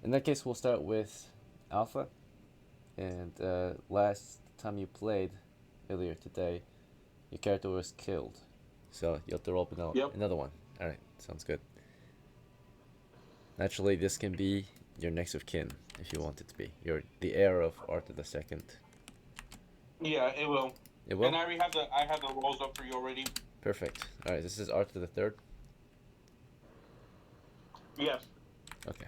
In that case, we'll start with Alpha. And last time you played, earlier today, your character was killed. So you have to roll up another one. Alright, sounds good. Naturally, this can be your next of kin, if you want it to be. You're the heir of Arthur II. Yeah, it will. It will? And I already have the rolls up for you already. Perfect. Alright, this is Arthur III? Yes. Okay.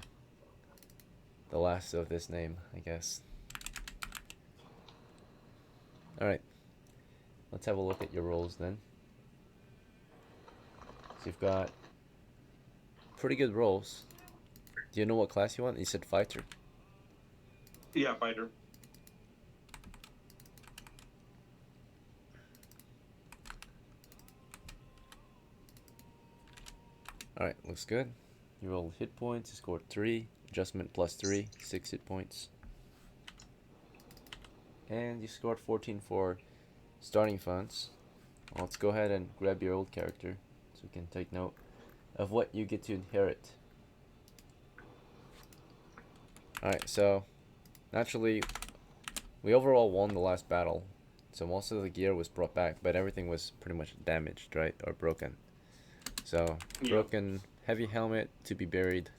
The last of this name, I guess. Alright. Let's have a look at your rolls then. So you've got pretty good rolls. Do you know what class you want? You said fighter. Yeah, fighter. Alright, looks good. You rolled hit points, you scored 3. Adjustment plus 3, 6 hit points. And you scored 14 for starting funds. Well, let's go ahead and grab your old character so we can take note of what you get to inherit. Alright, so naturally we overall won the last battle. So most of the gear was brought back, but everything was pretty much damaged, right? Or broken. So broken heavy helmet to be buried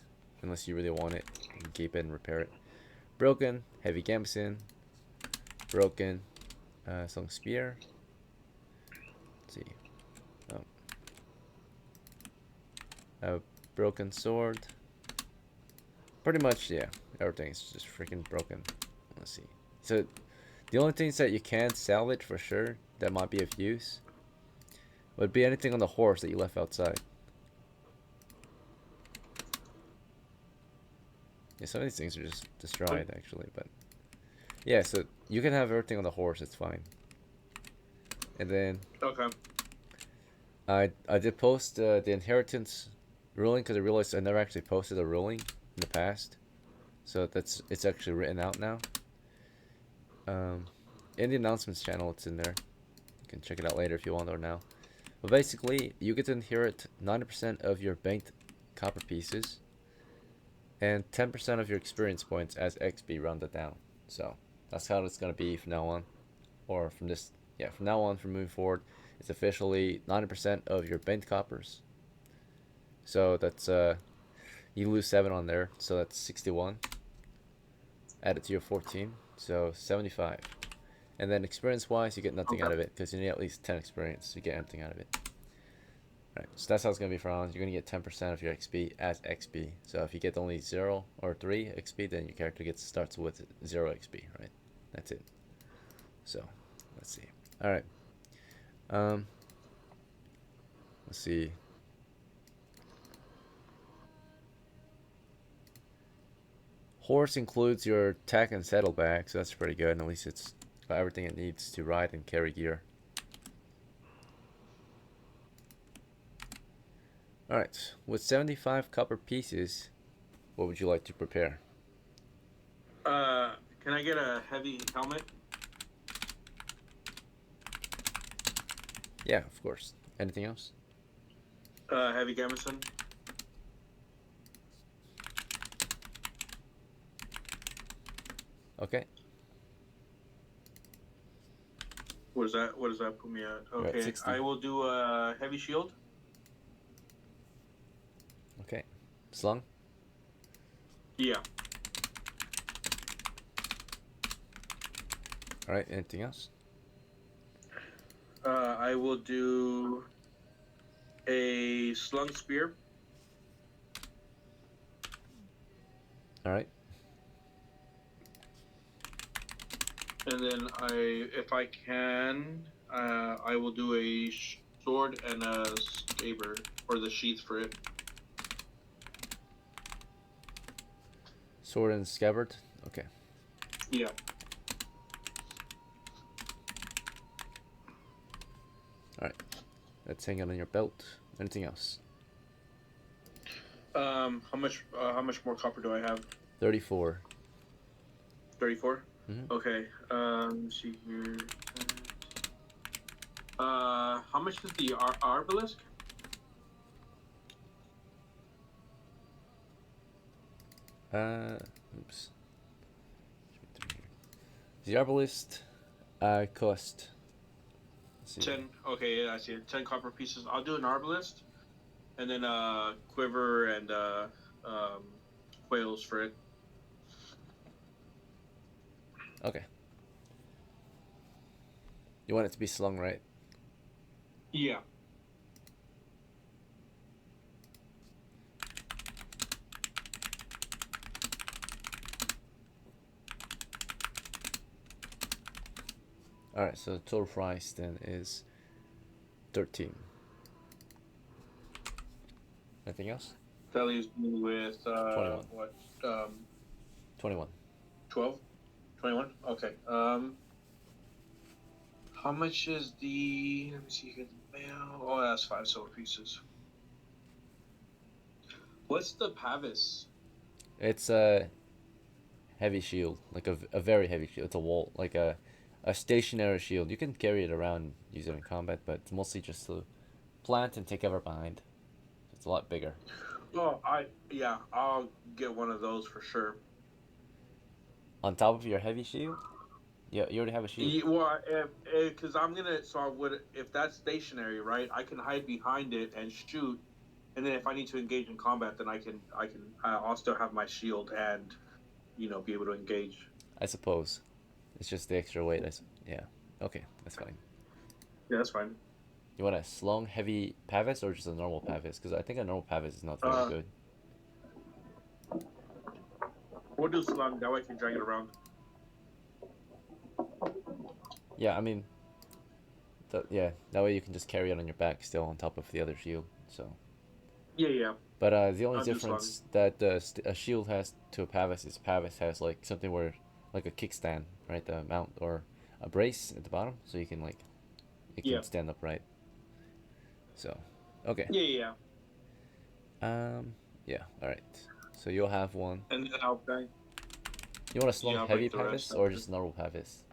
unless you really want it. You can keep it and repair it. Broken heavy gambeson. Broken song spear. Let's see. A broken sword. Pretty much, yeah. Everything is just freaking broken. Let's see. So the only things that you can salvage for sure that might be of use would be anything on the horse that you left outside. Yeah, some of these things are just destroyed actually, but yeah, so you can have everything on the horse, it's fine. And then okay. I did post the inheritance ruling because I realized I never actually posted a ruling in the past, so it's actually written out now. In the announcements channel, it's in there. You can check it out later if you want or now. But basically, you get to inherit 90% of your banked copper pieces and 10% of your experience points as XP rounded down. So that's how it's gonna be from now on, or from now on, from moving forward, it's officially 90% of your banked coppers. So that's you lose 7 on there, so that's 61. Add it to your 14, so 75. And then experience wise, you get nothing out of it because you need at least 10 experience to get anything out of it. Right, so that's how it's going to be for now. You're going to get 10% of your XP as XP. So if you get only 0 or 3 XP, then your character starts with 0 XP, right? That's it. So, let's see. Alright. Let's see. Horse includes your tack and saddlebag, so that's pretty good. At least it's got everything it needs to ride and carry gear. Alright, with 75 copper pieces, what would you like to prepare? Can I get a heavy helmet? Yeah, of course. Anything else? Heavy gambeson. Okay. What does that put me at? Okay, I will do a heavy shield. Okay. Slung? Yeah. Alright, anything else? I will do a slung spear. Alright. And then if I can, I will do a sword and a scabbard, or the sheath for it. Sword and scabbard? Okay. Yeah. Alright. That's hanging on your belt. Anything else? How much more copper do I have? 34. 34? Mm-hmm. Okay. Let's see here. How much is the arbalisk? Oops. The Arbalist cost. Let's see. 10. Okay, yeah, I see it. 10 copper pieces. I'll do an arbalist, and then quiver and um, quails for it. Okay. You want it to be slung, right? Yeah. Alright, so the total price then is 13. Anything else? That leaves me with 21. what? 21. 12? 21? Okay. How much is the? Let me see here. The mail. Oh, that's 5 silver pieces. What's the pavis? It's a heavy shield, like a very heavy shield. It's a wall, like a stationary shield. You can carry it around, use it in combat, but it's mostly just to plant and take cover behind. It's a lot bigger. Oh, I'll get one of those for sure. On top of your heavy shield? Yeah, you already have a shield. Well, because I'm gonna, so I would, if that's stationary, right? I can hide behind it and shoot, and then if I need to engage in combat, then I'll still have my shield and, be able to engage. I suppose. It's just the extra weight. Yeah. Okay, that's fine. Yeah, that's fine. You want a slung heavy pavis or just a normal pavis? Because I think a normal pavis is not very good. We'll do slung. That way I can drag it around. Yeah, I mean, yeah, that way you can just carry it on your back still on top of the other shield. So. Yeah. But the only difference that a shield has to a pavis is pavis has like something where, like a kickstand, right? The mount or a brace at the bottom, so you can it can stand upright. So, okay. Yeah. Yeah. All right. So you'll have one. And then I'll bang. You want a slung I'll heavy break the pavis rest or after. just normal pavis?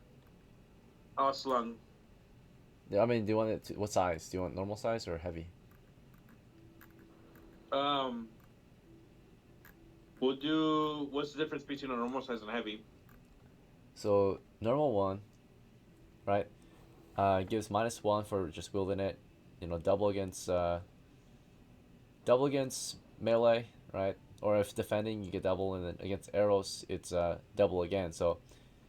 Slung. Yeah, I mean, do you want it to, what size? Do you want normal size or heavy? We'll do. What's the difference between a normal size and a heavy? So normal one, right? Gives -1 for just wielding it. Double against melee, right? Or if defending, you get double, and then against arrows, it's double again. So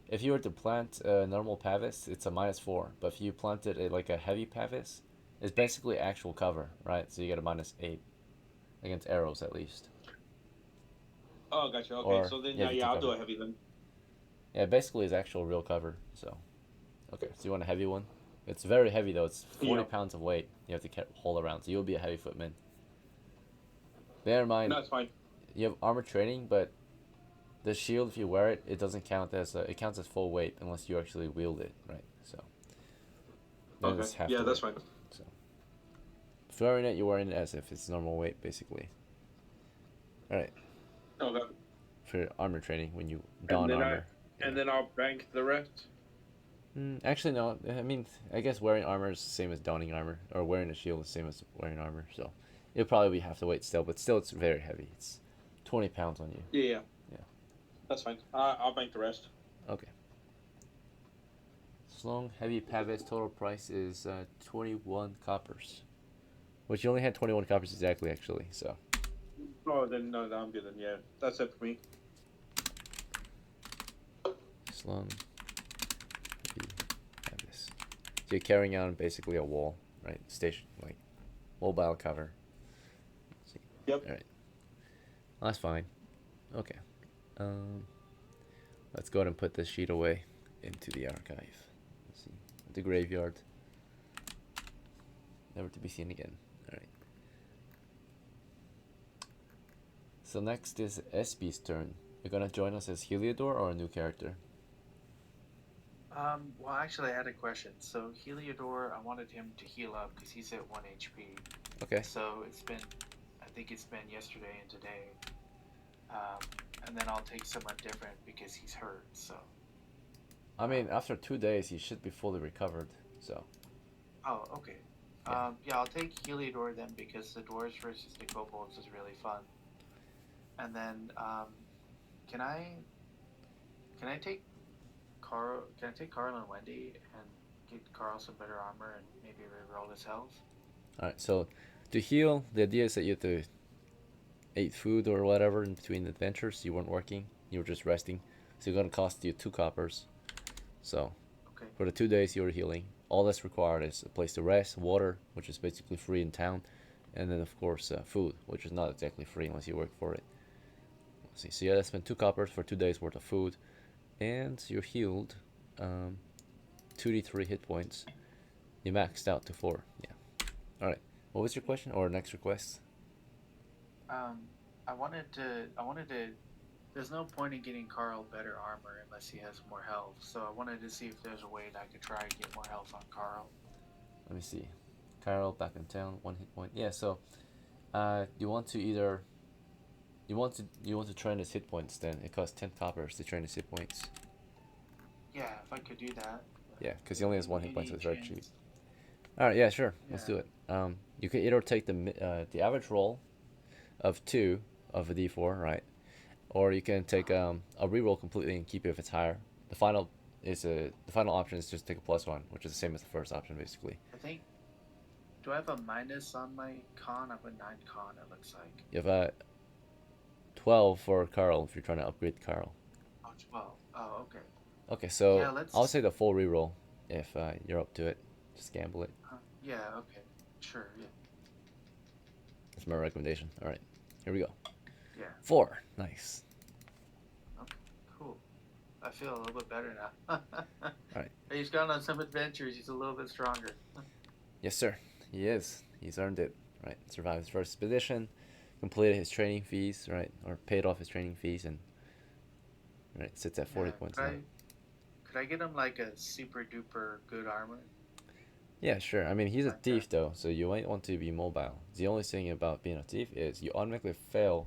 if you were to plant a normal pavis, it's a -4. But if you planted like a heavy pavis, it's basically actual cover, right? So you get a -8 against arrows at least. Oh, gotcha. Okay, Or, so then yeah, if you take I'll do cover. a heavy then. Yeah, basically it's actual real cover. So, okay. So you want a heavy one? It's very heavy though. It's 40 pounds of weight. You have to haul around. So you'll be a heavy footman. Bear in mind, No, it's fine. you have armor training, but the shield, if you wear it, it doesn't count as it counts as full weight unless you actually wield it, right? So. Then Okay. it's half Yeah, the that's weight. fine. So. If you're wearing it, you're wearing it as if it's normal weight, basically. All right. Okay. For armor training, when you don armor. And then I'll bank the rest. Actually, no. I mean, I guess wearing armor is the same as donning armor, or wearing a shield is the same as wearing armor. So, it'll probably be half the weight still, but still, it's very heavy. It's 20 pounds on you. Yeah. Yeah. That's fine. I'll bank the rest. Okay. Slung heavy pavis total price is 21 coppers, which you only had 21 coppers exactly, actually. So. Oh, then no, I'm good then. Yeah, that's it for me. Slung heavy pavis. So you're carrying on basically a wall, right? Station, like mobile cover. Let's see. Yep. All right. Well, that's fine. Okay. Let's go ahead and put this sheet away into the archive. Let's see. The graveyard. Never to be seen again. Alright. So next is SB's turn. You're gonna join us as Heliodor or a new character? Well, actually, I had a question. So, Heliodor, I wanted him to heal up because he's at 1 HP. Okay. So, I think it's been yesterday and today. And then I'll take someone different because he's hurt, so. I mean, after 2 days, he should be fully recovered, so. Oh, okay. Yeah, I'll take Heliodor then because the dwarves versus the kobolds is really fun. And then, Can I take Carl? Can I take Carl and Wendy and get Carl some better armor and maybe reroll his health? Alright, so to heal, the idea is that you have to eat food or whatever in between adventures. You weren't working, you were just resting. So it's gonna cost you 2 coppers. So Okay. for the 2 days you were healing, all that's required is a place to rest, water, which is basically free in town, and then of course food, which is not exactly free unless you work for it. Let's see. So yeah, I spent 2 coppers for 2 days worth of food, and you're healed 2d3 hit points. You maxed out to 4. Yeah. All right. What was your question or next request? I wanted to. There's no point in getting Carl better armor unless he has more health. So I wanted to see if there's a way that I could try and get more health on Carl. Let me see. Carl back in town, 1 hit point. Yeah. So, you want to either you want to train his hit points. Then it costs 10 coppers to train his hit points. Yeah, if I could do that. Yeah, because he only has 1 hit point, so it's very chance. cheap. All right. Yeah. Sure. Yeah. Let's do it. You can either take the average roll of 2 of a d4, right? Or you can take a reroll completely and keep it if it's higher. The final option is just take a +1, which is the same as the first option basically. I think. Do I have a minus on my con? I have a 9 con. It looks like. You have a 12 for Carl if you're trying to upgrade Carl. Oh, 12. Oh, okay. Okay, so Yeah, I'll say the full reroll if you're up to it. Just gamble it. Yeah. Okay. Sure. Yeah. That's my recommendation. All right, here we go. Yeah. 4. Nice. Okay. Cool. I feel a little bit better now. All right. He's gone on some adventures. He's a little bit stronger. Yes, sir. He is. He's earned it. Right. Survived his first expedition, completed his training fees, right, or paid off his training fees, and right sits at 40 points now. Could I get him like a super duper good armor? Yeah, sure. I mean, he's a thief though, so you might want to be mobile. The only thing about being a thief is you automatically fail.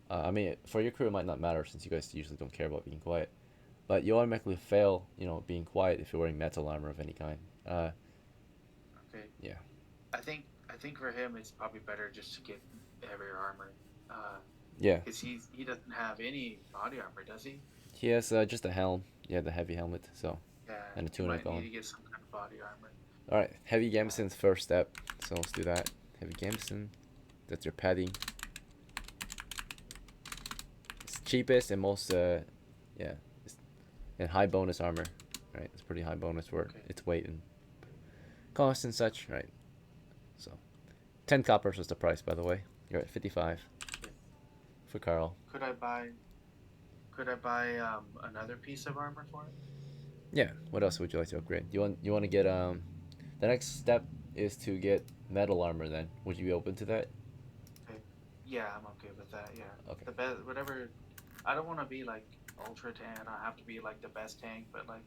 I mean, for your crew it might not matter since you guys usually don't care about being quiet, but you automatically fail, being quiet if you're wearing metal armor of any kind. Okay. Yeah. I think for him it's probably better just to get heavier armor. Yeah. Because he doesn't have any body armor, does he? He has just a helm. Yeah, the heavy helmet. So. Yeah. And a tunic on. Might need to get some kind of body armor. All right, heavy gambeson's first step. So let's do that. Heavy gambeson. That's your padding. It's cheapest and most and high bonus armor. Right, it's pretty high bonus for its weight and cost and such. Right. So, 10 coppers was the price, by the way. You're at 55 for Carl. Could I buy another piece of armor for him? Yeah. What else would you like to upgrade? You want to get the next step is to get metal armor. Then would you be open to that? Okay. Yeah, I'm okay with that. Yeah. Okay. The best, whatever. I don't want to be like ultra tan. I have to be like the best tank, but like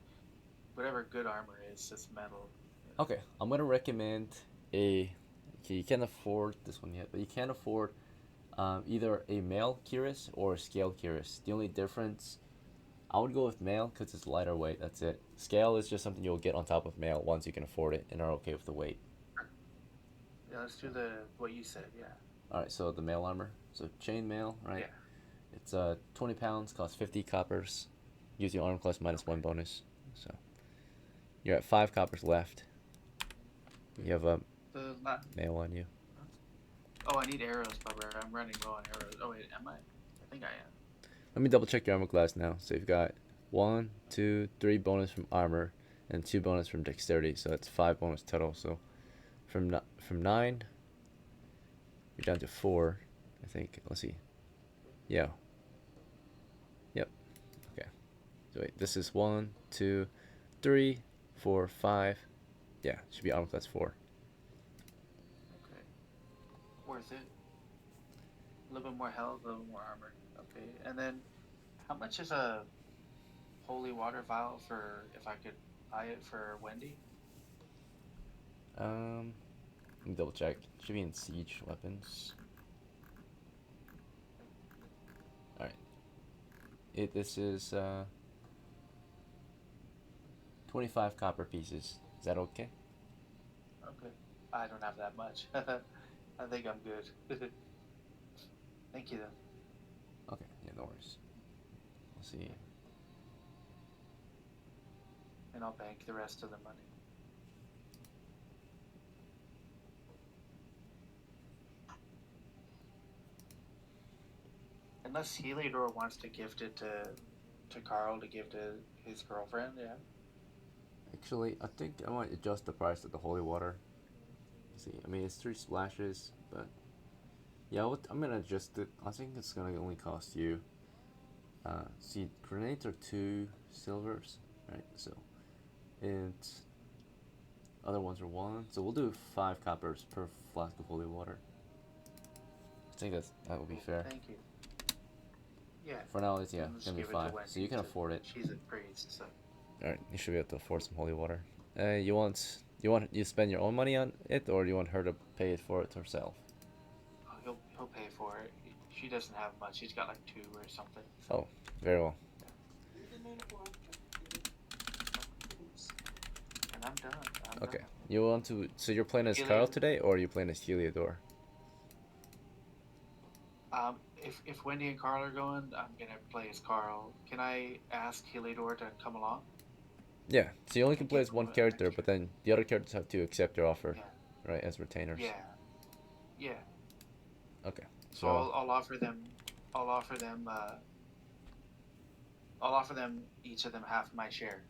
whatever good armor is, just metal. Yeah. Okay, I'm gonna recommend you can't afford this one yet, but you can afford either a male cuirass or a scale cuirass. The only difference, I would go with male because it's lighter weight. That's it. Scale is just something you'll get on top of male once you can afford it and are okay with the weight. Yeah, let's do what you said. Yeah. All right, so the male armor. So chain mail, right? Yeah. It's 20 pounds, costs 50 coppers. Gives you armor class -1 bonus. So you're at 5 coppers left. You have a mail on you. Oh, I need arrows, Bubba. I'm running low on arrows. Oh wait, am I? I think I am. Let me double check your armor class now. So you've got 1, 2, 3 bonus from armor and 2 bonus from dexterity. So that's 5 bonus total. So from 9, you're down to 4, I think. Let's see. Yeah. Yep. Okay. So wait, this is 1, 2, 3, 4, 5. Yeah, should be armor class 4. Okay. Worth it. A little bit more health, a little more armor. Okay. And then, how much is a holy water vial for if I could buy it for Wendy? Let me double check. Should be in siege weapons. All right. This is 25 copper pieces. Is that okay? Okay. I don't have that much. I think I'm good. Thank you, though. Okay. Yeah, no worries. Let's see. And I'll bank the rest of the money. Unless Heliodor wants to gift it to Carl to give to his girlfriend, yeah. Actually, I think I might adjust the price of the holy water. Let's see, I mean it's 3 splashes, but yeah, I'm gonna adjust it. I think it's gonna only cost you. See, grenades are 2 silvers, right? So, and other ones are 1. So we'll do 5 coppers per flask of holy water. I think that will be fair. Thank you. Yeah. For now, it's And just gonna be give it to 5, Wendy so you can to- afford it. She's a priest, so. All right, you should be able to afford some holy water. You spend your own money on it, or do you want her to pay it for it herself? Oh, he'll pay for it. She doesn't have much. She's got like 2 or something. Oh, very well. And I'm done. Okay. You want to? So you're playing as Heliodor. Carl today, or are you playing as Heliodor? If Wendy and Carl are going, I'm gonna play as Carl. Can I ask Heliodor to come along? Yeah. So you only can play as one Give him character, extra. but then the other characters have to accept your offer, Yeah. right, as retainers. Yeah. Yeah. Okay. So I'll offer them. I'll offer them. I'll offer them each of them half my share.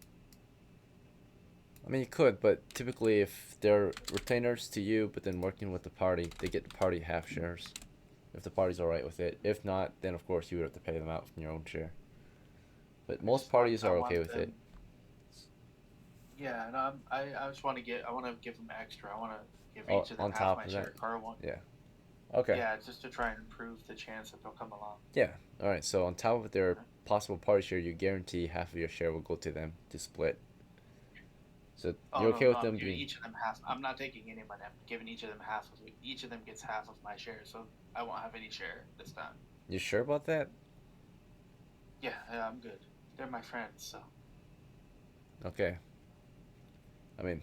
I mean, you could, but typically, if they're retainers to you, but then working with the party, they get the party half shares. If the party's alright with it. If not, then of course you would have to pay them out from your own share. But most parties are okay with it. Yeah, no, I just want to I want to give them extra. I want to give Oh, each of them on half top my of share. that? Carl won't. Yeah. Okay. Yeah, just to try and improve the chance that they'll come along. Yeah. Alright, so on top of their possible party share, you guarantee half of your share will go to them to split. So you're okay with them I'm giving being... each of them half. I'm not taking any money. I'm giving each of them half of it. Each of them gets half of my share, so I won't have any share this time. You sure about that? Yeah, I'm good. They're my friends, so. Okay. I mean,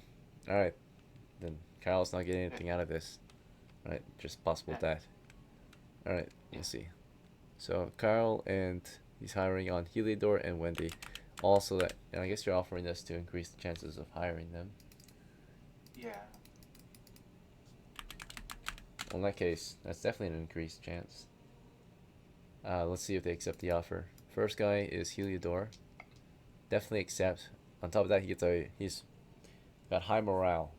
alright. Then Kyle's not getting anything out of this. Right? Just possible death. Alright, let's see. So Kyle, and he's hiring on Heliodor and Wendy. Also that, and I guess you're offering this to increase the chances of hiring them. Yeah. Well, in that case, that's definitely an increased chance. Let's see if they accept the offer. First guy is Heliodor. Definitely accept. On top of that, he's got high morale,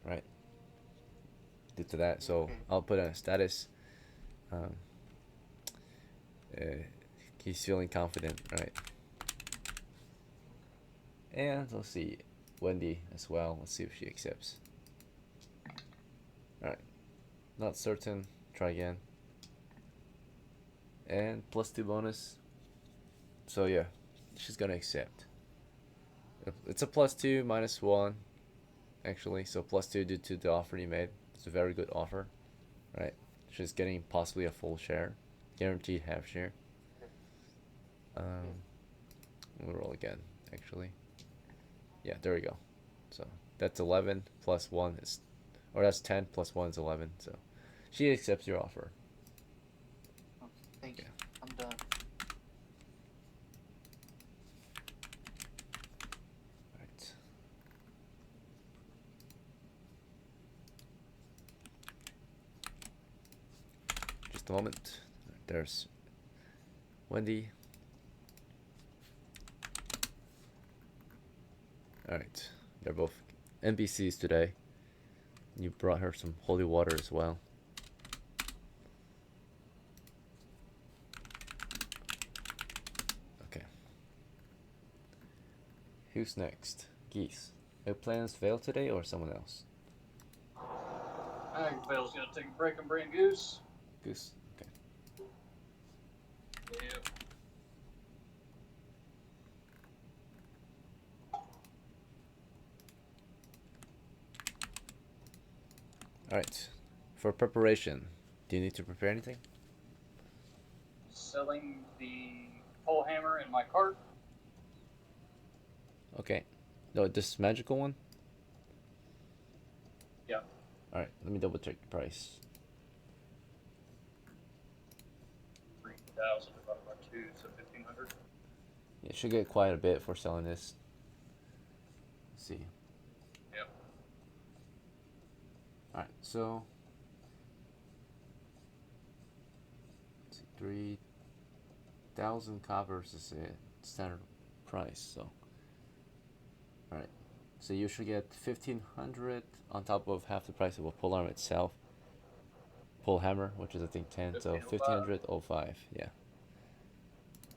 right? Due to that, so I'll put a status. He's feeling confident, right? And let's see, Wendy as well. Let's see if she accepts. Alright. Not certain. Try again. And +2 bonus. So yeah, she's gonna accept. It's a +2 -1, actually. So +2 due to the offer you made. It's a very good offer, right? She's getting possibly a full share, guaranteed half share. We'll roll again, actually. Yeah, there we go. So that's 11 + 1 is, or that's 10 + 1 is 11. So she accepts your offer. Okay, thank you. I'm done. Right. Just a moment. There's Wendy. Alright, they're both NPCs today. You brought her some holy water as well. Okay. Who's next? Geese. Have plans fail today or someone else? I think Phil's gonna take a break and bring Goose. Goose. Okay. Yep. Alright. For preparation, do you need to prepare anything? Selling the pole hammer in my cart. Okay. No, this magical one? Yeah. Alright, let me double check the price. 3,000 divided by 2, so 1,500. You should get quite a bit for selling this. Let's see. Yep. Alright, so 3,000 coppers is a standard price, so alright. So you should get 1,500 on top of half the price of a pole arm itself. Pole hammer, which is I think 10, so 1,505, yeah.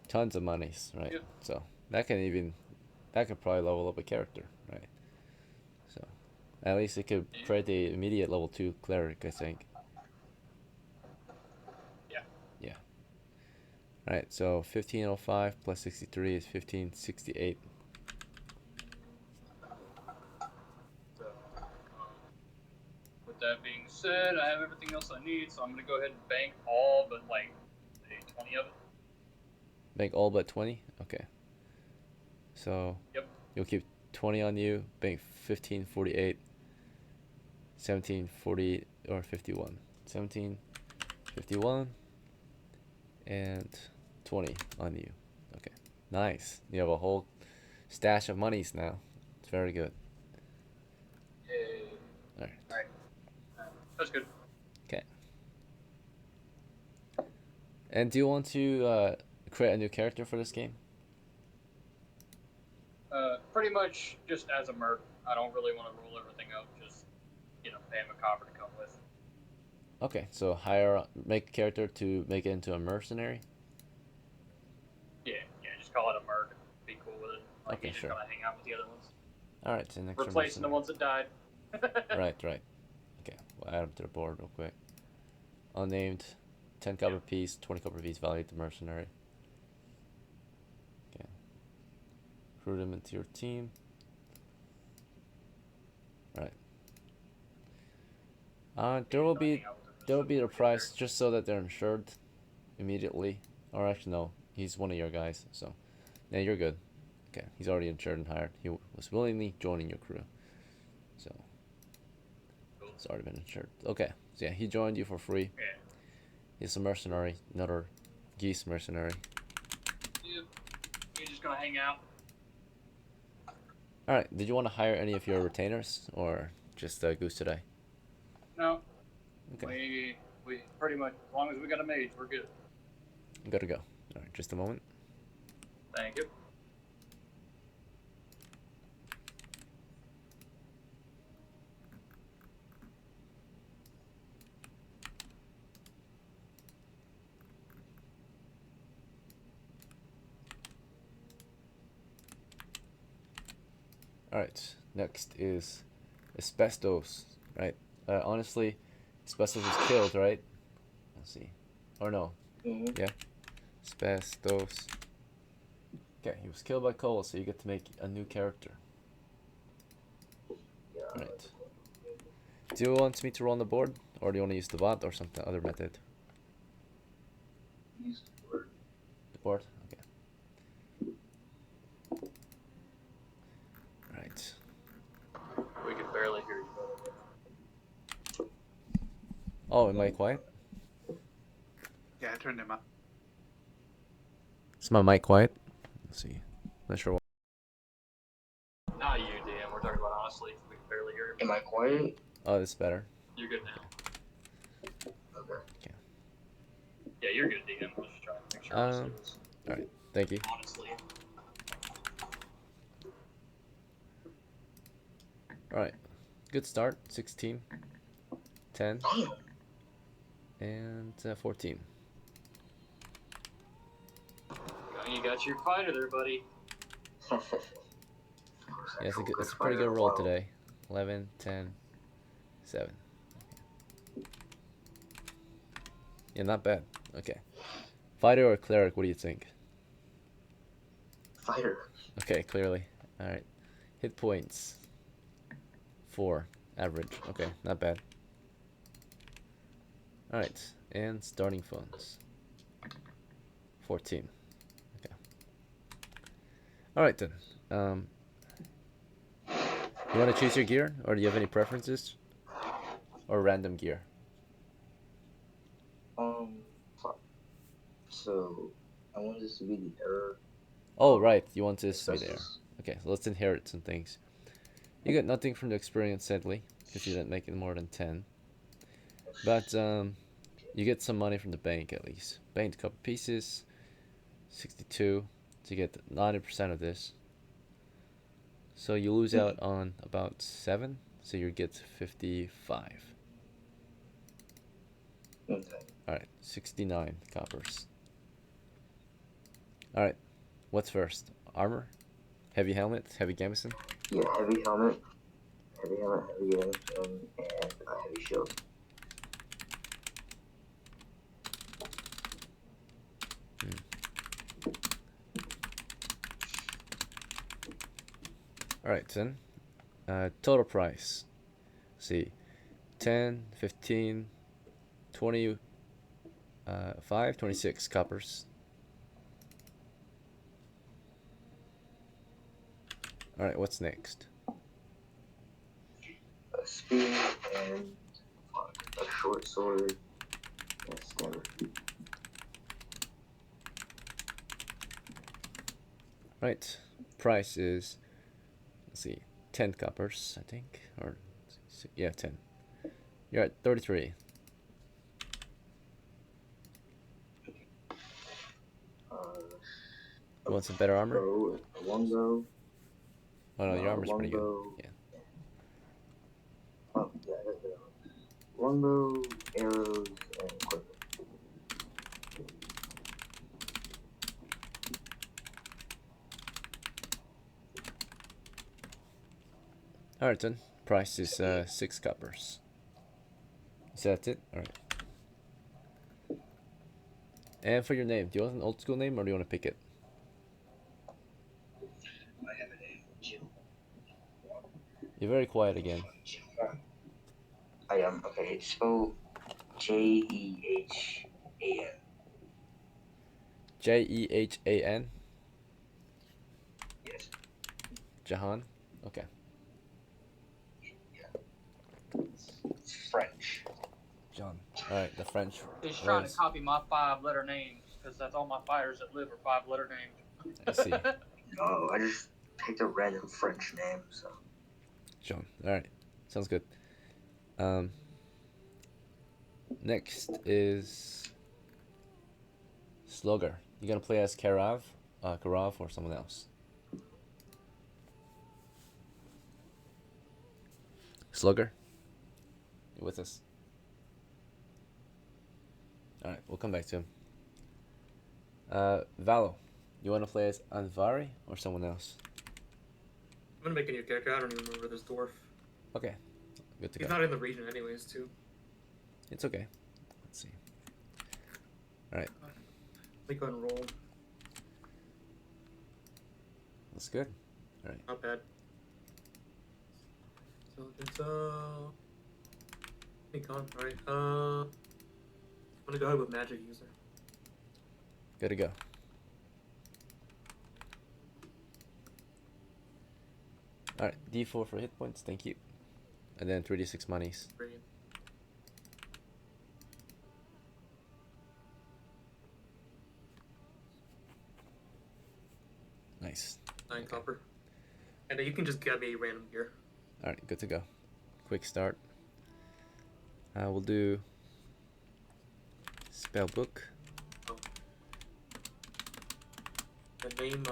Tons of monies, right? Yep. So that could probably level up a character, right? So at least it could create the immediate level 2 cleric, I think. Yeah. Yeah. Alright, so 1505 plus 63 is 1568. So, with that being said, I have everything else I need, so I'm gonna go ahead and bank all but like say 20 of it. Bank all but 20? Okay. So Yep. you'll keep 20 on you, bank 1548, 1740 or 51. 1751 and 20 on you. Okay. Nice. You have a whole stash of monies now. It's very good. Yay. Alright. Alright. That's good. Okay. And do you want to create a new character for this game? Pretty much just as a merc. I don't really want to roll everything up. Just, pay him a copper to come with. Okay, so make a character to make it into a mercenary. Yeah, just call it a merc. Be cool with it. Like, Okay, he's sure. just gonna hang out with the other ones. Alright, so next Replacing the ones that died. Right. Okay, we'll add them to the board real quick. Unnamed, 10 copper piece, 20 copper piece valued to mercenary. Okay. Recruit them into your team. Right. There will be the price just so that they're insured immediately. Or actually no, he's one of your guys, so yeah, you're good. Okay, he's already insured and hired. He was willingly joining your crew, so it's already been insured. Okay, so yeah, he joined you for free. Yeah. He's a mercenary, another geese mercenary. Yep. He's just gonna hang out. All right, did you want to hire any of your retainers or just Goose today? No. Okay. We pretty much, as long as we got a mage, we're good. Gotta go. All right, just a moment. Thank you. Alright, next is Asbestos, right? Honestly, Asbestos was killed, right? Let's see. Or no. Yeah. Asbestos. Okay, he was killed by Cole, so you get to make a new character. Alright. Do you want me to roll on the board? Or do you want to use the bot or some other method? Use the board. The board? Okay. Right. We can barely hear you. Oh, am I quiet? Yeah, I turned him up. Is my mic quiet? Let's see. Not sure why. Not you, Dan. We're talking about honestly. We can barely hear you. Am I quiet? Oh, that's better. You're good now. Okay. Yeah, you're good, Dan. I'm just trying to make sure honestly was Alright, thank you. honestly. Alright. Good start. 16. 10. Damn. And 14. You got your fighter there, buddy. Yeah, it's a pretty good roll today. 11, 10, 7. Okay. Yeah, not bad. Okay. Fighter or cleric, what do you think? Fighter. Okay, clearly. Alright. Hit points. 4. Average. Okay, not bad. Alright. And starting funds. 14. Okay. Alright then. You want to choose your gear? Or do you have any preferences? Or random gear? Fuck. So I want this to be the error. Oh, right. You want this to be there. Expenses. Okay, so let's inherit some things. You get nothing from the experience, sadly, because you didn't make it more than 10. But, you get some money from the bank, at least. Banked copper pieces, 62. So you get 90% of this. So you lose out on about 7. So you get 55. Okay. Alright, 69 coppers. Alright, what's first? Armor? Heavy helmet? Heavy gambeson? Yeah, heavy helmet, heavy games, and a heavy shield. Alright, then. Total price. Let's see. 10, 15, 20, 5, 26 coppers. Alright, what's next? A spear and a short sword and stamina. Right. Price is, let's see, 10 coppers, I think. Or, yeah, 10. You're at 33. You want some better armor? Bow, a longbow. Oh no, your armor's pretty good. Longbow. Yeah. Oh, yeah, I got that. Longbow, arrows, and equipment. Alright then. Price is 6 coppers. Is that it? Alright. And for your name, do you want an old school name or do you want to pick it? I have a name, Jim. You're very quiet again. I am. Okay, it's spelled Jehan. Jehan? Yes. Jahan? Okay. It's French. John. Alright, the French. He's trying to ways. copy my 5-letter names because that's all my fighters that live are 5-letter names. I see. No, I just picked a random French name, so. John. Alright. Sounds good. Next is Slugger. You gonna play as Karav or someone else? Slugger? You with us? Alright, we'll come back to him. Valo. You wanna play as Anvari or someone else? I'm gonna make a new character. I don't even remember this dwarf. Okay. Good to He's go. not in the region anyways, too. It's okay. Let's see. Alright, Let me go ahead and roll. that's good. Alright. Not bad. So it's Econ, right? I'm gonna go ahead with magic user. Good to go. Alright, D4 for hit points, thank you. And then 3d6 monies. Brilliant. Nice. 9 Okay. copper. And you can just get me random here. Alright, good to go. Quick start. We'll do spell book. The name,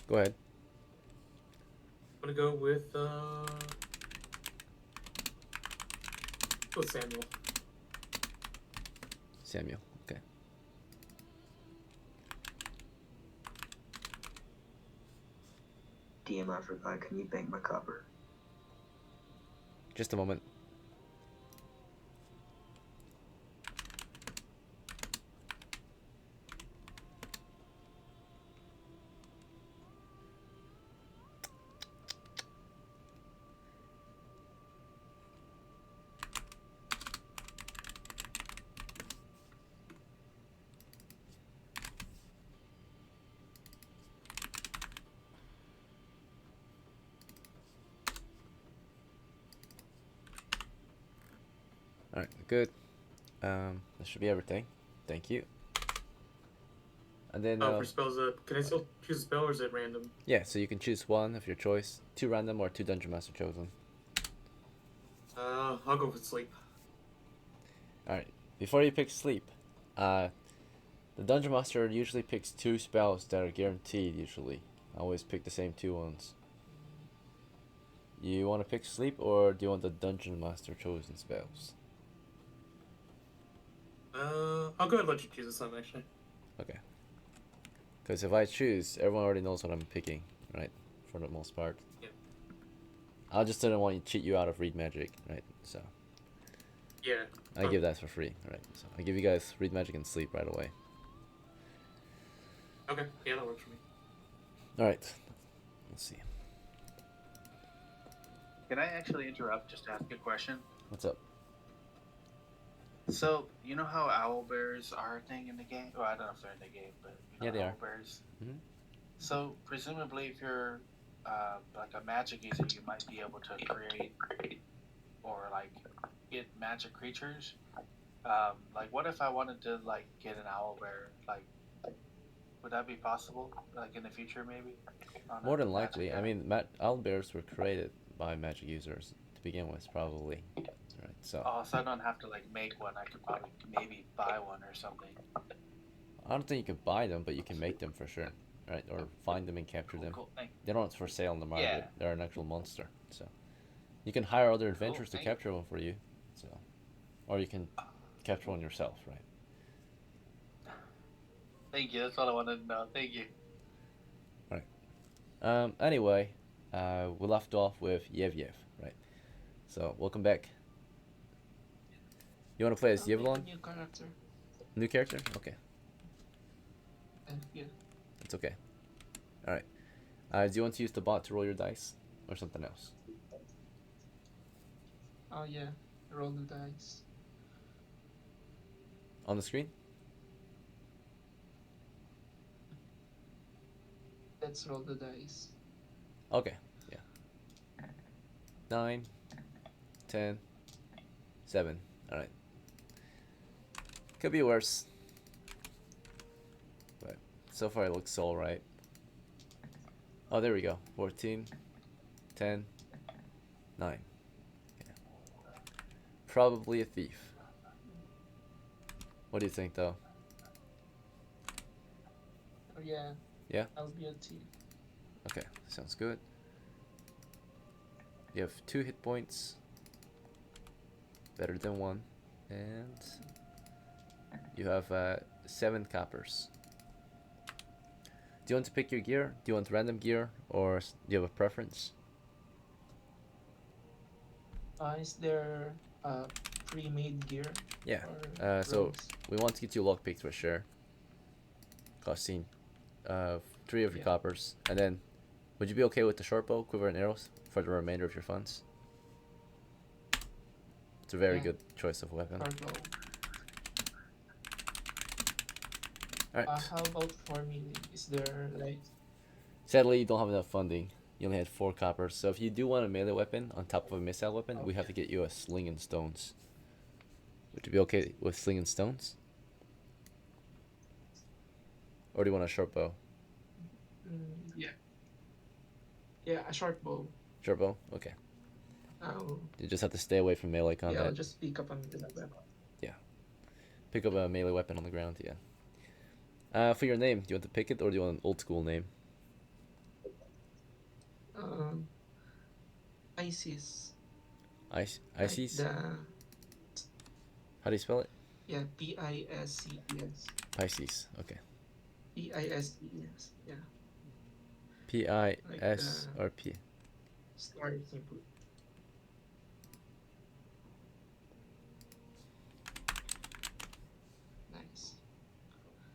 Go ahead. I'm gonna go with Samuel. Samuel. Okay. DM, I forgot. Can you bank my copper? Just a moment. Alright, good. That should be everything. Thank you. And then For spells, can I still choose a spell or is it random? yeah, so you can choose one of your choice, 2 random or 2 Dungeon Master chosen. I'll go with sleep. Alright, before you pick sleep, the Dungeon Master usually picks 2 spells that are guaranteed usually. I always pick the same 2 ones. You want to pick sleep or do you want the Dungeon Master chosen spells? I'll go ahead and let you choose this one actually. Okay. Because if I choose, everyone already knows what I'm picking, right? For the most part. Yeah. I just didn't want to cheat you out of Read Magic, right? So Yeah. I give that for free, right? So I give you guys Read Magic and Sleep right away. Okay. Yeah, that works for me. Alright. Let's see. Can I actually interrupt just to ask a question? What's up? So, you know how owl bears are a thing in the game? Well, I don't know if they're in the game, but you know, Yeah, they owl are. bears. Mhm. So, presumably, if you're like a magic user, you might be able to create or like get magic creatures. Like, what if I wanted to like get an owl bear? Like, would that be possible? Like in the future, maybe? On More a than magic likely. I app? mean, owlbears were created by magic users to begin with, probably. Right. So Oh, so I don't have to like make one. I could probably maybe buy one or something. I don't think you can buy them, but you can make them for sure, right? Or find them and capture them. Cool. Thank They're not for sale in the market. Yeah. They're an actual monster. So you can hire other adventurers to thank you. capture one for you. So, or you can capture one yourself, right? Thank you. That's all I wanted to know. Thank you. Anyway, we left off with Yev, right? So welcome back. You want to play as Yevlon? New character. New character? Okay, Yeah. it's okay. All right. Do you want to use the bot to roll your dice, or something else? Oh yeah. Roll the dice. On the screen? Let's roll the dice. Okay. Yeah. 9, 10, 7. All right. Could be worse. But so far it looks all right. Oh, there we go. 14, 10, 9. Okay. Probably a thief. What do you think, though? Oh yeah. Yeah? I'll be a thief. Okay, sounds good. You have 2 hit points. Better than 1. And you have 7 coppers. Do you want to pick your gear? Do you want random gear? Or do you have a preference? Is there pre-made gear? Yeah. Or So rogues? we want to get you lockpicked for sure. Costing 3 of your Yeah. coppers. And then, would you be okay with the short bow, quiver, and arrows for the remainder of your funds? It's a very Yeah. good choice of weapon. Cargo. Alright. How about for me? Is there like Sadly, you don't have enough funding. You only had 4 coppers. So if you do want a melee weapon on top of a missile weapon, we have to get you a sling and stones. Would you be okay with sling and stones? Or do you want a short bow? yeah. Yeah, a short bow. Short bow? Okay. I'll You just have to stay away from melee yeah, I'll combat. just pick up on the weapon. Pick up a melee weapon on the ground, yeah. For your name, do you want to pick it or do you want an old school name? ISIS. Isis? Like How do you spell it? yeah, PISCES. Pisces. Okay. PISCES. Yeah. P-I-S Like or P? Star symbol. Nice.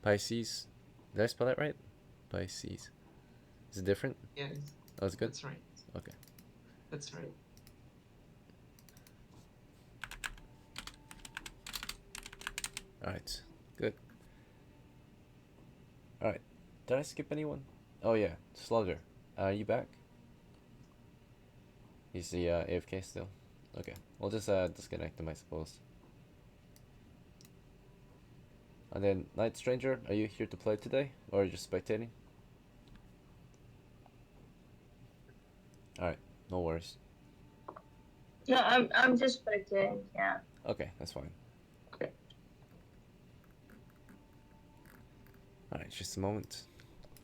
Pisces. Did I spell that right? Pisces. Is it different? Yeah, That was good? that's right. Okay. That's right. Alright. Good. Alright. Did I skip anyone? Oh yeah. Slugger. Are you back? He's the AFK still? Okay. We'll just disconnect him, I suppose. And then, Night Stranger, are you here to play today, or are you just spectating? Alright, no worries. No, I'm just spectating, yeah. Okay, that's fine. Okay. Alright, just a moment.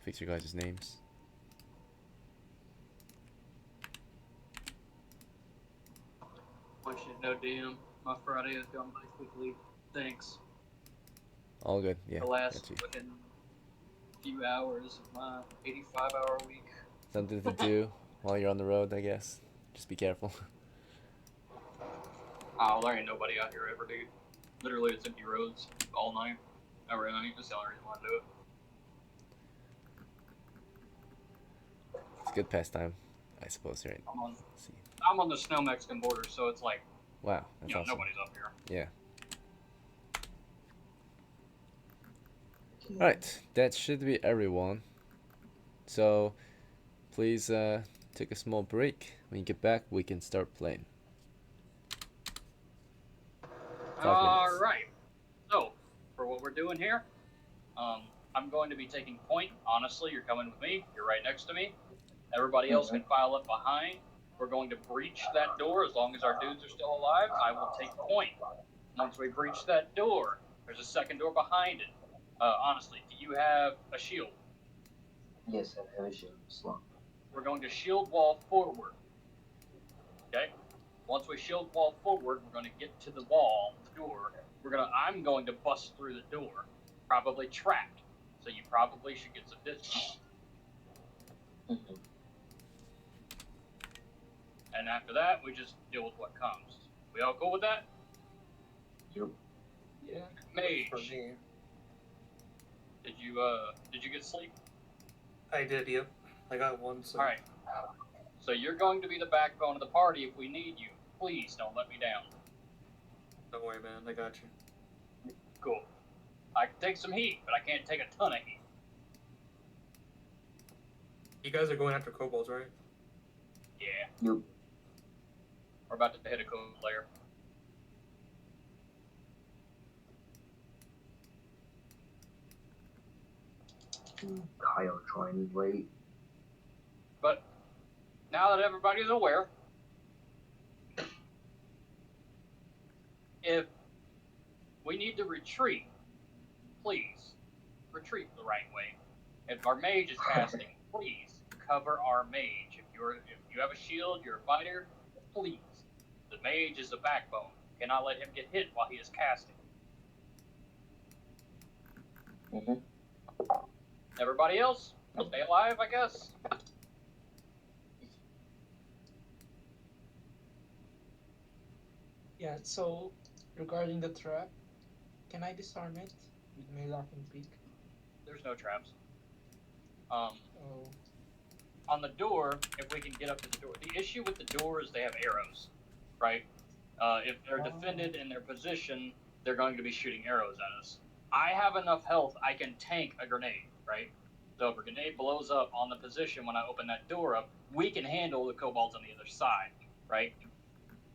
Fix your guys' names. Want you to know, DM, my Friday has gone by quickly. Thanks. All good, yeah. The last got you. fucking few hours of my 85-hour week. Something to do while you're on the road, I guess. Just be careful. Oh, there ain't nobody out here ever, dude. Literally, it's empty roads all night, every night. That's the only reason why I do it. It's a good pastime, I suppose, right? Let's see. I'm on the snow Mexican border, so it's like, Wow, that's awesome. nobody's up here. Yeah. Alright, that should be everyone. So, please take a small break. When you get back, we can start playing. 5 minutes. Alright. So, for what we're doing here, I'm going to be taking point. Honestly, you're coming with me. You're right next to me. Everybody else can file up behind. We're going to breach that door. As long as our dudes are still alive, I will take point. Once we breach that door, there's a second door behind it. Honestly, do you have a shield? Yes, I have a shield slot. We're going to shield wall forward. Okay? Once we shield wall forward, we're going to get to the wall, the door. I'm going to bust through the door. Probably trapped. So you probably should get some distance. Mm-hmm. And after that, we just deal with what comes. We all cool with that? Yep. Yeah. Mage, For me, did you get sleep? I did, yep. I got one, so. Alright. So you're going to be the backbone of the party if we need you. Please don't let me down. Don't worry, man. I got you. Cool. I can take some heat, but I can't take a ton of heat. You guys are going after kobolds, right? Yeah. Yep. We're about to hit a code layer. Kyle trying to wait. But now that everybody's aware, if we need to retreat, please retreat the right way. If our mage is casting, please cover our mage. If you have a shield, you're a fighter, please. The mage is the backbone. Cannot let him get hit while he is casting. Mm-hmm. Everybody else, will stay alive, I guess. Yeah, so regarding the trap, can I disarm it with my locking peak? There's no traps. Oh. On the door, if we can get up to the door. The issue with the door is they have arrows, right? If they're defended in their position, they're going to be shooting arrows at us. I have enough health, I can tank a grenade, right? So if a grenade blows up on the position when I open that door up, we can handle the kobolds on the other side, right?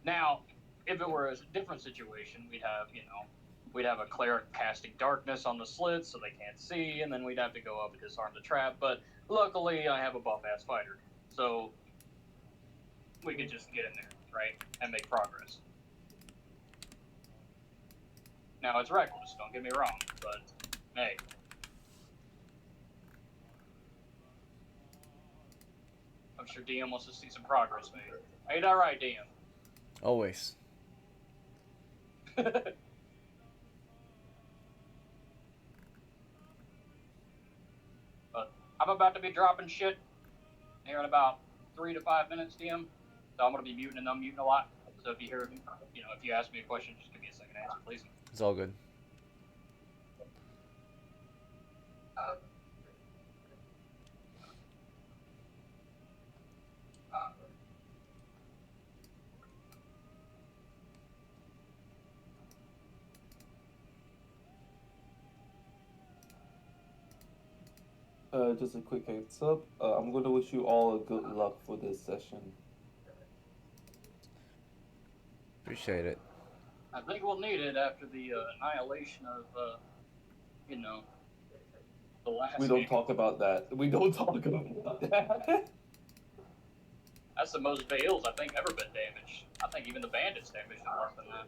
Now, if it were a different situation, we'd have a cleric casting darkness on the slits so they can't see, and then we'd have to go up and disarm the trap. But luckily, I have a buff-ass fighter, so we could just get in there, right, and make progress. Now, it's reckless, don't get me wrong, but, hey. I'm sure DM wants to see some progress made. Ain't that right, DM? Always. But I'm about to be dropping shit here in about 3 to 5 minutes, DM. So I'm going to be muting and unmuting a lot. So if you hear, if you ask me a question, just give me a second answer, please. It's all good. Just a quick heads up. I'm going to wish you all a good luck for this session. Appreciate it. I think we'll need it after the annihilation of you know, the last We don't game. talk about that. We don't talk about that. That's the most Veils I think ever been damaged. I think even the bandits damaged him less than that.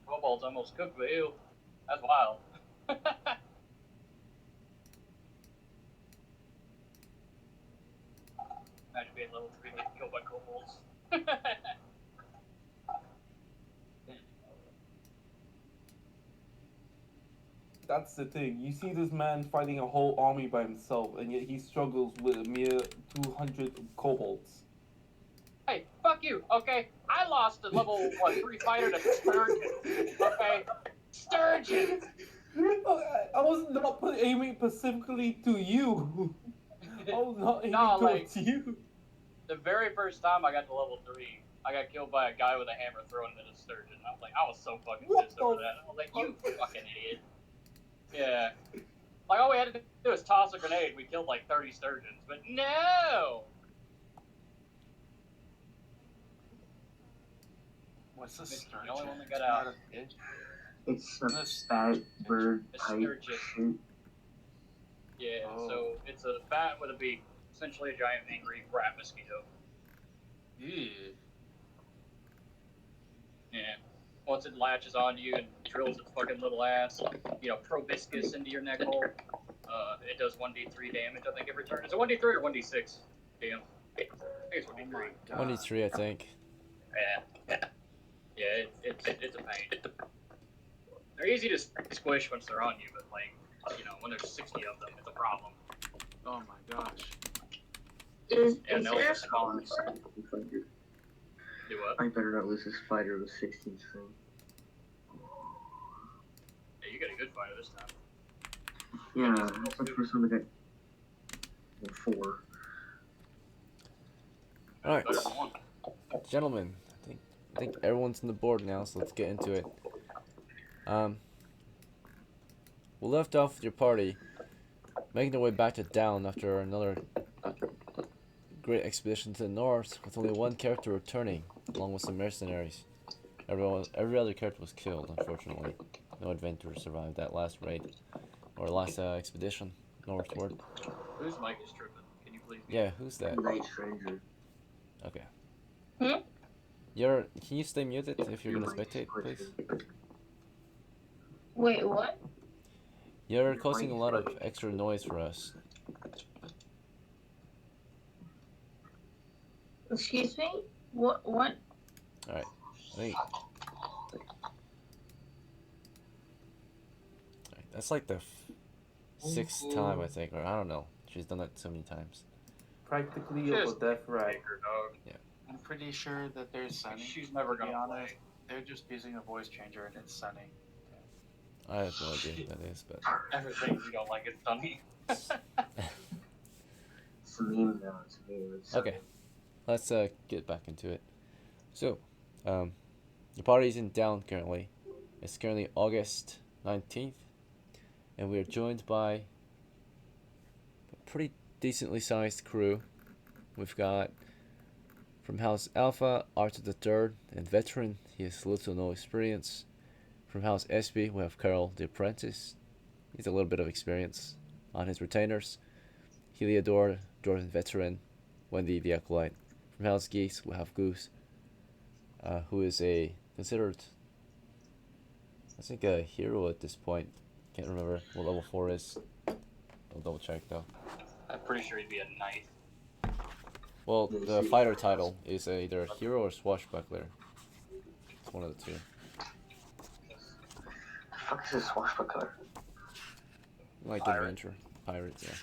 Kobolds almost cooked Veil. That's wild. Imagine being level 3 getting killed by kobolds. That's the thing. You see this man fighting a whole army by himself, and yet he struggles with a mere 200 kobolds. Hey, fuck you, okay? I lost a level, 3 fighter to Sturgeon, okay? Sturgeon! I was not aiming specifically to you. I was not aiming No, towards you. The very first time I got to level 3, I got killed by a guy with a hammer throwing him at a Sturgeon. I was so fucking pissed over that. I was like, you fucking idiot. Yeah. Like, all we had to do was toss a grenade, we killed like 30 Sturgeons. But no! What's the It's sturgeon? the only one that got It's not out. a fish. It's a This- fat bird A type sturgeon. shit. Yeah, Oh. so it's a bat with a beak. Essentially a giant angry rat mosquito. Ew. Yeah. Once it latches on you and drills its fucking little ass, proboscis into your neck hole, it does 1d3 damage, I think, every turn. Is it 1d3 or 1d6? Damn. I think it's 1d3. 23, I think. Yeah. Yeah, it's a pain. They're easy to squish once they're on you, but, when there's 60 of them, it's a problem. Oh my gosh. Is And they'll there just spawn. Honestly, fighter. Do what? I better not lose this fighter with 16 strength. Yeah, you got a good fighter this time. Yeah, that's the first time I got 4. Alright, Better than one. gentlemen, I think everyone's on the board now, so let's get into it. We left off with your party making their way back to DELN after another great expedition to the north, with only one character returning, along with some mercenaries. Every other character was killed, unfortunately. No adventurer survived that last raid, or last expedition northward. Whose mic is tripping? Can you please? Yeah, who's that? Night Stranger. Okay. Hmm? Can you stay muted if you're gonna Your mic's spectate, please? glitching. Wait, what? You're causing a lot of extra noise for us. Excuse me? What? Alright. I think. Alright, that's like the 6th time, I think, or I don't know. She's done that so many times. Practically Just a death rat. Take her, dog. I'm pretty sure that there's Sunny. She's never to be gonna honest. play. They're just using a voice changer and it's Sunny. I have no idea who that is, but Everything you don't like is Sunny. It's a meme now, it's a meme. It's okay. Let's get back into it. So, the party's in DELN currently. It's currently August 19th, and we are joined by a pretty decently sized crew. We've got from House Alpha, Arthur III, and veteran. He has little to no experience. From House SB, we have Carol the Apprentice. He's a little bit of experience on his retainers. HELIODOR, Jordan veteran. Wendy the Acolyte. From House Geese, we have Goose, who is considered, I think, a hero at this point. Can't remember what level 4 is. I'll double check though. I'm pretty sure he'd be a knight. Well, the fighter title is either hero or swashbuckler. It's one of the two. fuck is this swashbuckler? Like Pirate. adventure. Pirates, yeah.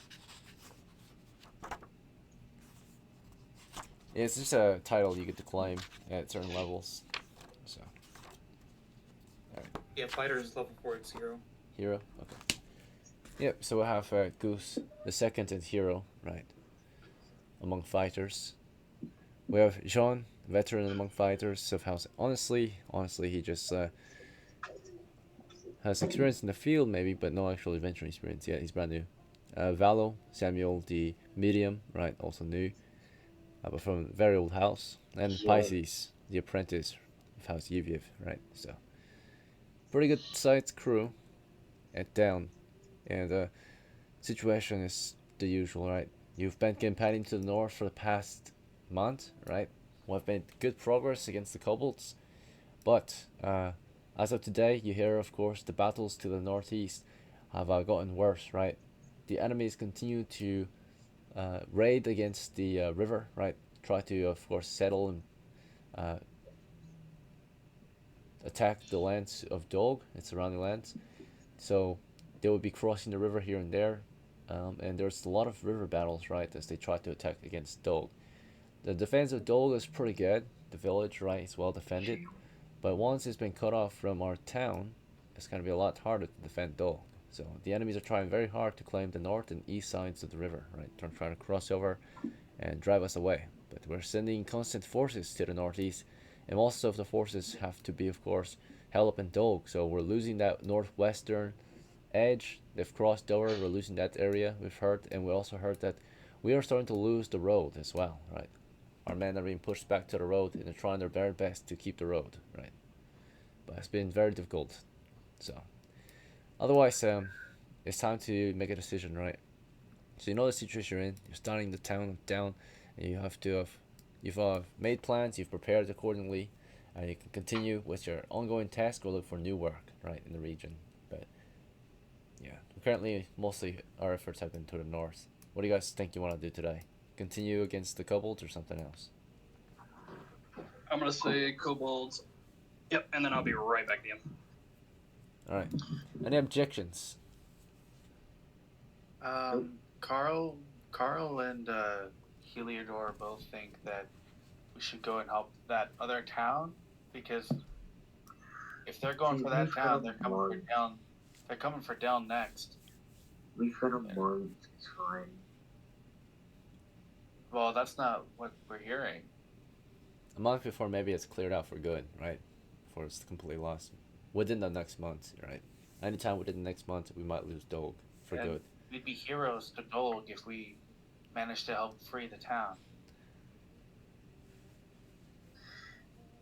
Yeah, it's just a title you get to claim at certain levels. So. Alright. Yeah, fighter is level 4, it's 0. Hero? Okay. Yep, so we have Goose, the second and hero, right? Among fighters. We have Jehan, veteran among fighters of House. Honestly, he just has experience in the field, maybe, but no actual adventure experience yet. He's brand new. Valo, Samuel, the medium, right? Also new. But from a very old house. And Yeah. Pisces, the apprentice of House Yevyev, right? So, pretty good sized crew at down, and situation is the usual, right? You've been campaigning to the north for the past month, right? We've made good progress against the kobolds, but as of today, you hear, of course, the battles to the northeast have gotten worse, right? The enemies continue to raid against the river, right? Try to, of course, settle and attack the lands of Dog and surrounding lands. So they will be crossing the river here and there, and there's a lot of river battles, right, as they try to attack against Dog. The defense of Dog is pretty good. The village, right, is well defended, but once it's been cut off from our town, it's gonna be a lot harder to defend Dog. So the enemies are trying very hard to claim the north and east sides of the river, right? They're trying to cross over and drive us away. But we're sending constant forces to the northeast, and most of the forces have to be, of course, held up in Dog. So we're losing that northwestern edge. They've crossed over. We're losing that area. We've heard, and we also heard that we are starting to lose the road as well, right? Our men are being pushed back to the road, and they're trying their very best to keep the road, right? But it's been very difficult. So, otherwise, it's time to make a decision, right? So you know the situation you're in. You're starting the town down, and you have to have, you've made plans. You've prepared accordingly, and you can continue with your ongoing task or look for new work, right, in the region. But yeah, currently mostly our efforts have been to the north. What do you guys think you want to do today? Continue against the kobolds or something else? I'm gonna say kobolds. Yep, and then I'll be right back to you. All right. Any objections? Carl and Heliodor both think that we should go and help that other town, because if they're going for that town, they're coming for down. They're coming for down next. We've had a month, it's fine. Well, that's not what we're hearing. A month before, maybe it's cleared out for good, right? Before it's completely lost. Within the next month, right? Anytime within the next month, we might lose Dog for And good. we'd be heroes to Dolg if we managed to help free the town.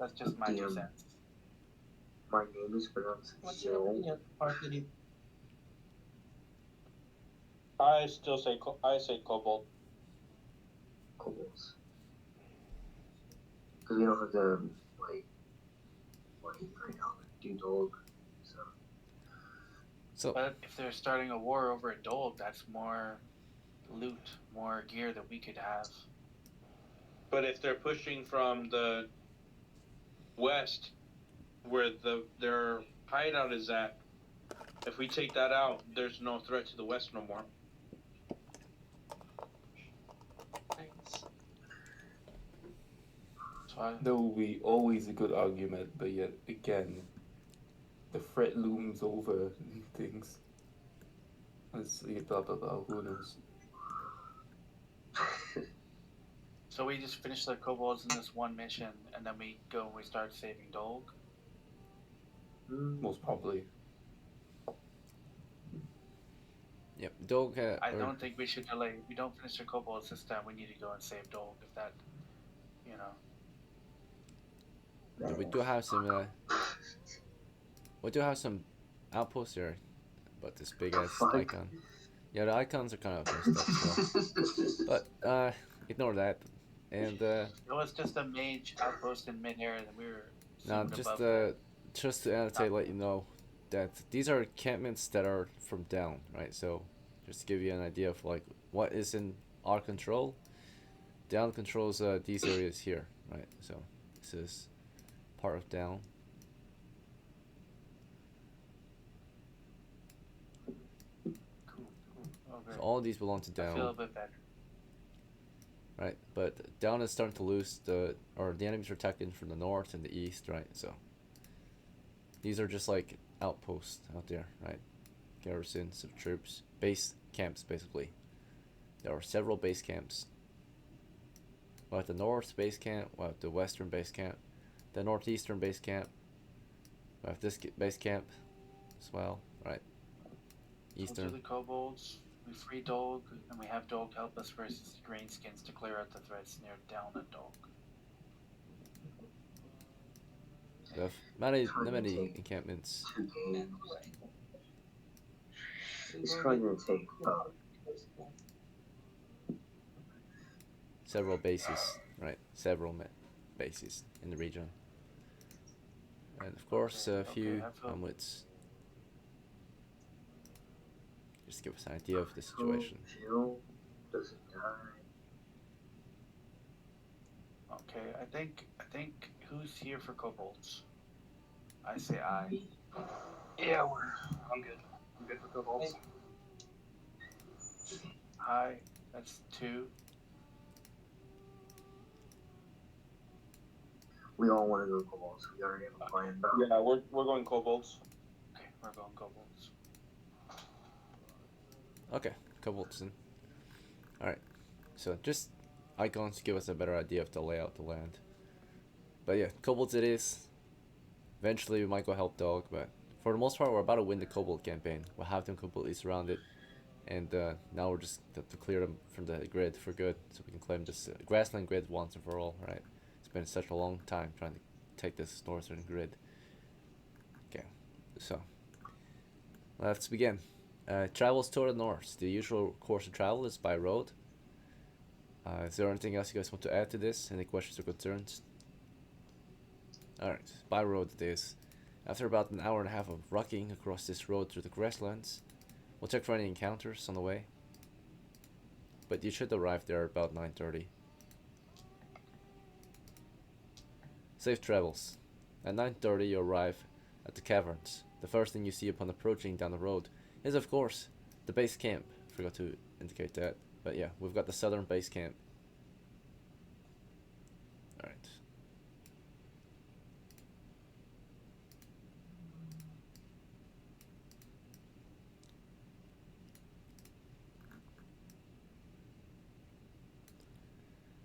That's just my 2 cents. My name is pronounced What's your Zil. opinion, Party? I still say kobold. Kobolds. Because we don't have the, like, money right now to do Dog, so. So, But if they're starting a war over a Dolg, that's more loot, more gear that we could have. But if they're pushing from the west, where their hideout is at, if we take that out, there's no threat to the west no more. Thanks. So There will be always a good argument, but yet again, the threat looms over things. Let's see, blah blah blah. Who knows? So we just finish the kobolds in this one mission, and then we go and we start saving Dolg. Most probably. yep, Dog. I don't think we should delay. We don't finish the kobolds this time. We need to go and save Dolg. If that, you know. We do have some. We do have some outposts here, but this big ass Fuck. icon. Yeah, the icons are kind of messed up. So. But ignore that. And It was just a mage outpost in midair, and we were. now zoomed just above that. just to annotate, let you know that these are encampments that are from down, right? So just to give you an idea of like what is in our control. Down controls these areas here, right? So this is part of down. Cool. Okay. So all of these belong to I feel a down, bit better. right? But down is starting to lose the enemies are attacking from the north and the east, right? So these are just like outposts out there, right? Garrisons of troops, base camps basically. There are several base camps. We have the north base camp, we have the western base camp, the northeastern base camp. We have this base camp as well, right? So Eastern. to the kobolds, we free Dolg, and we have Dolg help us versus the greenskins to clear out the threats near down at Dolg. We have many, Trying to many take encampments. 2 games. It's Silver probably get gonna take first one. Several bases, right? Several bases in the region. And of course, a few I feel hamlets. Just to give us an idea of the situation. Jill doesn't die. okay. I think who's here for kobolds? I say aye. Yeah, I'm good. I'm good for kobolds. Aye. That's 2. We all want to go kobolds. We already have a plan. Yeah, we're going kobolds. Okay, we're going kobolds. Okay, kobolds then. Alright, so just icons to give us a better idea of the layout of the land. But yeah, kobolds it is. Eventually we might go help dog, but for the most part we're about to win the kobold campaign. We'll have them completely surrounded, and now we're just to clear them from the grid for good, so we can claim this grassland grid once and for all, right? It's been such a long time trying to take this northern grid. Okay, so let's begin. Travels toward the north. The usual course of travel is by road. Is there anything else you guys want to add to this? Any questions or concerns? Alright, by road it is. After about an hour and a half of rocking across this road through the grasslands, we'll check for any encounters on the way. But you should arrive there about 9:30. Safe travels. At 9:30 you arrive at the caverns. The first thing you see upon approaching down the road is, of course, the base camp. Forgot to indicate that. But yeah, we've got the southern base camp. Alright.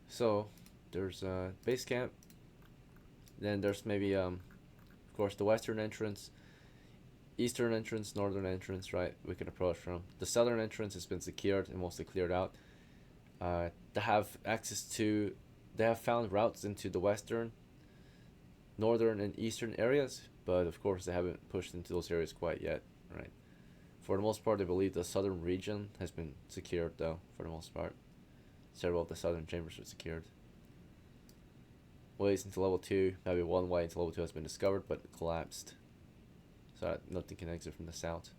So, there's a base camp. Then there's maybe, of course, the western entrance, eastern entrance, northern entrance, right? We can approach from. The southern entrance has been secured and mostly cleared out. They have access to, they have found routes into the western, northern, and eastern areas, but of course they haven't pushed into those areas quite yet, right? For the most part, I believe the southern region has been secured, though, for the most part. Several of the southern chambers are secured. Ways into level 2, maybe one way into level 2 has been discovered, but collapsed. So that nothing can exit from the south.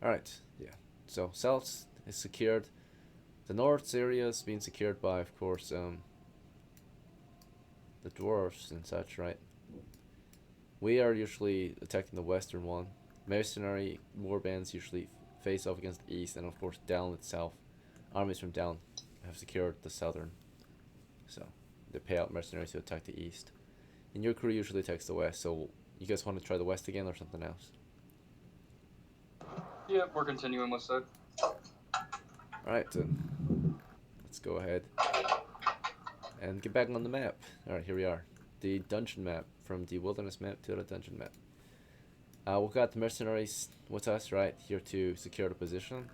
Alright, yeah. So south is secured. The north area is being secured by, of course, the dwarves and such, right? We are usually attacking the western one. Mercenary warbands usually face off against the east, and of course DELN itself. Armies from DELN have secured the southern. So they pay out mercenaries to attack the east. And your crew usually attacks the west, so you guys want to try the west again or something else? Yeah, we're continuing with that. Alright then. Let's go ahead and get back on the map. Alright, here we are. The dungeon map, from the wilderness map to the dungeon map. We've got the mercenaries with us, right, here to secure the position.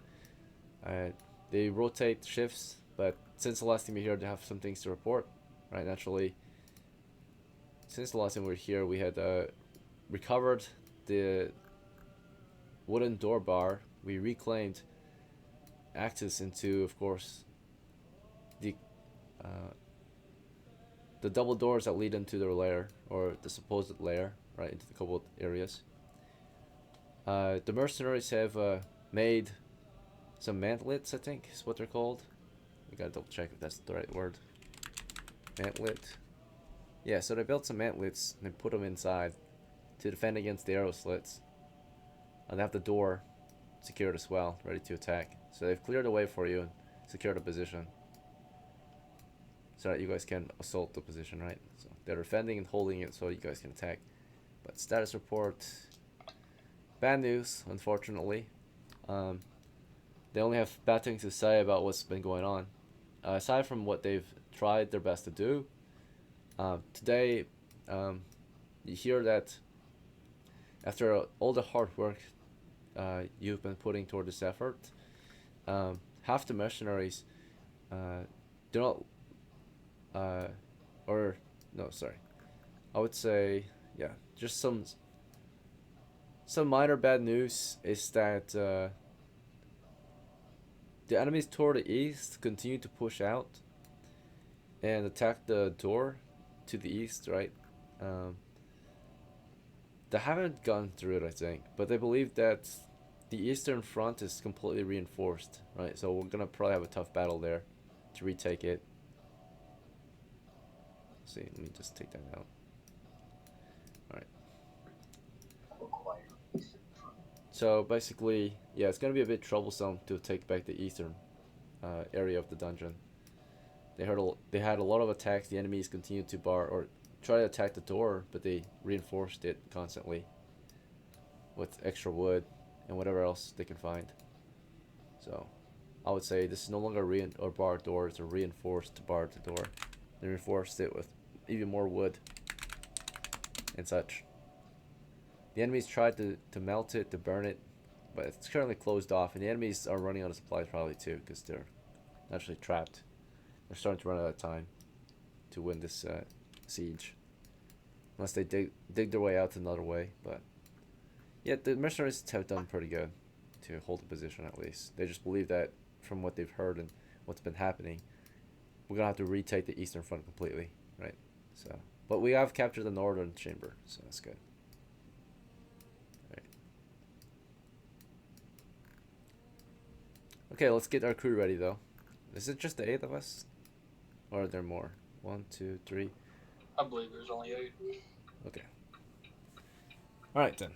They rotate shifts, but since the last time we were here, they have some things to report, right? Naturally, since the last time we were here, we had recovered the wooden door bar. We reclaimed access into, of course, the double doors that lead into their lair, or the supposed lair, right, into the kobold areas. The mercenaries have made some mantlets, I think is what they're called. We gotta double check if that's the right word. Mantlet. Yeah, so they built some mantlets and they put them inside to defend against the arrow slits. And they have the door secured as well, ready to attack. So they've cleared the way for you and secured the position, so that you guys can assault the position, right? So they're defending and holding it so you guys can attack. But status report, bad news, unfortunately. They only have bad things to say about what's been going on. Aside from what they've tried their best to do, today you hear that after all the hard work you've been putting toward this effort, half the mercenaries do not, I would say, yeah, just some minor bad news is that the enemies toward the east continue to push out and attack the door to the east, right? Um, they haven't gone through it, I think, but they believe that the eastern front is completely reinforced, right? So we're gonna probably have a tough battle there to retake it. Let's see, let me just take that out. Alright. So basically, yeah, it's gonna be a bit troublesome to take back the eastern area of the dungeon. They had a lot of attacks. The enemies continued to bar or try to attack the door, but they reinforced it constantly with extra wood and whatever else they can find. So I would say this is no longer a barred door, it's a reinforced barred door. They reinforced it with even more wood and such. The enemies tried to melt it, to burn it, but it's currently closed off, and the enemies are running out of supplies probably too, because they're actually trapped. They're starting to run out of time to win this siege. Unless they dig their way out another way, but yeah, the mercenaries have done pretty good to hold the position at least. They just believe that from what they've heard and what's been happening, we're gonna have to retake the eastern front completely, right? So, but we have captured the northern chamber, so that's good. Right. Okay, let's get our crew ready though. Is it just the 8 of us, or are there more? 1, 2, 3. I believe there's only 8. Okay. All right then.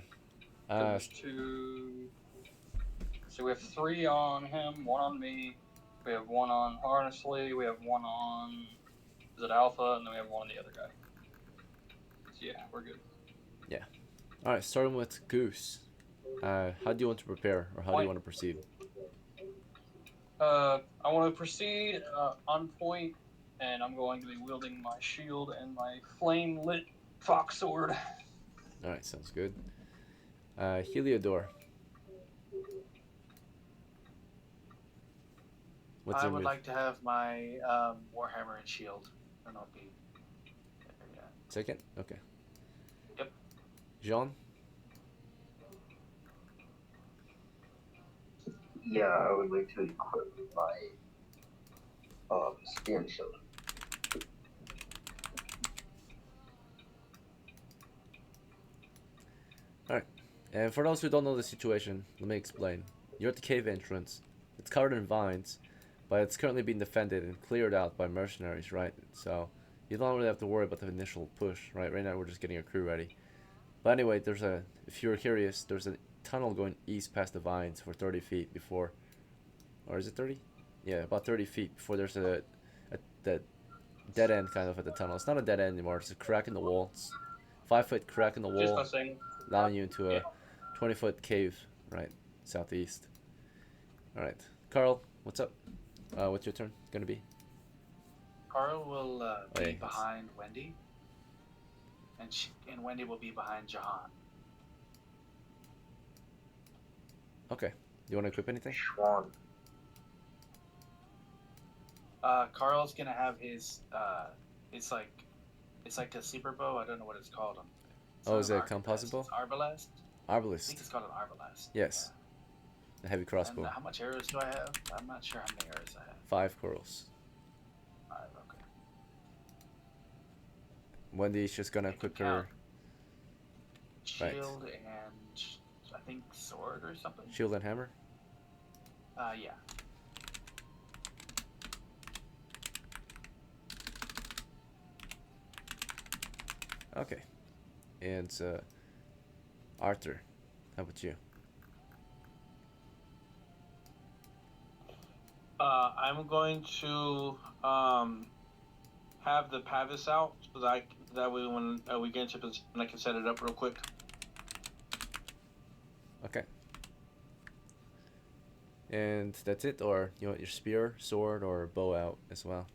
There's 2. So we have 3 on him, 1 on me. We have 1 on Harnessley. We have 1 on, is it Alpha? And then we have 1 on the other guy. So yeah, we're good. Yeah. All right. Starting with Goose. How do you want to prepare, or how do you want to proceed? I want to proceed on point, and I'm going to be wielding my shield and my flame-lit fox sword. All right. Sounds good. Heliodor. What's I your would move? like to have my Warhammer and shield, and I'll be there, yeah. Second? Okay. Yep. Jean? Yeah, I would like to equip my spear and shield. Alright. And for those who don't know the situation, let me explain. You're at the cave entrance. It's covered in vines, but it's currently being defended and cleared out by mercenaries, right? So you don't really have to worry about the initial push, right? Right now we're just getting a crew ready. But anyway, if you're curious, there's a tunnel going east past the vines for 30 feet before, or is it 30? Yeah, about 30 feet before there's a dead end kind of at the tunnel. It's not a dead end anymore. It's a crack in the wall. It's 5-foot crack in the Just wall, nothing. allowing you into a 20-foot cave, right, southeast. All right, Carl, what's up? What's your turn gonna be? Carl will be yes. behind Wendy, and Wendy will be behind Jahan. Okay. You want to equip anything? Schwan. Carl's gonna have his it's like a sleeper bow. I don't know what it's called. It's Oh, not is an it a composite bow? It's arbalest. I think Arbalist. it's called an arbalest. Yes. The heavy Yeah. crossbow. And how much arrows do I have? I'm not sure how many arrows I have. 5 corals. 5, okay. Wendy's just gonna equip her Shield and I think sword or something. shield and hammer. Yeah. Okay. And Arthur, how about you? I'm going to have the Pavis out so that way when we get into position, I can set it up real quick. Okay. And that's it, or you want your spear, sword, or bow out as well?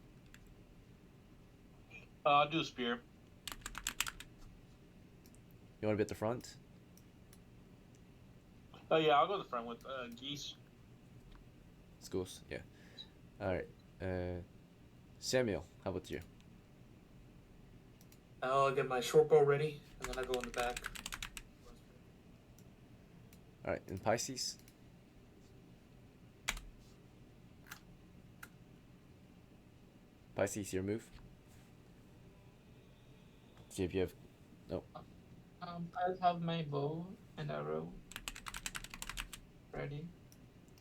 I'll do a spear. You want to be at the front? Oh yeah, I'll go to the front with geese. Schools, yeah. All right. Samuel, how about you? I'll get my short bow ready, and then I go in the back. Alright, in Pisces. Pisces, your move. See if you have. No. I'll have my bow and arrow ready.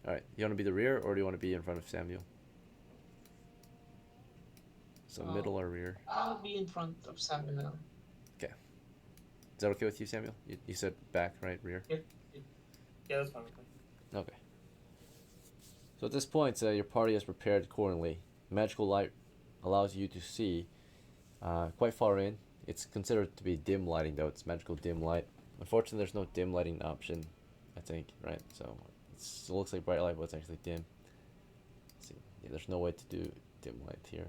Alright, you want to be the rear or do you want to be in front of Samuel? So middle or rear? I'll be in front of Samuel. Okay. Is that okay with you, Samuel? You said back, right? Rear? Yeah, that's fine with me. Okay. So at this point, your party is prepared accordingly. Magical light allows you to see quite far in. It's considered to be dim lighting, though. It's magical dim light. Unfortunately, there's no dim lighting option, I think, right? So it looks like bright light, but it's actually dim. Let's see, yeah, there's no way to do dim light here.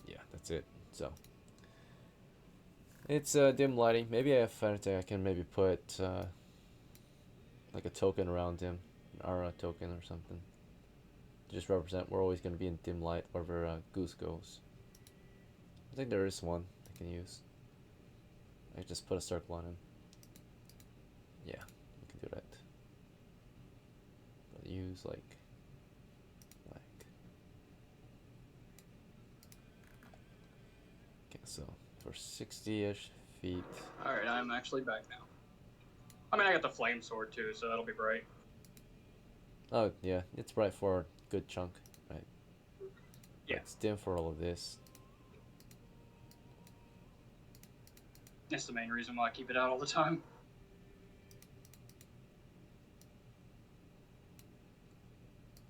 Yeah, that's it. So it's dim lighting. Maybe if anything, I can maybe put like a token around him, an aura token or something. Just represent we're always going to be in dim light wherever Goose goes. I think there is one I can use. I can just put a circle on him. Yeah, we can do that. But use like. Okay, so for 60-ish feet. Alright, I'm actually back now. I mean, I got the flame sword too, so that'll be bright. Oh yeah, it's bright for a good chunk, right? Yeah. It's dim for all of this. That's the main reason why I keep it out all the time.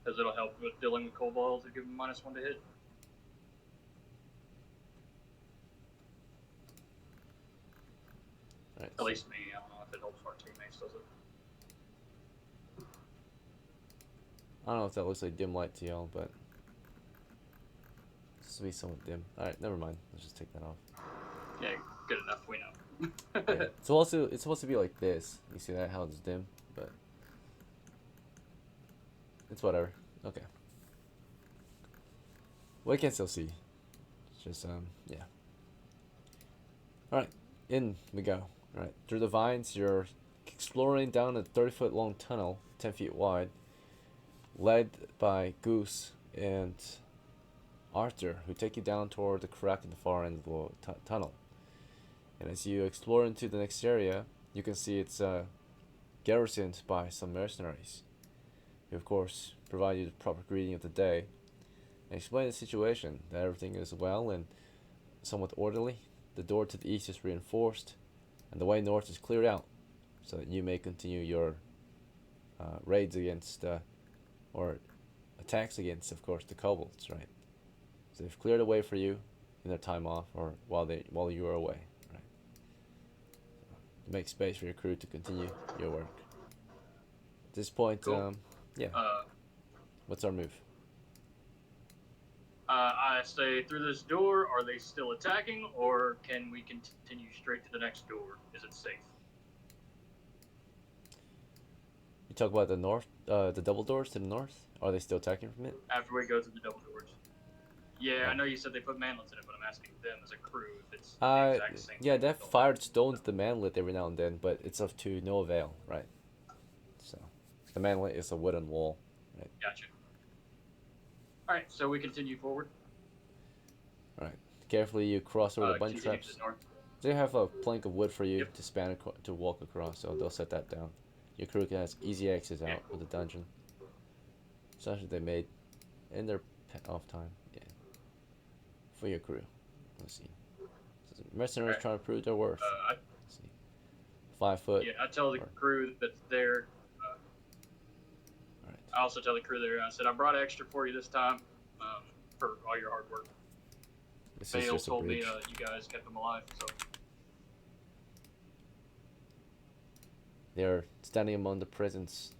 Because it'll help with dealing with kobolds to give them -1 to hit. Right, At least me. I don't know if it helps our teammates, does it? I don't know if that looks like dim light to y'all, but this will be somewhat dim. Alright, never mind. Let's just take that off. Yeah, good enough. We know. Yeah. It's supposed to be like this. You see that? How it's dim, but it's whatever. Okay. We can still see. It's just yeah. Alright, in we go. Alright, through the vines, you're exploring down a 30-foot long tunnel, 10 feet wide, led by Goose and Arthur, who take you down toward the crack in the far end of the tunnel. And as you explore into the next area, you can see it's garrisoned by some mercenaries, who of course provide you the proper greeting of the day and explain the situation, that everything is well and somewhat orderly. The door to the east is reinforced, and the way north is cleared out, so that you may continue your raids against, or attacks against, of course, the kobolds, right? So they've cleared a way for you in their time off, or while you are away, right? To make space for your crew to continue your work. At this point, Cool. Yeah. What's our move? I say through this door. Are they still attacking, or can we continue straight to the next door? Is it safe? You talk about the north, the double doors to the north. Are they still attacking from it? After we go through the double doors. Yeah, I know you said they put mantlets in it, but I'm asking them as a crew if it's the exact same. Yeah, thing they've still. fired stones to the manlet every now and then, but it's of to no avail, right? So, the manlet is a wooden wall, right? Gotcha. Alright, so we continue forward. Right. Carefully, you cross over the bunch continue to traps. the north. They have a plank of wood for you Yep. to span to walk across, so they'll set that down. Your crew can have easy access out of the dungeon. Something they made in their off time, yeah. For your crew. Let's see. So the mercenaries Alright. trying to prove their worth. I, Let's see. 5 foot. yeah, I tell the crew that's there. Alright. I also tell the crew there. I said I brought extra for you this time, for all your hard work. This is Bale just a told me bridge. you guys kept them alive, so They're standing among the presence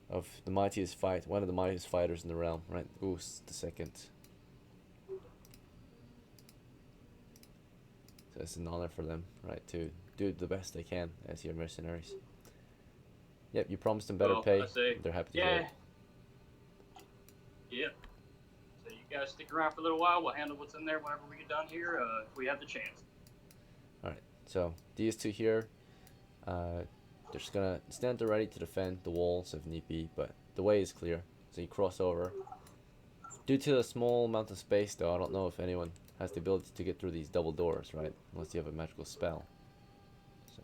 of the mightiest fight, one of the mightiest fighters in the realm, right? Goose the second. So it's an honor for them, right, to do the best they can as your mercenaries. Yep, you promised them better Well, pay. I say, They're happy to hear yeah. it. Yep. So you You guys stick around for a little while. We'll handle what's in there whenever we get done here, if we have the chance. Alright, so these two here, they're just gonna stand there ready to defend the walls if need be, but the way is clear. So you cross over. Due to the small amount of space though, I don't know if anyone has the ability to get through these double doors, right? Unless you have a magical spell. So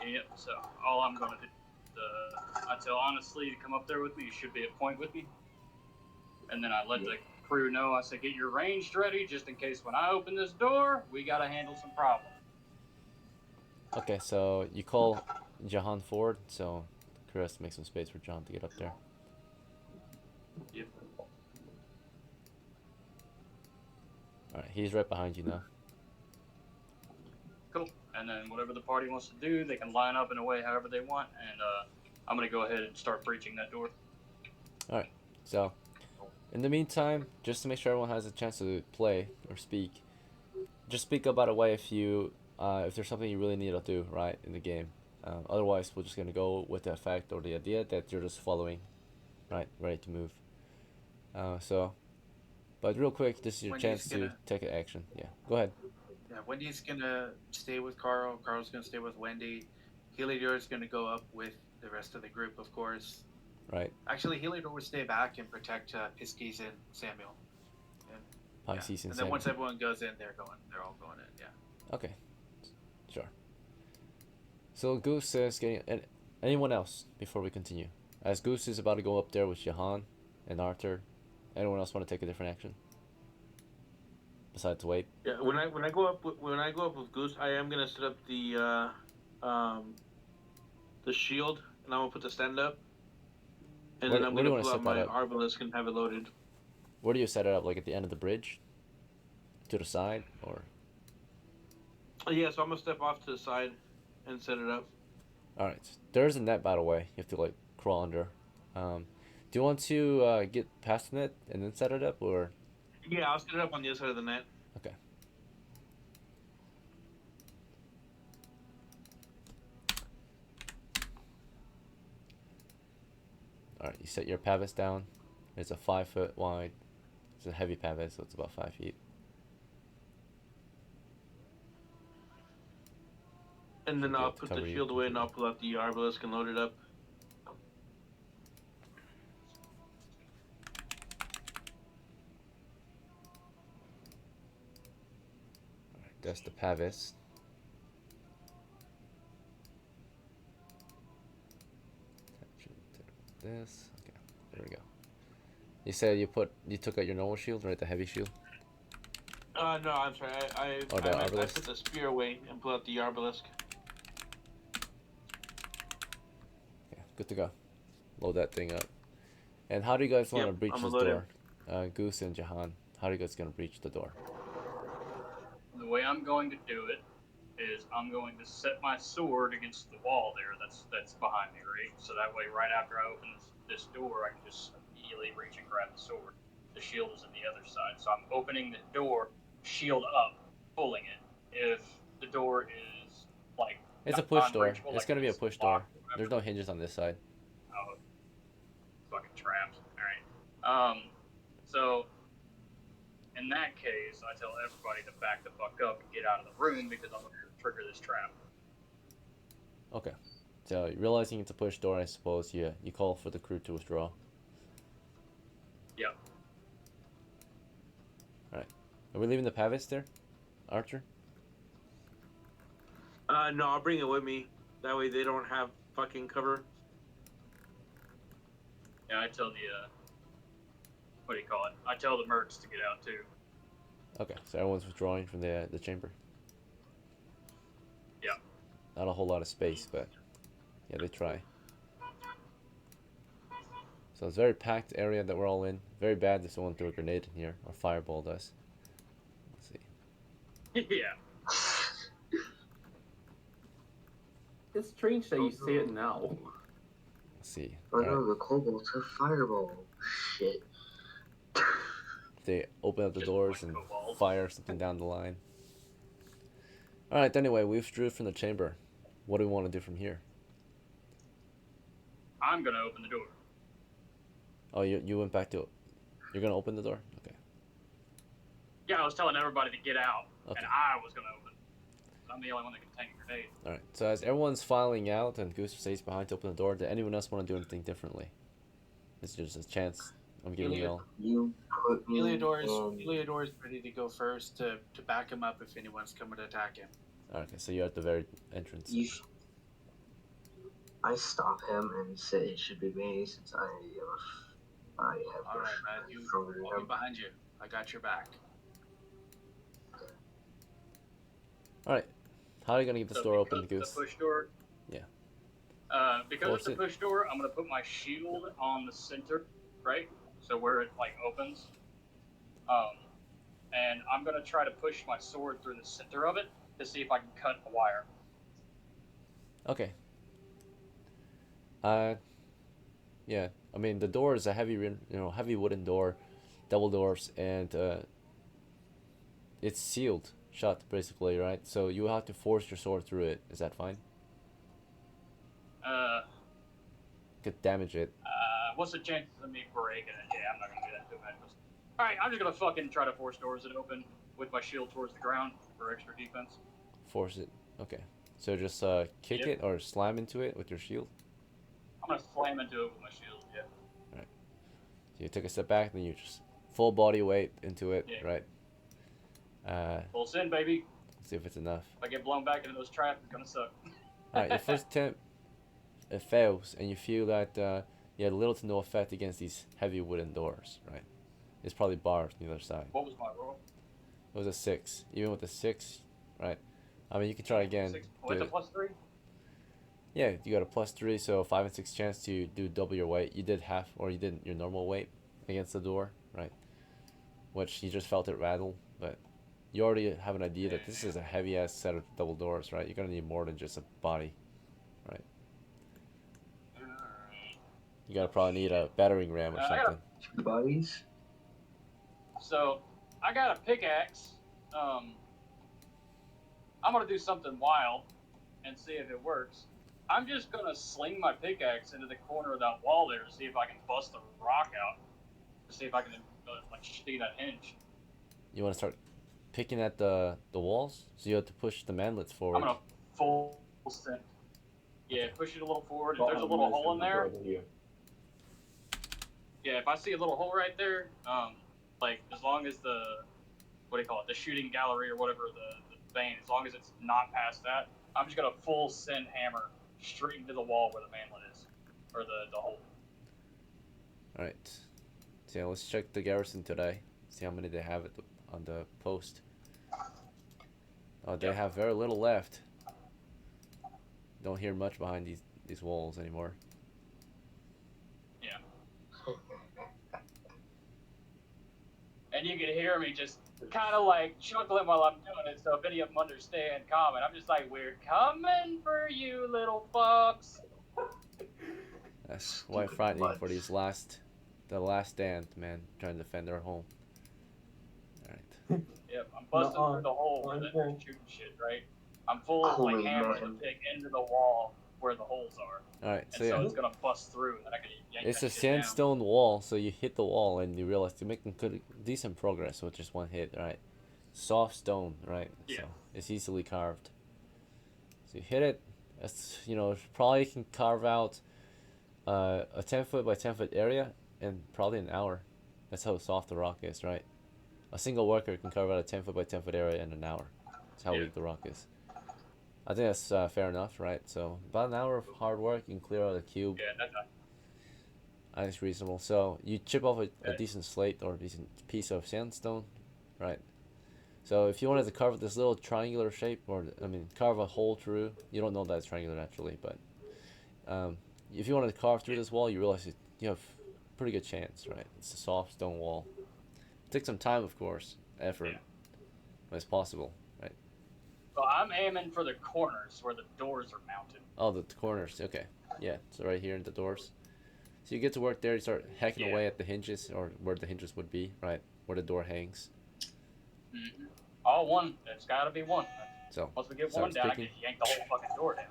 Yep, so all I'm going to do, I tell honestly to come up there with me. You should be at point with me. And then I let the crew know, I said, get your ranged ready just in case when I open this door, we got to handle some problems. okay, so you call Jehan forward, so the crew has to make some space for John to get up there. Yep. Alright, he's right behind you now. Cool. And then whatever the party wants to do, they can line up in a way however they want. And I'm going to go ahead and start breaching that door. Alright, so in the meantime, just to make sure everyone has a chance to play or speak, just speak up out of the way if there's something you really need to do right in the game. Otherwise, we're just gonna go with the fact or the idea that you're just following, right, ready to move. But real quick, this is your chance to take an action. Yeah, go ahead. Yeah, Wendy's gonna stay with Carl. Carl's gonna stay with Wendy. Heliodor's gonna go up with the rest of the group, of course. Right. Actually, Heliodor will stay back and protect Pisces and Samuel. Pisces and then Samuel. once everyone goes in, they're all going in. Yeah. Okay. Sure. So Goose says, anyone else before we continue? As Goose is about to go up there with Jehan and Arthur, anyone else want to take a different action? Besides wait. Yeah, when I go up with Goose, I am gonna set up the shield, and I'm gonna put the stand up, and then I'm gonna pull out my Arbalisk and have it loaded. Where do you set it up? Like at the end of the bridge, to the side, or? Yeah, so I'm gonna step off to the side and set it up. All right, there's a net, by the way. You have to like crawl under. Do you want to get past the net and then set it up, or? Yeah, I'll set it up on the other side of the net. Okay. Alright, you set your pavets down. It's a 5 foot wide. It's a heavy pavet, so it's about 5 feet. And then I'll put the shield away and I'll pull out the Arbalisk and load it up. That's the pavets. This. Okay, there we go. You said you took out your normal shield, right? The heavy shield. No, I'm sorry. I put the spear away and pull out the Arbalisk. Yeah, good to go. Load that thing up. And how do you guys want to breach this door? Goose and Jehan, how are you guys gonna breach the door? The way I'm going to do it is I'm going to set my sword against the wall there that's behind me, right? So that way, right after I open this door, I can just immediately reach and grab the sword. The shield is on the other side. So I'm opening the door, shield up, pulling it. If the door is, like... It's a push door. It's going to be a push door. There's no hinges on this side. Oh, fucking traps. Alright. So... in that case, I tell everybody to back the fuck up and get out of the room because I'm going to trigger this trap. Okay. So, realizing it's a push door, I suppose you call for the crew to withdraw. Yep. Alright. Are we leaving the pavets there, Archer? No, I'll bring it with me. That way they don't have fucking cover. Yeah, I tell the, what do you call it? I tell the mercs to get out too. Okay, so everyone's withdrawing from the chamber. Yeah. Not a whole lot of space, but yeah, they try. So it's a very packed area that we're all in. Very bad if someone threw a grenade in here or fireballed us. Let's see. Yeah. It's strange that you say it now. Let's see. Oh no, the kobolds have fireball. Shit. They open up the doors and fire something down the line. Alright, anyway, we withdrew from the chamber. What do we want to do from here? I'm gonna open the door. Oh, you went back to You're gonna open the door? Okay. Yeah, I was telling everybody to get out, Okay. and I was gonna open. I'm the only one that can tank a grenade. Alright, so as everyone's filing out and Goose stays behind to open the door, does anyone else want to do anything differently? This is just a chance I'm giving you all. You put me Heliodor's ready to go first to back him up if anyone's coming to attack him. Okay, so you're at the very entrance. I stop him and say it should be me since I have. All right, man. I'll be behind you. I got your back. Alright, how are you gonna get this door open, because Goose? it's a push door. Yeah. Because Force it's a push door, I'm gonna put my shield on the center, right? So where it like opens. And I'm gonna try to push my sword through the center of it to see if I can cut the wire. Okay. Yeah. I mean, the door is a heavy wooden door, double doors, and it's sealed shut basically, right? So you have to force your sword through it. Is that fine? Could damage it. What's the chances of me breaking it? Yeah, I'm not gonna do that too bad. Alright, I'm just gonna fucking try to force doors that open with my shield towards the ground for extra defense. Force it. Okay. So just kick it or slam into it with your shield. I'm gonna slam into it with my shield, yeah. Right. So you take a step back, then you just full body weight into it, Yeah. right? Full send, baby. See if it's enough. If I get blown back into those traps, it's gonna suck. Alright, your first attempt, it fails, and you feel that you had little to no effect against these heavy wooden doors, right? It's probably bars on the other side. What was my roll? It was a 6. Even with a 6, right? I mean, you can try again. 6. Oh, it's a +3? Yeah, you got a +3, so 5 and 6 chance to do double your weight. You did half, or you did your normal weight against the door, right? Which you just felt it rattle, but you already have an idea that this is a heavy ass set of double doors, right? You're gonna need more than just a body, right? You gotta probably need a battering ram or something. 2 bodies. So, I got a pickaxe. I'm gonna do something wild and see if it works. I'm just gonna sling my pickaxe into the corner of that wall there to see if I can bust the rock out. To see if I can like see that hinge. You wanna start picking at the walls? So you have to push the mantlets forward. I'm gonna full send. Yeah, push it a little forward. If there's a little hole in there. Yeah, if I see a little hole right there, like as long as the the shooting gallery or whatever the vein, as long as it's not past that, I'm just gonna full send hammer straight into the wall where the manlet is, or the hole. All right. So yeah, let's check the garrison today. See how many they have on the post. Oh, they have very little left. Don't hear much behind these walls anymore. Yeah. And you can hear me just kind of like chuckling while I'm doing it, so if any of them understand comment, I'm just like, we're coming for you, little fucks. That's quite frightening for the last stand, man, trying to defend their home. Alright. Yep, I'm busting through the hole where they're shooting shit, right? I'm full of like hammering the pick into the wall where the holes are. Alright, so and yeah. so it's gonna bust through, and then I can yank It's that a shit down. sandstone wall, so you hit the wall and you realize you're making decent progress with just one hit, right? Soft stone, right? Yeah. So it's easily carved. So you hit it. That's probably can carve out a 10-foot by 10-foot area in probably an hour. That's how soft the rock is, right? A single worker can carve out a 10-foot by 10-foot area in an hour. That's how weak the rock is. I think that's fair enough, right? So about an hour of hard work, you can clear out a cube. Yeah, that's not... I think it's reasonable. So you chip off a decent slate or a decent piece of sandstone, right? So if you wanted to carve this little triangular shape, or carve a hole through, you don't know that it's triangular naturally, but if you wanted to carve through this wall, you realize you have a pretty good chance, right? It's a soft stone wall. It takes some time, of course, effort, but it's possible, right? So I'm aiming for the corners where the doors are mounted. Oh, the corners. Okay, yeah. So right here in the doors. So you get to work there. You start hacking away at the hinges, or where the hinges would be, right? Where the door hangs. Mm-hmm. All one. It's got to be one. So once we get one down, I can yank the whole fucking door down.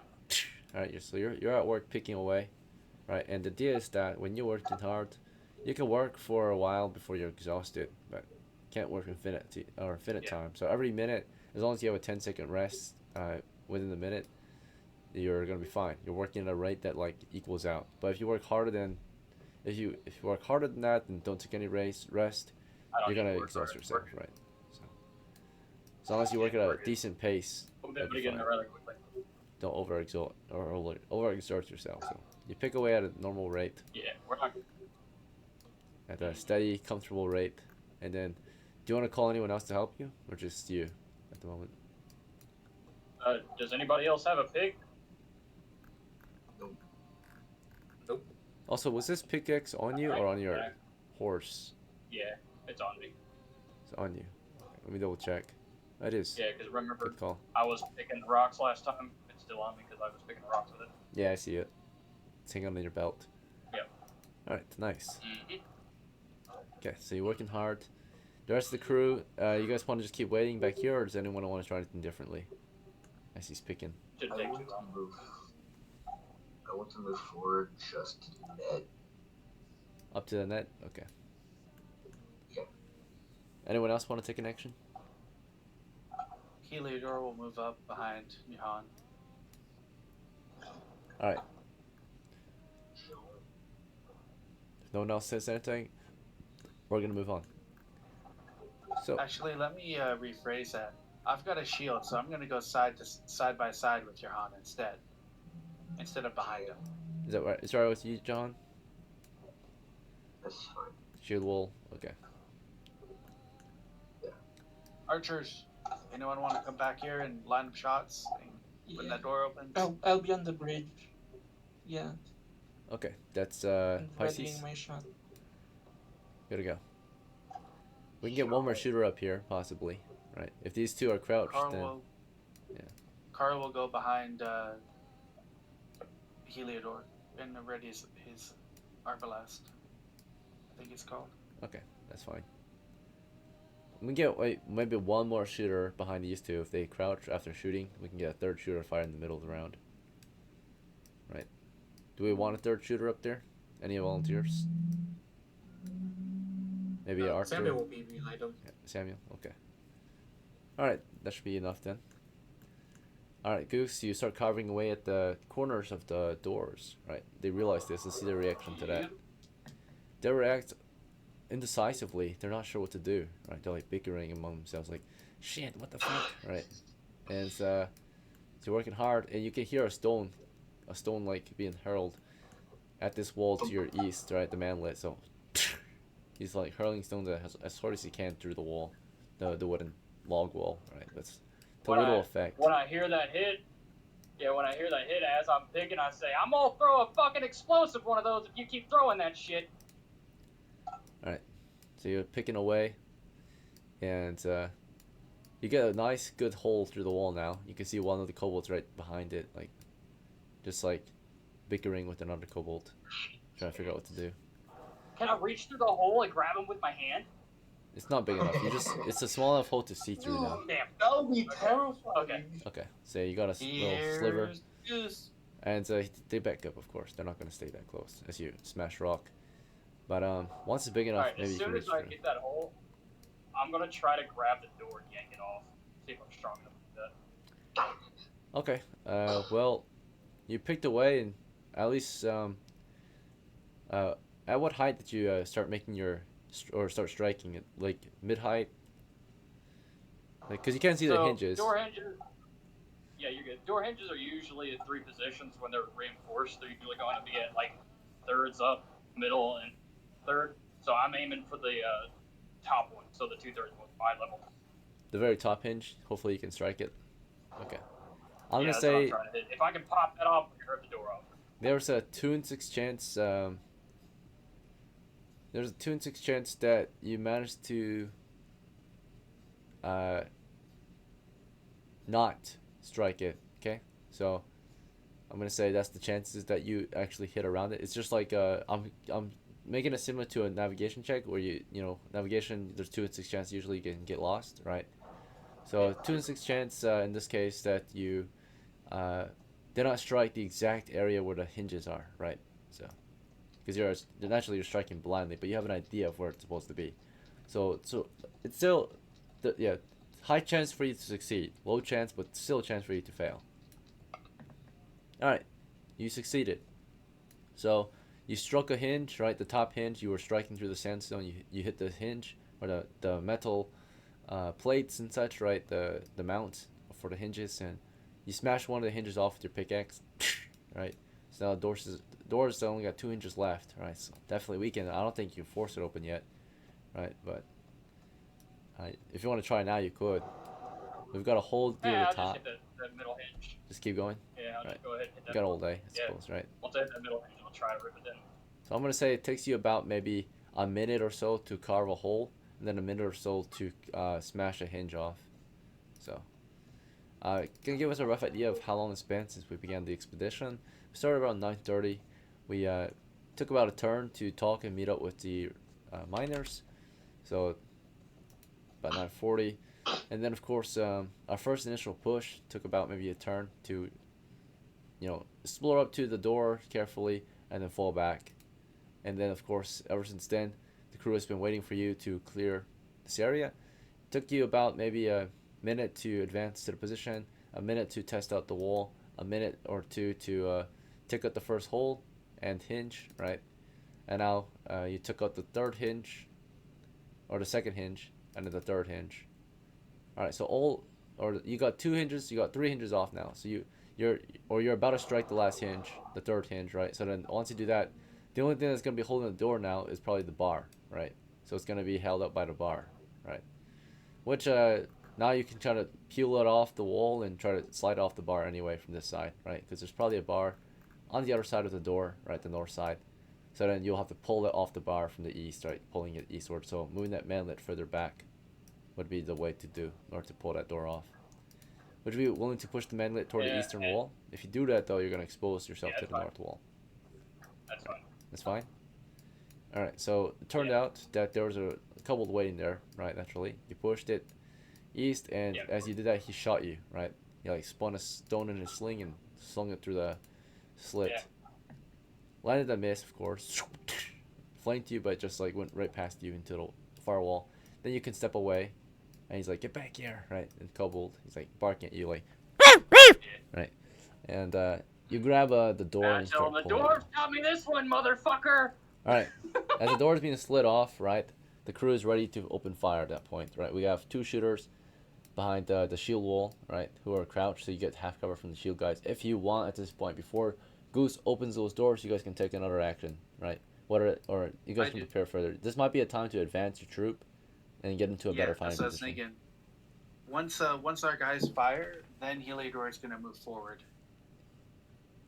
All right. So you're at work picking away, right? And the idea is that when you're working hard, You can work for a while before you're exhausted, but can't work infinite Yeah. time. So every minute, as long as you have a 10-second rest within the minute, you're gonna be fine. You're working at a rate that like equals out. But if you work harder than if you work harder than that and don't take any rest, I don't you're need gonna to work exhaust harder. yourself, right? So as long as you work at a decent pace, We'll be that'd able to be get in fine. there rather quickly. Don't overexert yourself. So you pick away at a normal rate, Yeah, we're not. at a steady, comfortable rate, and then do you want to call anyone else to help you, or just you at the moment? Does anybody else have a pick? Nope. Also, was this pickaxe on you or on your Yeah. horse? Yeah, it's on me. It's on you. Let me double check. It is. Yeah, because remember, Good call. I was picking the rocks last time. It's still on me because I was picking the rocks with it. Yeah, I see it. It's hanging on your belt. Yep. Alright, nice. Mm-hmm. Okay, so you're working hard. The rest of the crew, you guys want to just keep waiting back here, or does anyone want to try anything differently? As he's picking. Shouldn't I take want too to long. move. I want to move forward just to the net. Up to the net? Okay. Yeah. Anyone else want to take an action? Heliodor will move up behind Johan. Alright. If no one else says anything, we're gonna move on. So, Actually, let me rephrase that. I've got a shield, so I'm gonna go side by side with Johan instead of behind him. is that right? Is that right with you, John? That's fine. Shield wall? Okay. Archers, anyone want to come back here and line up shots when Yeah. that door opens? I'll be on the bridge. Yeah. Okay, that's And Pisces. readying my shot. Gotta go. We can get one more shooter up here, possibly. Right? If these two are crouched, then Carl will go behind Heliodor and ready his arbalest. I think it's called. okay, that's fine. We can get maybe one more shooter behind these two. If they crouch after shooting, we can get a third shooter fire in the middle of the round. Right? Do we want a third shooter up there? Any volunteers? Maybe Arthur. Samuel will be behind him. Yeah, Samuel. Okay. All right, that should be enough then. All right, Goose, you start carving away at the corners of the doors. Right? They realize this. Let's see their reaction to that. They react indecisively. They're not sure what to do. Right? They're like bickering among themselves, like, "Shit, what the fuck?" Right? And so you're working hard, and you can hear a stone like being hurled at this wall to your east. Right? The manlet. So he's like hurling stones as hard as he can through the wall, the wooden log wall. Right? That's to little effect. When I hear that hit, as I'm picking, I say, I'm gonna throw a fucking explosive one of those if you keep throwing that shit. Alright, so you're picking away, and you get a nice, good hole through the wall now. You can see one of the kobolds right behind it, like, just like bickering with another kobold, trying to figure out what to do. Can I reach through the hole and grab him with my hand? It's not big enough. It's a small enough hole to see through now. Damn. That would be terrifying. Okay. Okay, so you got a little sliver, Goose. and they back up. Of course, they're not gonna stay that close as you smash rock. But once it's big enough, Alright, maybe as you can soon reach as I through. get that hole, I'm gonna try to grab the door and yank it off. See if I'm strong enough to do that. Okay. Well, you picked away, and at least at what height did you start making start striking it? Like mid height? Like, cause you can't see the hinges. Door hinges. Yeah, you're good. Door hinges are usually at 3 positions when they're reinforced. They're usually going to be at like thirds up, middle, and third. So I'm aiming for the top one, so the 2/3 one, eye level. The very top hinge. Hopefully you can strike it. Okay. I'm Yeah, gonna that's what I'm say trying to hit. If I can pop that off, I can hurt the door off. there's a 2 in 6 chance. There's a 2 in 6 chance that you managed to not strike it. Okay, so I'm gonna say that's the chances that you actually hit around it. It's just like I'm making it similar to a navigation check where you know navigation. There's 2 in 6 chance usually you can get lost, right? So 2 in 6 chance in this case that you did not strike the exact area where the hinges are, right? So because you're naturally you're striking blindly, but you have an idea of where it's supposed to be. So it's still, yeah, high chance for you to succeed, low chance, but still a chance for you to fail. All right, you succeeded. So you struck a hinge, right? The top hinge. You were striking through the sandstone. You hit the hinge or the metal plates and such, right? The mounts for the hinges, and you smash one of the hinges off with your pickaxe, right? So now the doors only got 2 hinges left, right? So definitely weakened. I don't think you can force it open yet, right? But if you want to try now, you could. We've got a hole through Yeah, the I'll top. just hit the middle hinge. Just keep going. Yeah, I'll Right. just go ahead and hit We that. got all day, I Yeah. suppose, right? Once I hit that middle hinge, I'll try to rip it in. So I'm gonna say it takes you about maybe a minute or so to carve a hole, and then a minute or so to smash a hinge off. So, can you give us a rough idea of how long it's been since we began the expedition? We started around 9:30. We took about a turn to talk and meet up with the miners. So about 9:40, and then of course our first initial push took about maybe a turn to, explore up to the door carefully and then fall back. And then of course ever since then the crew has been waiting for you to clear this area. It took you about maybe a minute to advance to the position, a minute to test out the wall, a minute or two to take out the first hole and hinge, right? And now you took out the third hinge, or the second hinge, and then the third hinge. All right, so you got 2 hinges, you got 3 hinges off now. So you're about to strike the last hinge, the third hinge, right? So then once you do that, the only thing that's gonna be holding the door now is probably the bar, right? So it's gonna be held up by the bar, right? Which now you can try to peel it off the wall and try to slide off the bar anyway from this side, right? Because there's probably a bar on the other side of the door, right, the north side. So then you'll have to pull it off the bar from the east, right, pulling it eastward. So moving that manlet further back would be the way to do in order to pull that door off. Would you be willing to push the manlet toward the eastern wall? If you do that, though, you're going to expose yourself to the north wall. That's fine. That's fine? Alright, so it turned out that there was a kobold waiting there, right, naturally. You pushed it east, and as you did that, he shot you, right? He, like, spun a stone in his sling and slung it through the slit. Yeah. Landed a miss, of course. Flanked you, but just, like, went right past you into the firewall. Then you can step away, and he's like, get back here, right? And kobold, he's like barking at you, like, right? And you grab the door and Tell start him the pulling door got me this one, motherfucker. All right, as the door is being slid off, right? The crew is ready to open fire at that point, right? We have 2 shooters behind the shield wall, right? Who are crouched, so you get half cover from the shield guys. If you want, at this point, before Goose opens those doors, you guys can take another action, right? Or you guys can prepare further. This might be a time to advance your troop and get into a better fighting that's what I was position. thinking. Once our guys fire, then Heliodor is gonna move forward.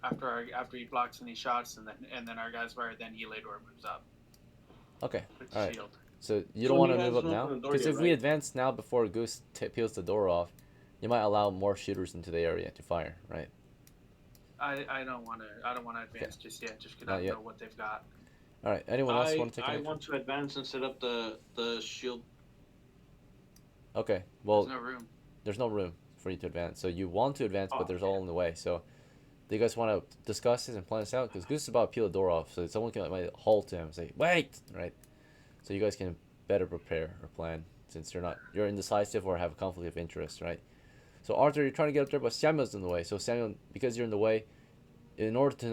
After he blocks any shots, and then our guys fire, then Heliodor moves up. Okay, With the all right. shield. So you So don't want he to move up hasn't now, opened the door because yet, if we right? advance now before Goose peels the door off, you might allow more shooters into the area to fire, right? I don't want to advance just yet, just because Not I don't yet. know what they've got. All right. Anyone else want to take I an action? want to advance and set up the shield. Okay. Well, There's no room. there's no room for you to advance. So you want to advance, but Oh, there's all in the way. So do you guys want to discuss this and plan this out? Because Goose is about to peel the door off, so someone can might halt him and say, "Wait!" Right? So you guys can better prepare or plan, since you're indecisive or have a conflict of interest, right? So Arthur, you're trying to get up there, but Samuel's in the way. So Samuel, because you're in the way, in order to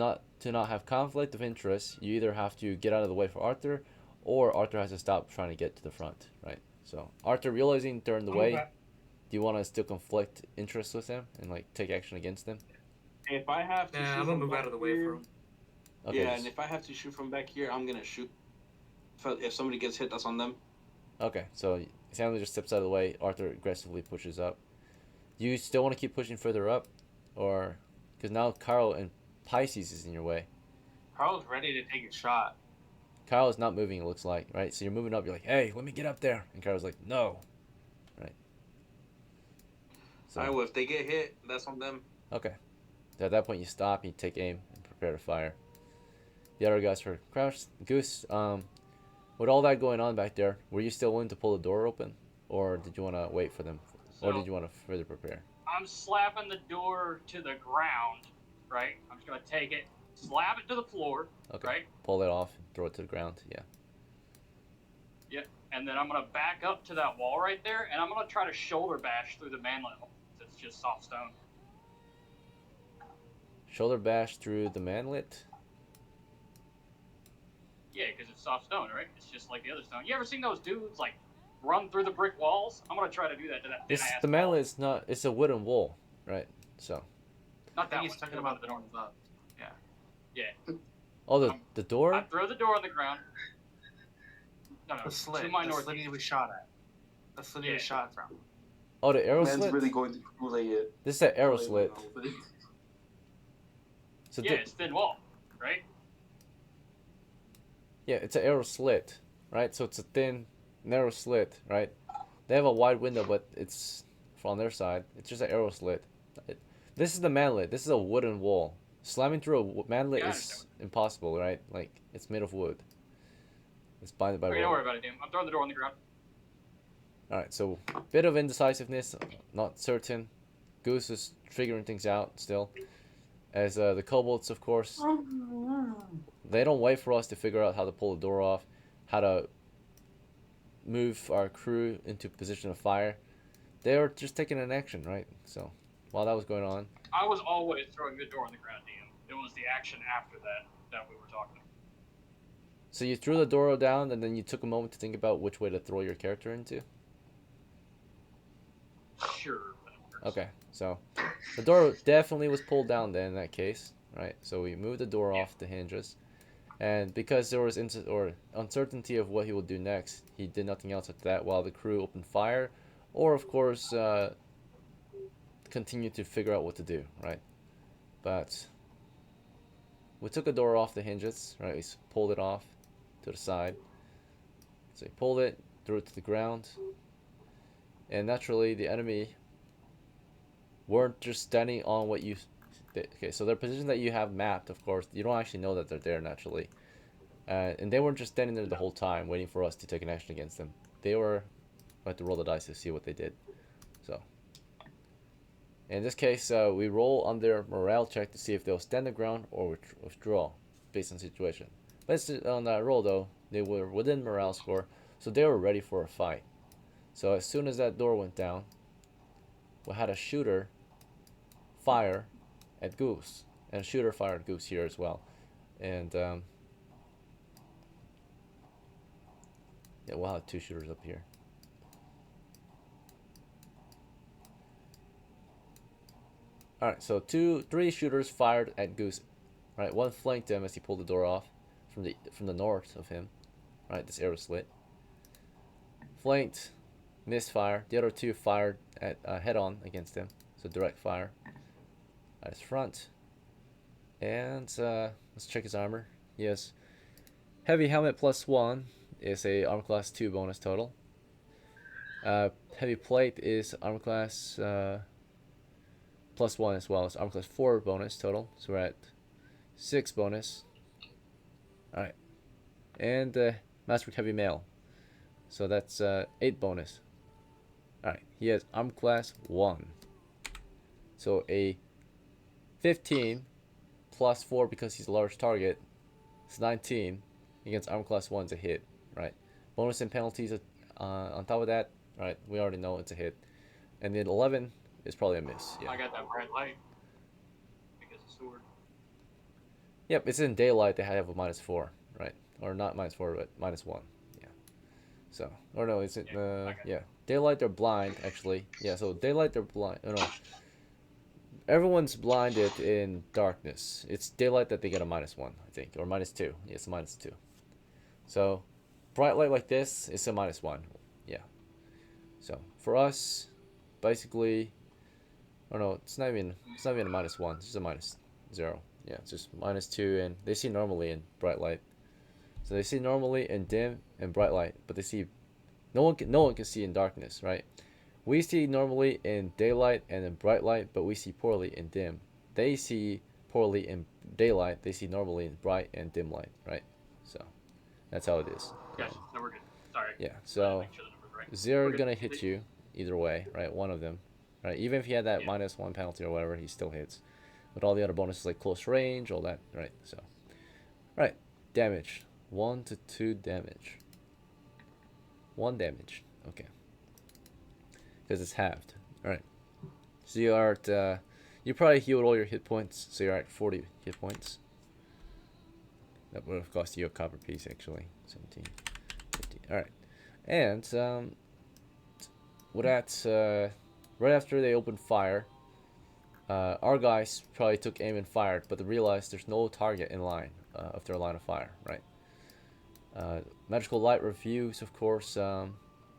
not have conflict of interest, you either have to get out of the way for Arthur, or Arthur has to stop trying to get to the front, right? So Arthur, realizing they're in the way, do you want to still conflict interest with them and like take action against them? If I have to shoot I'm gonna from move back out of the way here, for him. Okay. yeah, and if I have to shoot from back here, I'm gonna shoot. If somebody gets hit, that's on them. Okay. So Samuel just steps out of the way. Arthur aggressively pushes up. Do you still want to keep pushing further up, or because now Carl and Pisces is in your way? Carl's ready to take a shot. Kyle is not moving, it looks like, right? So you're moving up, you're like, hey, let me get up there. And Kyle's like, no. Right? So, Alright, well, if they get hit, that's on them. okay. So at that point, you stop, you take aim, and prepare to fire. The other guys were crouched. Goose, with all that going on back there, were you still willing to pull the door open? Or did you want to wait for them? Or did you want to further prepare? I'm slapping the door to the ground, right? I'm just gonna take it, slab it to the floor, Okay. right? Pull it off, throw it to the ground. Yeah. Yeah. And then I'm gonna back up to that wall right there, and I'm gonna try to shoulder bash through the manlet hole. It's just soft stone. Shoulder bash through the manlet. Yeah, because it's soft stone, right? It's just like the other stone. You ever seen those dudes like run through the brick walls? I'm gonna try to do that to that thin It's ass the wall. manlet is not. It's a wooden wall, right? So. Not I that think one. he's talking The about one the to north. north up. Yeah. Yeah. Oh, the I door. throw the door on the ground. No, The slit. to my The north. slit he was shot at. The slit he was Yeah. shot from. Oh, the arrow Man's slit. really going to Kool-Aid it. This is an arrow Kool-Aid slit. man. So Yeah, it's thin wall, right? yeah, it's an arrow slit, right? So it's a thin, narrow slit, right? They have a wide window, but it's from their side. It's just an arrow slit. This is the manlet. This is a wooden wall. Slamming through a manlet Yeah, I is understand. impossible, right? Like it's made of wood. It's binded by Okay, don't wood. worry about it, dude. I'm throwing the door on the ground. All right, so bit of indecisiveness, not certain. Goose is figuring things out still. As the kobolds, of course, they don't wait for us to figure out how to pull the door off, how to move our crew into position of fire. They were just taking an action, right? So while that was going on, I was always throwing the door on the ground, DM. It was the action after that we were talking. so you threw the door down, and then you took a moment to think about which way to throw your character into. Sure. That works. Okay, so the door definitely was pulled down then in that case, right? So we moved the door off the hinges, and because there was uncertainty of what he would do next, he did nothing else after that while the crew opened fire, or of course continued to figure out what to do, right? But we took the door off the hinges, right? We pulled it off to the side. So we pulled it, threw it to the ground, and naturally the enemy weren't just standing on what you. Okay, so their position that you have mapped, of course, you don't actually know that they're there naturally, and they weren't just standing there the whole time waiting for us to take an action against them. They were going to roll the dice to see what they did. So in this case, we roll on their morale check to see if they'll stand the ground or withdraw based on the situation. Based on that roll, though, they were within morale score, so they were ready for a fight. So as soon as that door went down, we had a shooter fire at Goose, and a shooter fired Goose here as well. And yeah, we'll have two shooters up here. Alright, so three shooters fired at Goose. Right, one flanked him as he pulled the door off from the north of him. Right, this arrow slit. Flanked, misfire. The other two fired at head-on against him, so direct fire at his front. And let's check his armor. Yes, heavy helmet +1 is a armor class 2 bonus total. Heavy plate is armor class +1 as well. It's armor class 4 bonus total, so we're at 6 bonus. Alright, and Master Heavy Mail, so that's 8 bonus. Alright, he has armor class 1, so a 15 plus 4 because he's a large target. It's 19 against armor class 1 is a hit, right? Bonus and penalties on top of that, right? We already know it's a hit. And then 11 is probably a miss. Yeah. I got that bright light. Because of sword. Yep, it's in daylight. They have a -4, right? Or not -4, but -1. Yeah. So, or no, is it? Yeah. Daylight they're blind actually. Yeah. So daylight they're blind. Oh, no. Everyone's blinded in darkness. It's daylight that they get a -1, I think, or -2. Yeah, it's a -2. So, bright light like this is a -1. Yeah. So for us, basically, oh no, it's not even a -1. It's just a -0. Yeah, it's just -2, and they see normally in bright light. So they see normally in dim and bright light, but they see no one can see in darkness, right? We see normally in daylight and in bright light, but we see poorly in dim. They see poorly in daylight. They see normally in bright and dim light, right? So that's how it is. Gotcha. No, we're good. Sorry. Yeah. So Make sure the number's right. they're Okay. gonna hit you either way, right? One of them, right? Even if he had that -1 penalty or whatever, he still hits. with all the other bonuses like close range, all that, right? So, right, damage, 1 to 2 damage, 1 damage, okay, because it's halved. All right, so you are at you probably healed all your hit points, so you're at 40 hit points. That would have cost you a copper piece actually, 17, 15. All right, and with that, right after they opened fire. Our guys probably took aim and fired, but they realized there's no target in line of their line of fire, right? Magical light reviews, of course,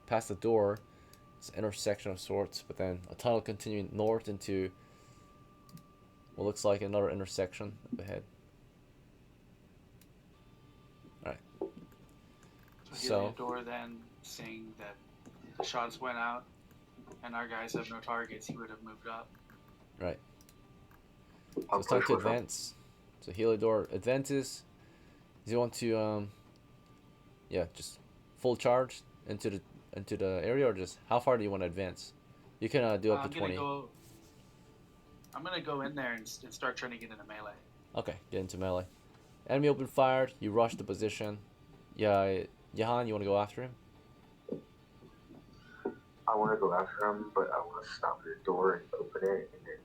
past the door. It's an intersection of sorts, but then a tunnel continuing north into what looks like another intersection up ahead. Alright. So HELIODOR then saying that the shots went out and our guys have no targets, he would have moved up. Right. So it's time to advance. So HELIODOR advances. Do you want to yeah, just full charge into the area, or just how far do you want to advance? You can do up to 20. I'm gonna go in there and start trying to get into melee. Okay, get into melee. Enemy open fired. You rush the position. Yeah, Jehan, you want to go after him? I want to go after him, but I want to stop the door and open it and then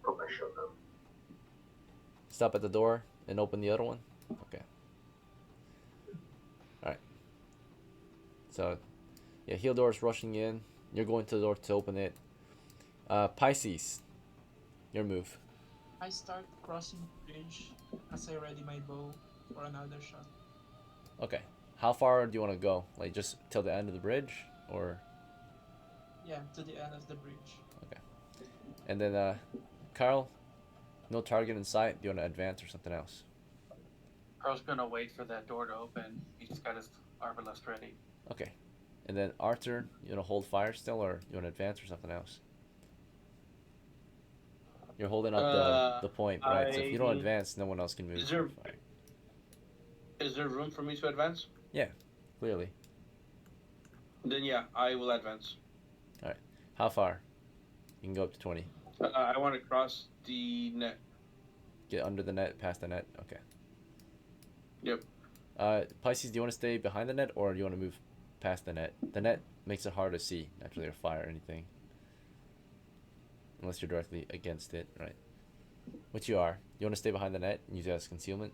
put my shield up. Stop at the door and open the other one? Okay. Alright. So, yeah, HELIODOR is rushing in. You're going to the door to open it. Pisces, your move. I start crossing the bridge as I ready my bow for another shot. Okay. How far do you want to go? Like just till the end of the bridge, or? Yeah, to the end of the bridge. Okay. And then, Carl, no target in sight. Do you want to advance or something else? Carl's gonna wait for that door to open. He's got his arbalest ready. Okay. And then Arthur, you want to hold fire still, or you want to advance or something else? You're holding up the point, right? So if you don't advance, no one else can move. Is there room for me to advance? Yeah, clearly. Then yeah, I will advance. Alright. How far? You can go up to 20. I want to cross the net. Get under the net, past the net? Okay. Yep. Pisces, do you want to stay behind the net, or do you want to move past the net? The net makes it hard to see, naturally, or fire or anything. Unless you're directly against it, right? Which you are. You want to stay behind the net and use it as concealment?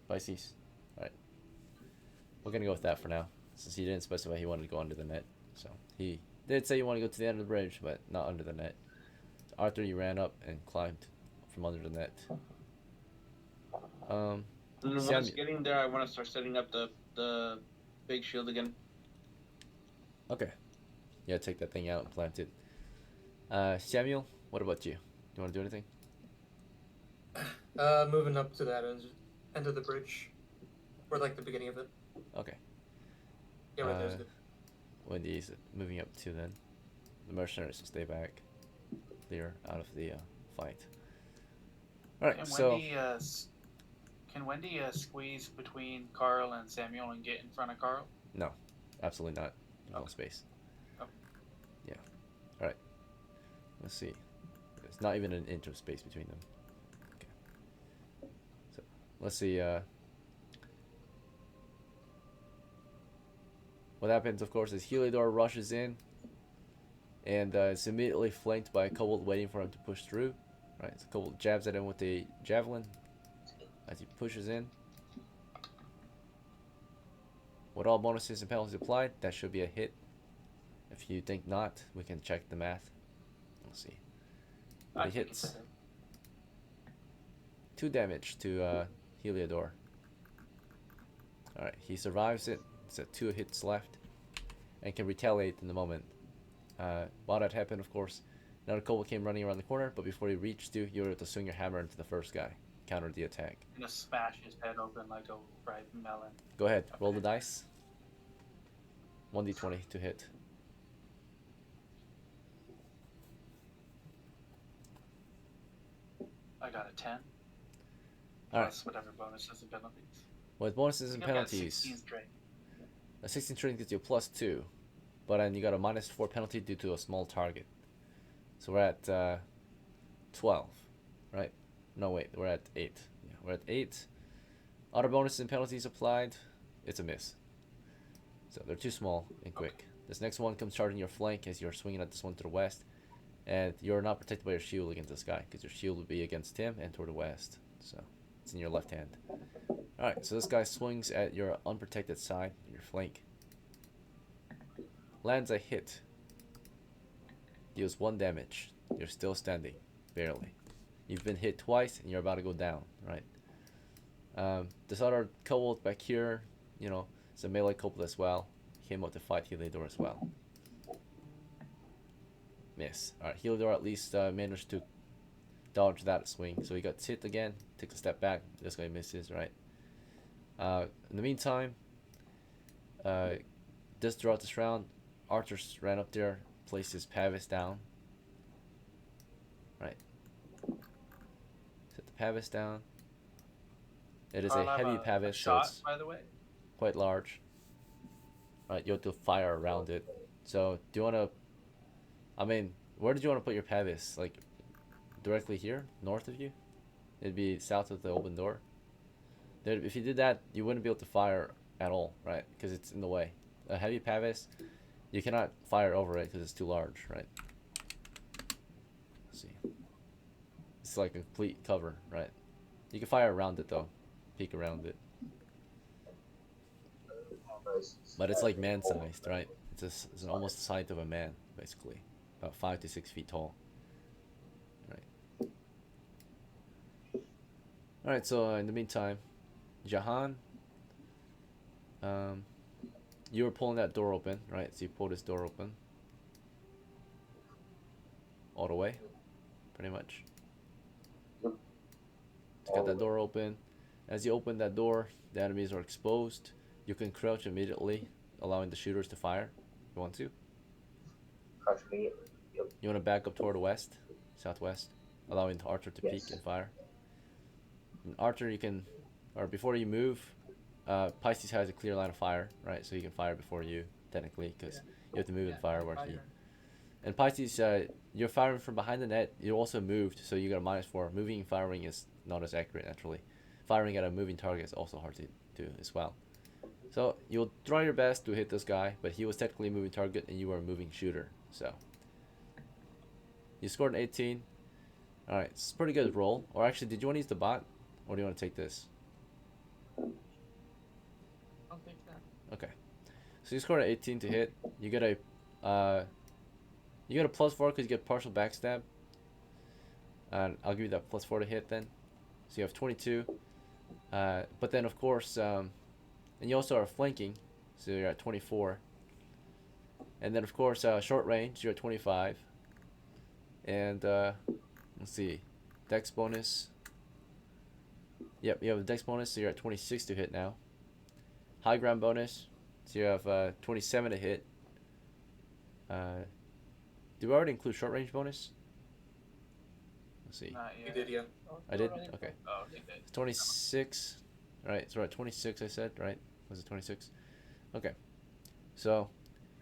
Pisces. Alright. We're gonna go with that for now, since he didn't specify he wanted to go under the net. So he did say you want to go to the end of the bridge, but not under the net. Arthur, you ran up and climbed from under the net. Once getting there, I want to start setting up the big shield again. Okay. Yeah, take that thing out and plant it. Samuel, what about you? Do you want to do anything? Moving up to that end of the bridge, or like the beginning of it. Okay. Yeah, right there's good. Wendy is moving up too then. The mercenaries will stay back. Clear out of the fight. Alright, so... Can Wendy squeeze between Carl and Samuel and get in front of Carl? No, absolutely not. No space. Oh. Yeah. Alright. Let's see. There's not even an inch of space between them. Okay. So, let's see. What happens, of course, is HELIODOR rushes in and is immediately flanked by a kobold waiting for him to push through. Right, so kobold jabs at him with a javelin as he pushes in. With all bonuses and penalties applied, that should be a hit. If you think not, we can check the math. Let's see. He hits 2 damage to HELIODOR. Alright, he survives it. It's 2 hits left and can retaliate in the moment. While that happened, of course, another kobold came running around the corner, but before he reached you were to swing your hammer into the first guy. Counter the attack. I'm gonna smash his head open like a ripe melon. Go ahead, roll the dice. 1d20 to hit. I got a 10. Alright. Plus whatever bonuses and penalties. With bonuses and I've got penalties, 16 straight. a 16 strength gets you a +2, but then you got a -4 penalty due to a small target. So we're at 12, right? No, wait, we're at 8. Yeah, we're at 8. Auto bonuses and penalties applied. It's a miss. So they're too small and quick. This next one comes charging your flank as you're swinging at this one to the west. And you're not protected by your shield against this guy, because your shield would be against him and toward the west. So it's in your left hand. Alright, so this guy swings at your unprotected side, your flank. Lands a hit. Deals 1 damage. You're still standing. Barely. You've been hit twice and you're about to go down, right? This other kobold back here, you know, it's a melee kobold as well. Came up to fight HELIODOR as well. Miss. Alright, HELIODOR at least managed to dodge that swing. So he got hit again, takes a step back. This guy misses, right? In the meantime, just throughout this round, Archer ran up there, placed his Pavis down. Right. Set the Pavis down. It is a heavy Pavis, so it's by the way. quite large. Right, you have to fire around it. So, do you want to... I mean, where did you want to put your Pavis? Like, directly here? North of you? It'd be south of the open door. If you did that, you wouldn't be able to fire at all, right? Because it's in the way. A heavy Pavis, you cannot fire over it because it's too large, right? Let's see. It's like a complete cover, right? You can fire around it, though. Peek around it. But it's like man-sized, right? It's almost the size of a man, basically. About 5 to 6 feet tall. Right. Alright, so in the meantime, JEHAN, you were pulling that door open, right? So you pull this door open. All the way, pretty much. To get that door open. As you open that door, the enemies are exposed. You can crouch immediately, allowing the shooters to fire. You want to? Crouch immediately. Yep. You want to back up toward the west, southwest, allowing the Archer to peek and fire. And Archer, you can, or before you move, Pisces has a clear line of fire, right? So you can fire before you, technically, because you have to move and fire. And Pisces, you're firing from behind the net. You also moved, so you got a -4. Moving and firing is not as accurate, naturally. Firing at a moving target is also hard to do as well. So you'll try your best to hit this guy, but he was technically a moving target and you were a moving shooter. So you scored an 18. Alright, it's a pretty good roll. Or actually, did you want to use the bot? Or do you want to take this? I'll take that. Okay. So you scored an 18 to hit. You get a +4 because you get partial backstab. And I'll give you that +4 to hit then. So you have 22. But then of course, and you also are flanking, so you're at 24. And then of course, short range, you're at 25. And let's see, dex bonus. Yep, you have a dex bonus, so you're at 26 to hit now. High ground bonus, so you have 27 to hit. Do we already include short range bonus? Let's see. You did, yeah. I did? Okay. Oh, okay, good. 26. Alright, so we're at 26, I said, right? Was it 26? Okay. So,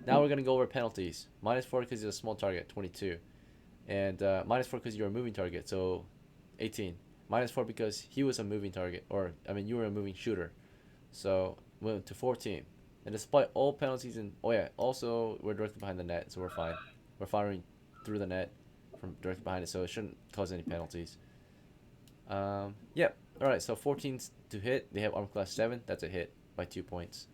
now we're going to go over penalties. -4 because he's a small target, 22. And -4 because you're a moving target, so 18. -4 because he was a moving target, or, I mean, you were a moving shooter. So, went to 14. And despite all penalties and, oh yeah, also, we're directly behind the net, so we're fine. We're firing through the net from directly behind it, so it shouldn't cause any penalties. Yep. Alright, so 14 to hit. They have armor class 7. That's a hit by 2 points.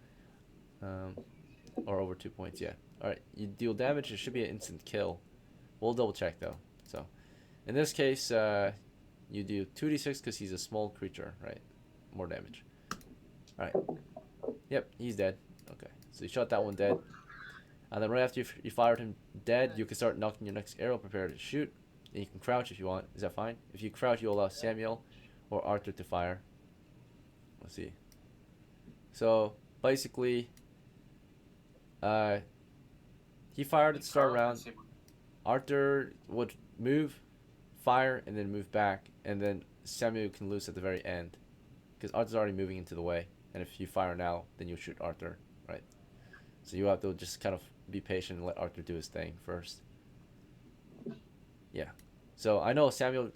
Or over 2 points, yeah. Alright, you deal damage. It should be an instant kill. We'll double check though. So, in this case, you do 2d6 because he's a small creature, right? More damage. Alright. Yep, he's dead. Okay, so you shot that one dead. And then right after you fired him dead, you can start knocking your next arrow, prepare to shoot. And you can crouch if you want. Is that fine? If you crouch, you allow Samuel or Arthur to fire. Let's see. So, basically, he fired at the start round. Arthur would move, fire, and then move back. And then Samuel can lose at the very end. Because Arthur's already moving into the way. And if you fire now, then you shoot Arthur, right? So you have to just kind of be patient and let Arthur do his thing first. So I know Samuel,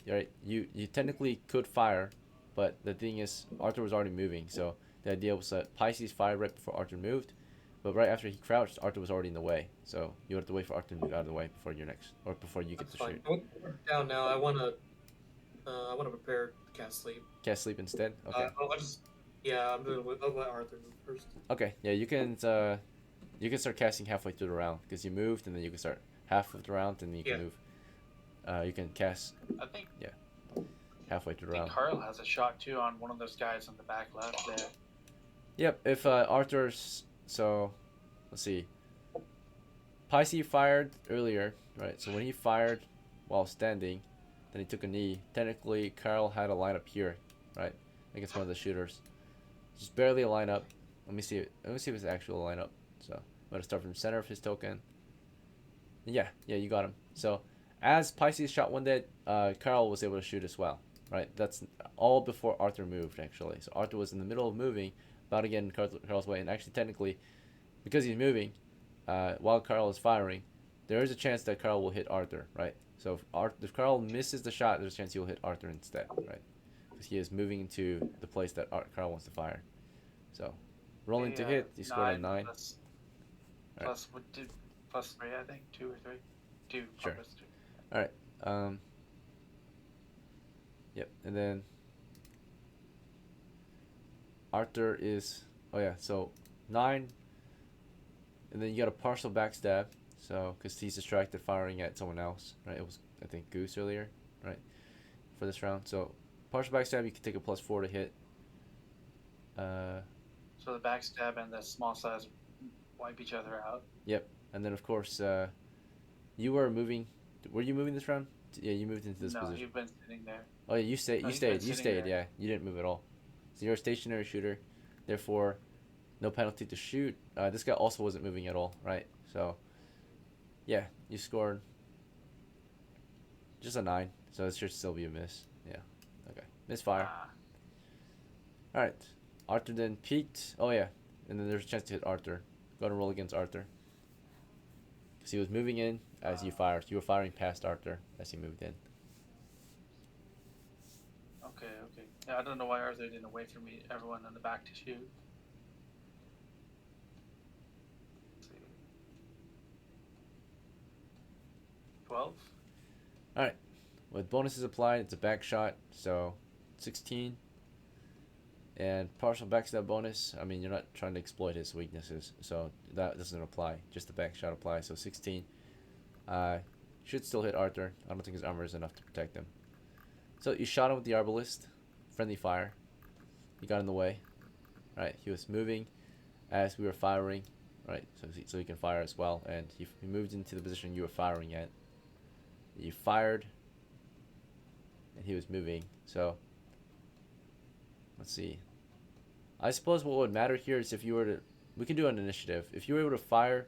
right? You technically could fire, but the thing is Arthur was already moving. So the idea was that Pisces fired right before Arthur moved, but right after he crouched, Arthur was already in the way. So you have to wait for Arthur to move out of the way before your next, or before you get That's to fine. shoot. We're down now. I wanna prepare to cast sleep. Cast sleep instead. Okay. I'm doing. I'll let Arthur move first. Okay. Yeah, you can start casting halfway through the round because you moved, and then you can start half of the round, and then you can move. You can cast I think halfway through the I round. think Carl has a shot too on one of those guys on the back left there. Yep. If Arthur's so, let's see. Pisces fired earlier, right? So when he fired while standing, then he took a knee. Technically, Carl had a line up here, right, against one of the shooters. Just barely a line up. Let me see if it's actual lineup. So I'm gonna start from center of his token. Yeah, you got him. So as Pisces shot one dead, Carl was able to shoot as well, right? That's all before Arthur moved actually. So Arthur was in the middle of moving, about to get in Carl's way, and actually technically, because he's moving, while Carl is firing, there is a chance that Carl will hit Arthur, right? So if Carl misses the shot, there's a chance he'll hit Arthur instead, right? Because he is moving into the place that Carl wants to fire. So rolling to hit, he scored a 9. Plus, what did plus 3? I think 2 or 3. 2. Sure. Plus 2. All right. Yep, and then Arthur is so 9. And then you got a partial backstab, so because he's distracted firing at someone else, right? It was I think Goose earlier, right, for this round. So partial backstab, you can take a +4 to hit. So the backstab and the small size wipe each other out. Yep, and then of course you were moving. Were you moving this round? Yeah, you moved into this position. No, you've been sitting there. Oh yeah, you stayed. No, You he's been stayed. You sitting stayed. there. Yeah, you didn't move at all. So you're a stationary shooter, therefore, no penalty to shoot. This guy also wasn't moving at all, right? So, yeah, you scored just a 9. So it should still be a miss. Yeah. Okay. Misfire. All right. Arthur then peeked. Oh yeah, and then there's a chance to hit Arthur. Go and roll against Arthur. Because he was moving in as you fired. You were firing past Arthur as he moved in. Okay. Yeah, I don't know why Arthur didn't wait for me, everyone in the back to shoot. Let's see. 12. All right. With bonuses applied, it's a back shot, so 16. And partial backstab bonus, I mean, you're not trying to exploit his weaknesses, so that doesn't apply. Just the back shot applies, so 16. Should still hit Arthur. I don't think his armor is enough to protect him. So you shot him with the arbalist. Friendly fire. He got in the way. Right, he was moving as we were firing. Right, so he can fire as well. And he moved into the position you were firing at. You fired. And he was moving, so let's see. I suppose what would matter here is if you were to... We can do an initiative. If you were able to fire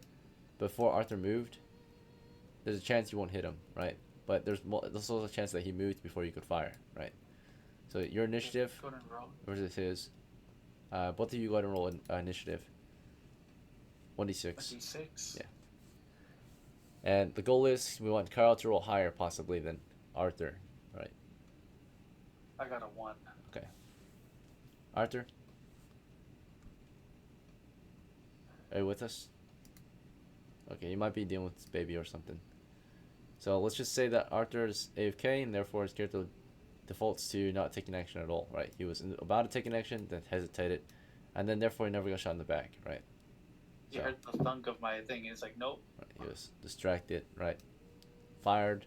before Arthur moved, there's a chance you won't hit him, right? But there's also a chance that he moved before you could fire, right? So your initiative Go ahead and roll. versus his. Both of you go ahead and roll an initiative. 1d6. 1d6. Yeah. And the goal is we want Carl to roll higher possibly than Arthur, right? I got a 1. Okay. Arthur? Are you with us? Okay, you might be dealing with this baby or something. So let's just say that Arthur is AFK and therefore his character defaults to not taking action at all, right? He was about to take an action, then hesitated, and then therefore he never got shot in the back, right? You heard the thunk of my thing. It's like, nope. Right, he was distracted, right? Fired.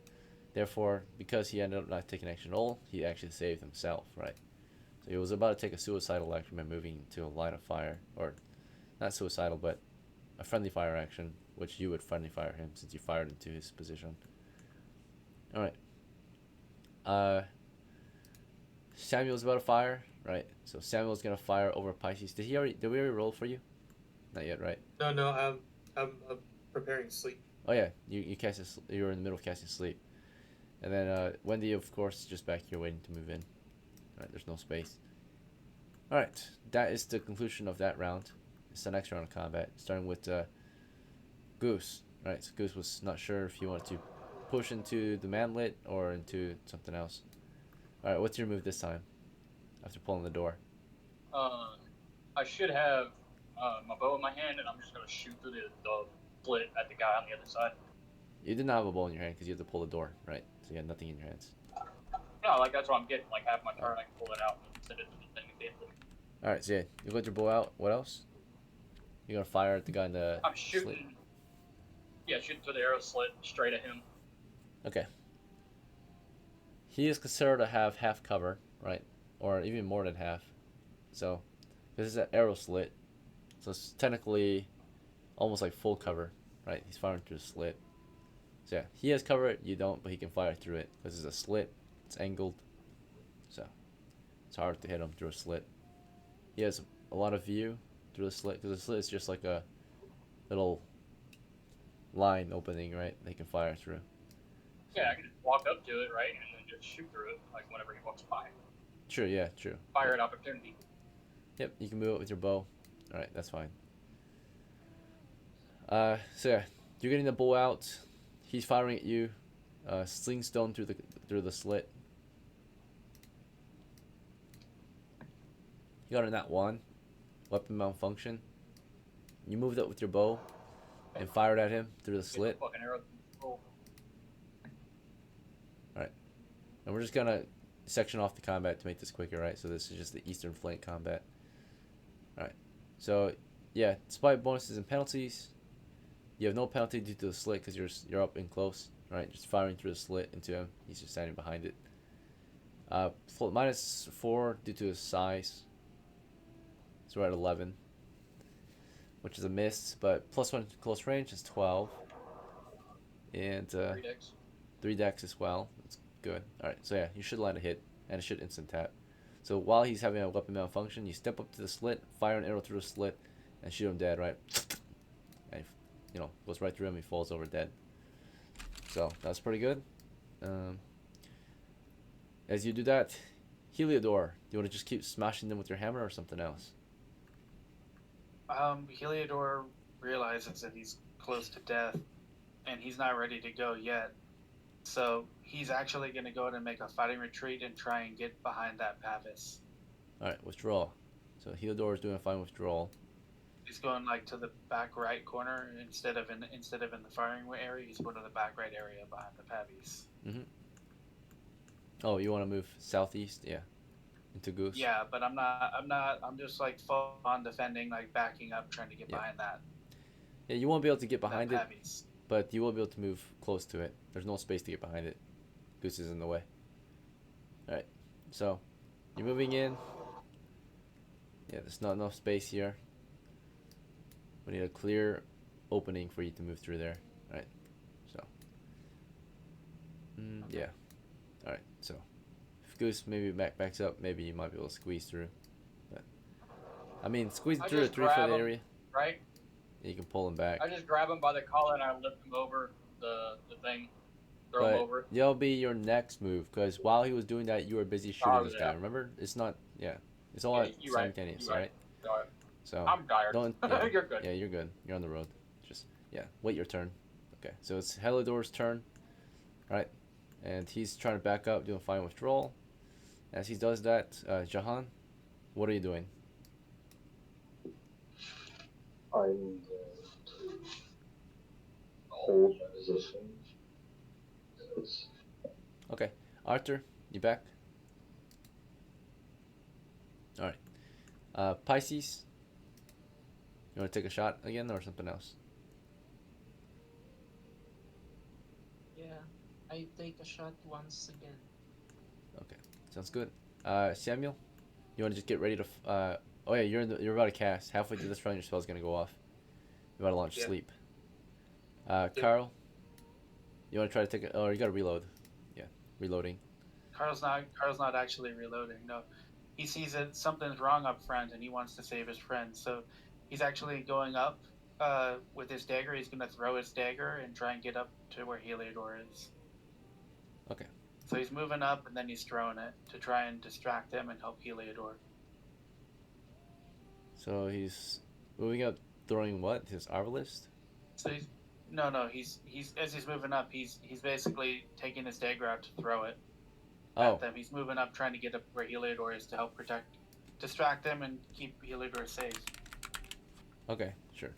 Therefore, because he ended up not taking action at all, he actually saved himself, right? So he was about to take a suicidal action by moving to a line of fire, or not suicidal, but a friendly fire action, which you would friendly fire him since you fired into his position. All right. Samuel's about to fire, right? So Samuel's gonna fire over Pisces. Did we already roll for you? Not yet, right? No. I'm preparing sleep. Oh yeah, you were in the middle of casting sleep, and then Wendy, of course, is just back here waiting to move in. All right, there's no space. All right, that is the conclusion of that round. It's the next round of combat, starting with Goose. Right, so Goose was not sure if he wanted to push into the manlet or into something else. All right, what's your move this time? After pulling the door. I should have my bow in my hand, and I'm just gonna shoot through the slit at the guy on the other side. You did not have a bow in your hand because you have to pull the door, right? So you had nothing in your hands. No, like that's what I'm getting. Like half my turn, I can pull it out and send it to the thing at the end. All right, so yeah, you got your bow out. What else? You're gonna fire at the guy in the I'm shooting. slit. Yeah, shooting through the arrow slit straight at him. Okay. He is considered to have half cover, right? Or even more than half. So, this is an arrow slit. So it's technically almost like full cover, right? He's firing through the slit. So yeah, he has cover, you don't, but he can fire through it. This is a slit, it's angled. So, it's hard to hit him through a slit. He has a lot of view through the slit, because the slit is just like a little line opening, right? They can fire through. Yeah, I can just walk up to it, right, and then just shoot through it, like whenever he walks by. True, yeah, true. Fire at opportunity. Yep, you can move it with your bow. Alright, that's fine. So yeah, you're getting the bow out. He's firing at you. Sling stone through the slit. You got a nat 1. Weapon malfunction. You moved it with your bow and fired at him through the slit. Fucking arrow. Alright. And we're just gonna section off the combat to make this quicker, right? So this is just the eastern flank combat. Alright. So yeah, despite bonuses and penalties, you have no penalty due to the slit because you're up and close, right? Just firing through the slit into him. He's just standing behind it. -4 due to his size. So we're at 11, which is a miss. But +1 close range is 12, and 3 dex as well. That's good. All right, so yeah, you should land a hit, and it should instant tap. So while he's having a weapon malfunction, you step up to the slit, fire an arrow through the slit, and shoot him dead, right? And you know, goes right through him. He falls over dead. So that's pretty good. As you do that, Heliodor, do you want to just keep smashing them with your hammer or something else? Heliodor realizes that he's close to death, and he's not ready to go yet. So he's actually going to go ahead and make a fighting retreat and try and get behind that Pavis. Alright, withdrawal. So Heliodor is doing a fine withdrawal. He's going like to the back right corner instead of in the firing area. He's going to the back right area behind the Pavis. Mm-hmm. Oh, you want to move southeast? Yeah. Into Goose? Yeah, but I'm just like full on defending, like backing up, trying to get behind that. Yeah, you won't be able to get behind it, Pavis. but you will be able to move close to it. There's no space to get behind it. Goose is in the way. Alright, so you're moving in. Yeah, there's not enough space here. We need a clear opening for you to move through there. Alright, so. Yeah. Alright, so. If Goose maybe backs up, maybe you might be able to squeeze through. But I mean, squeeze through a 3-foot area. Right? You can pull him back. I just grab him by the collar and I lift him over the thing. Throw him over. That'll be your next move, because while he was doing that, you were busy shooting this guy. Remember? It's not. Yeah. It's all simultaneous, right? So I'm tired. Yeah, You're good. Yeah, you're good. You're on the road. Just wait your turn. Okay. So it's Heliodor's turn, right? And he's trying to back up, doing fine withdrawal. As he does that, JEHAN, what are you doing? I'm going to hold my position. Okay, Arthur, you back? All right. Pisces, you want to take a shot again or something else? Yeah, I take a shot once again. Okay, sounds good. Samuel, you want to just get ready to? Oh yeah, you're about to cast. Halfway through this round, your spell's gonna go off. You're about to launch sleep. Carl, you want to try to take it? Oh, you gotta reload. Yeah, reloading. Carl's not actually reloading. No, he sees that something's wrong up front, and he wants to save his friend. So he's actually going up with his dagger. He's gonna throw his dagger and try and get up to where Heliodor is. Okay. So he's moving up, and then he's throwing it to try and distract him and help Heliodor. So he's moving up, throwing what? His arbalist? So No. He's as he's moving up, he's basically taking his dagger out to throw it Oh, at them. He's moving up, trying to get up where Heliodor is to help distract them, and keep Heliodor safe. okay, sure.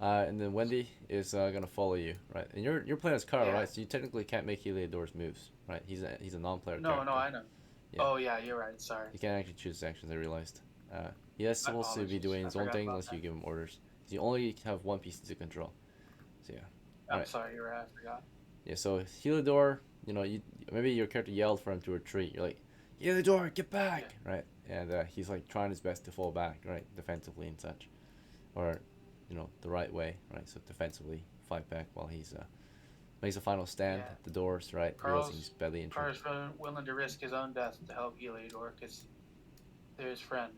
And then Wendy is gonna follow you, right? And you're playing as Carl, Yeah. right? So you technically can't make Heliodor's moves, right? He's a non-player No, character. I know. Yeah. Oh yeah, you're right. Sorry. He can't actually choose his actions. I realized. He is My supposed to be apologies. doing I his own forgot thing about unless you that. give him orders. You only have one piece to control. So yeah. I'm Alright. sorry, you're right. I forgot. Yeah. So Heliodor, you know, maybe your character yelled for him to retreat. You're like, Heliodor, get back, right? And he's like trying his best to fall back, right, defensively and such, or you know, the right way, right? So defensively fight back while he's makes a final stand Yeah. at the doors, right? Realizing he's badly injured. Carl's willing to risk his own death to help Heliodor because they're his friend.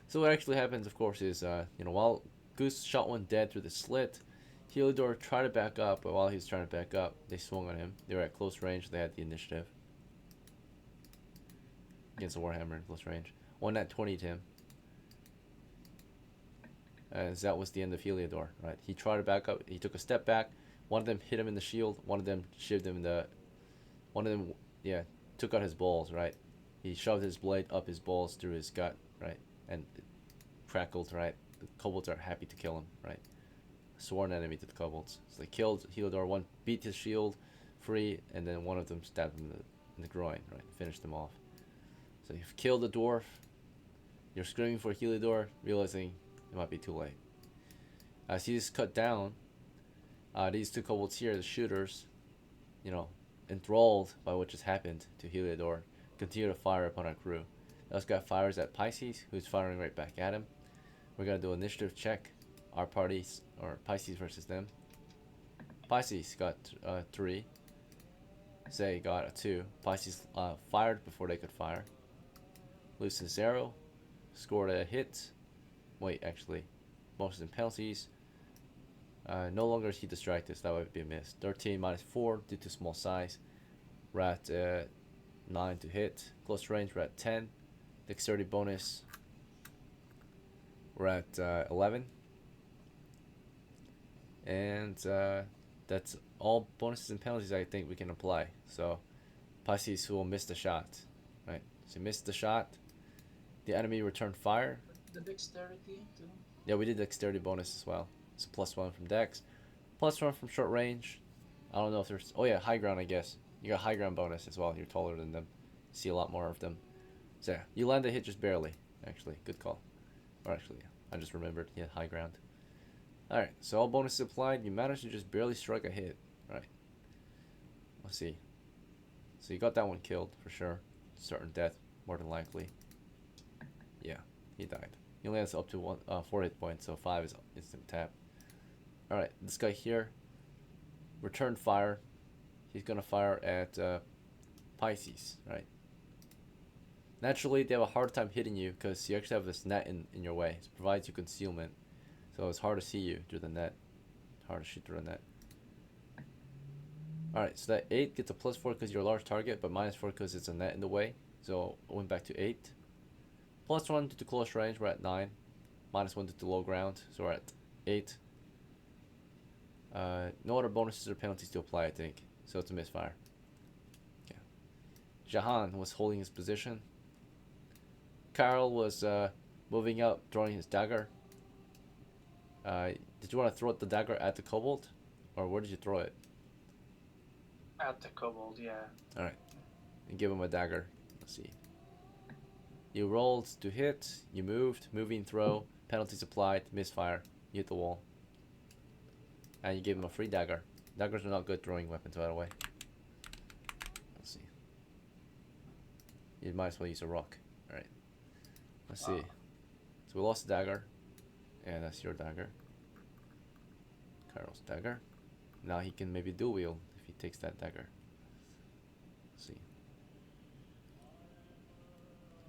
So what actually happens, of course, is you know, while Goose shot one dead through the slit, Heliodor tried to back up, but while he was trying to back up, they swung on him. They were at close range. They had the initiative against the Warhammer in close range. One at 20'd him. As that was the end of Heliodor, right? He tried to back up. He took a step back. One of them hit him in the shield. One of them shivved him in the. One of them, yeah, took out his balls, right? He shoved his blade up his balls through his gut, right? And it crackled, right? The kobolds are happy to kill him, right? Sworn enemy to the kobolds. So they killed Heliodor. One beat his shield free, and then one of them stabbed him in the groin, right? Finished him off. So you've killed the dwarf. You're screaming for Heliodor, realizing it might be too late. As he's cut down, these two kobolds here, the shooters, you know, enthralled by what just happened to Heliodor, continue to fire upon our crew. This guy fires at Pisces, who's firing right back at him. We're gonna do an initiative check. Our parties, or Pisces versus them. Pisces got 3. Zay got a 2. Pisces fired before they could fire. Loosened his arrow. Scored a hit. Wait, actually, bonuses and penalties. No longer is he distracted, so that would be a miss. 13 minus 4 due to small size. We're at 9 to hit. Close range, we're at 10. Dexterity bonus, we're at 11. And that's all bonuses and penalties I think we can apply. So Pisces will miss the shot, right? So missed the shot. The enemy returned fire. The dexterity too. Yeah, we did dexterity bonus as well. So +1 from dex, +1 from short range. I don't know if there's. Oh yeah, high ground. I guess you got high ground bonus as well. You're taller than them. See a lot more of them. So yeah, you land a hit just barely. Actually, good call. Or actually, I just remembered. Yeah, high ground. All right, so all bonuses applied. You managed to just barely strike a hit. Right. Let's see. So you got that one killed for sure. Certain death, more than likely. Yeah, he died. He only has up to 4 hit points, so 5 is instant tap. Alright, this guy here, return fire. He's gonna fire at Pisces, right? Naturally, they have a hard time hitting you because you actually have this net in your way. It provides you concealment, so it's hard to see you through the net. Hard to shoot through the net. Alright, so that 8 gets a +4 because you're a large target, but -4 because it's a net in the way. So I went back to 8. +1 due to close range, we're at 9. -1 due to low ground, so we're at 8. No other bonuses or penalties to apply, I think. So it's a misfire. Okay. JEHAN was holding his position. Carl was moving up, throwing his dagger. Did you want to throw the dagger at the kobold? Or where did you throw it? At the kobold, yeah. Alright. And give him a dagger. Let's see. You rolled to hit, you moved, moving throw, penalties applied, misfire, you hit the wall. And you gave him a free dagger. Daggers are not good throwing weapons, by the way. Let's see. You might as well use a rock. Alright. Let's see. So we lost the dagger. And that's your dagger. Carl's dagger. Now he can maybe dual wield if he takes that dagger. Let's see.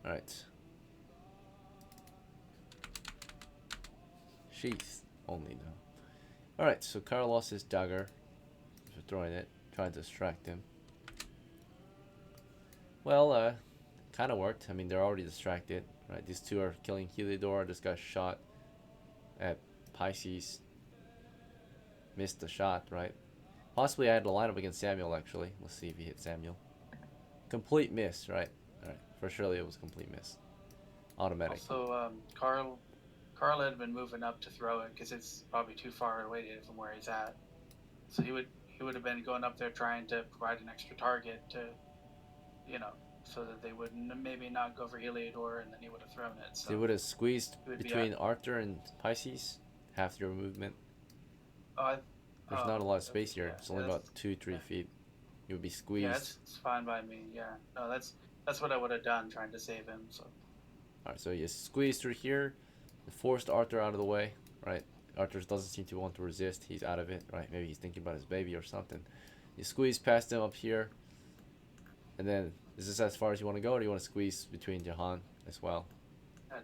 Alright. Sheath only though. Alright, so Carl lost his dagger for throwing it, trying to distract him. Well, kinda worked. I mean, they're already distracted, right? These two are killing Heliodor. This guy shot at Pisces. missed the shot, right? Possibly I had to line up against Samuel, actually. Let's see if he hit Samuel. Complete miss, right? Alright, for surely it was a complete miss. Automatic. Also, Carl had been moving up to throw it because it's probably too far away to hit from where he's at. So he would have been going up there trying to provide an extra target to, you know, so that they would maybe not go for Heliodor, and then he would have thrown it. So you would have squeezed It would be between Arthur and Pisces, half your movement. Oh, There's not a lot of space here. yeah, It's only that's- about 2-3 feet. You would be squeezed. Yeah, it's fine by me. Yeah, no, that's what I would have done trying to save him. So Alright, so you squeeze through here, you forced Arthur out of the way, right? Arthur doesn't seem to want to resist. He's out of it, right? Maybe he's thinking about his baby or something. You squeeze past him up here, and then is this as far as you want to go, or do you want to squeeze between Jehan as well? I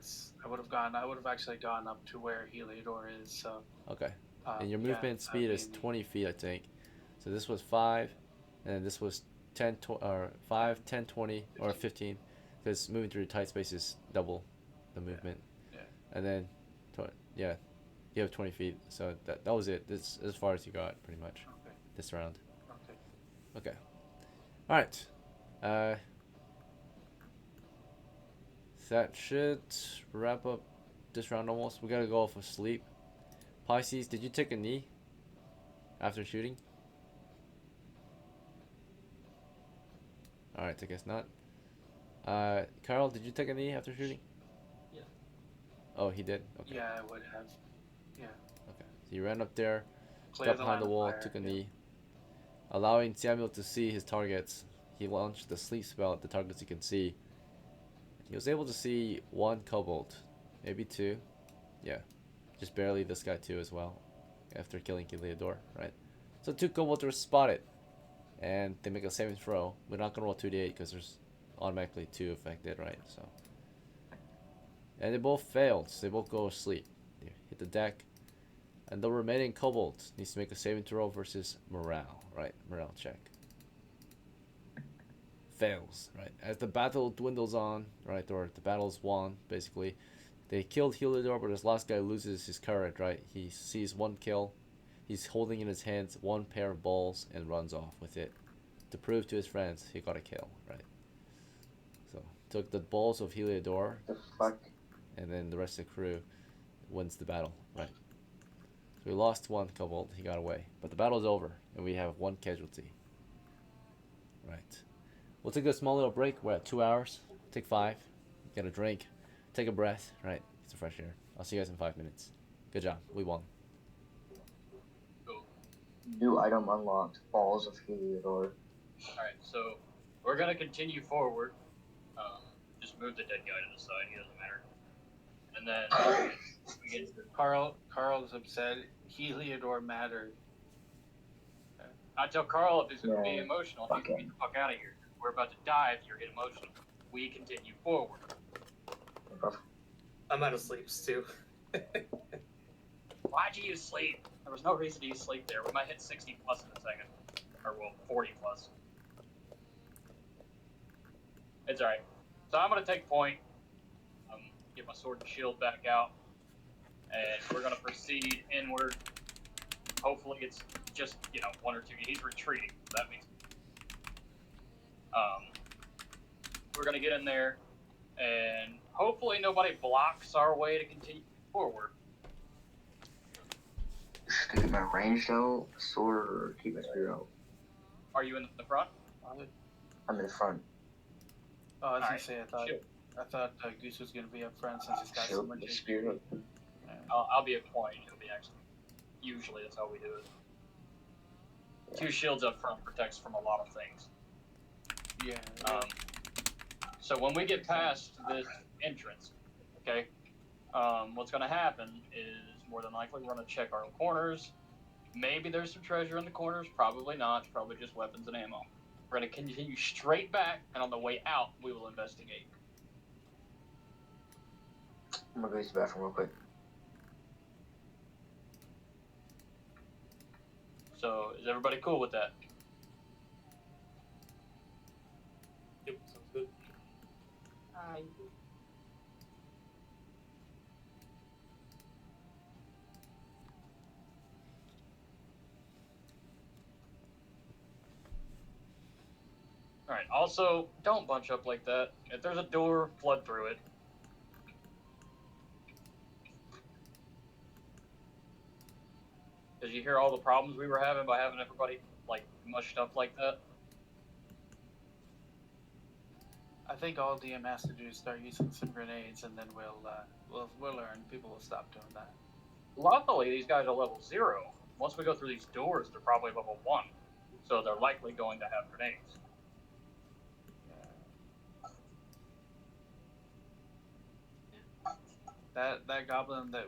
would have actually gone up to where Heliodor is. So Okay. And your yeah, movement speed is 20 feet, I think. So this was 5, and then this was 10, or 5, 10, 20, or 15. Because moving through tight space is double the movement. Yeah. And And then, yeah, you have 20 feet. So that was it. This as far as you got, pretty much, okay, this round. okay. Okay. Alright. That should wrap up this round almost. We gotta go off of sleep. Pisces, did you take a knee after shooting? Alright, I guess not. Carl, did you take a knee after shooting? Yeah. Oh, he did? Okay. Yeah, I would have. Yeah. Okay. So you ran up there, Clear got the behind the line of wall, fire, took a yeah. knee. Allowing Samuel to see his targets. He launched the sleep spell at the targets he can see. He was able to see 1 kobold, maybe 2. Yeah, just barely this guy too as well, after killing Heliodor, right? So 2 kobolds were spotted, and they make a saving throw. We're not gonna roll 2d8 because there's automatically 2 affected, right? So, and they both failed. So they both go to sleep. They hit the deck, and the remaining kobold needs to make a saving throw versus morale, right? Morale check. Fails, right? As the battle dwindles on, right, or the battle's won, basically. They killed Heliodor, but this last guy loses his courage, right? He sees 1 kill. He's holding in his hands 1 pair of balls and runs off with it to prove to his friends he got a kill, right? So, took the balls of Heliodor, The fuck? and then the rest of the crew wins the battle, right? So we lost 1 kobold, he got away. But the battle's over, and we have 1 casualty. Right. We'll take a small little break. We're at 2 hours. Take 5. Get a drink. Take a breath. Right. Get some fresh air. I'll see you guys in 5 minutes. Good job. We won. Cool. New item unlocked. Balls of Heliodor. Alright, so we're gonna continue forward. Just move the dead guy to the side, he doesn't matter. And then we get to Carl's upset. Heliodor mattered. I tell Carl if he's gonna be Yeah. emotional, he can get the fuck out of here. We're about to die if you get emotional. We continue forward. I'm out of sleeps too. Why'd you use sleep? There was no reason to use sleep there. We might hit 60 plus in a second. Or, well, 40 plus. It's alright. So I'm going to take point. Get my sword and shield back out. And we're going to proceed inward. Hopefully it's just, 1 or 2. He's retreating. So that means... we're going to get in there. And hopefully nobody blocks our way to continue forward. Should I keep my range out, sword, or keep my spear out? Are you in the front? I'm in the front. Oh, I was gonna Alright, say I thought Goose was gonna be up front since he's got so Shield, much the HP. spear. Yeah. I'll be at point. He'll be actually. Usually that's how we do it. 2 shields up front protects from a lot of things. Yeah. So when we get past this entrance, okay, what's going to happen is more than likely we're going to check our corners. Maybe there's some treasure in the corners. Probably not. Probably just weapons and ammo. We're going to continue straight back, and on the way out, we will investigate. I'm gonna go use the bathroom real quick. So is everybody cool with that? Yep, sounds good. Alright, also, don't bunch up like that. If there's a door, flood through it. Did you hear all the problems we were having by having everybody, like, mushed up like that? I think all DM has to do is start using some grenades, and then we'll learn. People will stop doing that. Luckily, these guys are level 0. Once we go through these doors, they're probably level 1. So they're likely going to have grenades. That goblin that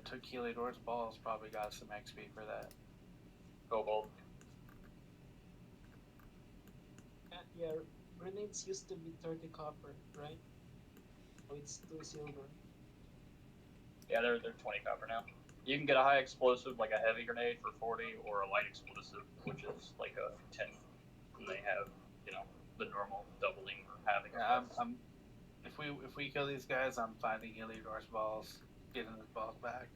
took Heliodor's balls probably got some XP for that. Kobold. Yeah, grenades used to be 30 copper, right? Oh, it's 2 silver. Yeah, they're 20 copper now. You can get a high explosive, like a heavy grenade for 40, or a light explosive, which is like a 10. And they have, you know, the normal doubling or halving. Yeah, if we kill these guys, I'm finding Heliodor's balls, getting his balls back.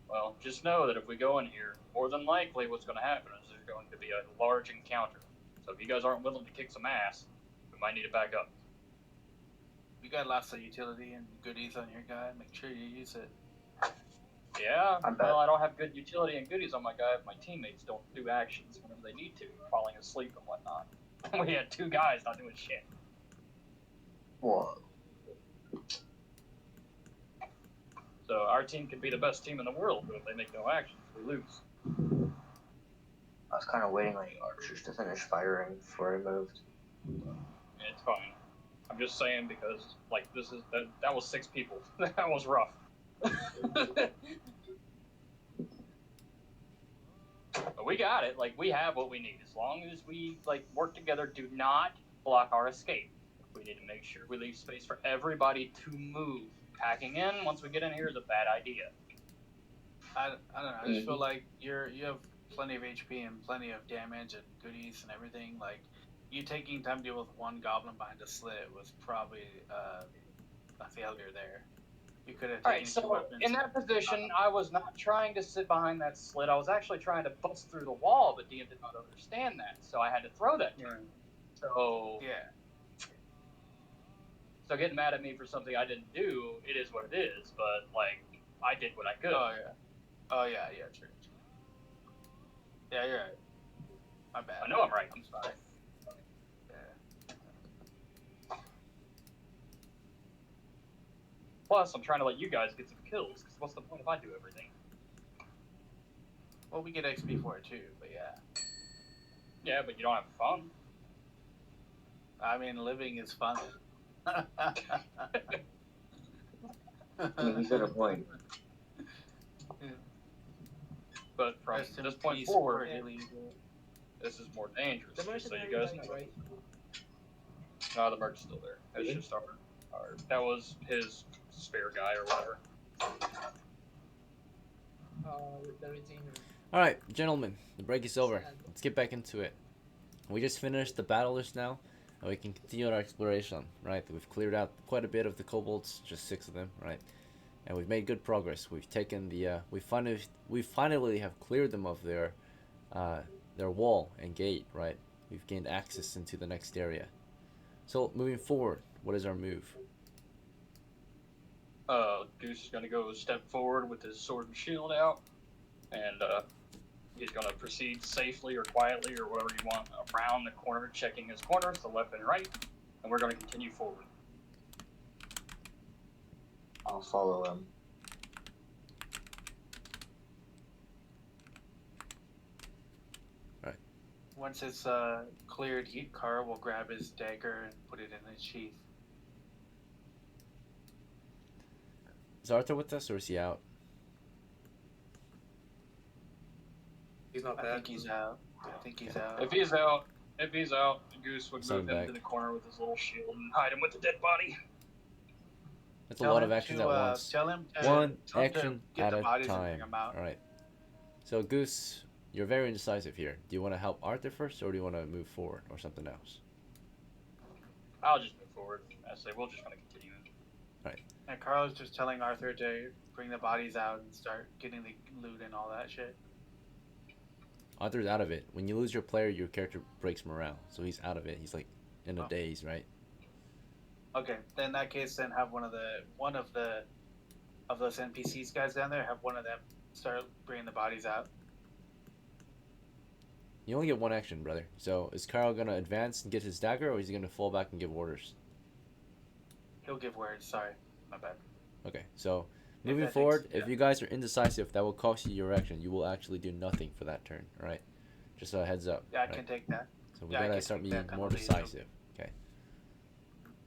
Well, just know that if we go in here, more than likely what's going to happen is there's going to be a large encounter. So if you guys aren't willing to kick some ass, we might need to back up. We got lots of utility and goodies on your guy. Make sure you use it. Yeah, well, I don't have good utility and goodies on my guy if my teammates don't do actions whenever they need to, falling asleep and whatnot. We had 2 guys not doing shit. Whoa. So our team could be the best team in the world, but if they make no actions, we lose. I was kind of waiting on you archers to finish firing before I moved. Yeah, it's fine. I'm just saying because, like, that was 6 people. That was rough. But we got it. Like, we have what we need. As long as we, like, work together, do not block our escape. We need to make sure we leave space for everybody to move. Packing in once we get in here is a bad idea. I don't know. I just feel like you have plenty of HP and plenty of damage and goodies and everything. Like, you taking time to deal with one goblin behind a slit was probably a failure there. You could have taken Alright, so in that position, I was not trying to sit behind that slit. I was actually trying to bust through the wall, but DM did not understand that, so I had to throw that to him. So yeah. So getting mad at me for something I didn't do, it is what it is. But like, I did what I could. Oh yeah, true. Yeah, you're right. My bad. I know I'm right. I'm sorry. Yeah. Plus, I'm trying to let you guys get some kills. Because what's the point if I do everything? Well, we get XP for it too, but yeah. Yeah, but you don't have fun. I mean, living is fun. He's got a point. But from this point forward, this is more dangerous. The Just so you mercenary guys died, know. right? No, the merch's still there. It's just our that was his spare guy or whatever. The retainer. Alright, gentlemen, the break is over. Let's get back into it. We just finished the battle list now, and we can continue our exploration, right? We've cleared out quite a bit of the kobolds, just 6 of them, right? And we've made good progress. We've taken the, we finally have cleared them of their wall and gate, right? We've gained access into the next area. So, moving forward, what is our move? Goose is gonna go step forward with his sword and shield out, and he's gonna proceed safely or quietly or whatever you want around the corner, checking his corners, the left and right, and we're gonna continue forward. I'll follow him. Right. Once it's cleared, Carl will grab his dagger and put it in his sheath. Is Arthur with us, or is he out? He's not I bad. think he's out. If he's out, Goose would Send move him him back. to the corner with his little shield and hide him with the dead body. That's a lot of actions at once. Tell him One tell him action to get at the a bodies and bring time. them out. Alright. So, Goose, you're very indecisive here. Do you want to help Arthur first, or do you want to move forward, or something else? I'll just move forward. I say we're just gonna continue. And Carl's just telling Arthur to bring the bodies out and start getting the loot and all that shit. Arthur's out of it. When you lose your player, your character breaks morale. So he's out of it. He's like in a daze, right? Okay, then in that case, then have one of those NPCs guys down there. Have one of them start bringing the bodies out. You only get one action, brother. So is Carl gonna advance and get his dagger, or is he gonna fall back and give orders? He'll give words. Sorry, my bad. Okay, so If moving that forward, takes- if you guys are indecisive, that will cost you your action. You will actually do nothing for that turn, all right? Just a heads up. Yeah, I right? can take that. So we Yeah, I gotta can start take being that more penalty, so- decisive, okay?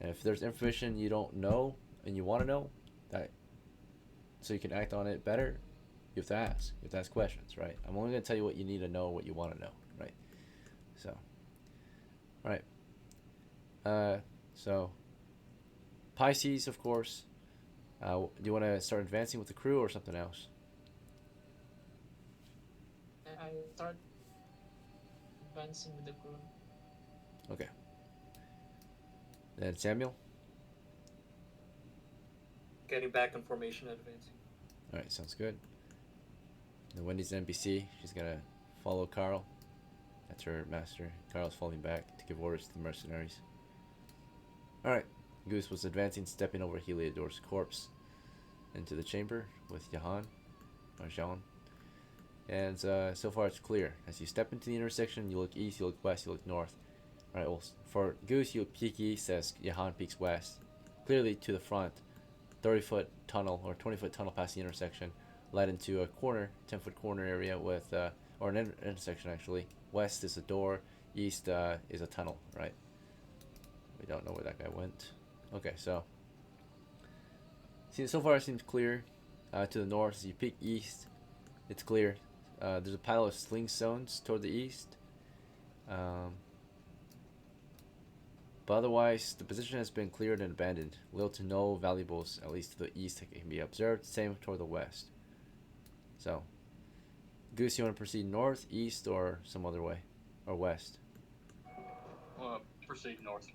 And if there's information you don't know and you want to know, that so you can act on it better, you have to ask. You have to ask questions, right? I'm only gonna tell you what you need to know, what you want to know, right? So, all right. So Pisces, of course. Do you want to start advancing with the crew or something else? I start advancing with the crew. Okay. Then Samuel. Getting back in formation, advancing. All right, sounds good. Then Wendy's an NPC. She's gonna follow Carl. That's her master. Carl's falling back to give orders to the mercenaries. All right. Goose was advancing, stepping over Heliodor's corpse into the chamber with JEHAN, or Jean. And so far it's clear. As you step into the intersection, you look east, you look west, you look north. All right. Well, for Goose, you peek east as JEHAN peeks west, clearly to the front. 30-foot tunnel or 20-foot tunnel past the intersection led into a corner, 10-foot corner area with, or an intersection actually. West is a door, east is a tunnel, right? We don't know where that guy went. Okay, so see, so far it seems clear. To the north, as you peek east, it's clear. There's a pile of sling stones toward the east. But otherwise, the position has been cleared and abandoned. Little to no valuables, at least to the east, that can be observed. Same toward the west. So, Goose, you want to proceed north, east, or some other way? Or west? Proceed north.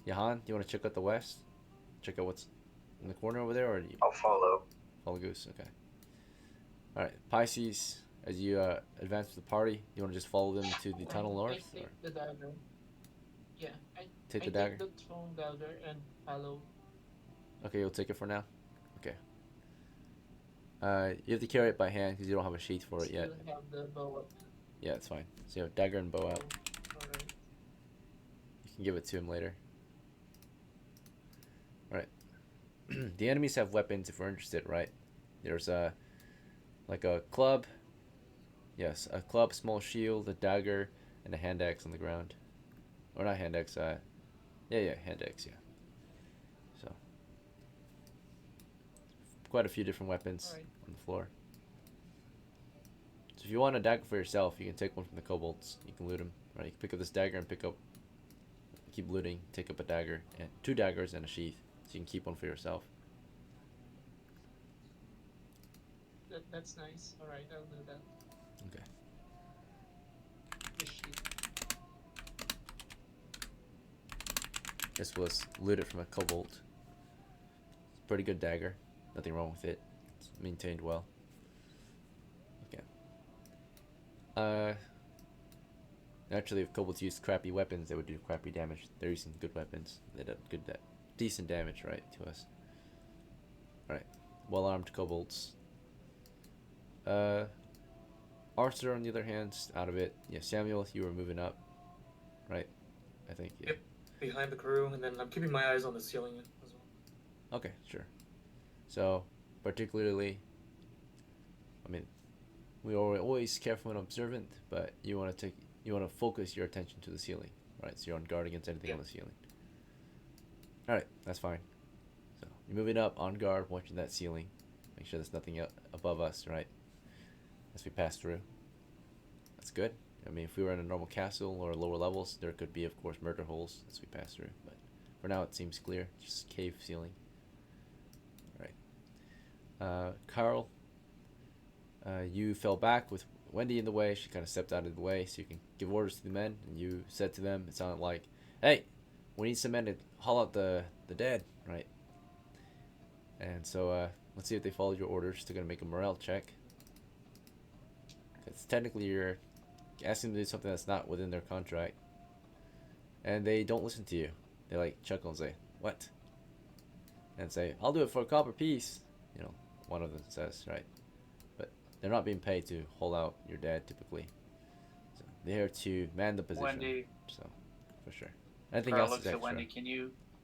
JEHAN, you want to check out the west? Check out what's in the corner over there, or do you I'll follow. follow Goose? Okay. Alright, Pisces, as you advance with the party, you want to just follow them to the tunnel north? I Or take the dagger. Yeah, take the I dagger? take the thrown dagger and follow. Okay, you'll take it for now? Okay. You have to carry it by hand because you don't have a sheath for it yet. Still have the bow up. Yeah, it's fine. So you have dagger and bow out. Alright. You can give it to him later. Alright. The enemies have weapons if we're interested, right? There's like a club. Yes, a club, small shield, a dagger, and a hand axe on the ground. Or not hand axe, yeah, hand axe, yeah. So, quite a few different weapons Alright. on the floor. So if you want a dagger for yourself, you can take one from the kobolds. You can loot them, right? You can pick up this dagger and keep looting, take up a dagger, and 2 daggers and a sheath. So you can keep one for yourself. That's nice. Alright, I'll do that. Okay. The sheet. This was looted from a kobold. Pretty good dagger. Nothing wrong with it. It's maintained well. Okay. Naturally, if kobolds used crappy weapons, they would do crappy damage. They're using good weapons. They did decent damage, right, to us. Alright. Well-armed kobolds. Arthur, on the other hand, out of it. Yeah, Samuel, you were moving up. Right? I think, yeah. Yep. Behind the crew, and then I'm keeping my eyes on the ceiling as well. Okay, sure. So, particularly, I mean, we are always careful and observant, but you want to focus your attention to the ceiling, right? So you're on guard against anything on the ceiling. All right, that's fine. So you're moving up, on guard, watching that ceiling. Make sure there's nothing above us, right? As we pass through. That's good. I mean, if we were in a normal castle or lower levels, there could be, of course, murder holes as we pass through. But for now, it seems clear. Just cave ceiling. All right. Carl, you fell back with Wendy in the way. She kind of stepped out of the way so you can give orders to the men. And you said to them, it sounded like, hey, we need some men to haul out the dead, right? And so let's see if they followed your orders. They're going to make a morale check. Because technically you're asking them to do something that's not within their contract. and they don't listen to you. They like chuckle and say, "What?" and say, "I'll do it for a copper piece." You know, one of them says, right? But they're not being paid to hold out your dad typically. So they're here to man the position. Wendy. So, for sure. Anything Carl else is looks at extra. Wendy.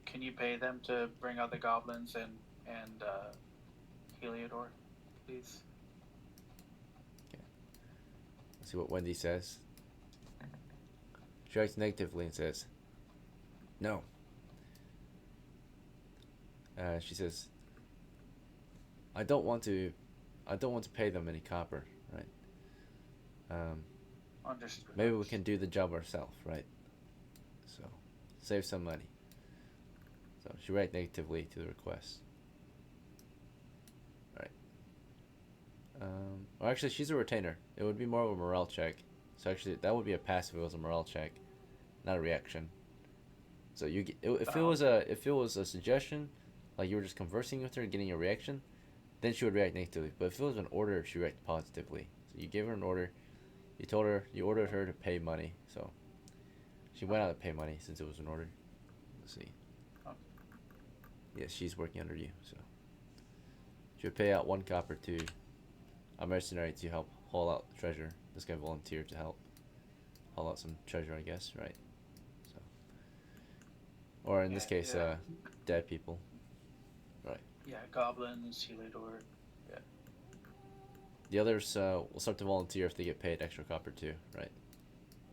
Can you pay them to bring out the goblins and Heliodor, please? Let's see what Wendy says. She reacts negatively and says, "No." She says, I don't want to pay them any copper, right? Understood. Maybe we can do the job ourselves, right? So, save some money. So she reacts negatively to the request. Right. Well, actually, she's a retainer. It would be more of a morale check. So actually, that would be a passive if it was a morale check, not a reaction. So you get, if it was a suggestion, like you were just conversing with her, getting a reaction, then she would react negatively. But if it was an order, she would react positively. So you gave her an order, you ordered her to pay money. So she went out to pay money since it was an order. Let's see. Yeah, she's working under you, so she would pay out 1 copper to a mercenary to help haul out the treasure. This guy volunteered to help haul out some treasure, I guess, right? So, or in this case, dead people, right? Yeah, goblins, Heliodor. Yeah. The others will start to volunteer if they get paid extra copper too, right?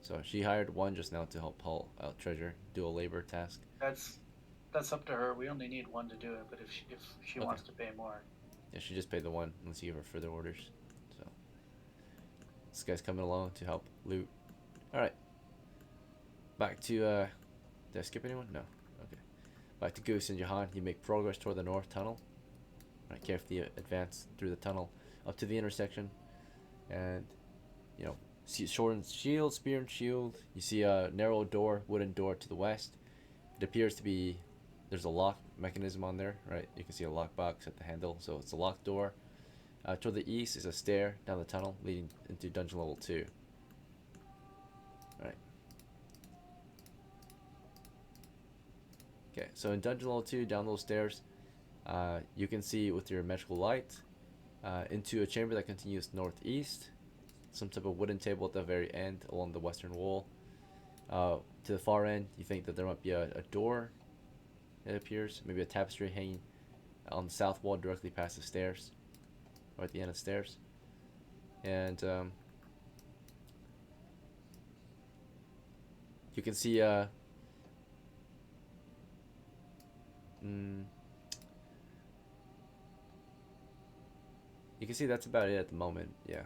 So she hired 1 just now to help haul out treasure, do a labor task. That's up to her. We only need 1 to do it, but if she wants to pay more. Yeah, she just paid the 1 unless you give her further orders. So this guy's coming along to help loot. Alright. Back to did I skip anyone? No. Okay. Back to Goose and Jehan. You make progress toward the north tunnel. Right, carefully advance through the tunnel up to the intersection. And you know, see sword and shield, spear and shield. You see a narrow door, wooden door to the west. It appears to be there's a lock mechanism on there, right? You can see a lockbox at the handle, so it's a locked door. Toward the east is a stair down the tunnel leading into dungeon level 2. Right. Okay, so in dungeon level 2, down those stairs, you can see with your magical light into a chamber that continues northeast. Some type of wooden table at the very end along the western wall. To the far end, you think that there might be a door. It appears maybe a tapestry hanging on the south wall directly past the stairs, or at the end of the stairs. And you can see you can see that's about it at the moment. Yeah.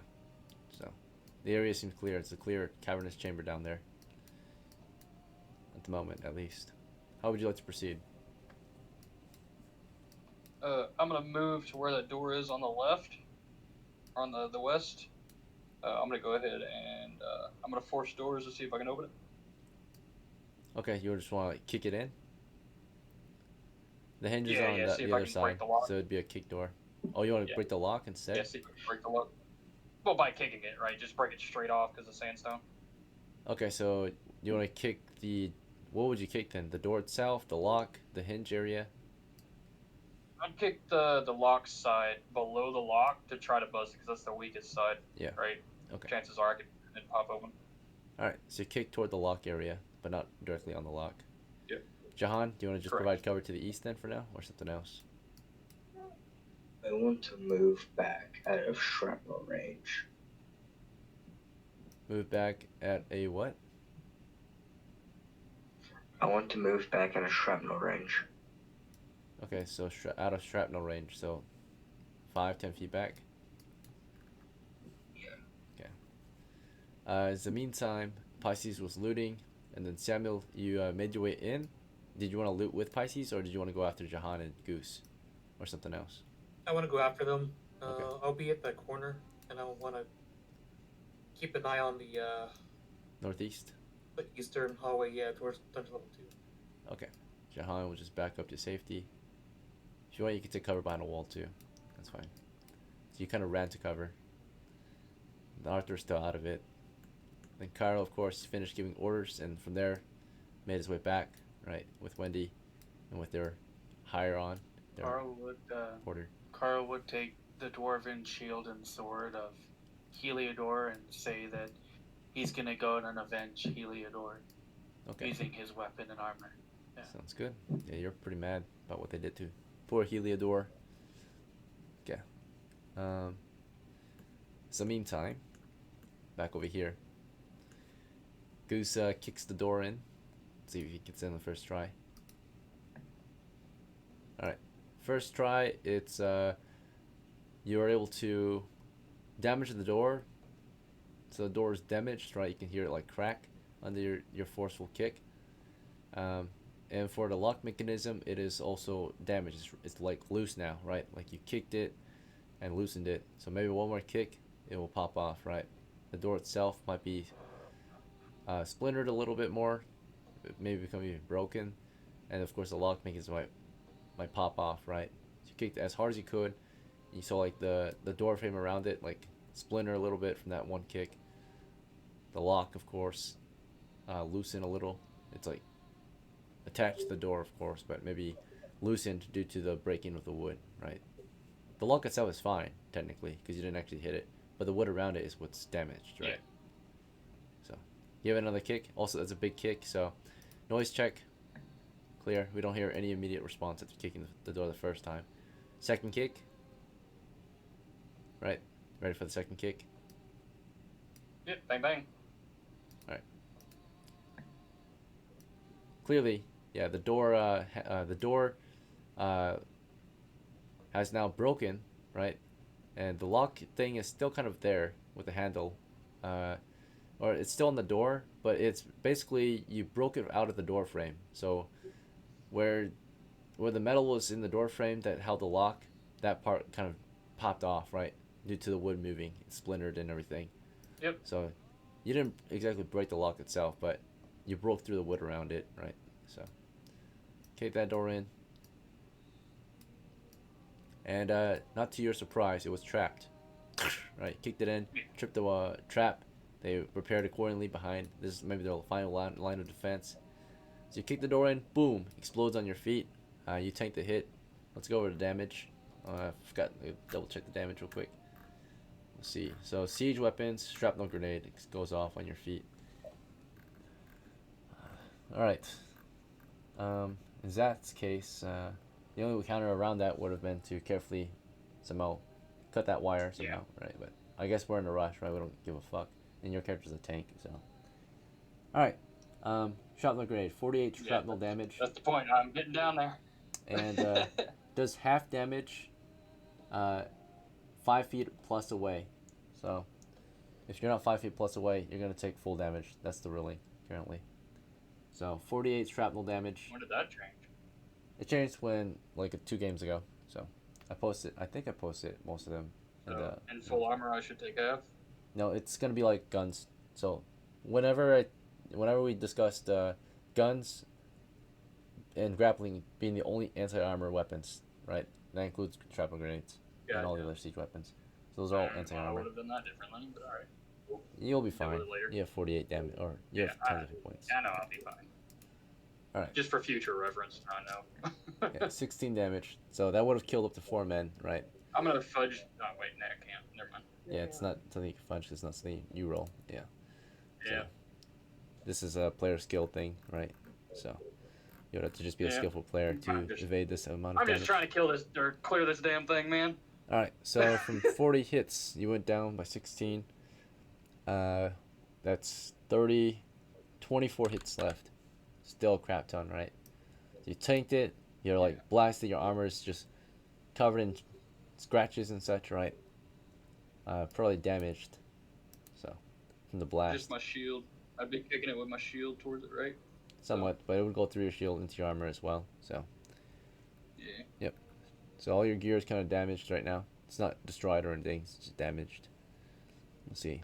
So the area seems clear. It's a clear cavernous chamber down there. At the moment, at least. How would you like to proceed? I'm gonna move to where that door is on the left, or on the west. I'm gonna go ahead and I'm gonna force doors to see if I can open it. Okay, you just want to like, kick it in? The hinge is Yeah, on yeah, see the if I other can break side, the lock. so it'd be a kick door. Oh, you want to Yeah. break the lock instead? Yeah, see if I can break the lock. Well, by kicking it, right? Just break it straight off because of sandstone. Okay, so you want to kick the... What would you kick then? The door itself, the lock, the hinge area? I'd kick the lock side below the lock to try to buzz it because that's the weakest side. Yeah. Right? Okay. Chances are I could it pop open. Alright, so you kick toward the lock area, but not directly on the lock. Yeah. Jahan, do you want to just Correct. provide cover to the east then for now, or something else? I want to move back out of shrapnel range. Move back at a what? I want to move back out of shrapnel range. Okay, so out of shrapnel range, so 5-10 feet back? Yeah. Okay. In the meantime, Pisces was looting, and then Samuel, you made your way in. Did you want to loot with Pisces, or did you want to go after Jehan and Goose, or something else? I want to go after them. Okay. I'll be at the corner, and I want to keep an eye on the Northeast? eastern hallway, yeah, towards dungeon level 2. Okay. Jehan will just back up to safety. If you want, you can take cover behind a wall too. That's fine. So you kind of ran to cover. And Arthur's still out of it. Then Cairo, of course, finished giving orders, and from there, made his way back, right, with Wendy and with their higher on. Their porter. Carl would take the dwarven shield and sword of Heliodor and say that he's gonna go and avenge Heliodor using his weapon and armor. Yeah. Sounds good. Yeah, you're pretty mad about what they did to poor Heliodor. Okay. So meantime, back over here, Goose kicks the door in. See if he gets in the first try. Alright. First try, it's you are able to damage the door. So the door is damaged, right? You can hear it like crack under your forceful kick. And for the lock mechanism, it is also damaged. It's like loose now, right? Like you kicked it and loosened it. So maybe one more kick, it will pop off, right? The door itself might be splintered a little bit more, maybe become even broken, and of course the lock mechanism might pop off, right? So you kicked as hard as you could. You saw like the door frame around it like splinter a little bit from that one kick. The lock, of course, loosen a little. It's like attached to the door, of course, but maybe loosened due to the breaking of the wood, right? The lock itself is fine, technically, because you didn't actually hit it, but the wood around it is what's damaged, right? Yeah. So, give it another kick. Also, that's a big kick, so noise check, clear. We don't hear any immediate response after kicking the door the first time. Second kick, right? Ready for the second kick? Yep, bang bang. Alright. Clearly, yeah, the door has now broken, right? And the lock thing is still kind of there with the handle, or it's still on the door, but it's basically you broke it out of the door frame. So where the metal was in the door frame that held the lock, that part kind of popped off, right? Due to the wood moving, it splintered and everything. Yep. So you didn't exactly break the lock itself, but you broke through the wood around it, right? So kick that door in. And not to your surprise, it was trapped. Right, kicked it in, tripped the trap. They prepared accordingly behind. This is maybe their final line of defense. So you kick the door in, boom, explodes on your feet. You tank the hit. Let's go over the damage. I forgot to double check the damage real quick. Let's see. So siege weapons, shrapnel grenade goes off on your feet. All right. In Zat's case, the only counter around that would have been to carefully somehow cut that wire somehow, right? But I guess we're in a rush, right? We don't give a fuck. And your character's a tank, so. Alright. Shrapnel grenade, 48 shrapnel damage. That's the point. I'm getting down there. And does half damage 5 feet plus away. So if you're not 5 feet plus away, you're going to take full damage. That's the ruling currently. So 48 shrapnel damage. When did that change? It changed when, like, 2 games ago. So I think I posted most of them. In full armor, I should take half? No, it's going to be like guns. So whenever we discussed guns and grappling being the only anti-armor weapons, right? That includes shrapnel grenades and all the other siege weapons. So those are all anti-armor. I would have done that differently, but alright. Cool. You'll be fine. You have 48 damage, or you have tons of hit points. I know I'll be fine. Alright. Just for future reference, I know. Yeah, 16 damage. So that would have killed up to 4 men, right? I'm gonna fudge. Oh wait, no, I can't. Never mind. Yeah, it's not something you can fudge. It's not something you roll. Yeah. Yeah. So, this is a player skill thing, right? So you would have to just be a skillful player to evade this amount of damage. I'm just trying to kill this or clear this damn thing, man. Alright, so from 40 hits, you went down by 16. That's 24 hits left. Still a crap ton, right? So you tanked it, you're like blasted, your armor is just covered in scratches and such, right? Probably damaged. So, from the blast. Just my shield. I'd be kicking it with my shield towards it, right? Somewhat, but it would go through your shield into your armor as well, so. Yeah. Yep. So all your gear is kind of damaged right now. It's not destroyed or anything, it's just damaged. We'll see.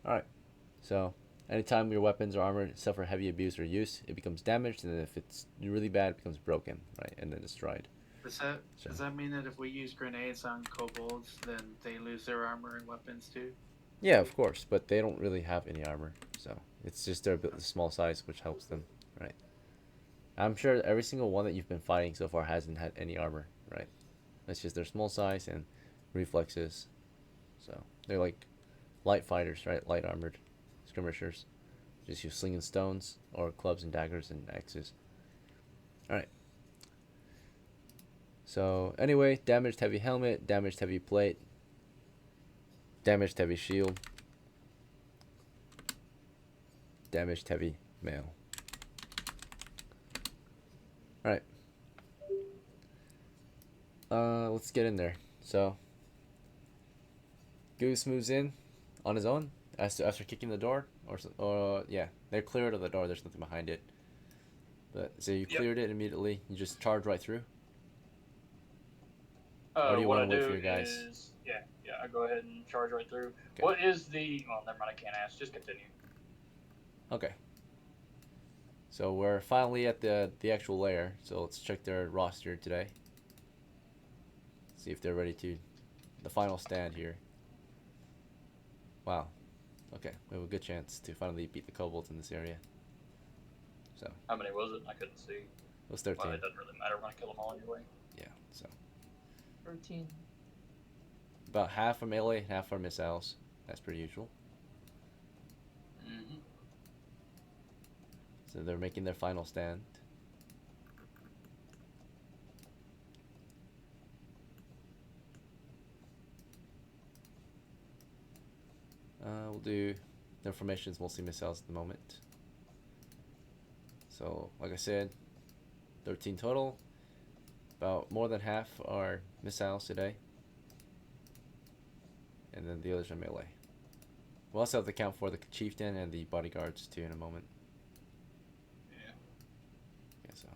Alright. So, anytime your weapons or armor suffer heavy abuse or use, it becomes damaged, and then if it's really bad, it becomes broken, right? And then destroyed. Does that mean that if we use grenades on kobolds, then they lose their armor and weapons too? Yeah, of course, but they don't really have any armor, so it's just their small size which helps them, right? I'm sure every single one that you've been fighting so far hasn't had any armor, right? It's just their small size and reflexes. So they're like light fighters, right? Light armored skirmishers. Just use slinging stones or clubs and daggers and axes. Alright. So anyway, damaged heavy helmet, damaged heavy plate, damaged heavy shield, damaged heavy mail. Alright. Let's get in there. So Goose moves in on his own after kicking the door, or yeah, they're cleared of the door. There's nothing behind it. But so you cleared it immediately. You just charge right through. Or do you What want I to wait do for your guys? is, yeah, I go ahead and charge right through. Okay. What is the? Well, never mind. I can't ask. Just continue. Okay. So we're finally at the actual lair. So let's check their roster today. See if they're ready to the final stand here. Wow. Okay, we have a good chance to finally beat the kobolds in this area. So How many was it? I couldn't see. it was 13. Well, it doesn't really matter when I kill them all anyway. Yeah. So 13. about half are melee, half are missiles. That's pretty usual. Mm-hmm. So they're making their final stand. We'll do their formations mostly missiles at the moment. So like I said, 13 total. About more than half are missiles today. And then the others are melee. We'll also have to count for the chieftain and the bodyguards too in a moment. Yeah. Yeah, so.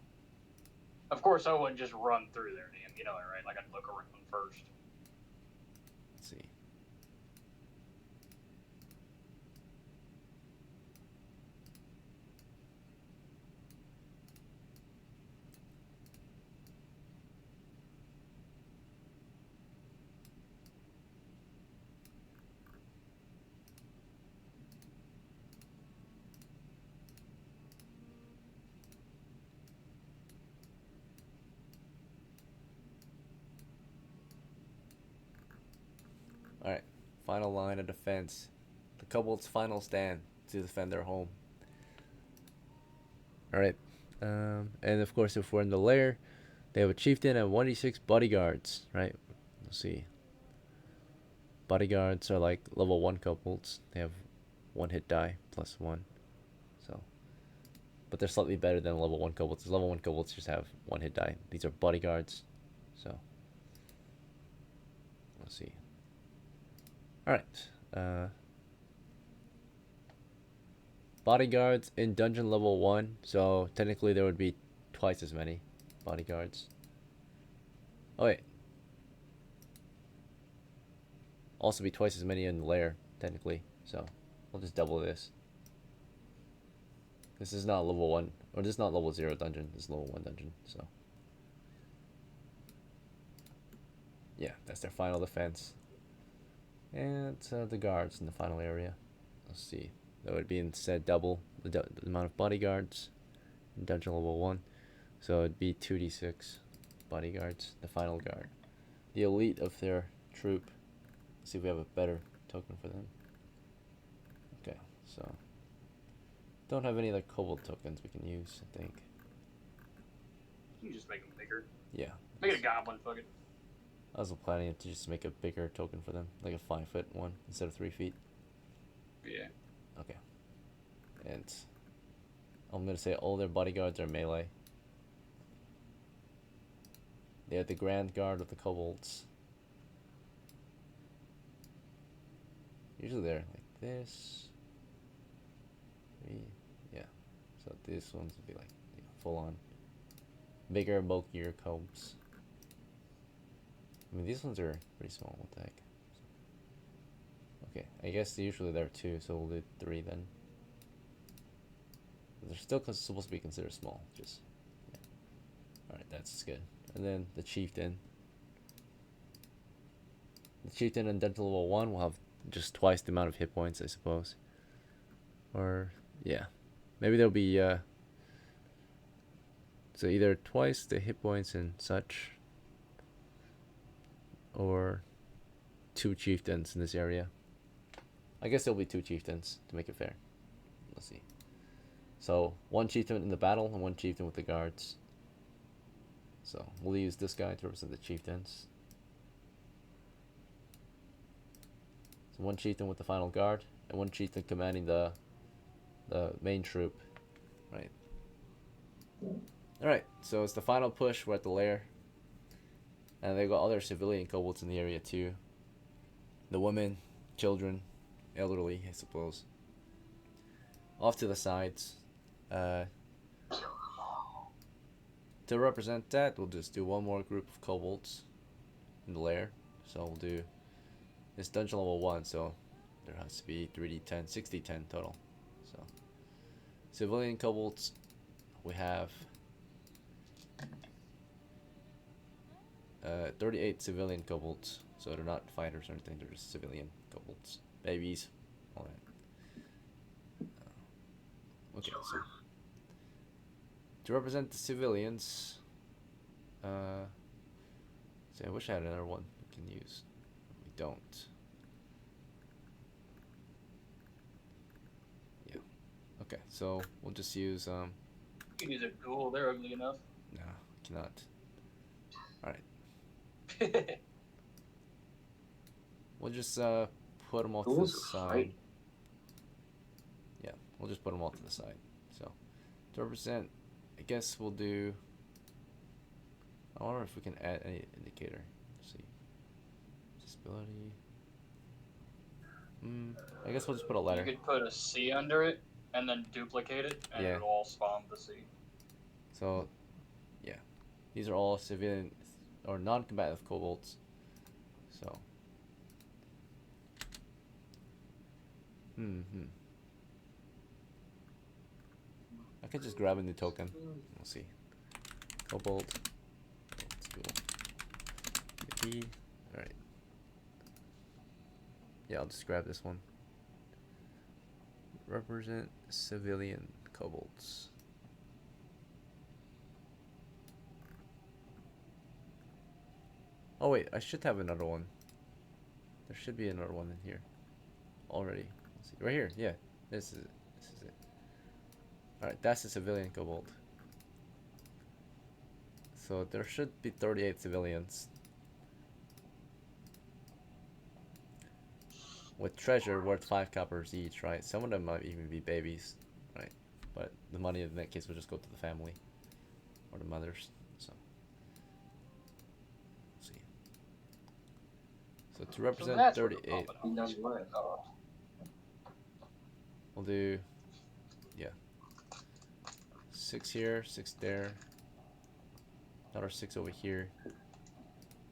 Of course, I wouldn't just run through there, Dan. You know that, right? Like I'd look around first. Let's see. Alright, final line of defense. The kobolds' final stand to defend their home. Alright, and of course if we're in the lair, they have a chieftain and 1d6 bodyguards, right? Let's see. Bodyguards are like level 1 kobolds. They have 1 hit die plus 1. So, but they're slightly better than level 1 kobolds. Level 1 kobolds just have 1 hit die. These are bodyguards. So, let's see. Alright. Bodyguards in dungeon level 1. So, technically there would be twice as many bodyguards. Oh, wait. Also be twice as many in the lair, technically. So, I'll just double this. This is not level 1. Or this is not level 0 dungeon. This is level 1 dungeon. So, yeah, that's their final defense. And the guards in the final area. Let's see. That would be instead double the amount of bodyguards in dungeon level 1. So it'd be 2d6 bodyguards, the final guard. The elite of their troop. Let's see if we have a better token for them. Okay, so don't have any other kobold tokens we can use, I think. You just make them bigger. Yeah. Make it a goblin, fuck it. I was planning to just make a bigger token for them, like a 5-foot one instead of 3 feet. Yeah. Okay. And I'm gonna say all their bodyguards are melee. They have the Grand Guard of the Kobolds. Usually they're like this. Yeah. So these ones would be like full on. Bigger, bulkier cobes. I mean, these ones are pretty small. What the heck? Okay, I guess usually there are 2, so we'll do 3 then. But they're still supposed to be considered small. Just yeah. All right, that's good. And then the chieftain. The chieftain in dungeon level 1 will have just twice the amount of hit points, I suppose. Or yeah, maybe there'll be so either twice the hit points and such, or 2 chieftains in this area. I guess there'll be 2 chieftains to make it fair. Let's see. So 1 chieftain in the battle and 1 chieftain with the guards. So we'll use this guy to represent the chieftains. So 1 chieftain with the final guard and 1 chieftain commanding the main troop. Right. Alright, so it's the final push. We're at the lair. And they've got other civilian kobolds in the area too. The women, children, elderly, I suppose. Off to the sides. To represent that, we'll just do 1 more group of kobolds in the lair. So we'll do this dungeon level 1, so there has to be 3d10, 6d10 total. So civilian kobolds, we have 38 civilian kobolds. So they're not fighters or anything, they're just civilian kobolds. Babies, all that. Okay, so to represent the civilians, see, I wish I had another one we can use. We don't. Yeah. Okay, so we'll just use You can use a ghoul, they're ugly enough. no, cannot. Alright. We'll just put them all to the Ghouls are side. fight. Yeah, we'll just put them all to the side. So to represent, I guess we'll do. I wonder if we can add any indicator. Let's see. Disability. I guess we'll just put a letter. You could put a C under it and then duplicate it, and Yeah. it'll all spawn the C. So, yeah, these are all civilian or non-combative kobolds. So. I could just grab a new token. We'll see. Kobold. Let's go. E. Alright. Yeah, I'll just grab this one. Represent civilian kobolds. Oh wait, I should have another one. There should be another one in here already. Let's see. Right here, yeah. This is it. This is it. Alright, that's the civilian kobold. So there should be 38 civilians. With treasure worth 5 coppers each, right? Some of them might even be babies, right? But the money in that case will just go to the family. Or the mothers, so. Let's see. So to represent that's where the 38, profit opportunity is. we'll do, yeah. 6 here, 6 there. Another 6 over here.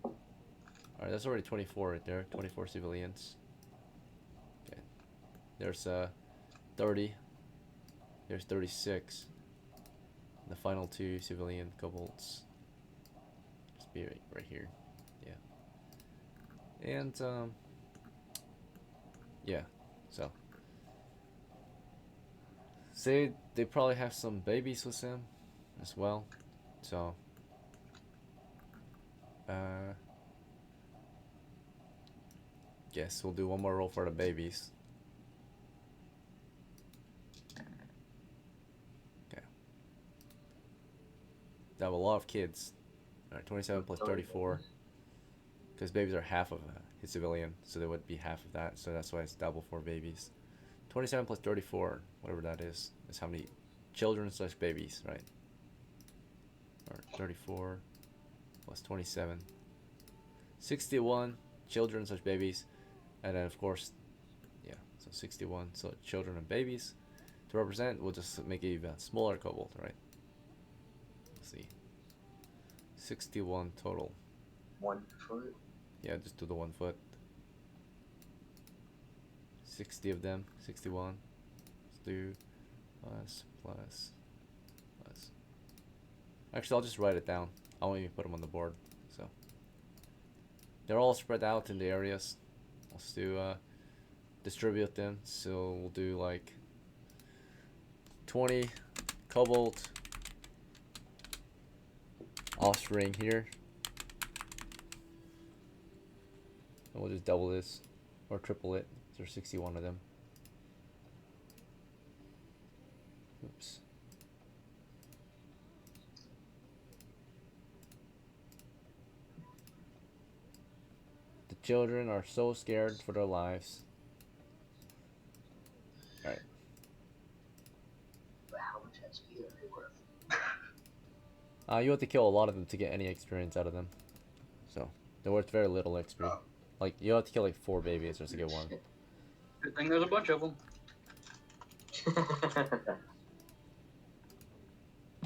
Alright, that's already 24 right there. 24 civilians. Okay. There's 30. There's 36. And the final 2 civilian kobolds. Just be right here. Yeah. And yeah. So say they probably have some babies with them as well. So guess we'll do one more roll for the babies. Okay. They have a lot of kids. Alright, 27 plus 34. Because babies are half of his civilian, so they would be half of that. So that's why it's double for babies. 27 plus 34, whatever that is how many children slash babies, right? Or 34 plus 27. 61 children slash babies. And then of course, yeah, so 61. So children and babies. To represent, we'll just make it even smaller kobold, right? Let's see. 61 total. 1 foot. Yeah, just do the 1 foot. 60 of them. 61. Let's do plus. Actually, I'll just write it down. I won't even put them on the board. So they're all spread out in the areas. Let's do distribute them. So we'll do like 20 kobold offspring here. And we'll just double this or triple it. There's 61 of them. Oops. The children are so scared for their lives. Alright. But how much XP are they worth? You have to kill a lot of them to get any experience out of them. So, they're worth very little XP. Oh. Like, you have to kill like 4 babies just to get one. Good thing there's a bunch of them.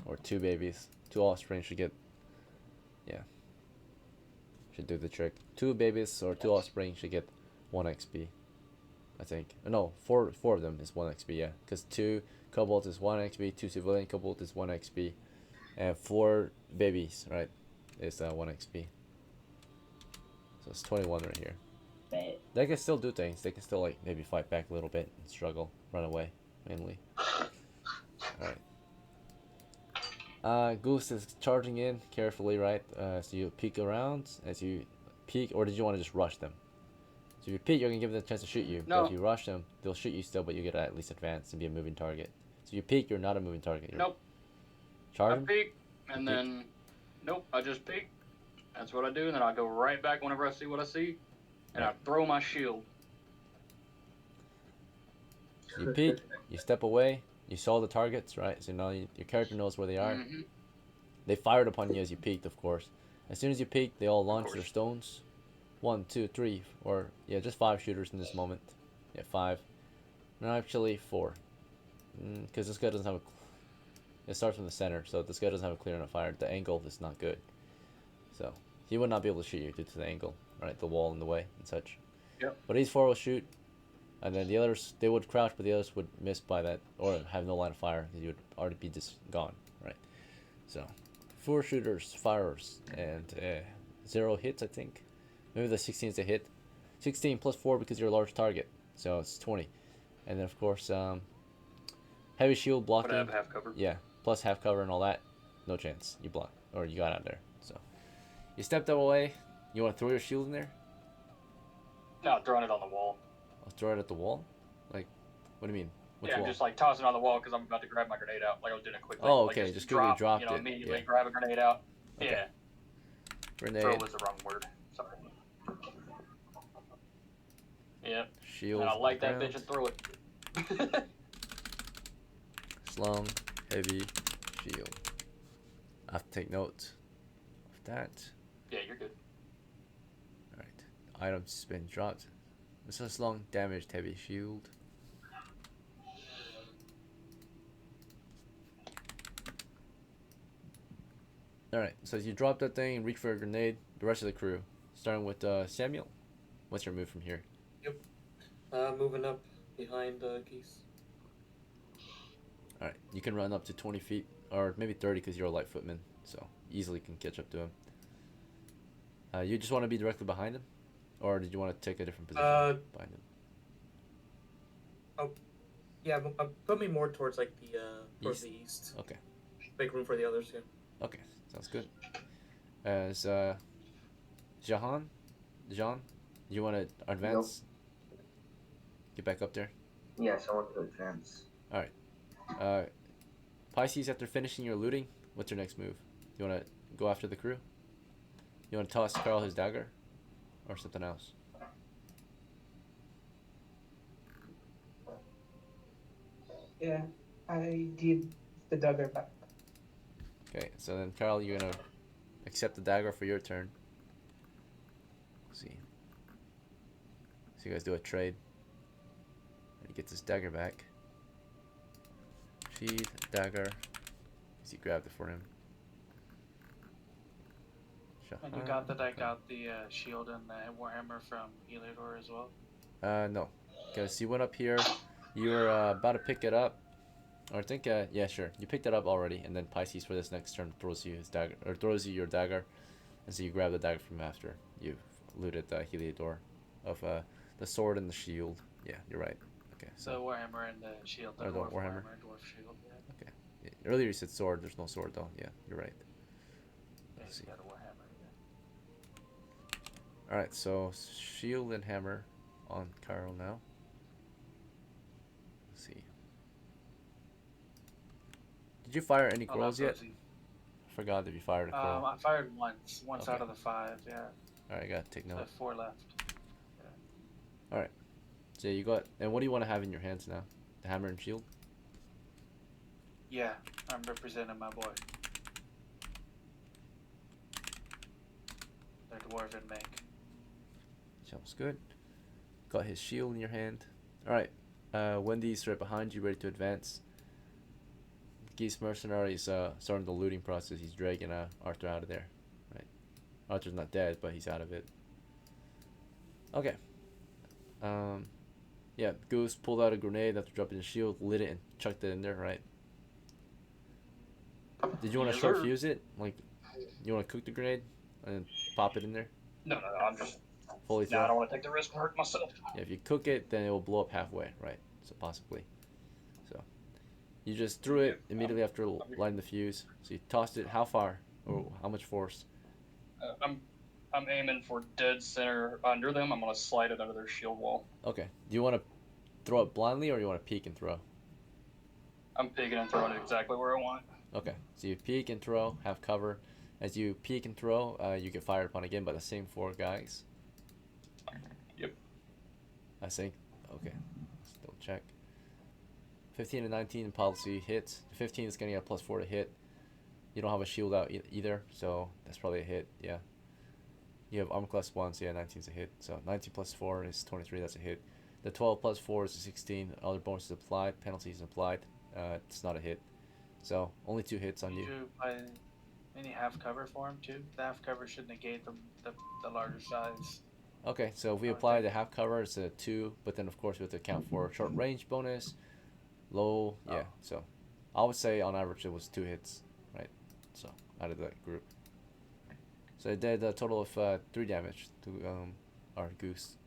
Or 2 babies. 2 offspring should get... Yeah. Should do the trick. 2 babies or 2 offspring should get 1 XP. I think. No, 4 of them is 1 XP, yeah. Because 2 kobolds is 1 XP, 2 civilian kobolds is 1 XP. And 4 babies, right, is 1 XP. So it's 21 right here. They can still do things. They can still like maybe fight back a little bit and struggle, run away, mainly. Alright. Goose is charging in carefully, right? So you peek around as you peek, or did you want to just rush them? So if you peek, you're gonna give them a chance to shoot you. No. But if you rush them, they'll shoot you still, but you get to at least advance and be a moving target. So you peek, you're not a moving target. You're Nope. Charge I them? peek, and then, nope, I just peek. That's what I do, and then I go right back whenever I see what I see, and I throw my shield. So you peek, you step away, you saw the targets, right? So now your character knows where they are. Mm-hmm. They fired upon you as you peeked, of course. As soon as you peek, they all launch their stones. 1, 2, 3, or yeah, just 5 shooters in this moment. Yeah, 5. No, actually 4. Because this guy doesn't have a... It starts from the center, so this guy doesn't have a clear enough fire. The angle is not good. So, he would not be able to shoot you due to the angle, right? The wall in the way and such. Yep. But these 4 will shoot. And then the others, they would crouch, but the others would miss by that, or have no line of fire. You would already be just gone, right? So, 4 shooters, firers, and 0 hits, I think. Maybe the 16 is a hit. 16 plus 4 because you're a large target, so it's 20. And then of course, heavy shield blocking. But I have half cover. Yeah, plus half cover and all that. No chance. You block, or you got out there. So, you stepped away. You want to throw your shield in there? No, throwing it on the wall. I'll throw it at the wall. Like, what do you mean? Which Yeah, I'm wall? just like tossing it on the wall because I'm about to grab my grenade out. Like I was doing it quickly. Oh, like, okay, just quickly dropped you know, it, immediately yeah. grab a grenade out. Okay. Yeah. Grenade. Throw was the wrong word. Sorry. Yep. Shield. And I light that ground. bitch and throw it. Slung, heavy, shield. I have to take note of that. Yeah, you're good. Alright. Items been dropped. This is long, damaged, heavy shield. Alright, so as you drop that thing, reach for a grenade, the rest of the crew. Starting with Samuel. What's your move from here? Moving up behind Geese. Alright, you can run up to 20 feet, or maybe 30 because you're a light footman, so easily can catch up to him. You just want to be directly behind him? Or did you want to take a different position behind him? Yeah, put me more towards like the towards East? the east. Okay. Make room for the others. Yeah. Okay, sounds good. As Jehan, you want to advance? Get back up there. Yes, I want to advance. All right. Pisces, after finishing your looting, what's your next move? You want to go after the crew? You want to toss Carl his dagger, or something else? Yeah, I give the dagger back. Okay, so then Carl, you're gonna accept the dagger for your turn. Let's see. So you guys do a trade. And he gets his dagger back. Sheath, dagger. He grabbed it for him. And you got that I got the shield and the warhammer from HELIODOR as well? No. Because you went up here. You were about to pick it up. Or I think, yeah, sure. You picked it up already, and then Pisces for this next turn throws you his dagger, or throws you your dagger, and so you grab the dagger from after you looted the HELIODOR of the sword and the shield. Yeah, you're right. Okay, So so Warhammer and the shield. The Or the dwarf Warhammer. dwarf shield. Yeah. earlier you said sword. There's no sword though. Yeah, you're right. Yeah, Let's see. you got a Warhammer. Yeah. All right, so shield and hammer on Carl now. Let's see. Did you fire any Oh, crows yet? Goosey. I forgot if you fired a crow. I fired once Okay. out of the 5. Yeah, All right, I gotta take so I note. have 4 left. So you got, and what do you want to have in your hands now? The hammer and shield. Yeah, I'm representing my boy. The dwarven make. Sounds good. Got his shield in your hand. All right. Wendy's right behind you, ready to advance. Geese mercenary is starting the looting process. He's dragging Arthur out of there. Right. Arthur's not dead, but he's out of it. Okay. Yeah, Goose pulled out a grenade after dropping the shield, lit it, and chucked it in there, right? Did you want to Yes, short sir. fuse it? Like, you want to cook the grenade and pop it in there? No, I'm just. Fully No, throw? I don't want to take the risk and hurt myself. Yeah, if you cook it, then it will blow up halfway, right? So possibly. So you just threw it immediately after lighting the fuse. So you tossed it how far or how much force? I'm aiming for dead center under them. I'm gonna slide it under their shield wall. Okay. Do you want to throw it blindly or you want to peek and throw? I'm peeking and throwing it exactly where I want it. Okay. So you peek and throw, have cover. As you peek and throw, you get fired upon again by the same 4 guys. Yep. I think. Okay. Still check. 15 and 19 in policy hits. 15 is going to get a +4 to hit. You don't have a shield out either, so that's probably a hit. Yeah. You have armor class 1, so yeah, 19 is a hit. So 19 plus 4 is 23, that's a hit. The 12 plus 4 is a 16. Other bonuses applied, penalties applied. It's not a hit. So only 2 hits on you. Do any half cover for him too? The half cover should negate the larger size. Okay, so if we apply the half cover, it's a 2, but then of course we have to account for short range bonus, low, yeah. So I would say on average it was 2 hits, right? So out of that group. So it did a total of 3 damage to our Goose.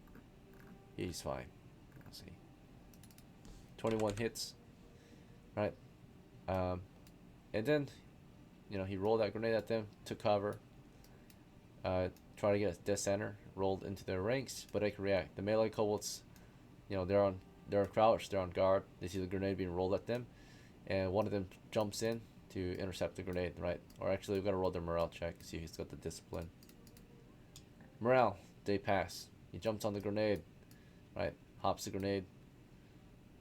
He's fine. Let's see. 21 hits, right? And then, you know, he rolled that grenade at them, took cover, tried to get a dead center, rolled into their ranks, but they can react. The melee kobolds, you know, they're crouched, they're on guard. They see the grenade being rolled at them, and one of them jumps in to intercept the grenade, right? Or actually, we've got to roll their morale check, see if he's got the discipline. Morale, they pass. He jumps on the grenade, right? Hops the grenade.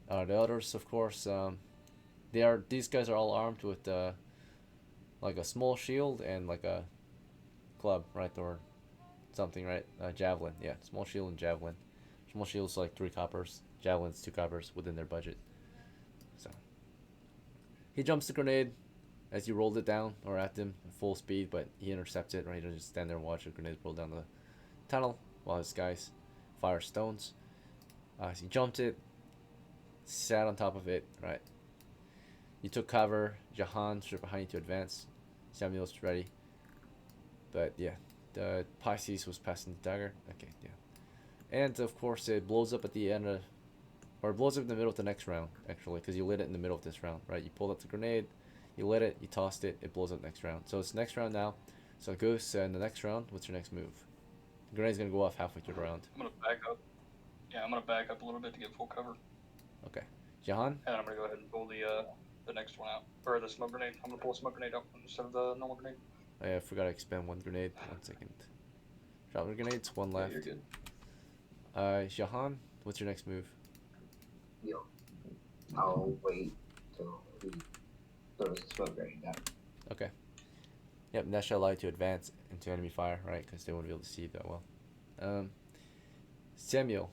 The others, of course, these guys are all armed with like a small shield and like a club, right? Or something, right? Javelin, yeah. Small shield and javelin. Small shield's like 3 coppers. Javelin's 2 coppers within their budget. So he jumps the grenade as you rolled it down or at him at full speed, but he intercepts it, right? He doesn't just stand there and watch the grenade roll down the tunnel while his guys fire stones. So he jumped it, sat on top of it, right? You took cover. Jehan stood behind you to advance. Samuel's ready. But yeah, the PICES was passing the dagger. Okay, yeah. And of course it blows up at the end of, or it blows up in the middle of the next round, actually, because you lit it in the middle of this round, right? You pulled up the grenade, you lit it, you tossed it, it blows up next round. So it's next round now. So Goose, in the next round, what's your next move? The grenade's gonna go off halfway through the round. I'm gonna back up. Yeah, I'm gonna back up a little bit to get full cover. Okay. Jehan? And I'm gonna go ahead and pull the next one out. Or the smoke grenade. I'm gonna pull a smoke grenade out instead of the normal grenade. I forgot to expend 1 grenade. 1 second. Drop the grenades, 1 left. Yeah, you're good. Jehan, what's your next move? Yo, I'll wait till he throws the smoke grenade down. Okay. Yep, and that shall allow you to advance into enemy fire, right? Because they won't be able to see you that well. Samuel,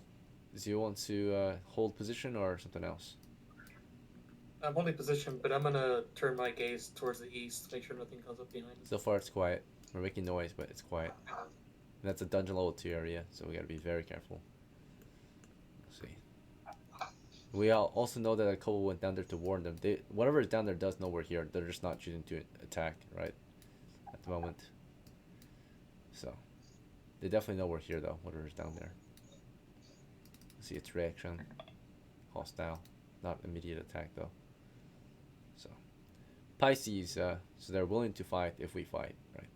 do you want to hold position or something else? I'm holding position, but I'm gonna turn my gaze towards the east to make sure nothing comes up behind us. So far it's quiet. We're making noise, but it's quiet. And that's a dungeon level 2 area, so we gotta be very careful. Let's see. We all also know that a kobold went down there to warn them. Whatever is down there does know we're here. They're just not choosing to attack, right? At the moment. So, they definitely know we're here, though, whatever's down there. See its reaction. Hostile. Not immediate attack though. So Pisces, so they're willing to fight if we fight, right?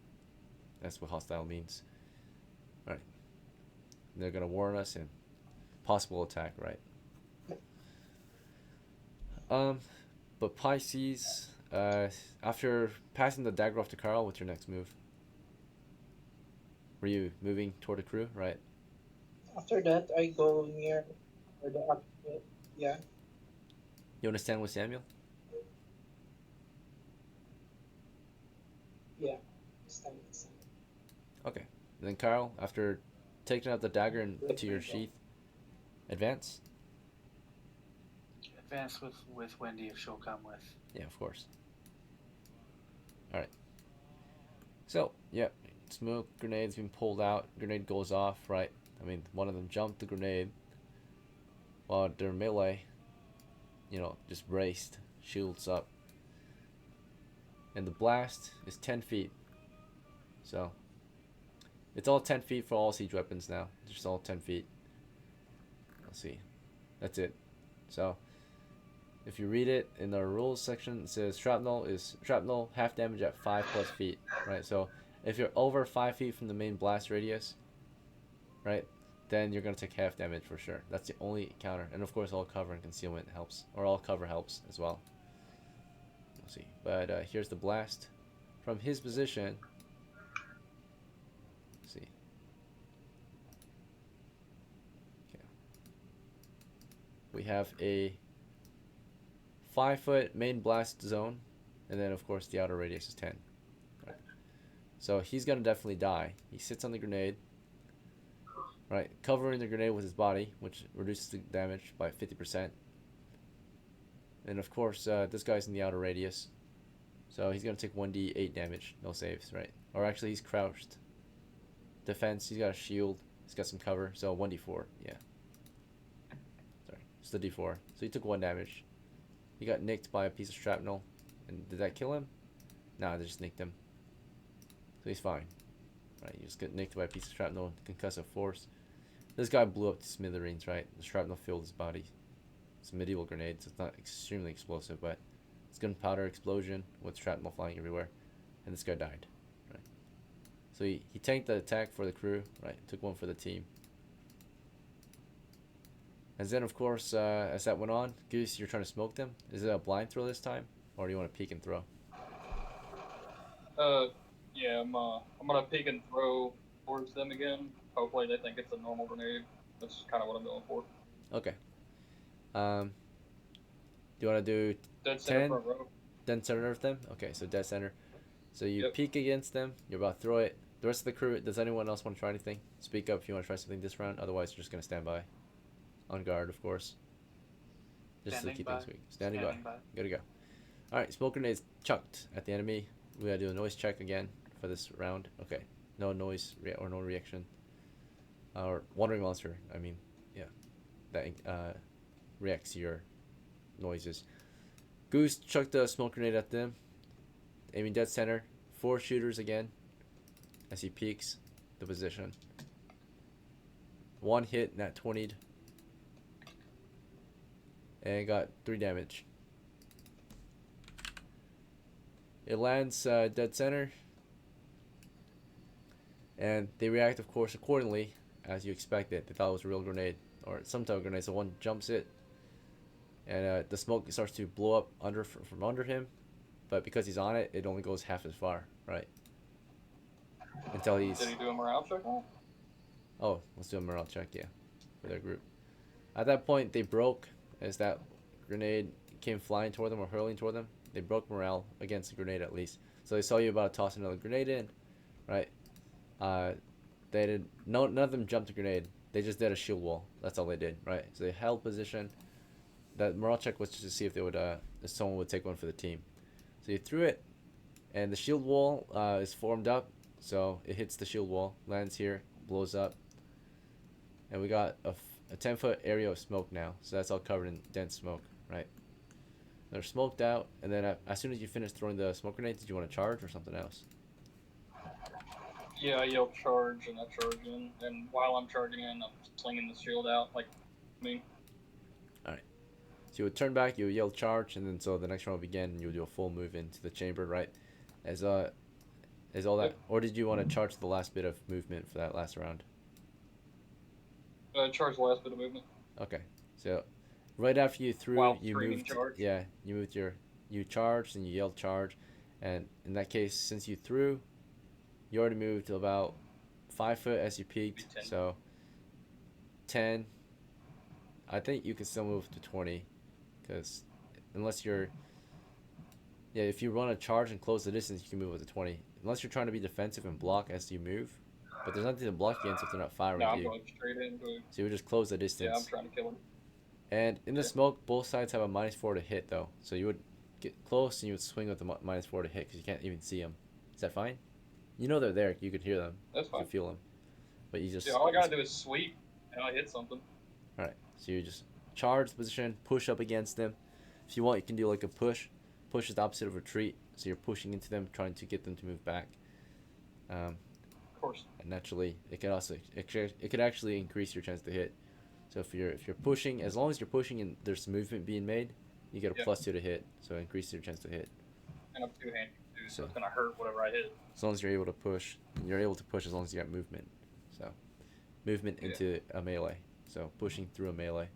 That's what hostile means. Right. They're gonna warn us and possible attack, right? But Pisces, after passing the dagger off to Carl, what's your next move? Were you moving toward the crew, right? After that, I go near or the up. Yeah. You understand with Samuel? Yeah. Stand. Okay. And then Carl, after taking out the dagger into your sheath, advance? Advance with Wendy if she'll come with. Yeah, of course. Alright. So, yeah, smoke grenade's been pulled out. Grenade goes off, right? I mean, one of them jumped the grenade while their melee, you know, just braced, shields up. And the blast is 10 feet. So, it's all 10 feet for all siege weapons now. Just all 10 feet. Let's see. That's it. So, if you read it in the rules section, it says shrapnel is shrapnel half damage at 5+ feet, right? So if you're over 5 feet from the main blast radius, right, then you're gonna take half damage for sure. That's the only counter, and of course all cover and concealment helps, or all cover helps as well. We'll see. But here's the blast from his position. Let's see. Okay. We have a 5-foot main blast zone, and then of course the outer radius is 10. Right. So he's gonna definitely die. He sits on the grenade, right, covering the grenade with his body, which reduces the damage by 50%. And of course, this guy's in the outer radius, so he's gonna take 1d8 damage, no saves, right? Or actually, he's crouched. Defense, he's got a shield, he's got some cover, so 1d4, yeah. Sorry, it's the d4. So he took 1 damage. He got nicked by a piece of shrapnel. And did that kill him? Nah, they just nicked him. So he's fine. Right, you just get nicked by a piece of shrapnel, concussive force. This guy blew up to smithereens, right? The shrapnel filled his body. It's a medieval grenade, so it's not extremely explosive, but it's gunpowder explosion with shrapnel flying everywhere. And this guy died. Right. So he tanked the attack for the crew, right? Took 1 for the team. And then, of course, as that went on, Goose, you're trying to smoke them. Is it a blind throw this time, or do you want to peek and throw? Yeah, I'm gonna peek and throw towards them again. Hopefully they think it's a normal grenade. That's kind of what I'm going for. Okay. Do you want to do Dead center 10? front row. Dead center of them? Okay, so dead center. So you peek against them. You're about to throw it. The rest of the crew, does anyone else want to try anything? Speak up if you want to try something this round. Otherwise, you're just going to stand by. On guard, of course. Just to keep things weak. Standing by. Good to go. Alright, smoke grenades chucked at the enemy. We gotta do a noise check again for this round. Okay. No noise or no reaction. Or wandering monster, I mean, yeah. That reacts to your noises. Goose chucked a smoke grenade at them. Aiming dead center. 4 shooters again. As he peeks the position. 1 hit, nat 20'd. And got 3 damage. It lands dead center. And they react, of course, accordingly, as you expected. They thought it was a real grenade, or some type of grenade. So one jumps it, and the smoke starts to blow up from under him. But because he's on it, it only goes half as far, right? Until he's... Did he do a morale check on it? Oh, let's do a morale check, yeah, for their group. At that point, they broke as that grenade came flying toward them or hurling toward them. They broke morale against the grenade at least. So they saw you about to toss another grenade in, right? They did none of them jumped the grenade. They just did a shield wall. That's all they did, right? So they held position. That morale check was just to see if they would, if someone would take 1 for the team. So you threw it, and the shield wall is formed up. So it hits the shield wall, lands here, blows up, and we got a 10-foot area of smoke now. So that's all covered in dense smoke, right? They're smoked out, and then as soon as you finish throwing the smoke grenade, did you want to charge or something else? Yeah, I yelled charge, and I charge in. And while I'm charging in, I'm slinging the shield out, like me. So you would turn back, you would yell charge, and then so the next round would begin, and you would do a full move into the chamber, right? As all that, Yep. or did you want to charge the last bit of movement for that last round? Charge the last bit of movement. Okay, so right after you threw, While you screaming moved. charge. Yeah, you charged and you yelled charge, and in that case, since you threw, you already moved to about 5 foot as you peaked. 10. So 10. I think you can still move to 20, because unless you're, yeah, if you run a charge and close the distance, you can move up to 20. Unless you're trying to be defensive and block as you move, but there's nothing to block against if they're not firing No, at I'm you. going straight into it. So you would just close the distance. Yeah, I'm trying to kill him. And in the Yeah. smoke, both sides have a -4 to hit, though. So you would get close and you would swing with the -4 to hit because you can't even see them. Is that fine? You know they're there. You could hear them. That's You fine. could feel them. But you just... Yeah, all I gotta do is sweep, and I hit something. Alright, so you just charge the position, push up against them. If you want, you can do like a push. Push is the opposite of retreat. So you're pushing into them, trying to get them to move back. Of course. And naturally, it could actually increase your chance to hit. So if you're pushing, as long as you're pushing and there's movement being made, you get a Yep. +2 to hit. So it increases your chance to hit. And I'm two-handed, too, so So- it's gonna hurt whatever I hit. As long as you're able to push, and you're able to push as long as you got movement. So movement Yeah. into a melee. So pushing through a melee.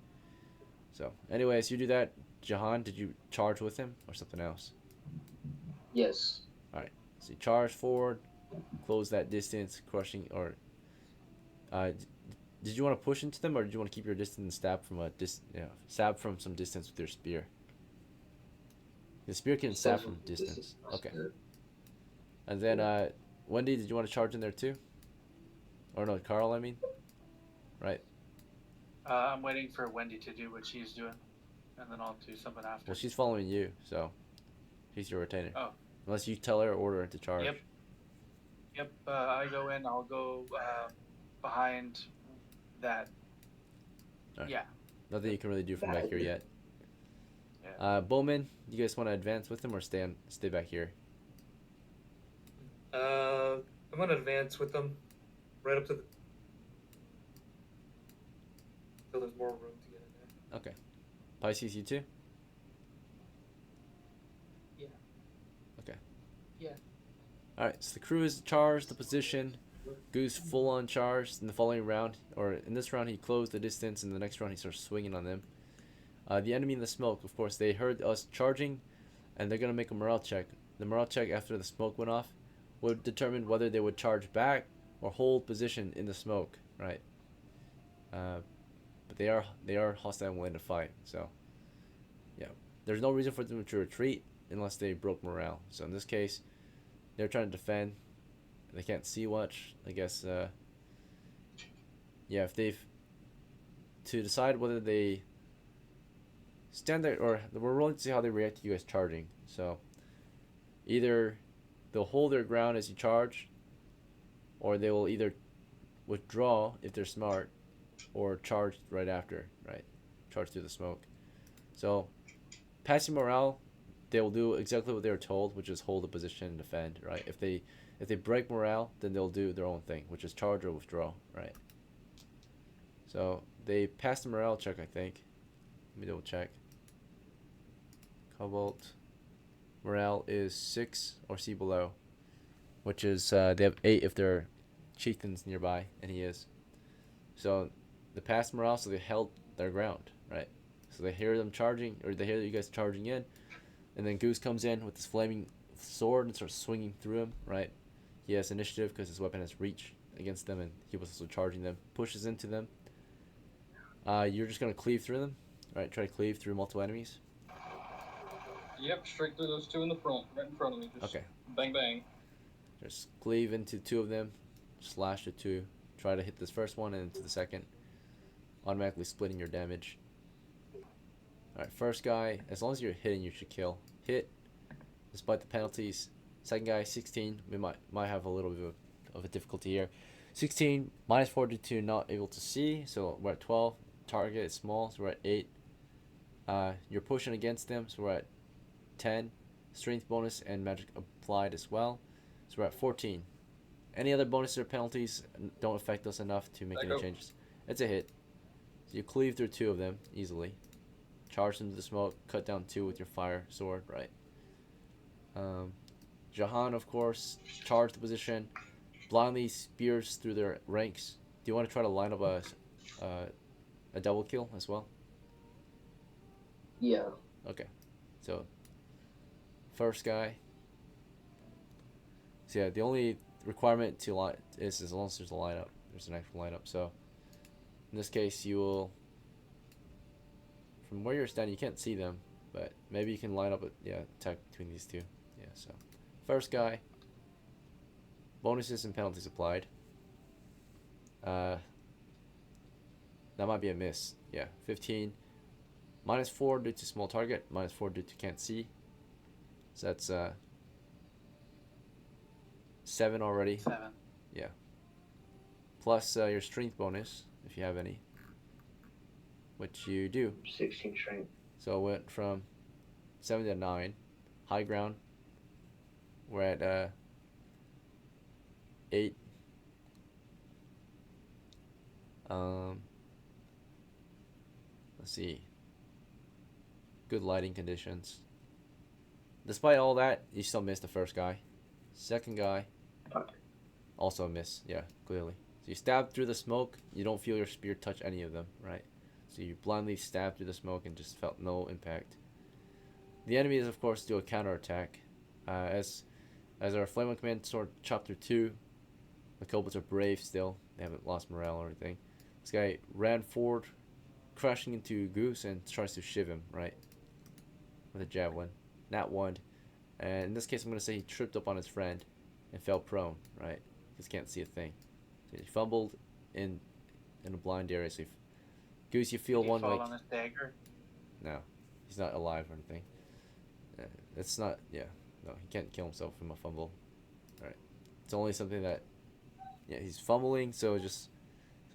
So anyways, you do that. Jahan, did you charge with him or something else? Yes. So you charge forward, close that distance, crushing, or did you want to push into them, or did you want to keep your distance and stab from some distance with your spear? The spear can stab from distance. Okay. And then Wendy, did you want to charge in there too? Or no, Carl, I mean. Right. I'm waiting for Wendy to do what she's doing, and then I'll do something after. Well, she's following you, so she's your retainer. Oh. Unless you tell her or order her to charge. Yep. I go in. I'll go behind that. Alright. Yeah. Nothing you can really do from back here yet. Yeah. Bowman, you guys want to advance with him or stay back here? I'm gonna advance with them, right up to the. So there's more room to get in there. Okay. Pisces, you too? Yeah. Okay. Yeah. Alright, so the crew is charged the position. Goose full on charged in the following round, or in this round he closed the distance, and the next round he starts swinging on them. The enemy in the smoke, of course, they heard us charging, and they're going to make a morale check. The morale check after the smoke went off would determine whether they would charge back or hold position in the smoke, right? But they are hostile and willing to fight, so yeah. There's no reason for them to retreat unless they broke morale. So in this case, they're trying to defend. They can't see much, I guess. Yeah, if they've to decide whether they stand there, or we're rolling to see how they react to you guys charging. So either they'll hold their ground as you charge, or they will either withdraw if they're smart, or charge right after, right? Charge through the smoke. So passing morale, they will do exactly what they were told, which is hold the position and defend, right? If they break morale, then they'll do their own thing, which is charge or withdraw, right? So they passed the morale check, I think. Let me double check. Cobalt morale is 6 or C below, which is they have 8 if they're chieftains nearby, and he is. So they passed morale, so they held their ground, right? So they hear them charging, or they hear you guys charging in, and then Goose comes in with his flaming sword and starts swinging through him, right? He has initiative because his weapon has reach against them, and he was also charging them. Pushes into them. You're just gonna cleave through them, right? Try to cleave through multiple enemies. Yep, straight through those two in the front, right in front of me. Just Okay. Bang, bang. Just cleave into 2 of them, slash to 2. Try to hit this first one and into the second. Automatically splitting your damage. Alright, first guy, as long as you're hitting, you should kill. Hit, despite the penalties. Second guy, 16. We might have a little bit of a difficulty here. 16, minus 42, not able to see, so we're at 12. Target is small, so we're at 8. You're pushing against them, so we're at 10. Strength bonus and magic applied as well, so we're at 14. Any other bonuses or penalties don't affect us enough to make any changes. It's a hit. So you cleave through 2 of them easily. Charge them to the smoke, cut down 2 with your fire sword, right? JEHAN, of course, charge the position, blindly spears through their ranks. Do you want to try to line up a double kill as well? Yeah. Okay. So, first guy. So yeah, the only requirement to line is as long as there's a lineup. There's an actual lineup. So, in this case, you will, from where you're standing, you can't see them, but maybe you can line up a attack between these 2. Yeah. So, first guy. Bonuses and penalties applied. That might be a miss. Yeah, 15. -4 due to small target. -4 due to can't see. So that's 7 already. 7. Yeah. Plus your strength bonus, if you have any. Which you do. 16 strength. So it went from 7 to 9. High ground. We're at 8. Let's see. Good lighting conditions. Despite all that, you still missed the first guy. Second guy, also a miss. Yeah, clearly. So you stab through the smoke. You don't feel your spear touch any of them, right? So you blindly stab through the smoke and just felt no impact. The enemies, of course, do a counterattack. As our Flame of Command sword chopped through 2, the kobolds are brave still. They haven't lost morale or anything. This guy ran forward, crashing into Goose and tries to shiv him, right? With a javelin. Nat 1. And in this case, I'm going to say he tripped up on his friend and fell prone, right? Just can't see a thing. So he fumbled in a blind area. So Goose, you feel Did he one fall like... on his dagger? No. He's not alive or anything. It's not... Yeah. No, he can't kill himself from a fumble. Alright. It's only something that... Yeah, he's fumbling, so it's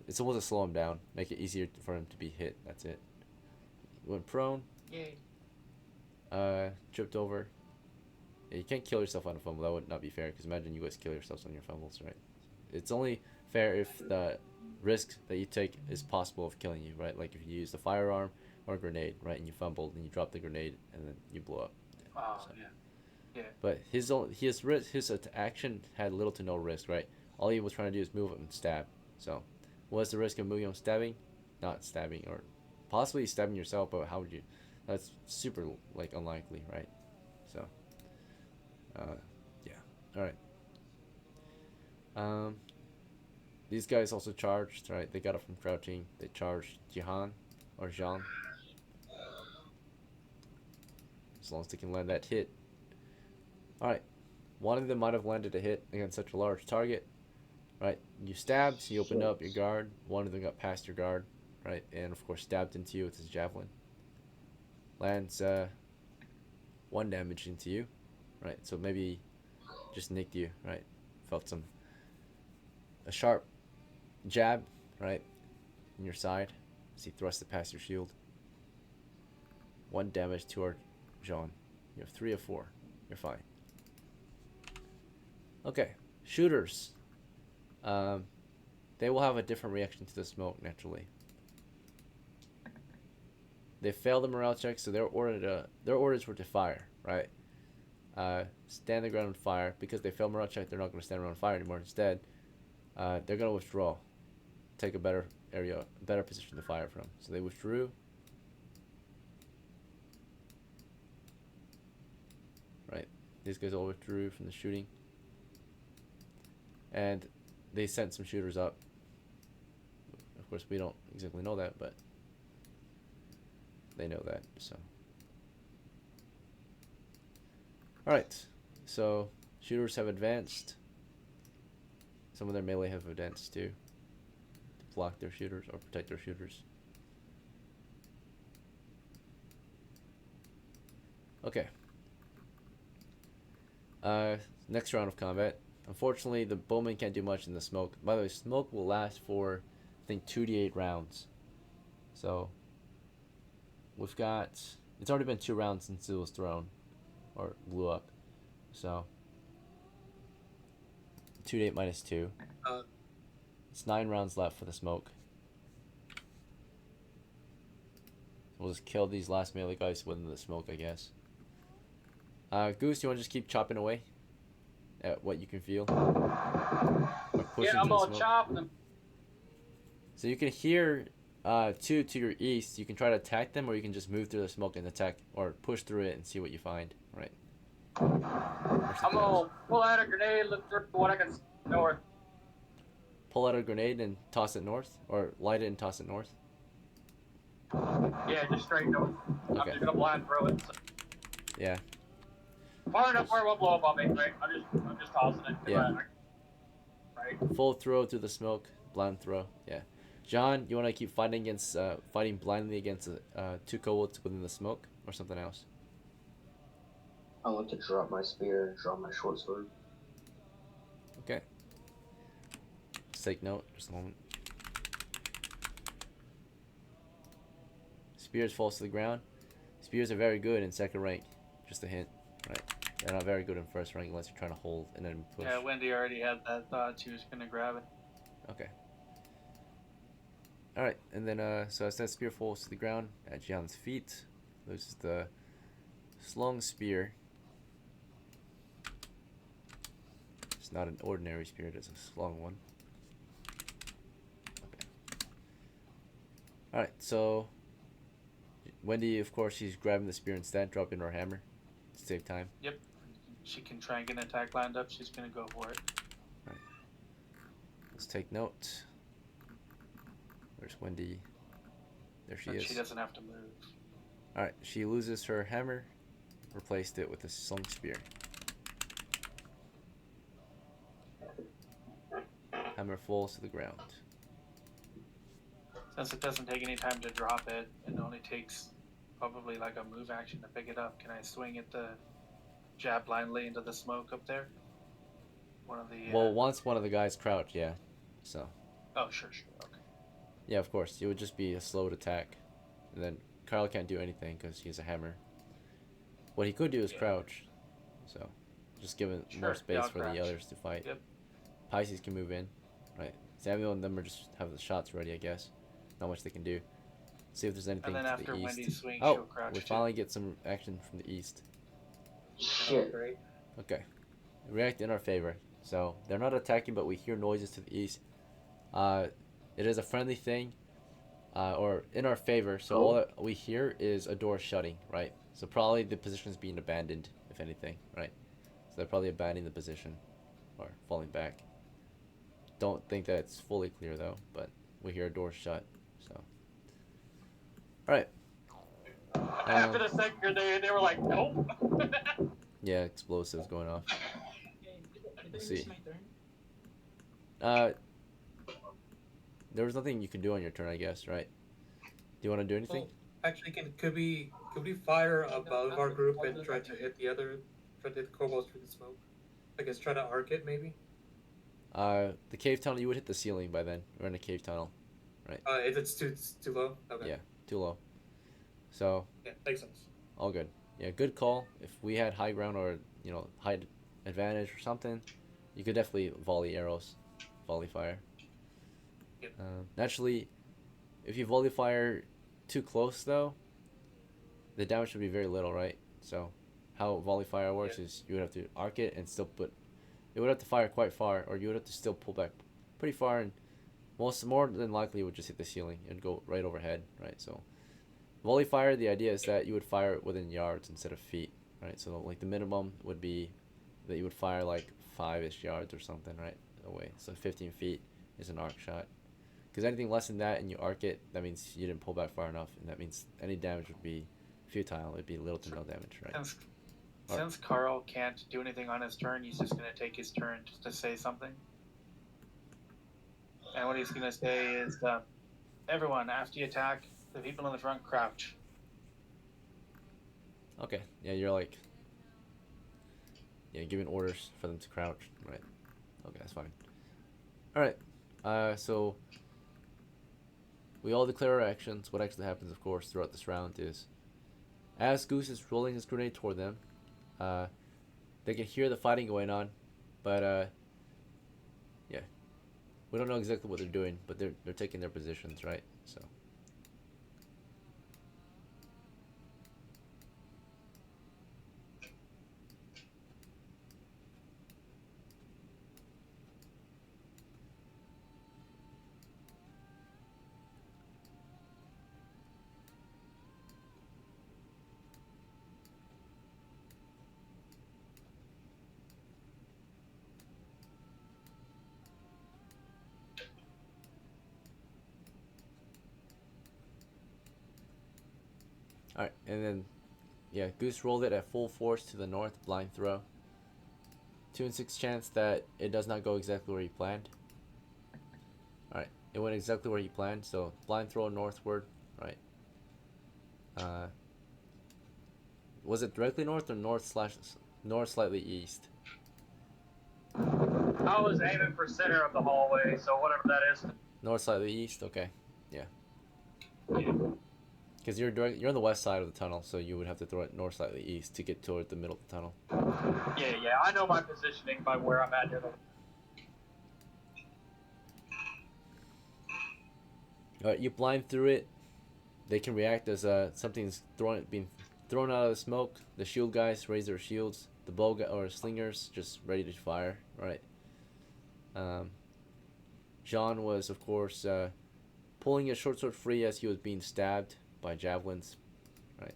supposed to slow him down. Make it easier for him to be hit. That's it. He went prone. Yay. Tripped over. Yeah, you can't kill yourself on a fumble. That would not be fair, because imagine you guys kill yourselves on your fumbles, right? It's only fair if the risk that you take is possible of killing you, right? Like if you use a firearm or a grenade, right, and you fumbled and you drop the grenade and then you blow up. Oh, So. yeah. Yeah. But his action had little to no risk, right? All he was trying to do is move up and stab. So, what's the risk of moving up and stabbing? Not stabbing, or possibly stabbing yourself, but how would you? That's super, like, unlikely, right? So, yeah. Alright. These guys also charged, right? They got up from crouching. They charged JEHAN, or Jean. As long as they can land that hit. Alright. One of them might have landed a hit against such a large target. Right? You stabbed, so you opened up your guard. One of them got past your guard, right? And of course stabbed into you with his javelin. Lands 1 damage into you. Right? So maybe just nicked you, right? Felt a sharp jab, right? In your side. As he thrust it past your shield. 1 damage to our Jean. You have 3 of 4. You're fine. Okay. Shooters. They will have a different reaction to the smoke, naturally. They failed the morale check, so their orders were to fire, right? Stand the ground and fire. Because they failed morale check, they're not going to stand around and fire anymore. Instead, they're going to withdraw. Take a better area, a better position to fire from. So they withdrew. Right. These guys all withdrew from the shooting. And they sent some shooters up. Of course, we don't exactly know that, but they know that, so. Alright, so shooters have advanced. Some of their melee have advanced too. To block their shooters or protect their shooters. Okay. Next round of combat. Unfortunately, the bowman can't do much in the smoke. By the way, smoke will last for, I think, 2d8 rounds. So, we've got... It's already been 2 rounds since it was thrown. Or blew up. So, 2d8 minus 2. It's 9 rounds left for the smoke. We'll just kill these last melee guys within the smoke, I guess. Goose, you want to just keep chopping away at what you can feel? Or pushing Yeah, I'm through the gonna smoke? chop them. So you can hear two to your east. You can try to attack them, or you can just move through the smoke and attack, or push through it and see what you find. Right. I'm gonna pull out a grenade, look for what I can see north. Pull out a grenade and toss it north, or light it and toss it north. Yeah, just straight north. I'm Okay. just gonna blind throw it. Yeah. Far enough where it won't blow up on me, right? I'm just tossing it. Yeah. Right. Full throw through the smoke, blind throw. Yeah. John, you want to keep fighting against, fighting blindly against two kobolds within the smoke, or something else? I want to drop my spear and draw my short sword. Okay. Let's take note. Just a moment. Spears falls to the ground. Spears are very good in second rank. Just a hint, right? They're not very good in first rank unless you're trying to hold and then push. Yeah, Wendy already had that thought. She was gonna grab it. Okay. Alright, and then, so as that spear falls to the ground at Jehan's feet, there's the slung spear. It's not an ordinary spear, it's a slung one. Okay. Alright, so Wendy, of course, she's grabbing the spear instead, dropping her hammer to save time. Yep. She can try and get an attack lined up. She's gonna go for it. Right. Let's take note. Where's Wendy? There she But is. she doesn't have to move. Alright, she loses her hammer, replaced it with a slung spear. Hammer falls to the ground. Since it doesn't take any time to drop it, it only takes probably like a move action to pick it up. Can I swing it to jab blindly into the smoke up there? One of the. Well, once one of the guys crouched, yeah. So. Oh, sure. Okay. Yeah, of course. It would just be a slowed attack. And then Carl can't do anything because he has a hammer. What he could do is crouch. So, just give it more space for the others to fight. Yep. Pisces can move in. Right. Samuel and them are just have the shots ready, I guess. Not much they can do. See if there's anything And then to after the east. Wendy swings, Oh, she'll crouch we too. finally get some action from the east. Shit. Great. Okay. React in our favor. So, they're not attacking, but we hear noises to the east. It is a friendly thing. Or in our favor. So, all that we hear is a door shutting, right? So, probably the position is being abandoned, if anything, right? So, they're probably abandoning the position. Or falling back. Don't think that it's fully clear, though. But we hear a door shut. So. Alright. After the second grenade, they were like, nope. Yeah, explosives going off. Okay, did I Let's miss see. my turn? There was nothing you can do on your turn, I guess, right? Do you want to do anything? Well, actually, could we fire above our group and try to hit the kobolds through the smoke? I guess try to arc it, maybe? The cave tunnel, you would hit the ceiling by then. We're in a cave tunnel, right? If it's too low? Okay. Yeah, too low. So, Yeah, makes sense. all good. Yeah, good call. If we had high ground or, height advantage or something, you could definitely volley arrows, volley fire. Yep. Naturally, if you volley fire too close, though, the damage would be very little, right? So, how volley fire works is you would have to arc it and still it would have to fire quite far, or you would have to still pull back pretty far, and more than likely it would just hit the ceiling and go right overhead, right? So, volley fire, the idea is that you would fire it within yards instead of feet, right? So, like, the minimum would be that you would fire, like, 5-ish yards or something, right, away. So, 15 feet is an arc shot. Because anything less than that and you arc it, that means you didn't pull back far enough, and that means any damage would be futile. It would be little to no damage, right? Since Carl can't do anything on his turn, he's just gonna take his turn just to say something. And what he's gonna say is, everyone, after you attack, the people in the front crouch. Okay, yeah, you're like, giving orders for them to crouch, right? Okay, that's fine. Alright, so we all declare our actions. What actually happens, of course, throughout this round is, as Goose is rolling his grenade toward them, they can hear the fighting going on, but yeah, we don't know exactly what they're doing, but they're taking their positions, right? So Alright, and then, yeah, Goose rolled it at full force to the north, blind throw. 2 in 6 chance that it does not go exactly where he planned. Alright, it went exactly where he planned, so blind throw northward, right. Was it directly north or north slightly east? I was aiming for center of the hallway, so whatever that is. North slightly east, okay. Yeah. Because you're on the west side of the tunnel, so you would have to throw it north slightly east to get toward the middle of the tunnel. Yeah, I know my positioning by where I'm at here. Alright, you blind through it. They can react as something's being thrown out of the smoke. The shield guys raise their shields. The bow or slingers just ready to fire. Right. John was, of course, pulling his short sword free as he was being stabbed by javelins. Right.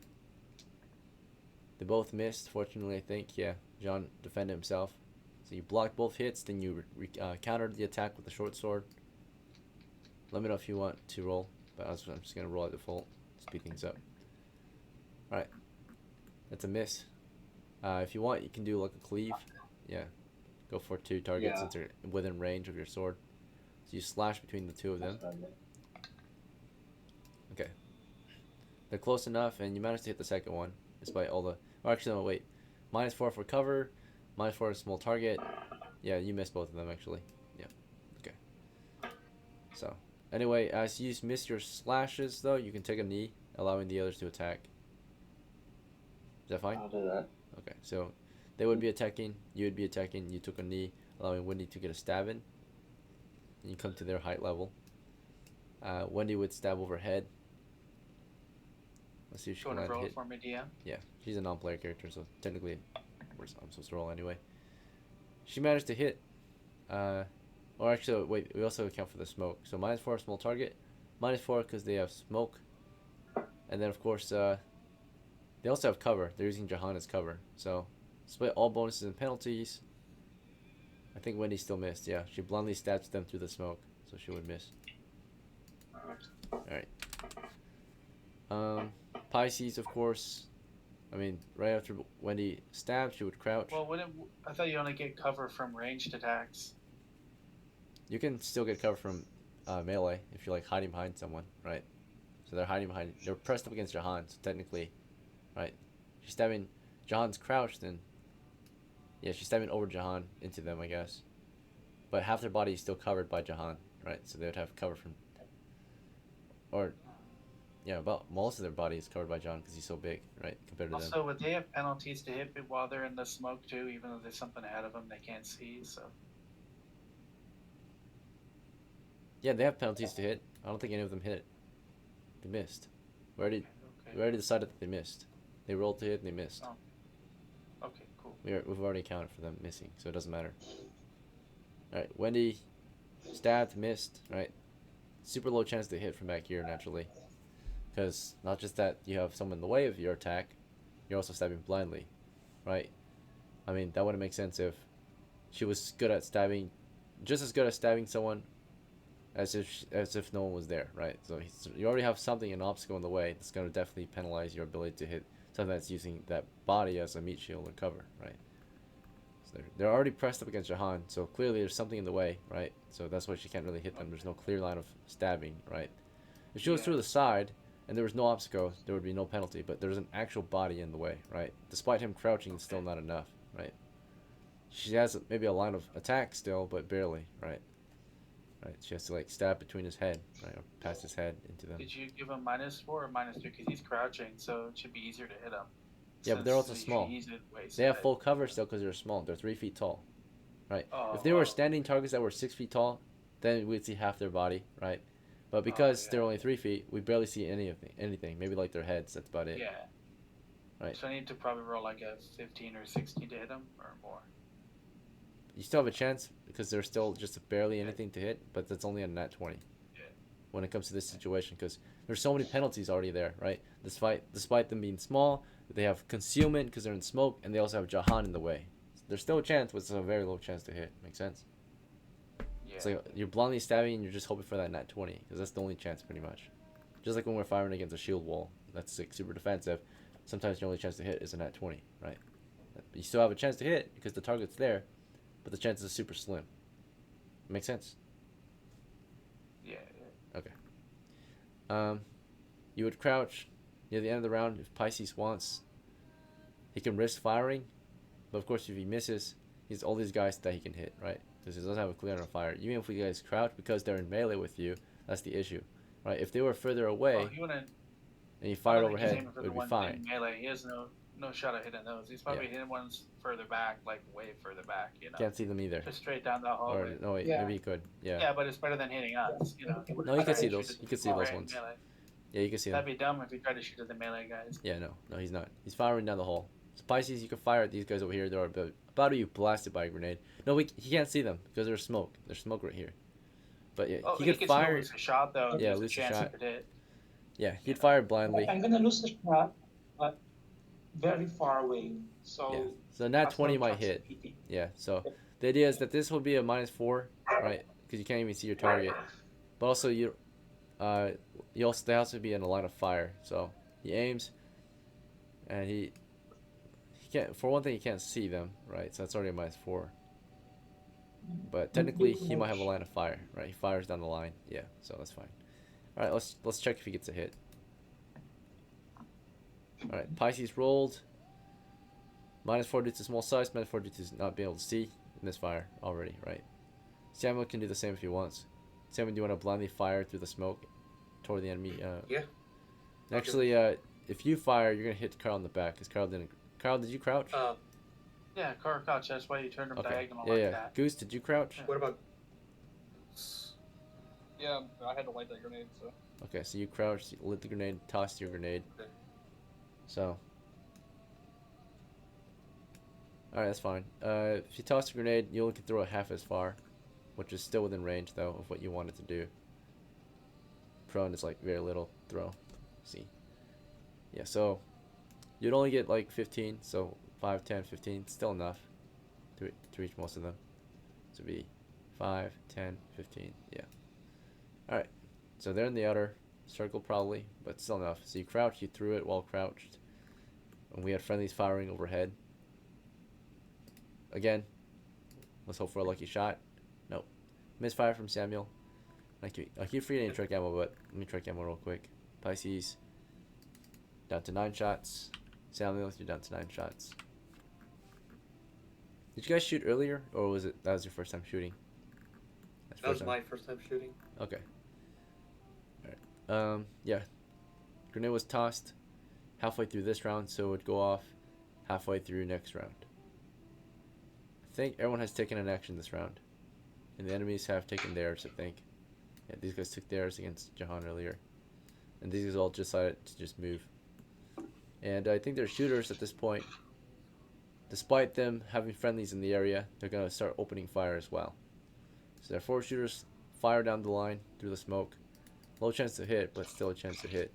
They both missed, fortunately, I think. Yeah, John defended himself. So you blocked both hits, then you countered the attack with the short sword. Let me know if you want to roll, but I'm just going to roll at default. Speed things up. Alright. That's a miss. If you want, you can do like a cleave. Yeah. Go for 2 targets since they're within range of your sword. So you slash between the 2 of them. Okay. They're close enough, and you managed to hit the second one, despite all the... Oh, actually, no, wait. -4 for cover, -4 for small target. Yeah, you missed both of them, actually. Yeah. Okay. So, anyway, as you miss your slashes, though, you can take a knee, allowing the others to attack. Is that fine? I'll do that. Okay, so they would be attacking, you would be attacking, you took a knee, allowing Wendy to get a stab in. And you come to their height level. Wendy would stab overhead. Let's see if she can land a hit. For me, DM? Yeah, she's a non-player character, so technically I'm supposed to roll anyway. She managed to hit. Or actually, wait, we also account for the smoke. So -4 small target, -4 because they have smoke. And then, of course, they also have cover. They're using Jahan as cover. So, split all bonuses and penalties. I think Wendy still missed. Yeah, she blindly stabs them through the smoke, so she would miss. Alright. Pisces, of course. I mean, right after Wendy stabbed, she would crouch. Well, I thought you only get cover from ranged attacks. You can still get cover from melee if you're like hiding behind someone, right? So they're hiding behind. They're pressed up against Jahan, so technically, right? She's stabbing. Jahan's crouched, and yeah, she's stabbing over Jahan into them, I guess. But half their body is still covered by Jahan, right? So they would have cover from, or yeah, about most of their body is covered by Jahan because he's so big, right? Compared to them. Also, would they have penalties to hit while they're in the smoke too, even though there's something ahead of them they can't see? So. Yeah, they have penalties to hit. I don't think any of them hit. They missed. We already decided that they missed. They rolled to hit and they missed. Oh. Okay, cool. We've already accounted for them missing, so it doesn't matter. Alright, Wendy stabbed, missed, right? Super low chance to hit from back here, naturally. Because not just that you have someone in the way of your attack, you're also stabbing blindly, right? I mean, that wouldn't make sense if she was good at stabbing, just as good at stabbing someone as if no one was there, right? So you already have something, an obstacle in the way that's going to definitely penalize your ability to hit something that's using that body as a meat shield or cover, right? So they're already pressed up against Jahan, so clearly there's something in the way, right? So that's why she can't really hit them. There's no clear line of stabbing, right? If she was through the side and there was no obstacle, there would be no penalty, but there's an actual body in the way, right? Despite him crouching, it's still not enough, right? She has maybe a line of attack still, but barely, right? Right, she has to like stab between his head, right, or past his head into them. Did you give him -4 or -3? Because he's crouching, so it should be easier to hit him. Yeah, but they're also small. They have full cover still because they're small. They're 3 feet tall, right? Oh, if they were standing targets that were 6 feet tall, then we'd see half their body, right? But because they're only 3 feet, we barely see anything. Maybe like their heads. That's about it. Yeah. Right. So I need to probably roll like a 15 or 16 to hit him, or more. You still have a chance because there's still just barely anything to hit, but that's only a nat 20. Yeah. When it comes to this situation, because there's so many penalties already there, right? Despite them being small, they have concealment because they're in smoke, and they also have Jahan in the way. There's still a chance, but it's a very low chance to hit. Makes sense? Yeah. It's like you're blindly stabbing and you're just hoping for that nat 20, because that's the only chance pretty much. Just like when we're firing against a shield wall, that's like super defensive, sometimes your only chance to hit is a nat 20, right? You still have a chance to hit because the target's there, but the chances are super slim. Make sense? Yeah. Okay. You would crouch near the end of the round if Pisces wants. He can risk firing, but of course if he misses, he's all these guys that he can hit, right? Because he doesn't have a clear line of fire. Even if you guys crouch, because they're in melee with you, that's the issue, right? If they were further away and you fired overhead, it would be fine. Melee. He has no shot at hitting those. He's probably hitting ones further back, like way further back. You know. Can't see them either. Just straight down the hallway. Or no, wait, maybe he could. Yeah. Yeah, but it's better than hitting us. You know. No, you can see those. You can see those ones. Melee. Yeah, you can see them. That'd be dumb if he tried to shoot at the melee guys. Yeah, no, he's not. He's firing down the hall. So Pisces, you can fire at these guys over here. They're about to be blasted by a grenade. No, he can't see them because there's smoke. There's smoke right here. But yeah, he could fire. Lose a shot though. Yeah, There's lose a chance shot. he could hit. Yeah, he'd fire blindly. I'm gonna lose a shot, but very far away. So Yeah. So nat that's 20 no might chance hit. of hitting. Yeah. So the idea is that this will be a -4, right? Because you can't even see your target. But also there has to be in a line of fire. So he aims, and he can't. For one thing, he can't see them, right? So that's already a -4. But technically, he might have a line of fire, right? He fires down the line. Yeah. So that's fine. All right. Let's check if he gets a hit. All right. Pisces rolled. -4 due to small size. -4 due to not being able to see in this fire already, right? Samuel can do the same if he wants. Samuel, do you want to blindly fire through the smoke toward the enemy? Yeah. Actually, if you fire, you're gonna hit Carl in the back. Cause Carl didn't. Carl, did you crouch? Yeah, car crouch. That's why you turned him Okay. diagonal Yeah, like yeah. that. Goose, did you crouch? What about? Yeah, I had to light that grenade, so. Okay, so you crouched, you lit the grenade, tossed your grenade. Okay. So. Alright, that's fine. If you toss a grenade, you only can throw it half as far, which is still within range, though, of what you wanted to do. Prone is like very little throw. See? Yeah, so you'd only get like 15, so 5, 10, 15, still enough to reach most of them. So be 5, 10, 15, yeah. Alright, so they're in the outer circle probably, but still enough. So you crouch, you threw it while crouched, and we had friendlies firing overhead. Again, let's hope for a lucky shot. Nope. Misfire from Samuel. I'll keep free any trick ammo, but let me trick ammo real quick. Pisces, down to 9 shots. Samuel, you're down to 9 shots. Did you guys shoot earlier, or was that was your first time shooting? That was my first time shooting. Okay. Alright. Yeah. Grenade was tossed halfway through this round, so it would go off halfway through next round. I think everyone has taken an action this round. And the enemies have taken theirs, I think. Yeah, these guys took theirs against Jehan earlier. And these guys all decided to just move. And I think they're shooters at this point. Despite them having friendlies in the area, they're going to start opening fire as well. So they're 4 shooters, fire down the line through the smoke. Low chance to hit, but still a chance to hit.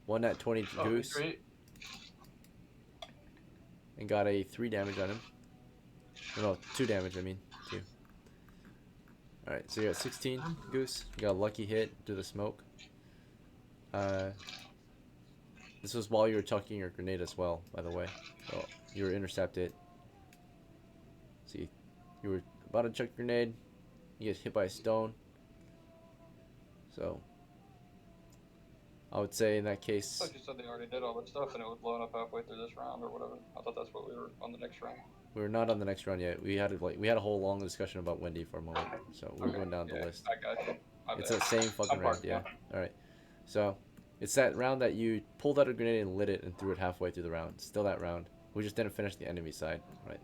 1 at 20 Goose. Great. And got a 3 damage on him. No, 2 damage, I mean. 2. Alright, so you're at 16, Goose. You got a lucky hit through the smoke. This was while you were chucking your grenade as well, by the way. So you were intercepted. See, you were about to chuck your grenade. You get hit by a stone. So I would say in that case. I thought you said they already did all that stuff and it was blowing up halfway through this round or whatever. I thought that's what we were on the next round. We were not on the next round yet. We had a whole long discussion about Wendy for a moment. So we're going down the list. I got you. It's the same fucking round, yeah. Alright. So it's that round that you pulled out a grenade and lit it and threw it halfway through the round. Still that round. We just didn't finish the enemy side, right?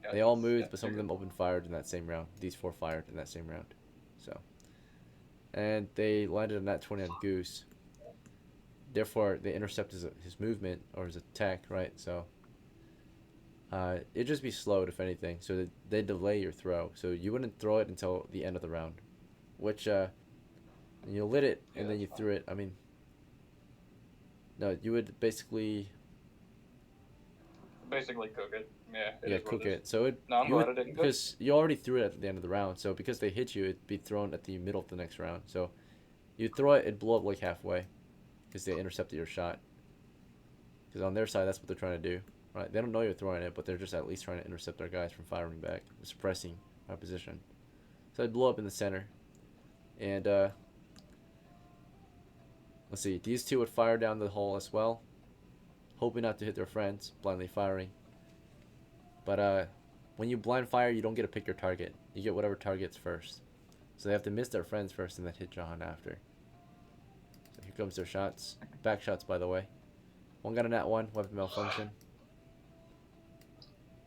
Yeah, They all moved, but some of them opened fired in that same round. These 4 fired in that same round. So, and they landed a nat 20 on Goose. Therefore, they intercept his movement or his attack, right? So, it'd just be slowed if anything. So they delay your throw. So you wouldn't throw it until the end of the round, which you lit it and then you threw it. I mean, no, you would basically cook it. Yeah. Yeah, cook it. So it No, I'm you glad would, it didn't cook. because you already threw it at the end of the round. So because they hit you, it'd be thrown at the middle of the next round. So you throw it, it'd blow up like halfway. because they intercepted your shot. Because on their side, that's what they're trying to do. Right? They don't know you're throwing it, but they're just at least trying to intercept our guys from firing back, suppressing our position. So I blow up in the center, and let's see. These two would fire down the hole as well, hoping not to hit their friends, blindly firing. But when you blind fire, you don't get to pick your target. You get whatever targets first. So they have to miss their friends first and then hit Jahan after. So here comes their shots. Back shots, by the way. One got a nat 1, weapon malfunction.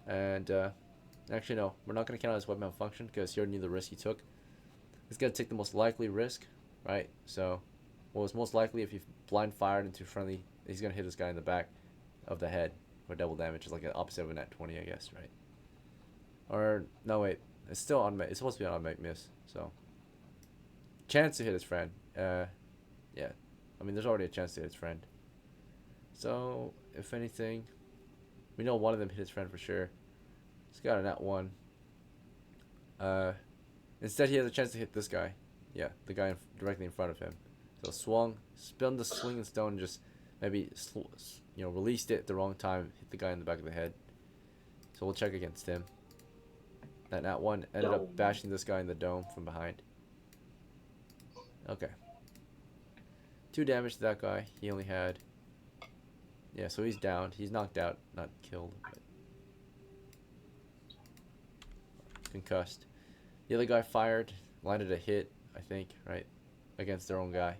And actually no, we're not going to count as weapon malfunction because he already knew the risk he took. He's going to take the most likely risk, right? So what was most likely if he blind fired into friendly, he's going to hit this guy in the back of the head for double damage. It's like the opposite of a nat 20, I guess, right? Or no, wait, it's still automatic. It's supposed to be an automatic miss. So chance to hit his friend. Yeah, I mean there's already a chance to hit his friend. So if anything, we know one of them hit his friend for sure. He's got a nat 1. Instead he has a chance to hit this guy. Yeah, the guy directly in front of him. So swung, spun the swinging stone, and just maybe released it at the wrong time, hit the guy in the back of the head. So we'll check against him. That nat 1 ended up bashing this guy in the dome from behind. Okay. 2 damage to that guy. He only had... Yeah, so he's down. He's knocked out, not killed. But concussed. The other guy fired, landed a hit, I think, right? Against their own guy.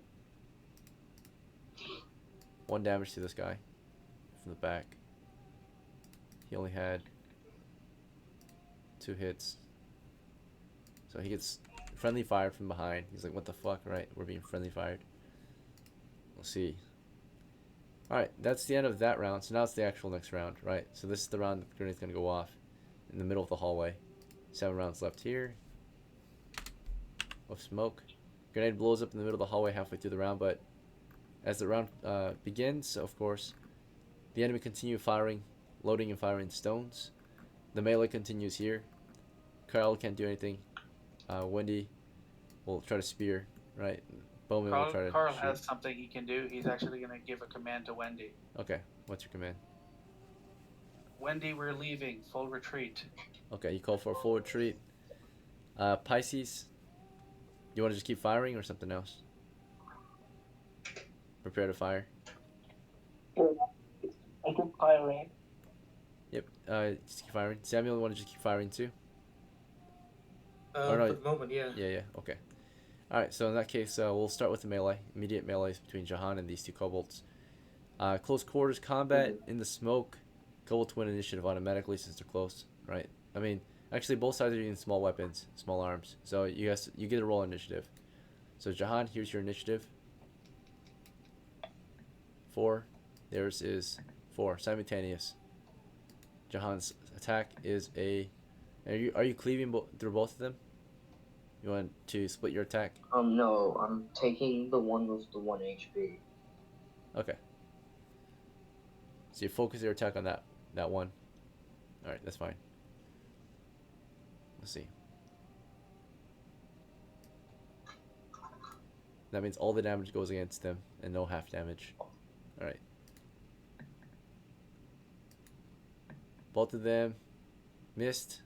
1 damage to this guy from the back. He only had 2 hits. So he gets friendly fired from behind. He's like, what the fuck, right? We're being friendly fired. We'll see. Alright, that's the end of that round. So now it's the actual next round, right? So this is the round that the grenade's going to go off in the middle of the hallway. 7 rounds left here. Of smoke. Grenade blows up in the middle of the hallway halfway through the round, but as the round begins, of course, the enemy continue firing, loading and firing stones. The melee continues here. Carl can't do anything. Wendy will try to spear, right? Bowman will try to Carl shoot. has something he can do. He's actually going to give a command to Wendy. Okay, what's your command? Wendy, we're leaving. Full retreat. Okay, you call for a full retreat. Pisces, you want to just keep firing or something else? Prepare to fire. I keep firing. Yep, just keep firing. Samuel, you want to just keep firing too? For the moment, yeah. Yeah, okay. Alright, so in that case, we'll start with the melee. Immediate melees between Jahan and these 2 kobolds. Close quarters combat in the smoke. Kobolds win initiative automatically since they're close, right? I mean, actually both sides are using small weapons, small arms. So you get a roll initiative. So Jahan, here's your initiative. 4. Theirs is 4. Simultaneous. Jahan's attack is a... Are you cleaving through both of them? You want to split your attack? No, I'm taking the one with the 1 HP. Okay. So you focus your attack on that one. Alright, that's fine. Let's see. That means all the damage goes against them and no half damage. Alright. Both of them missed.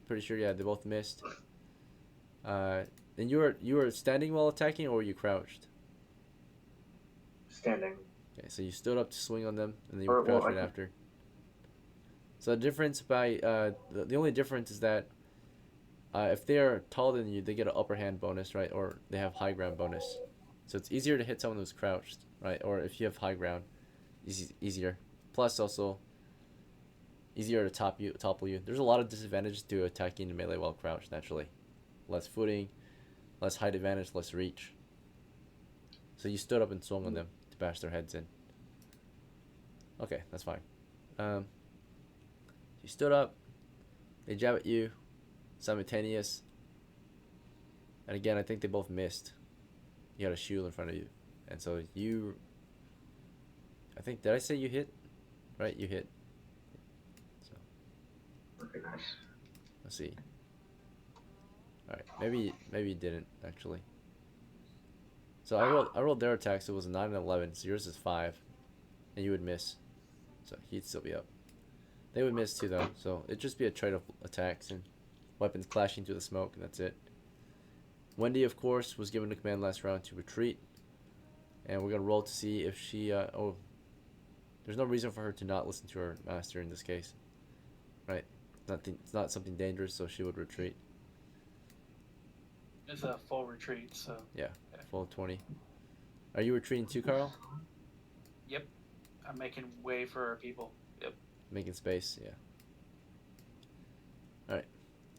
Pretty sure, yeah, they both missed. And you were standing while attacking, or were you crouched? Standing. Okay, so you stood up to swing on them, and then you were crouched right after. So the difference the only difference is that if they are taller than you, they get an upper hand bonus, right? Or they have high ground bonus. So it's easier to hit someone who's crouched, right? Or if you have high ground, easier. Plus also easier to topple you. There's a lot of disadvantages to attacking in melee while crouched, naturally. Less footing, less height advantage, less reach. So you stood up and swung on them to bash their heads in. Okay, that's fine. You stood up, they jab at you, simultaneous. And again, I think they both missed. You had a shield in front of you. And so you... I think, did I say you hit? Right, you hit. So, Okay, nice. let's see. Alright, maybe you didn't, actually. So I rolled their attacks. So it was a 9 and 11. So yours is 5, and you would miss. So he'd still be up. They would miss too though. So it'd just be a trade-off attacks and weapons clashing through the smoke, and that's it. Wendy, of course, was given the command last round to retreat, and we're gonna roll to see if she. Oh, there's no reason for her to not listen to her master in this case, right? It's not something dangerous, so she would retreat. It's a full retreat, so. Yeah, full 20. Are you retreating too, Carl? Yep. I'm making way for our people. Yep. Making space, yeah. Alright.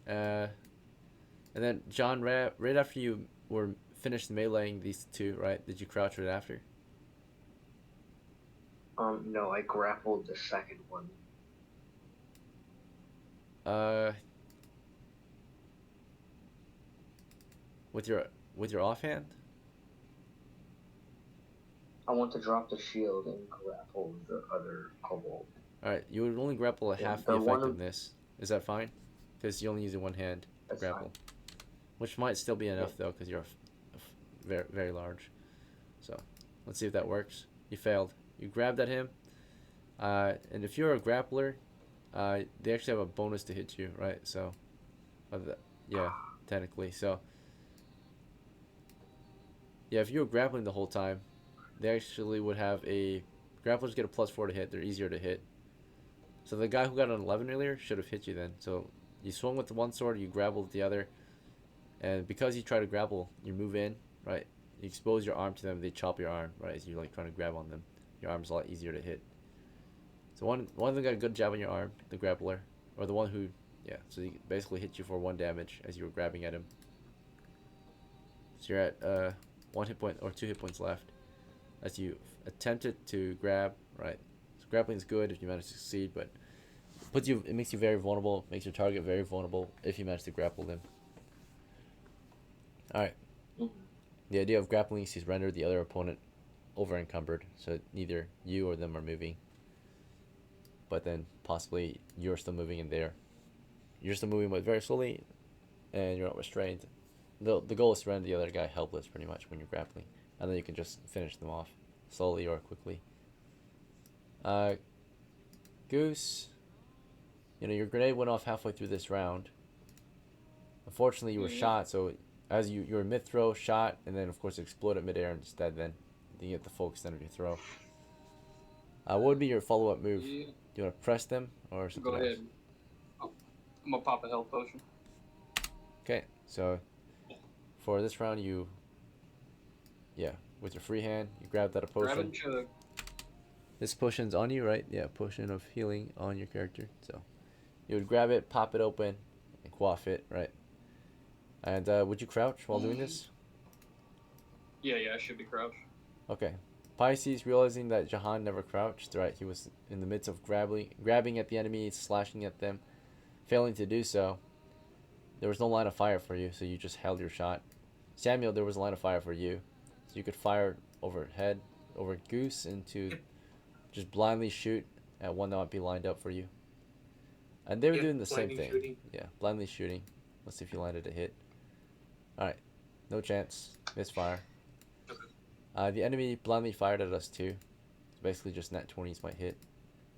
And then, John, right after you were finished meleeing these two, right? Did you crouch right after? No, I grappled the second one. With your offhand? I want to drop the shield and grapple the other kobold. Alright, you would only grapple a half the effectiveness. Is that fine? Because you're only using one hand to That's grapple. fine. Which might still be enough though, because you're very, very large. So, let's see if that works. You failed. You grabbed at him. And if you're a grappler, they actually have a bonus to hit you, right? So, yeah, technically. So, yeah, if you were grappling the whole time, they actually would have a... Grapplers get a +4 to hit. They're easier to hit. So the guy who got an 11 earlier should have hit you then. So you swung with the one sword, you grappled with the other. And because you try to grapple, you move in, right? You expose your arm to them, they chop your arm, right? As you're like trying to grab on them. Your arm's a lot easier to hit. So one of them got a good jab on your arm, the grappler. Or the one who, yeah, so he basically hit you for 1 damage as you were grabbing at him. So you're at 1 hit point or 2 hit points left. As you attempted to grab, right? So grappling is good if you manage to succeed, but it makes you very vulnerable, makes your target very vulnerable if you manage to grapple them. Alright. The idea of grappling is to render the other opponent over encumbered, so neither you or them are moving. But then possibly you're still moving in there. You're still moving but very slowly, and you're not restrained. The goal is to render the other guy helpless pretty much when you're grappling. And then you can just finish them off slowly or quickly. Goose, you know, your grenade went off halfway through this round. Unfortunately, you were shot, so as you were mid-throw, shot, and then of course it exploded mid-air instead then. You get the full extent of your throw. What would be your follow-up move? Do you want to press them or something else? Go ahead. I'm gonna pop a health potion. Okay, so for this round with your free hand, you grab that potion. Grab and chug. This potion's on you, right? Yeah, potion of healing on your character. So you would grab it, pop it open, and quaff it, right? And would you crouch while doing this? Yeah, I should be crouched. Okay. Pisces, realizing that Jehan never crouched, right? He was in the midst of grabbing at the enemy, slashing at them, failing to do so. There was no line of fire for you, so you just held your shot. Samuel, there was a line of fire for you. So you could fire overhead, over Goose, and to just blindly shoot at one that might be lined up for you. And they were doing the same thing. Shooting. Yeah, blindly shooting. Let's see if you landed a hit. Alright, no chance. Misfire. The enemy blindly fired at us too. So basically just nat 20s might hit.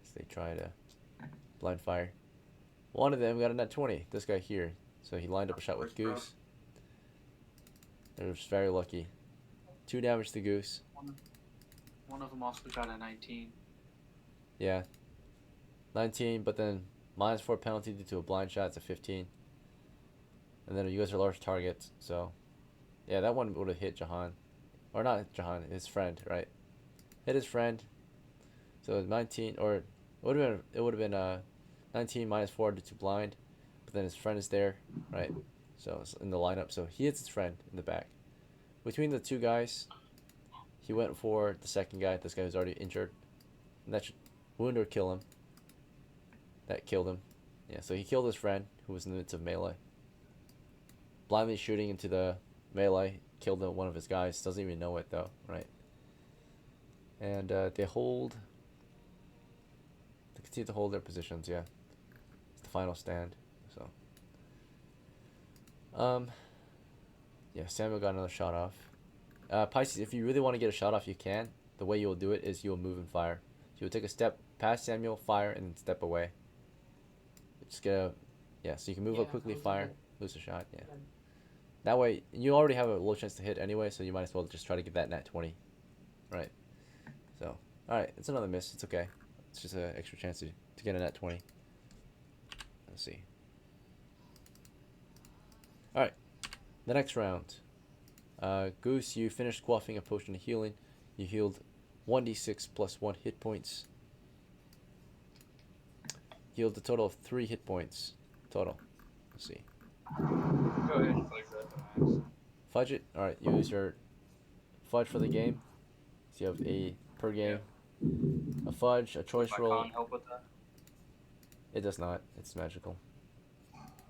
So they try to blind fire. One of them got a nat 20. This guy here. So he lined up a shot with Goose. They were just very lucky. 2 damage to Goose. One of them also got a 19. Yeah. 19, but then -4 penalty due to a blind shot. It's a 15. And then you guys are large targets. So, yeah, that one would have hit Jehan. Or not Jehan, his friend, right? Hit his friend. So 19, or it would have been 19 -4 due to blind. But then his friend is there, right? So it's in the lineup. So he hits his friend in the back. Between the two guys, he went for the second guy. This guy was already injured. And that should wound or kill him. That killed him. Yeah, so he killed his friend who was in the midst of melee. Blindly shooting into the melee. Killed one of his guys. Doesn't even know it though, right? And they continue to hold their positions, yeah. It's the final stand. So yeah, Samuel got another shot off. Pisces, if you really want to get a shot off, you can. The way you'll do it is you'll move and fire. So you'll take a step past Samuel, fire, and then step away. Just get a... Yeah, so you can move up quickly, I'll do fire, that. lose a shot, yeah. Yeah. That way, you already have a low chance to hit anyway, so you might as well just try to get that nat 20. Right. So, alright, it's another miss. It's okay. It's just an extra chance to get a nat 20. Let's see. Alright, the next round. Goose, you finished quaffing a potion of healing. You healed 1d6 plus 1 hit points. Healed a total of 3 hit points total. Let's see. Go ahead and fudge that to max. Fudge it. Alright, use your fudge for the game. So you have a per game. A fudge, a choice My roll. con help with that? It does not. It's magical.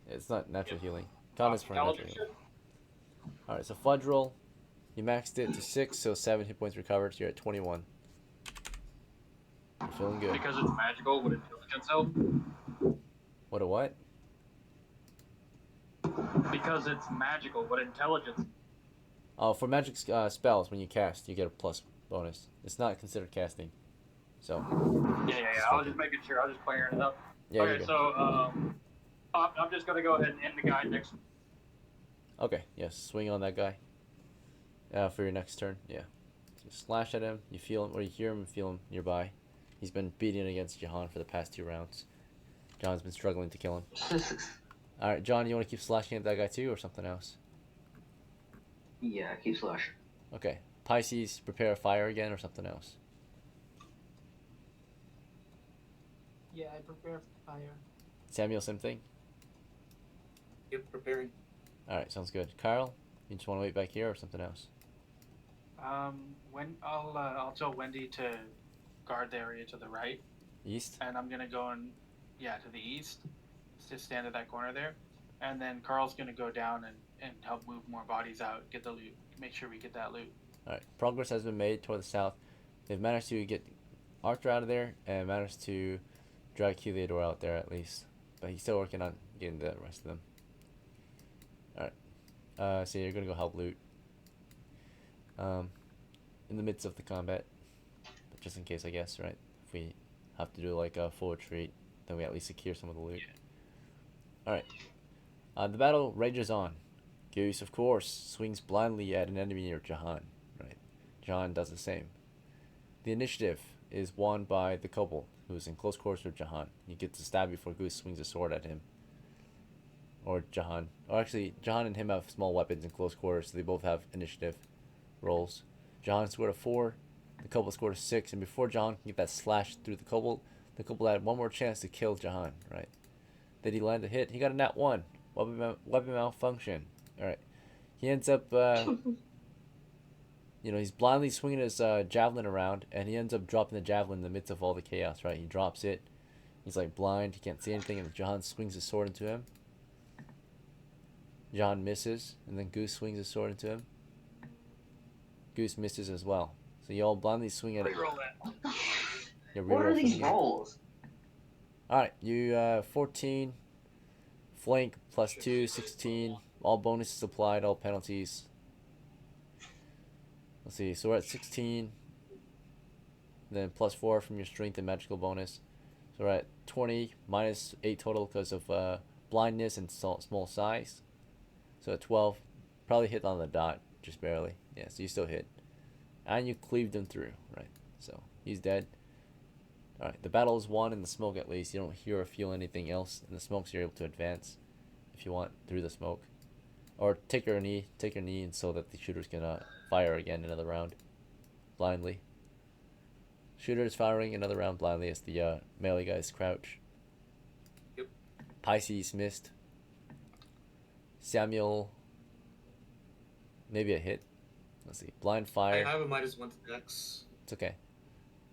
It's not natural healing. Con is for natural Intelligence healing. Alright, so fudge roll. You maxed it to 6, so 7 hit points recovered. So you're at 21. You're feeling good. Because it's magical, would intelligence help? What a what? Because it's magical, would intelligence... Oh, for magic spells, when you cast, you get a plus bonus. It's not considered casting. So, Yeah. I was just making sure. I was just clearing it up. yeah, you're Okay, good. so I'm just gonna go ahead and end the guy next. Okay, yes, swing on that guy. For your next turn, yeah. Just slash at him, you feel him, or you hear him and feel him nearby. He's been beating against Jehan for the past 2 rounds. John's been struggling to kill him. Alright, John, you want to keep slashing at that guy too, or something else? Yeah, keep slashing. Okay. Pisces, prepare a fire again, or something else? Yeah, I prepare fire. Samuel, same thing? Yep, preparing. Alright, sounds good. Kyle, you just want to wait back here, or something else? When I'll tell Wendy to guard the area to the right, East? and I'm gonna go to the east, just stand at that corner there, and then Carl's gonna go down and help move more bodies out, get the loot, make sure we get that loot. Alright, progress has been made toward the south. They've managed to get Arthur out of there, and managed to drag HELIODOR out there at least. But he's still working on getting the rest of them. Alright. So you're gonna go help loot. In the midst of the combat. But just in case, I guess, right? If we have to do like a full retreat, then we at least secure some of the loot. Alright. The battle rages on. Goose, of course, swings blindly at an enemy near Jehan. Right? Jehan does the same. The initiative is won by the kobold, who is in close quarters with Jehan. He gets to stab before Goose swings a sword at him. Or Jehan. Or actually, Jehan and him have small weapons in close quarters, so they both have initiative rolls. Jehan scored a 4, the kobold scored a 6, and before Jehan can get that slash through the kobold had one more chance to kill Jehan, right? Did he land a hit? He got a nat 1. Weapon malfunction. Alright. He ends up, he's blindly swinging his javelin around, and he ends up dropping the javelin in the midst of all the chaos, right? He drops it. He's like blind, he can't see anything, and Jehan swings his sword into him. Jehan misses, and then Goose swings his sword into him. Goose misses as well. So you all blindly swing at it. Reroll that. Yeah, What reroll are for these the- rolls? Alright, you 14. Flank plus 2, 16. All bonuses applied, all penalties. Let's see, so we're at 16. Then plus 4 from your strength and magical bonus. So we're at 20, minus 8 total because of blindness and small size. So at 12, probably hit on the dot, just barely. Yeah, so you still hit. And you cleaved him through, right? So he's dead. Alright, the battle is won in the smoke at least. You don't hear or feel anything else in the smoke, so you're able to advance if you want through the smoke. Or take your knee and so that the shooters can fire again another round blindly. Shooter is firing another round blindly as the melee guys crouch. Yep. Pisces missed. Samuel, maybe a hit. Let's see, blind fire. I have a -1 to dex. It's okay.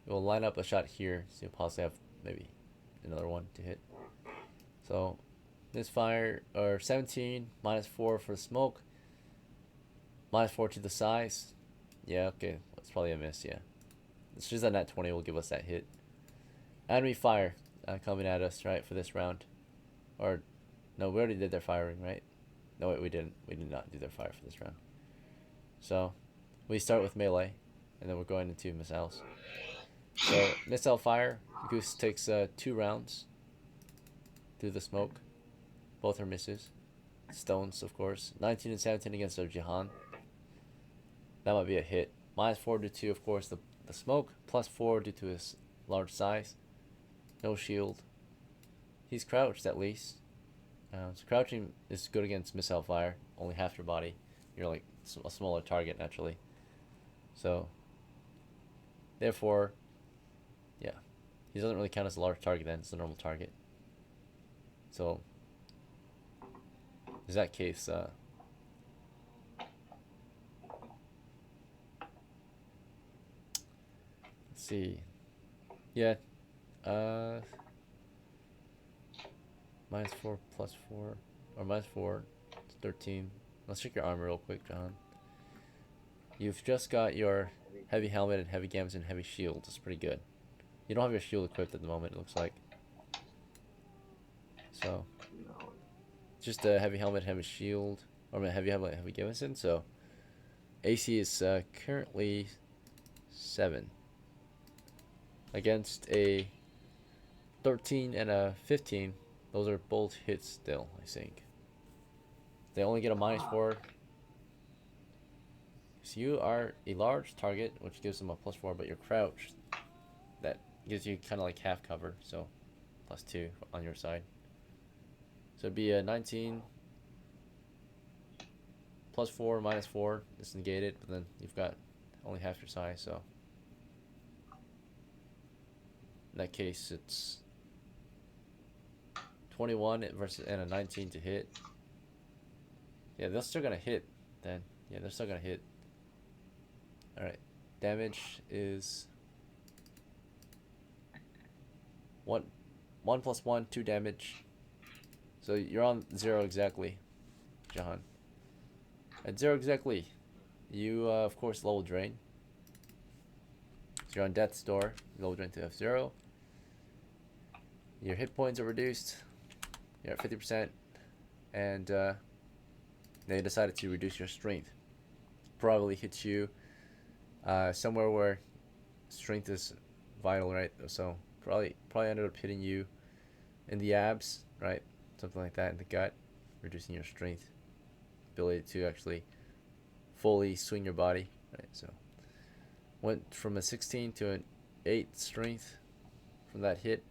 We'll line up a shot here, so you'll possibly have maybe another one to hit. So, this fire, or 17, -4 for the smoke. -4 to the size. Yeah, okay, that's probably a miss, yeah. It's just that nat 20 will give us that hit. Enemy fire coming at us, right, for this round. Or, no, we already did their firing, right? No, wait, we didn't. We did not do their fire for this round. So, We start with melee, and then we're going into missiles. So missile fire, Goose takes 2 rounds through the smoke. Both are misses. Stones, of course. 19 and 17 against our JEHAN. That might be a hit. -4 due to, of course, the smoke. +4 due to his large size. No shield. He's crouched at least. So crouching is good against missile fire. Only half your body. You're like a smaller target naturally. So, therefore, yeah, he doesn't really count as a large target then. It's a normal target. So, in that case, let's see. Yeah, -4 +4, or -4, it's 13. Let's check your armor real quick, John. You've just got your heavy helmet and heavy gams and heavy shield. That's pretty good. You don't have your shield equipped at the moment, it looks like. So, just a heavy helmet, heavy shield, or heavy helmet, heavy gamison. So, AC is currently 7 against a 13 and a 15. Those are both hits still, I think. They only get a -4. So you are a large target, which gives them a +4, but you're crouched. That gives you kind of like half cover, so +2 on your side. So it'd be a 19 +4 -4 is negated, but then you've got only half your size, so in that case it's 21 versus and a 19 to hit. Yeah, they're still gonna hit then. Yeah, they're still gonna hit. Alright. Damage is 1 + 1, 2 damage. So you're on 0 exactly, John. At 0 exactly, you of course level drain. So you're on death's door, level drain to F0. Your hit points are reduced. You're at 50%, and they decided to reduce your strength. Probably hit you somewhere where strength is vital, right? So probably ended up hitting you in the abs, right? Something like that, in the gut, reducing your strength, ability to actually fully swing your body, right? So went from a 16 to an 8 strength from that hit.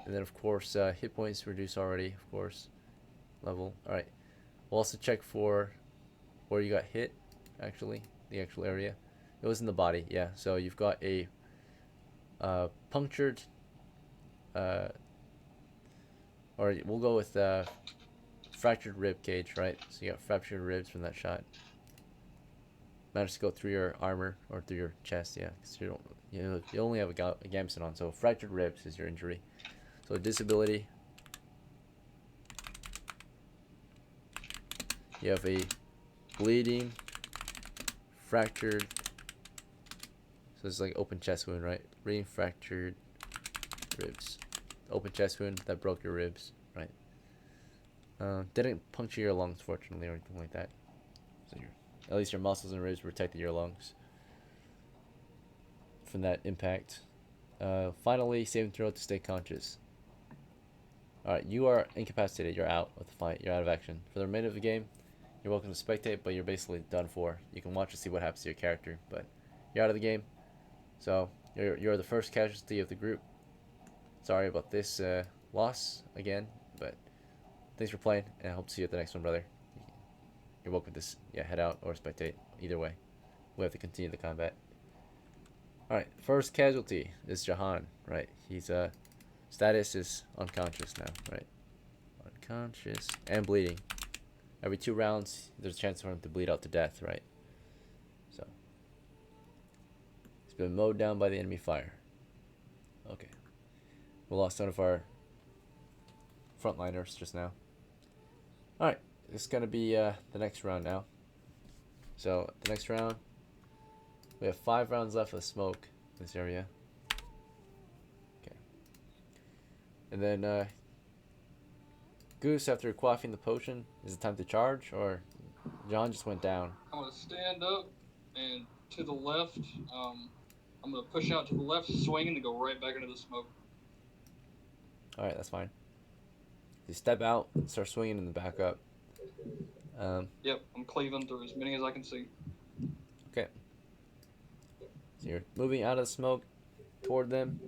And then of course hit points reduced already, of course, level. Alright, we'll also check for where you got hit, actually, the actual area. It was in the body, yeah. So you've got a punctured, or we'll go with fractured rib cage, right? So you got fractured ribs from that shot. Managed to go through your armor or through your chest, yeah. Because you only have a gamson on, so fractured ribs is your injury. So disability. You have a bleeding, fractured. So it's like open chest wound, right? Bleeding, fractured ribs. Open chest wound that broke your ribs, right? Didn't puncture your lungs, fortunately, or anything like that. So at least your muscles and ribs protected your lungs from that impact. Finally, saving throw to stay conscious. Alright, you are incapacitated. You're out of the fight. You're out of action. For the remainder of the game, you're welcome to spectate, but you're basically done for. You can watch and see what happens to your character, but you're out of the game. So, you're the first casualty of the group. Sorry about this loss again, but thanks for playing, and I hope to see you at the next one, brother. You're welcome to head out or spectate. Either way, we have to continue the combat. Alright, first casualty is JEHAN, right? He's status is unconscious now, right? Unconscious and bleeding. Every 2 rounds, there's a chance for him to bleed out to death, right? So he's been mowed down by the enemy fire. Okay, we lost one of our frontliners just now. Alright, it's gonna be the next round now. So the next round, we have 5 rounds left of smoke in this area. Okay. And then Goose, after quaffing the potion, is it time to charge, or John just went down? I'm gonna stand up And to the left, I'm gonna push out to the left, swing, and then go right back into the smoke. Alright, that's fine. You step out, start swinging, and then back up. Yep, I'm cleaving through as many as I can see. Okay. So you're moving out of the smoke toward them.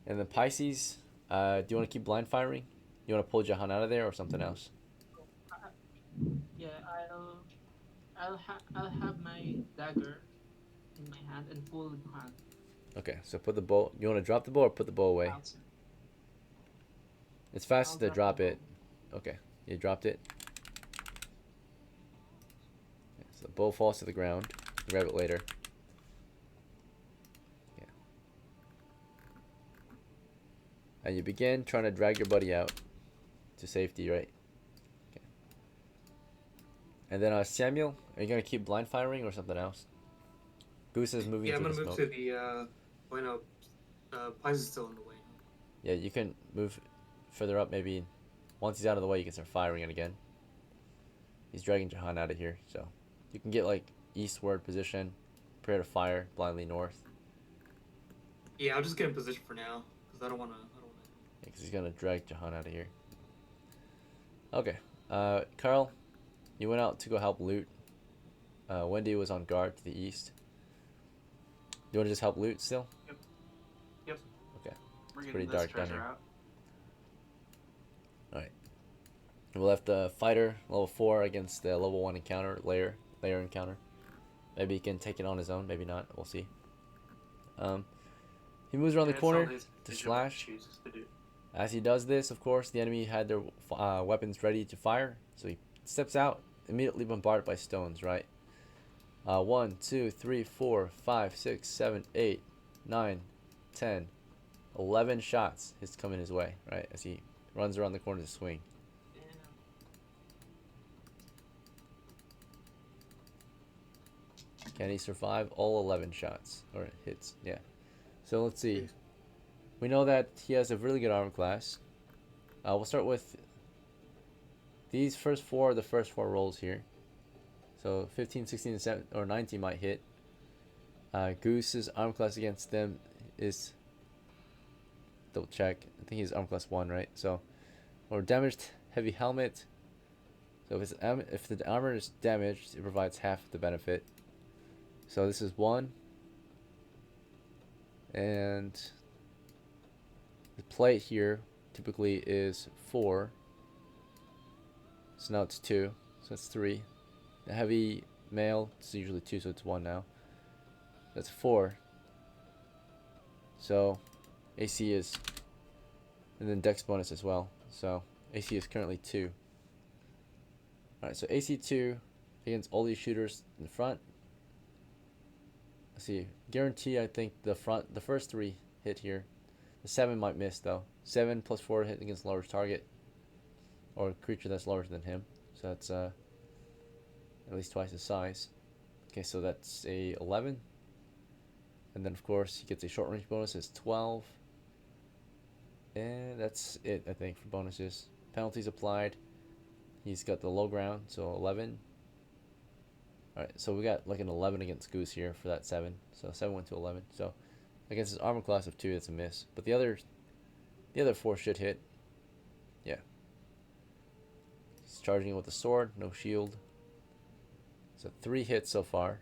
And the Pisces, do you want to keep blind firing? You want to pull Jahan out of there or something else? Yeah, I'll have my dagger in my hand and pull Johan Okay, so put the bow. You want to drop the bow or put the bow away? outside. It's fast I'll to drop drop the it. Okay, you dropped it. Okay, so the bow falls to the ground. Grab it later. Yeah. And you begin trying to drag your buddy out to safety, right? Okay. And then Samuel, are you gonna keep blind firing or something else? Goose is moving Yeah, I'm through gonna the move smoke. to the bueno. Pies is still in the way. Yeah, you can move further up maybe. Once he's out of the way, you can start firing it again. He's dragging Jahan out of here, so you can get like eastward position, prepare to fire blindly north. Yeah, I'll just get in position for now because I don't wanna. Yeah, because he's gonna drag Jahan out of here. Okay, Carl, you went out to go help loot. Wendy was on guard to the east. You want to just help loot still? Yep. Okay. We're It's getting pretty this dark down treasure here. out. Alright. We left the fighter level 4 against the level 1 encounter, LAIR encounter. Maybe he can take it on his own, maybe not. We'll see. He moves around the Yeah, it's all corner his to decision what he slash. chooses to do. As he does this, of course, the enemy had their weapons ready to fire. So he steps out, immediately bombarded by stones, right? 1, 2, 3, 4, 5, 6, 7, 8, 9, 10, 11 shots is coming his way, right? As he runs around the corner to swing. Can he survive all 11 shots? Or hits, yeah. So let's see. We know that he has a really good armor class. We'll start with these first four, the first four rolls here. So 15, 16, and 17, or 19 might hit. Goose's armor class against them is, double check, I think he's armor class 1, right? So, or damaged heavy helmet. So if the armor is damaged, it provides half the benefit. So this is 1. And the plate here typically is 4. So now it's 2. So that's 3. The heavy mail is usually 2, so it's 1 now. That's 4. So AC is, and then dex bonus as well. So AC is currently 2. Alright, so AC 2 against all these shooters in the front. Let's see. Guarantee, I think the first 3 hit here. The 7 might miss though. 7 plus 4 hit against lowest target, or a creature that's lower than him. So that's at least twice his size. Okay, so that's a 11. And then of course he gets a short range bonus, it's 12. And that's it, I think, for bonuses. Penalties applied. He's got the low ground, so 11. Alright, so we got like an 11 against Goose here for that 7. So 7 went to 11. So against his armor class of 2, it's a miss. But the other 4 should hit. Yeah. He's charging with a sword, no shield. So 3 hits so far.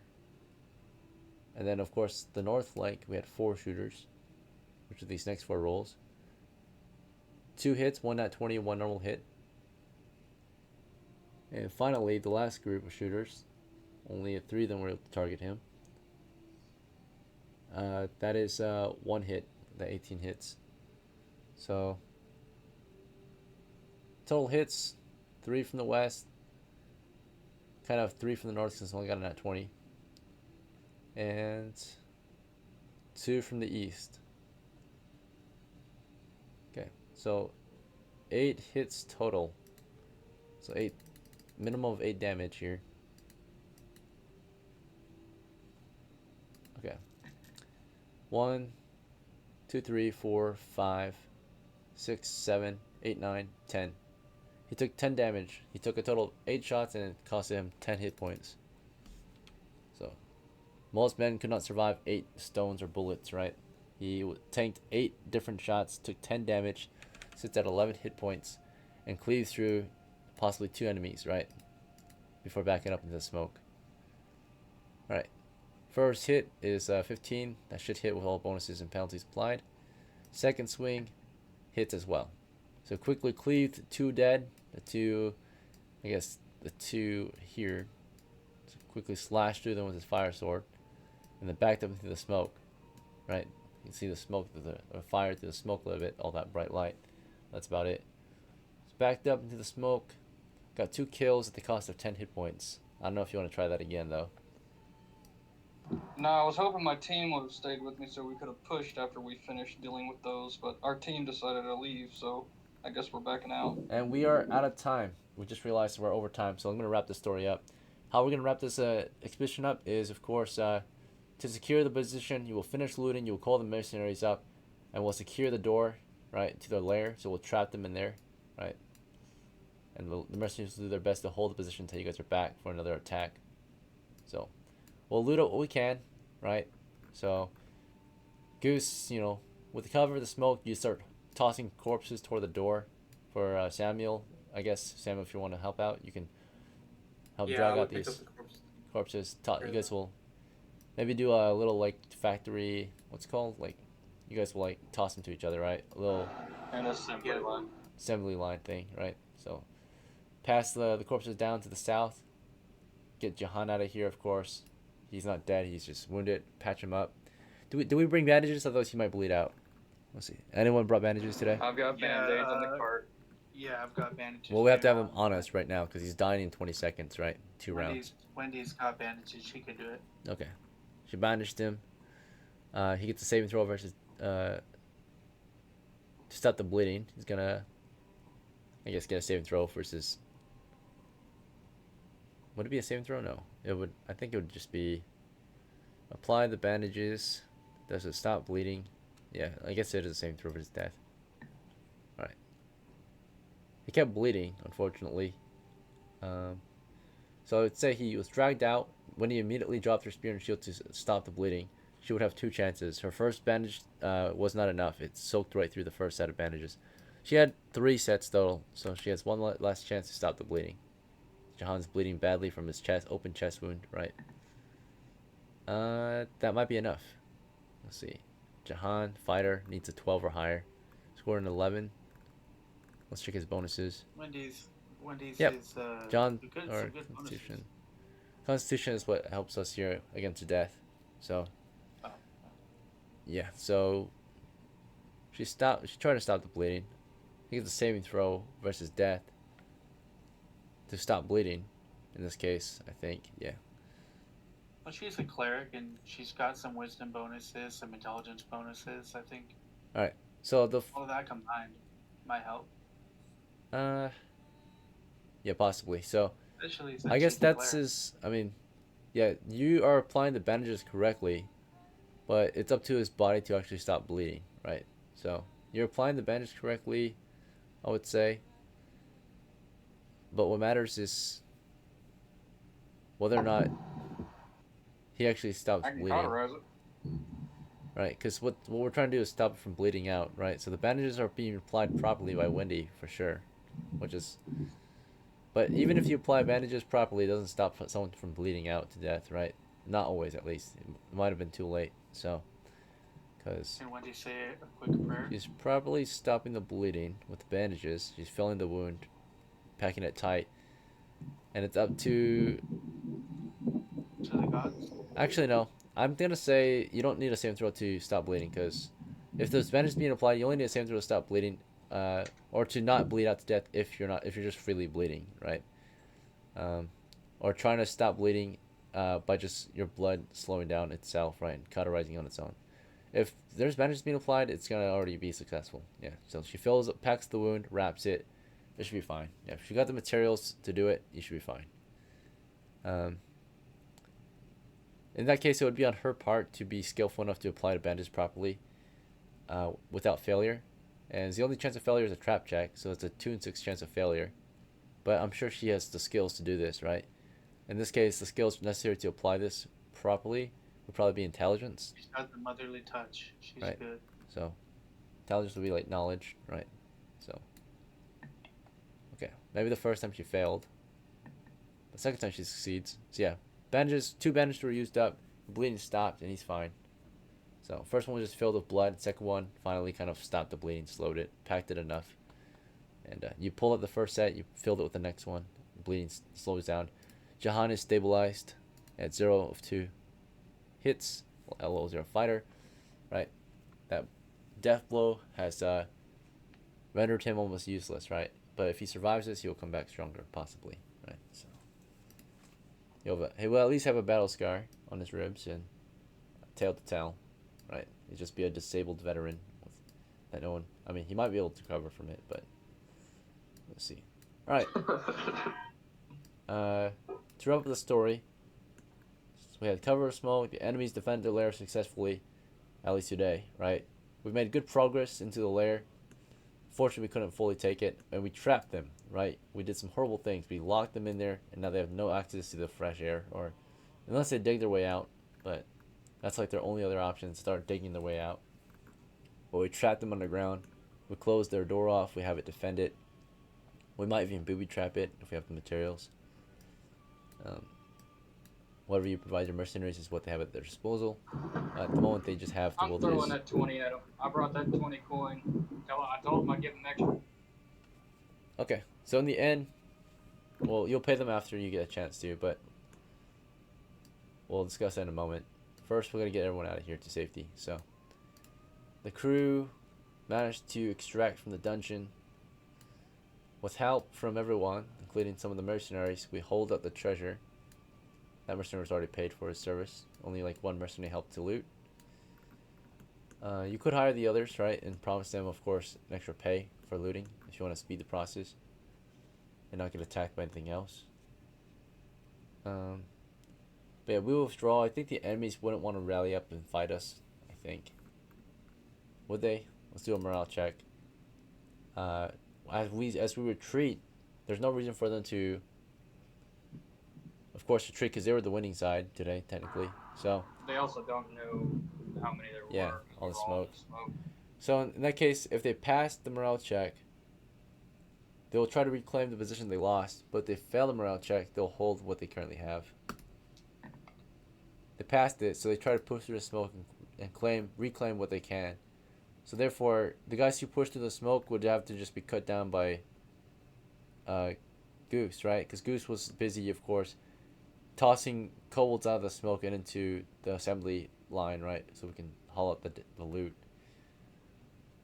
And then of course the north flank, we had 4 shooters, which are these next 4 rolls. 2 hits, 1 at 20, 1 normal hit. And finally, the last group of shooters, only 3 of them were able to target him. That is 1 hit, the 18 hits. So total hits, 3 from the west, kind of 3 from the north since I only got an at 20, and 2 from the east. Okay, so 8 hits total. So 8, minimum of 8 damage here. Okay. 1, 2, 3, 4, 5, 6, 7, 8, 9, 10. He took 10 damage. He took a total of 8 shots and it cost him 10 hit points. So Most men could not survive 8 stones or bullets, right? He tanked 8 different shots, took 10 damage, sits at 11 hit points, and cleaved through possibly 2 enemies, right? Before backing up into the smoke. Alright. First hit is 15. That should hit with all bonuses and penalties applied. Second swing hits as well. So quickly cleaved 2 dead. The 2, I guess the 2 here. So quickly slashed through them with his fire sword. And then backed up into the smoke. Right? You can see the smoke, or fire through the smoke a little bit. All that bright light. That's about it. So backed up into the smoke. Got 2 kills at the cost of 10 hit points. I don't know if you want to try that again though. No, I was hoping my team would have stayed with me so we could have pushed after we finished dealing with those, but our team decided to leave, so I guess we're backing out. And we are out of time. We just realized we're over time, so I'm going to wrap this story up. How we're going to wrap this expedition up is, of course, to secure the position, you will finish looting, you will call the mercenaries up, and we'll secure the door, right, to their lair, so we'll trap them in there, right? And the mercenaries will do their best to hold the position until you guys are back for another attack. So we'll loot up what we can, right? So Goose, you know, with the cover of the smoke, you start tossing corpses toward the door for Samuel. I guess, Samuel, if you want to help out, you can help drag out these corpses. You guys will maybe do a little, like, factory, what's it called? Like, you guys will, like, toss them to each other, right? A little And assembly line thing, right? So pass the corpses down to the south. Get Jehan out of here, of course. He's not dead, he's just wounded. Patch him up. Do we bring bandages? Otherwise he might bleed out. Let's see. Anyone brought bandages today? I've got band-aids in the cart. Yeah, I've got bandages. Well, we have to have him on us right now because he's dying in 20 seconds, right? 2 rounds. Wendy's got bandages. She can do it. Okay. She bandaged him. He gets a saving throw versus to stop the bleeding. He's gonna, I guess, get a saving throw versus. Would it be a saving throw? No. It would. I think it would just be. Apply the bandages. Does it stop bleeding? Yeah, I guess it is a saving throw versus death. All right. He kept bleeding, unfortunately. So I would say he was dragged out. When he immediately dropped her spear and shield to stop the bleeding, she would have 2 chances. Her first bandage was not enough. It soaked right through the first set of bandages. She had 3 sets total, so she has 1 last chance to stop the bleeding. Jehan's bleeding badly from his open chest wound, right? That might be enough. Let's see. Jehan, fighter, needs a 12 or higher. Scored an 11. Let's check his bonuses. Wendy's Yep. is John, good, or some good Constitution. bonuses. Constitution is what helps us here against death. So, Oh. yeah. So she tried to stop the bleeding. He gets a saving throw versus death to stop bleeding. In this case, I think, yeah. Well, she's a cleric and she's got some wisdom bonuses, some intelligence bonuses. I think All right. So the all of that combined might help. yeah, possibly. So Especially I guess she's a that's cleric. his. I mean, yeah, you are applying the bandages correctly, but it's up to his body to actually stop bleeding, right? So you're applying the bandage correctly, I would say. But what matters is whether or not he actually stops I can bleeding, cauterize it. right? Because what we're trying to do is stop it from bleeding out, right? So the bandages are being applied properly by Wendy for sure, which is. But even if you apply bandages properly, it doesn't stop someone from bleeding out to death, right? Not always, at least. It might have been too late. So, because Can Wendy say a quick prayer? she's probably stopping the bleeding with the bandages. She's filling the wound, packing it tight, and it's up to. To the gods. Actually, no. I'm gonna say you don't need a saving throw to stop bleeding, because if there's bandages being applied, you only need a saving throw to stop bleeding, or to not bleed out to death if you're just freely bleeding, right? Or trying to stop bleeding by just your blood slowing down itself, right, and cauterizing on its own. If there's bandages being applied, it's gonna already be successful. Yeah. So she packs the wound, wraps it. It should be fine. Yeah. If you got the materials to do it, you should be fine. In that case, it would be on her part to be skillful enough to apply the bandage properly, without failure. And the only chance of failure is a trap check, so it's a 2 in 6 chance of failure. But I'm sure she has the skills to do this, right? In this case, the skills necessary to apply this properly would probably be intelligence. She's got the motherly touch. She's Right. good. So intelligence would be like knowledge, right? So okay, maybe the first time she failed. The second time she succeeds. So yeah, bandages. 2 bandages were used up. Bleeding stopped, and he's fine. So first one was just filled with blood. Second one finally kind of stopped the bleeding, slowed it, packed it enough. And you pull up the first set, you filled it with the next one. Bleeding slows down. JEHAN is stabilized at 0 of 2 hits. LO 0 fighter, right? That death blow has rendered him almost useless, right? But if he survives this, he'll come back stronger, possibly, right? So he will at least have a battle scar on his ribs and tail to tail, right? He'll just be a disabled veteran that no one. I mean, he might be able to recover from it, but let's see. All right. To wrap up the story, so we had cover of smoke. The enemies defended the lair successfully, at least today, right? We've made good progress into the lair. Fortunately, we couldn't fully take it, and we trapped them, right? We did some horrible things. We locked them in there, and now they have no access to the fresh air, or unless they dig their way out, but that's like their only other option, start digging their way out. But we trapped them underground. We closed their door off. We have it defend it. We might even booby trap it if we have the materials. Whatever you provide your mercenaries is what they have at their disposal. At the moment, they just have the I'm wilderness. throwing that 20 at him. I brought that 20 coin. I told him I'd give him extra. Okay, so in the end, well, you'll pay them after you get a chance to, but we'll discuss that in a moment. First, we're going to get everyone out of here to safety. So, the crew managed to extract from the dungeon. With help from everyone, including some of the mercenaries, we hold up the treasure. That mercenary was already paid for his service. Only like 1 mercenary helped to loot. You could hire the others, right, and promise them, of course, an extra pay for looting if you want to speed the process and not get attacked by anything else. But yeah, we will withdraw. I think the enemies wouldn't want to rally up and fight us, I think. Would they? Let's do a morale check. As we retreat, there's no reason for them to, of course, retreat because they were the winning side today, technically. So They also don't know how many there yeah, were. 'cause all the they were smoke. So in that case, if they pass the morale check, they will try to reclaim the position they lost. But if they fail the morale check, they'll hold what they currently have. They passed it, so they try to push through the smoke and reclaim what they can. So therefore, the guys who push through the smoke would have to just be cut down by Goose, right? Because Goose was busy, of course, tossing kobolds out of the smoke and into the assembly line, right? So we can haul up the loot.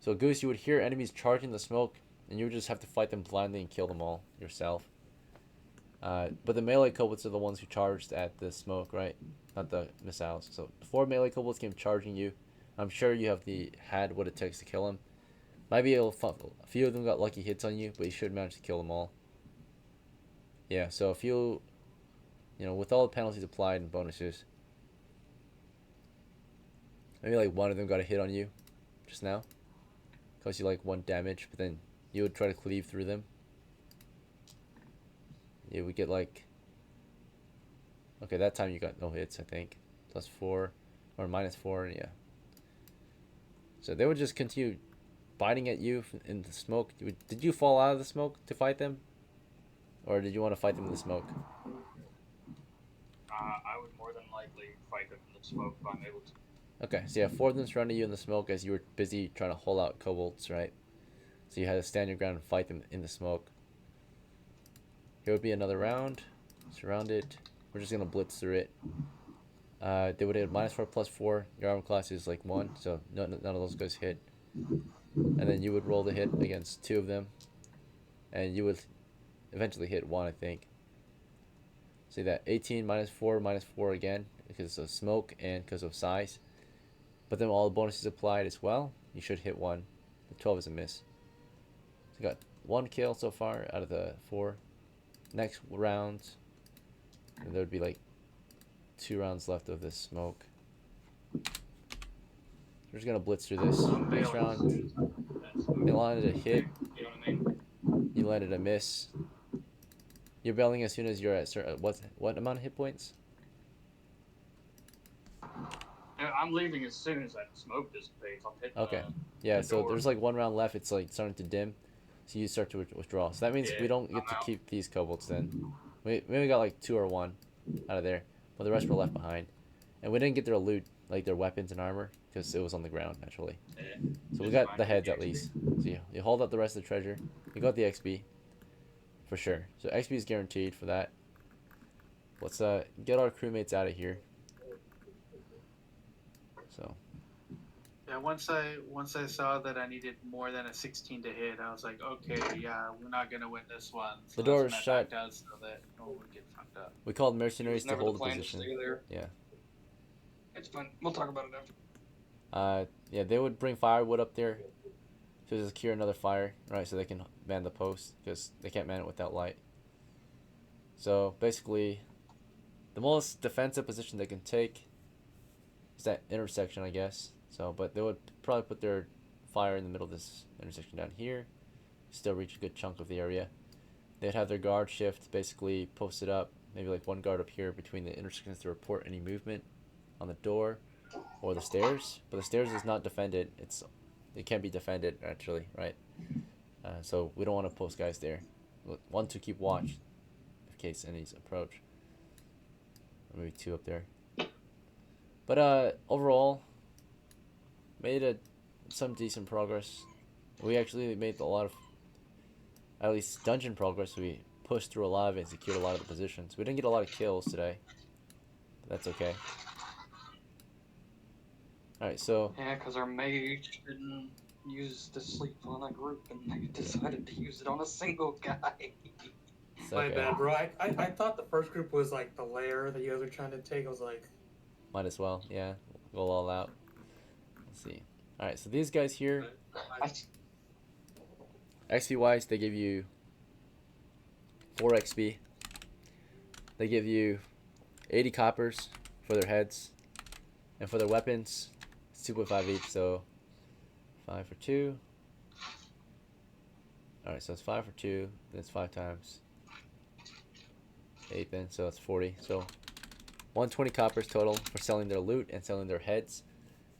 So Goose, you would hear enemies charging the smoke, and you would just have to fight them blindly and kill them all yourself. But the melee kobolds are the ones who charged at the smoke, right? Not the missiles. So before melee kobolds came charging you, I'm sure you had what it takes to kill them. Maybe a few of them got lucky hits on you, but you should manage to kill them all. Yeah, so if you know, with all the penalties applied and bonuses, maybe like 1 of them got a hit on you just now. Cost you like 1 damage, but then you would try to cleave through them. You would get like, okay, that time you got no hits, I think. +4 or -4, yeah. So they would just continue biting at you in the smoke. Did you fall out of the smoke to fight them? Or did you want to fight them in the smoke? I would more than likely fight them in the smoke if I'm able to. Okay, so yeah, 4 of them surrounded you in the smoke as you were busy trying to hold out kobolds, right? So you had to stand your ground and fight them in the smoke. Here would be another round. Surround it. We're just going to blitz through it. They would hit -4 +4. Your armor class is like 1, so none of those guys hit. And then you would roll the hit against 2 of them. And you would eventually hit 1, I think. See that 18 -4 -4 again because of smoke and because of size. But then all the bonuses applied as well. You should hit 1. The 12 is a miss. So you got 1 kill so far out of the 4. Next round, and there would be like 2 rounds left of this smoke. We're just gonna blitz through this. Next round, they landed a hit. You know what I mean? You landed a miss. You're bailing as soon as you're at what amount of hit points? I'm leaving as soon as that smoke dissipates. I'm hitting. Okay. Yeah. the So door. there's like one round left. It's like starting to dim, so you start to withdraw. So that means Yeah, we don't get I'm to out. keep these kobolds then. We maybe got like 2 or 1 out of there, but the rest were left behind, and we didn't get their loot, like their weapons and armor, because it was on the ground naturally. Yeah. So we It's got fine the for heads the at XP. least. So you hold up the rest of the treasure. You got the XP, for sure. So XP is guaranteed for that. Let's get our crewmates out of here. So Yeah, once I saw that I needed more than a 16 to hit, I was like, okay, yeah, we're not gonna win this one. So The door that's is when I shut. backed out so that no one would get fucked up. we called It mercenaries was to never hold the the plan to position. stay there. Yeah. It's fine. We'll talk about it after. Yeah, they would bring firewood up there to secure another fire, right? So they can man the post because they can't man it without light. So basically, the most defensive position they can take is that intersection, I guess. So, but they would probably put their fire in the middle of this intersection down here, still reach a good chunk of the area. They'd have their guard shift basically posted up, maybe like 1 guard up here between the intersections to report any movement on the door or the stairs. But the stairs is not defended. It can't be defended actually, right? So we don't want to post guys there. We want to keep watch in case enemies approach. Or maybe 2 up there. But overall, made some decent progress. We actually made a lot of, at least dungeon progress. We pushed through a lot of it and secured a lot of the positions. We didn't get a lot of kills today, but that's okay. Alright, so Yeah, because our mage didn't use the sleep on a group, and they decided to use it on a single guy. it's My okay. bad, bro. I thought the first group was like the lair that you guys were trying to take. I was like, Might as well, yeah. Go all out. Let's see. Alright, so these guys here, XP wise, they give you 4 XP. They give you 80 coppers for their heads. And for their weapons, it's 2.5 each, so 5 for 2. Alright, so it's 5 for 2, then it's 5 times 8 then, so it's 40. So 120 coppers total for selling their loot and selling their heads.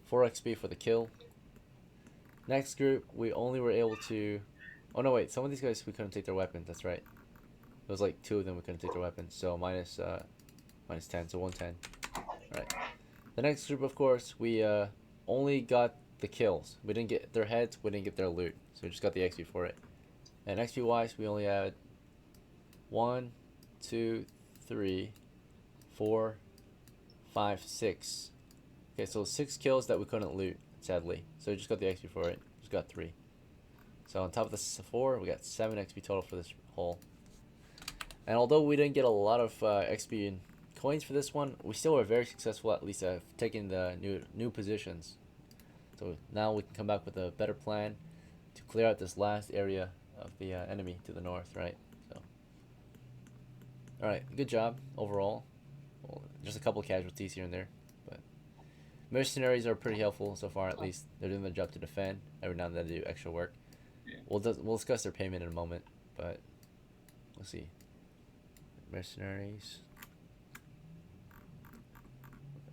4 XP for the kill. Next group, we only were able to... Oh no, wait, some of these guys we couldn't take their weapons, that's right. It was like 2 of them we couldn't take their weapons, so minus 10, so 110. Alright. The next group, of course, we only got the kills. We didn't get their heads, we didn't get their loot, so we just got the XP for it. And XP wise, we only had 1, 2, 3, 4, 5, 6. Okay, so 6 kills that we couldn't loot, sadly. So we just got the XP for it. Just got 3. So on top of the 4, we got 7 XP total for this hole. And although we didn't get a lot of XP and coins for this one, we still were very successful at least at taking the new positions. So now we can come back with a better plan to clear out this last area of the enemy to the north, right? So, all right, good job overall. Well, just a couple casualties here and there, but mercenaries are pretty helpful so far. At least they're doing their job to defend. Every now and then they do extra work. Yeah. We'll discuss their payment in a moment, but we'll see. Mercenaries.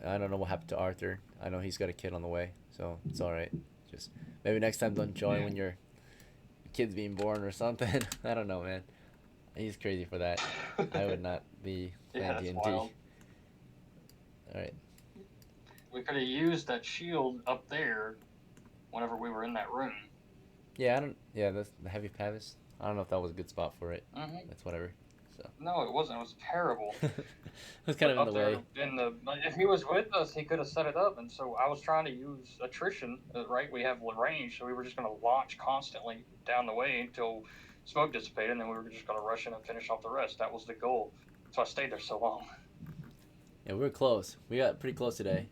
I don't know what happened to Arthur. I know he's got a kid on the way, so it's all right. Just maybe next time don't join when your kid's being born or something. I don't know, man. He's crazy for that. I would not be Yeah, playing that's D&D. wild. All right. We could have used that shield up there whenever we were in that room. Yeah, I don't. Yeah, that's the heavy pavis. I don't know if that was a good spot for it. Mm-hmm. That's whatever. So No, it wasn't. It was terrible. it was kind of in Up the there way. in the, if he was with us, he could have set it up. And so I was trying to use attrition, right? We have range, so we were just going to launch constantly down the way until smoke dissipated, and then we were just going to rush in and finish off the rest. That was the goal. So I stayed there so long. Yeah, we were close. We got pretty close today.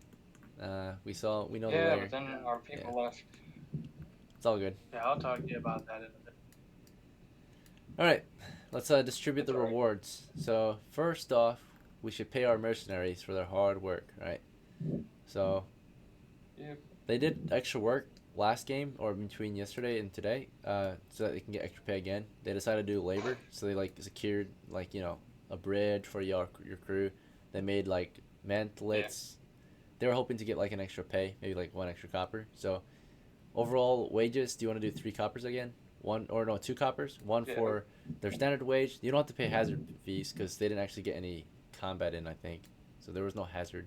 We know the Yeah, lair. but then our people left. It's all good. Yeah, I'll talk to you about that in a bit. All right, let's distribute the rewards. So first off, we should pay our mercenaries for their hard work, right? So Yep. they did extra work last game or between yesterday and today, so that they can get extra pay again. They decided to do labor, so they like secured like a bridge for your crew. They made like mantlets, they were hoping to get like an extra pay, maybe like 1 extra copper. So overall wages, do you want to do 3 coppers again? One or no, 2 coppers. One Yeah. for their standard wage. You don't have to pay hazard fees because they didn't actually get any combat in, I think. So there was no hazard.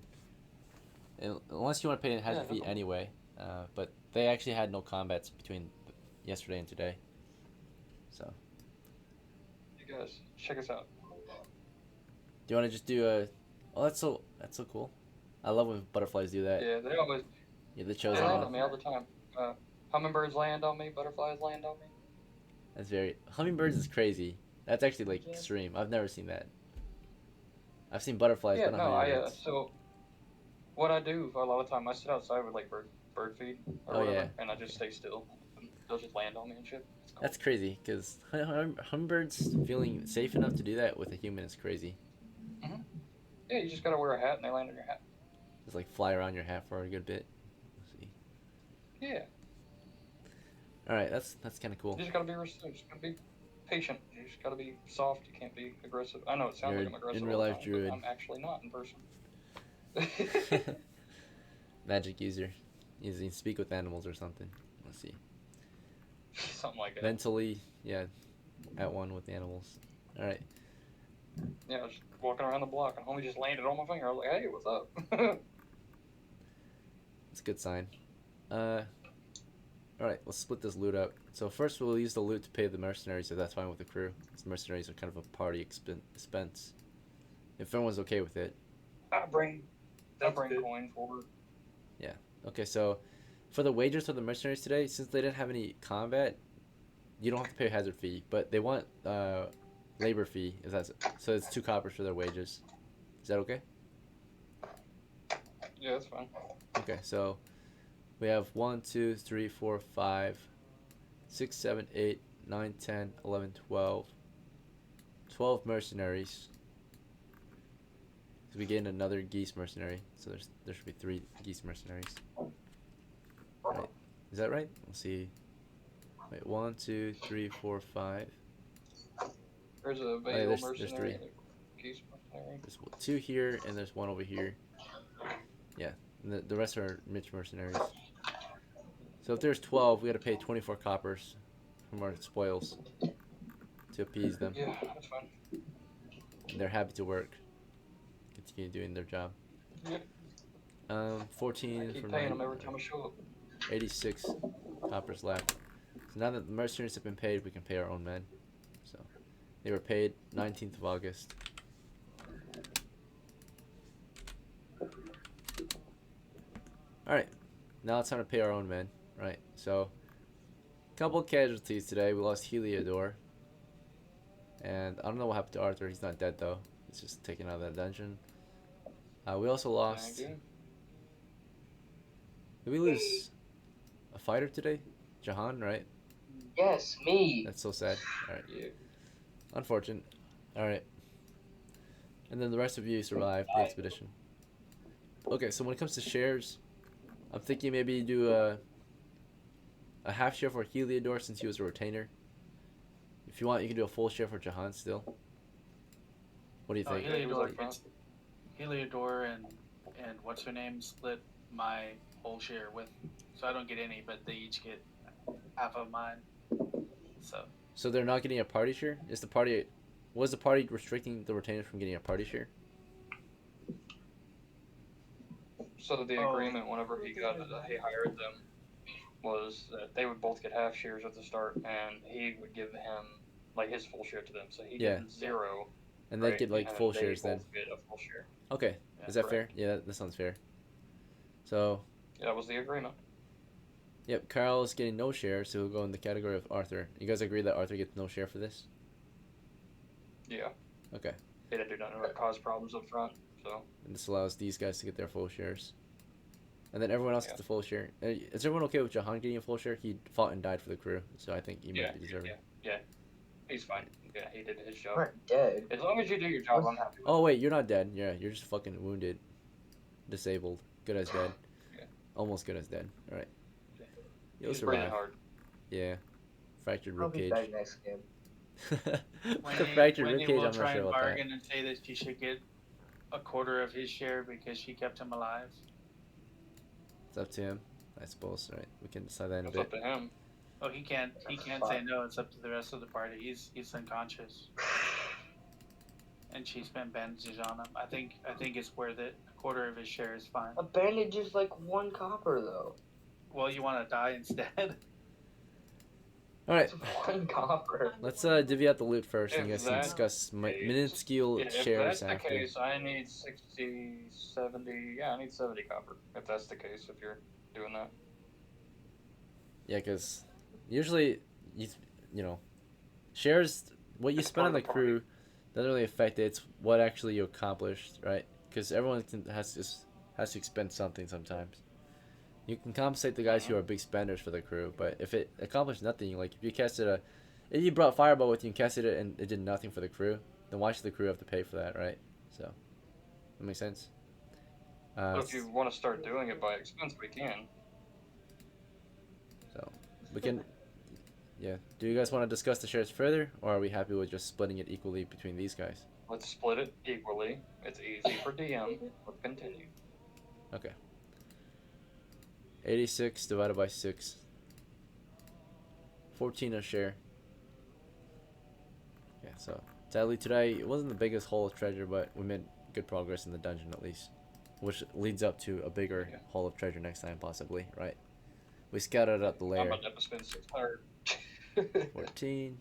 And unless you want to pay a hazard fee anyway. But they actually had no combats between yesterday and today. So. You guys, check us out. Do you want to just do a? Oh, that's so cool. I love when butterflies do that. Yeah, they always. You're the They chosen land one. on me all the time. Hummingbirds land on me. Butterflies land on me. That's very hummingbirds is crazy. That's actually like Yeah. extreme. I've never seen that. I've seen butterflies, Yeah, but not no, hummingbirds. so what I do a lot of the time, I sit outside with like bird feed or Oh, whatever, yeah. and I just stay still. And they'll just land on me and shit. It's cool. That's crazy because hummingbirds feeling safe enough to do that with a human is crazy. Yeah, you just gotta wear a hat and they land on your hat. Just like fly around your hat for a good bit. Let's see. Yeah, All right, that's kind of cool. you just gotta be you just gotta be patient. You just gotta be soft. You can't be aggressive. I know it sounds You're like I'm aggressive in all real the life time, but druid. I'm actually not in person. Magic user, using speak with animals or something. Let's see. Something like that. Mentally, yeah, at one with the animals. All right. Yeah, I was just walking around the block and homie just landed on my finger. I was like, hey, what's up? That's a good sign. Alright, let's split this loot up. So first we'll use the loot to pay the mercenaries if that's fine with the crew. Because mercenaries are kind of a party expense. If everyone's okay with it. I bring That's coin good. forward. Okay, so for the wages for the mercenaries today, since they didn't have any combat, you don't have to pay a hazard fee. But they want labor fee. If that's so it's 2 coppers for their wages. Is that okay? Yeah, that's fine. Okay, so we have 1, 2, 3, 4, 5, 6, 7, 8, 9, 10, 11, 12. 12 mercenaries. So we gain another geese mercenary. So there should be 3 geese mercenaries. Right. Is that right? Let's see. Wait, 1, 2, 3, 4, 5. There's a yeah, Vale there's mercenary. 3. Geese mercenary. There's 2 here and there's 1 over here. Yeah. And the rest are Mitch mercenaries. So if there's 12, we gotta pay 24 coppers from our spoils to appease them. Yeah, that's fine. And they're happy to work. Continue doing their job. Yep. 14 Keep from paying 9, them every time I show up. 86 coppers left. So now that the mercenaries have been paid, we can pay our own men. So they were paid 19th of August. Alright, now it's time to pay our own men. Right, so couple of casualties today. We lost Heliodor. And I don't know what happened to Arthur. He's not dead though. He's just taken out of that dungeon. We also lost. Thank you. Did we lose a fighter today? Jahan, right? Yes, me. That's so sad. Alright. Yeah. Unfortunate. Alright. And then the rest of you survived the expedition. Okay, so when it comes to shares, I'm thinking maybe do a half share for Heliodor since he was a retainer. If you want, you can do a full share for Jahan still. What do you Oh, think? Heliodor and what's her name split my whole share with, so I don't get any, but they each get half of mine. So they're not getting a party share? Was the party restricting the retainers from getting a party share? So the agreement, whenever he hired them, was that they would both get half shares at the start, and he would give him like his full share to them. So he gets 0, And they'd right? get like And full they shares then. both get a full share. Okay, Yeah, is that fair? correct. Yeah, that sounds fair. So, Yeah, that was the agreement. yep, Carl is getting no share, so he'll go in the category of Arthur. You guys agree that Arthur gets no share for this? Yeah. Okay. They didn't do nothing to cause problems up front, so. And this allows these guys to get their full shares. And then everyone else Yeah. gets a full share. Is everyone okay with Jahan getting a full share? He fought and died for the crew, so I think he might be deserving. Yeah. He's fine. Yeah, he did his job. I'm not dead. As long as you do your job, I'm happy with Oh wait, you're not dead. Yeah, you're just fucking wounded. Disabled. Good as dead. Yeah. Almost good as dead. Alright. it. You'll He's breathing survive. hard. Yeah. Fractured I'll rib be cage. back next game. With the fractured rib Wendy cage, will I'm try not sure and about that. bargain and say that she should get a quarter of his share because she kept him alive. It's up to him, I suppose. Right? We can decide that in a It's bit. up to him. Oh, he can't say no. It's up to the rest of the party. He's unconscious, and she spent bandages on him. I think it's worth it. A quarter of his share is fine. A bandage is like 1 copper though. Well, you want to die instead? All right. It's 1 copper. Let's divvy out the loot first, and you guys can If discuss case- minuscule If shares that's the after. case, I need 60, 70. Yeah, I need 70 copper. If that's the case, if you're doing that. Yeah, because usually, you know, shares, what you spend on the crew doesn't really affect it. It's what actually you accomplished, right? Because everyone has to expend something sometimes. You can compensate the guys who are big spenders for the crew, but if it accomplished nothing, like if you brought Fireball with you and casted it and it did nothing for the crew, then why should the crew have to pay for that, right? So, that makes sense. But if you want to start doing it by expense, we can. So, we can, yeah. Do you guys want to discuss the shares further, or are we happy with just splitting it equally between these guys? Let's split it equally. It's easy for DM. Let's continue. Okay. 86 divided by 6. 14 a share. Yeah, so sadly today it wasn't the biggest haul of treasure, but we made good progress in the dungeon at least, which leads up to a bigger haul of treasure next time possibly, right? We scouted out the I'm lair. about to have to spend 600. 14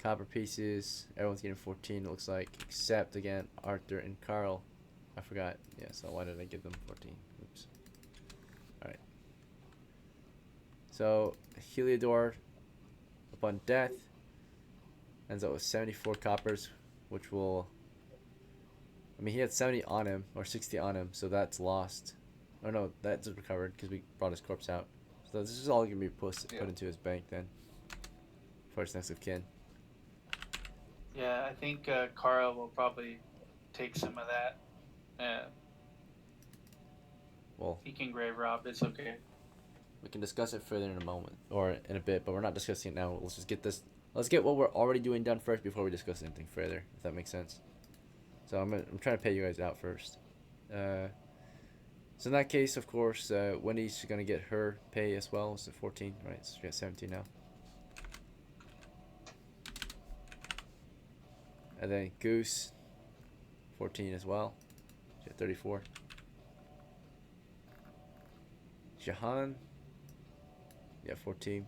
copper pieces. Everyone's getting 14, it looks like, except again Arthur and Carl. I forgot. Yeah, so why did I give them 14? Oops. Alright. So Heliodor, upon death, ends up with 74 coppers, which will, I mean, he had 70 on him, or 60 on him, so that's lost. Oh no, that's recovered because we brought his corpse out. So this is all going to be put into his bank then, for his next of kin. Yeah, I think Carl will probably take some of that. Yeah. Well, he can grave rob. It's okay. We can discuss it further in a moment, or in a bit, but we're not discussing it now. Let's just get this. Let's get what we're already doing done first before we discuss anything further, if that makes sense. So I'm trying to pay you guys out first. So in that case, of course, Wendy's gonna get her pay as well. It's 14, right? So she got 17 now. And then Goose, 14 as well. She got 34. JEHAN, yeah, 14.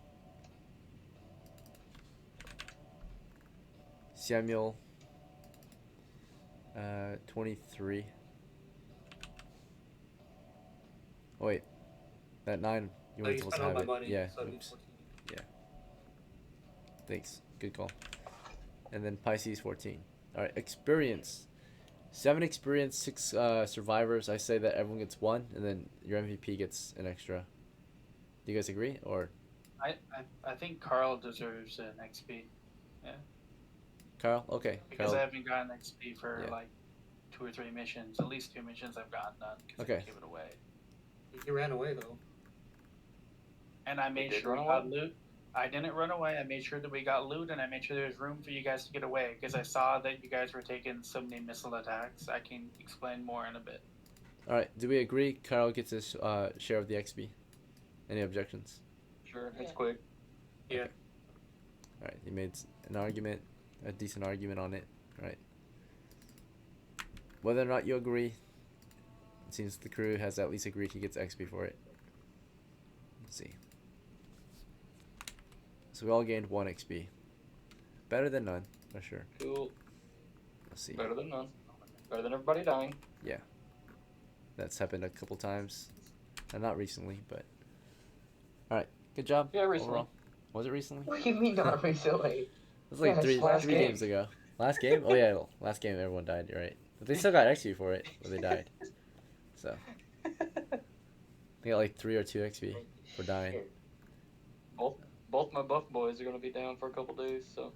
Samuel, 23. Oh wait, that 9, you weren't supposed to have it. Money, Yeah, so oops. Yeah. Thanks, good call. And then Pisces, 14. Alright, experience. 7 experience, 6 survivors. I say that everyone gets 1, and then your MVP gets an extra. Do you guys agree, or? I think Carl deserves an XP. Yeah. Carl? Okay. Because Carl. I haven't gotten XP for like 2 or 3 missions. At least 2 missions I've gotten done. Because I give it away. He ran away though. And I made sure we got loot. I didn't run away. I made sure that we got loot, and I made sure there was room for you guys to get away. Because I saw that you guys were taking so many missile attacks. I can explain more in a bit. Alright, do we agree Carl gets his share of the XP? Any objections? Sure, it's quick. Yeah. Alright, he made an argument, a decent argument on it. Alright. Whether or not you agree, it seems the crew has at least agreed he gets XP for it. Let's see. So we all gained 1 XP. Better than none, for sure. Cool. Let's see. Better than none. Better than everybody dying. Yeah. That's happened a couple times. And not recently, but... Alright, good job. Yeah, recently. Overall. Was it recently? What do you mean not recently? It was like Yes, three games ago. Last game? Oh yeah, last game everyone died, you're right. But they still got XP for it, but they died. So. They got like 3 or 2 XP for dying. Both my buff boys are gonna be down for a couple days, so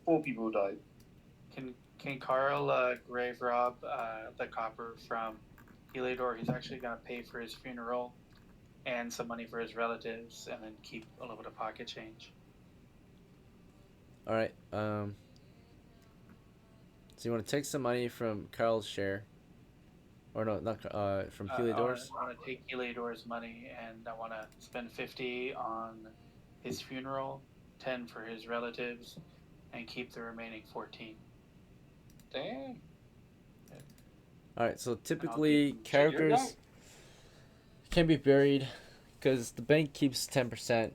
4 people died. Can Carl grave rob the copper from Heliodor? He's actually gonna pay for his funeral and some money for his relatives, and then keep a little bit of pocket change. Alright, so you want to take some money from Carl's share Or no, not from I Heliodor's. want to take Heliodor's money and I want to spend 50 on his funeral, 10 for his relatives, and keep the remaining 14. Damn. All right, so And I'll typically keep- characters can be buried because the bank keeps 10%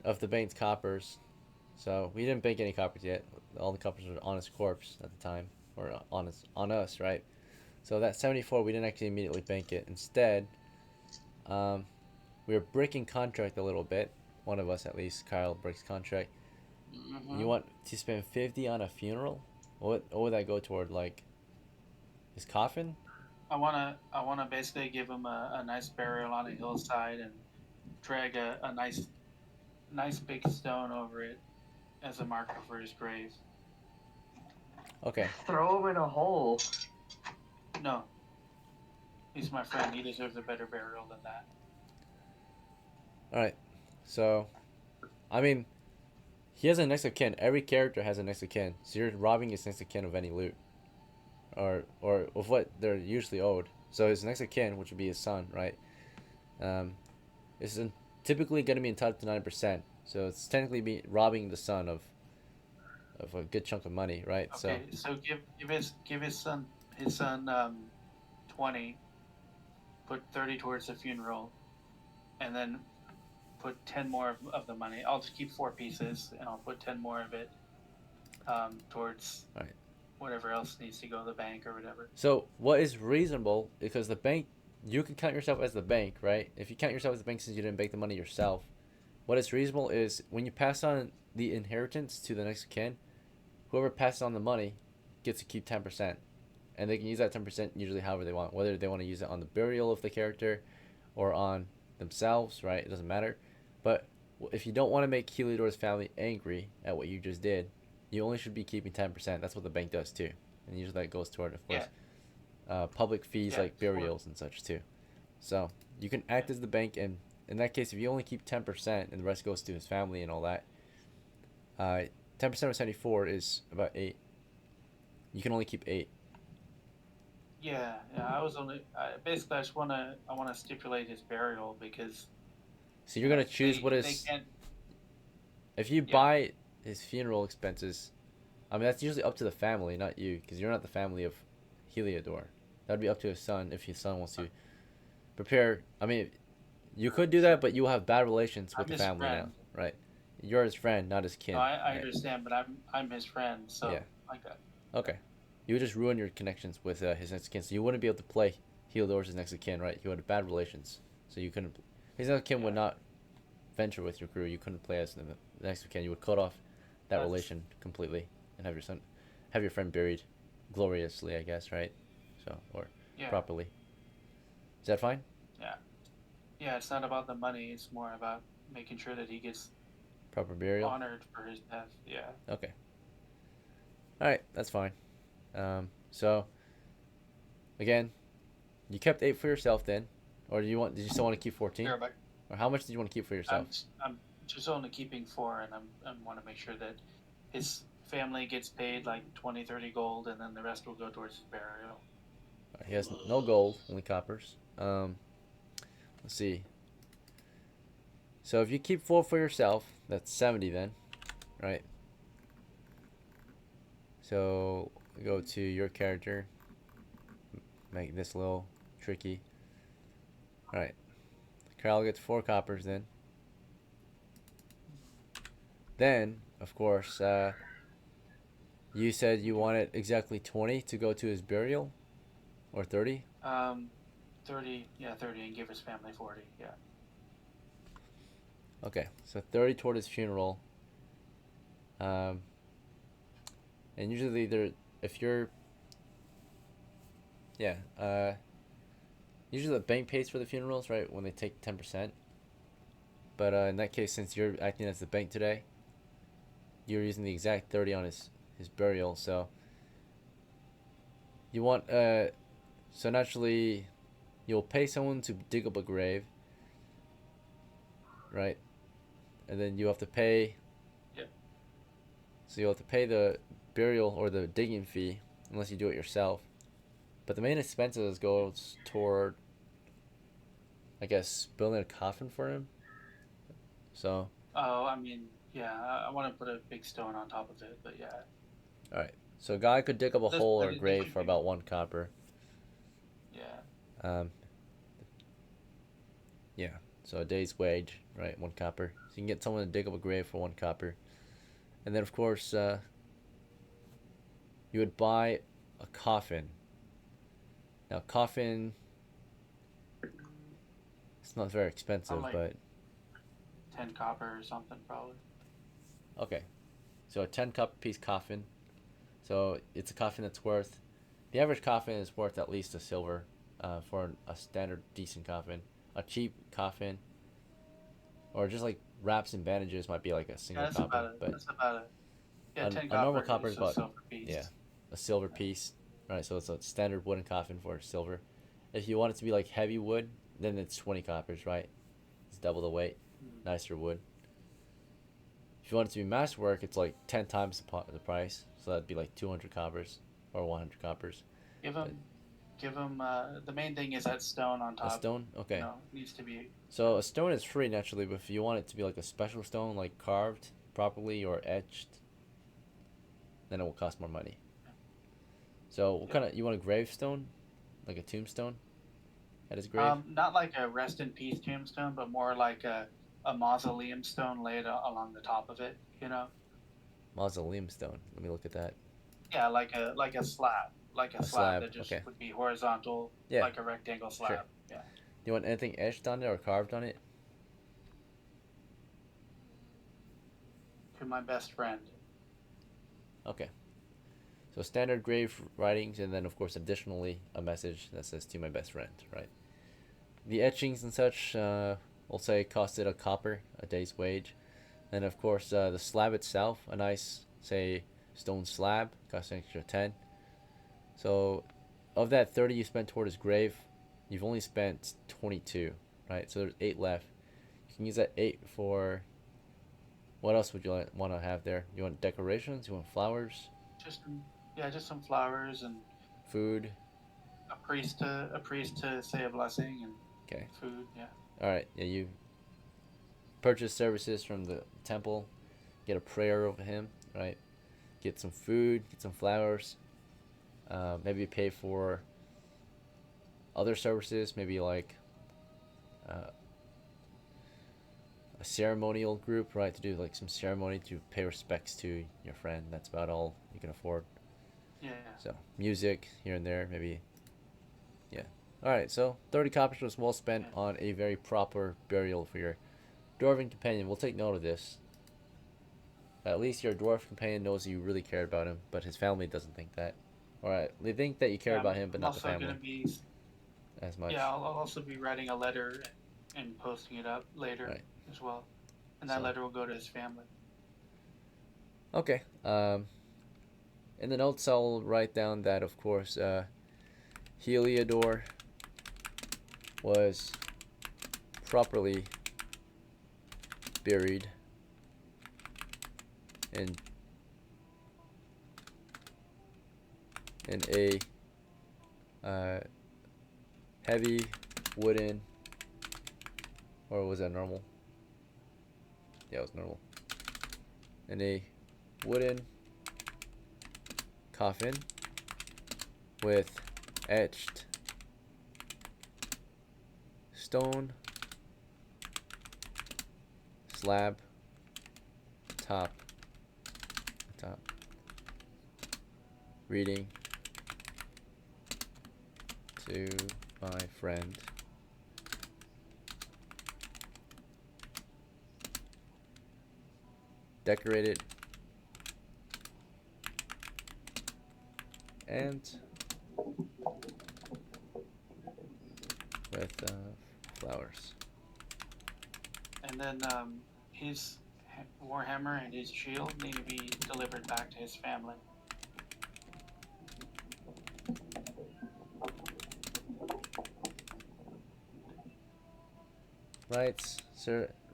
of the bank's coppers. So we didn't bank any coppers yet. All the coppers were on his corpse at the time, or on us, right? So that 74, we didn't actually immediately bank it. Instead, we were breaking contract a little bit. One of us, at least, Kyle, breaks contract. Mhm. You want to spend 50 on a funeral? What would that go toward? Like his coffin? I wanna basically give him a nice burial on a hillside and drag a nice big stone over it as a marker for his grave. Okay. Throw him in a hole. No, he's my friend. He deserves a better burial than that. All right. So, I mean, he has a next of kin. Every character has a next of kin. So you're robbing his next of kin of any loot, or of what they're usually owed. So his next of kin, which would be his son, right? Is typically going to be entitled to 9%. So it's technically robbing the son of a good chunk of money, right? Okay, so give his son 20, put 30 towards the funeral, and then put 10 more of the money. I'll just keep 4 pieces, and I'll put 10 more of it towards Right. whatever else needs to go to the bank or whatever. So what is reasonable, because the bank, you can count yourself as the bank, right? If you count yourself as the bank since you didn't bank the money yourself, what is reasonable is when you pass on the inheritance to the next of kin, whoever passes on the money gets to keep 10%. And they can use that 10% usually however they want, whether they want to use it on the burial of the character or on themselves, right? It doesn't matter. But if you don't want to make Heliodor's family angry at what you just did, you only should be keeping 10%. That's what the bank does too. And usually that goes toward, of course, public fees like burials and such too. So you can act as the bank, and in that case, if you only keep 10% and the rest goes to his family and all that, 10% of 74 is about 8. You can only keep 8. Yeah. I was only basically I want to stipulate his burial because. So you're gonna choose what is. If you buy his funeral expenses, I mean that's usually up to the family, not you, because you're not the family of Heliodor. That'd be up to his son if his son wants to prepare. I mean, you could do that, but you will have bad relations with the family now, right? You're his friend, not his kin. No, I right? understand, but I'm his friend, so Yeah. I got. Okay. You would just ruin your connections with his next of kin, so you wouldn't be able to play Heliodor's next of kin, right? You had bad relations, so you couldn't. His next of kin would not venture with your crew. You couldn't play as the next of kin. You would cut off that relation completely and have your friend buried gloriously, I guess, right? So properly. Is that fine? Yeah, it's not about the money. It's more about making sure that he gets proper burial, honored for his death. Yeah. Okay. All right, that's fine. So again, you kept 8 for yourself then, or did you still want to keep 14? Sure, but or how much did you want to keep for yourself? I'm just only keeping 4, and I want to make sure that his family gets paid like 20, 30 gold, and then the rest will go towards his burial. He has no gold, only coppers. Let's see. So if you keep 4 for yourself, that's 70 then, right? So go to your character. Make this a little tricky. All right. Carl gets 4 coppers then. Then, of course, you said you wanted exactly 20 to go to his burial, or 30. 30, and give his family 40, yeah. Okay, so 30 toward his funeral. And usually usually the bank pays for the funerals, right, when they take 10%. But in that case, since you're acting as the bank today, you're using the exact 30 on his burial, so you want, so naturally, you'll pay someone to dig up a grave, right? And then you have to pay. Yeah. So you'll have to pay the burial or the digging fee, unless you do it yourself. But but the main expenses goes toward, I guess, building a coffin for him. So. Oh, I mean, yeah, I want to put a big stone on top of it, but yeah. All right. So a guy could dig up a hole or a grave for about 1 copper. Yeah. Yeah. So a day's wage, right? 1 copper. So you can get someone to dig up a grave for 1 copper, and then of course you would buy a coffin. Now, coffin, it's not very expensive, like but 10 copper or something probably. okay. So a 10 copper piece coffin. So it's a coffin that's worth, the average coffin is worth at least a silver for a standard decent coffin. A cheap coffin, or just like wraps and bandages, might be like a single copper. That's about it. Yeah, 10 a normal copper copper is is a about, silver piece. yeah, a silver piece. Right, so it's a standard wooden coffin for silver. If you want it to be like heavy wood, then it's 20 coppers, right? It's double the weight, nicer wood. If you want it to be masterwork, it's like 10 times the price. So that'd be like 200 coppers or 100 coppers. Give him. The main thing is that stone on top. A stone, okay. You know, needs to be. So a stone is free naturally, but if you want it to be like a special stone, like carved properly or etched, then it will cost more money. So what kind of, you want a gravestone, like a tombstone at his grave? Not like a rest in peace tombstone, but more like a mausoleum stone laid along the top of it. You know. Mausoleum stone. Let me look at that. Yeah, like a slab, a slab that just would be horizontal, like a rectangle slab. Sure. Yeah. Do you want anything etched on it or carved on it? To my best friend. Okay. So standard grave writings, and then of course additionally a message that says "to my best friend," right? The etchings and such, we'll say costed a copper, a day's wage. And of course the slab itself, a nice, say, stone slab, cost an extra 10. So of that 30 you spent toward his grave, you've only spent 22, right? So there's 8 left. You can use that 8 for, what else would you want to have there? You want decorations? You want flowers? Just some flowers and food. A priest to say a blessing and food. Yeah. All right. Yeah, you purchase services from the temple, get a prayer over him, right? Get some food, get some flowers. Maybe pay for other services, maybe like a ceremonial group, right? To do like some ceremony to pay respects to your friend. That's about all you can afford. Yeah. So music here and there, maybe. Yeah. All right. So 30 coppers was well spent on a very proper burial for your dwarven companion. We'll take note of this. At least your dwarf companion knows you really cared about him, but his family doesn't think that. Alright, they think that you care about him, but not the family. Gonna be, as much. Yeah, I'll also be writing a letter and posting it up later as well. And that letter will go to his family. Okay. In the notes, I'll write down that, of course, Heliodor was properly buried in a heavy wooden, or was that normal? Yeah, it was normal. In a wooden coffin with etched stone slab top reading to my friend decorated and with flowers. And then his warhammer and his shield need to be delivered back to his family.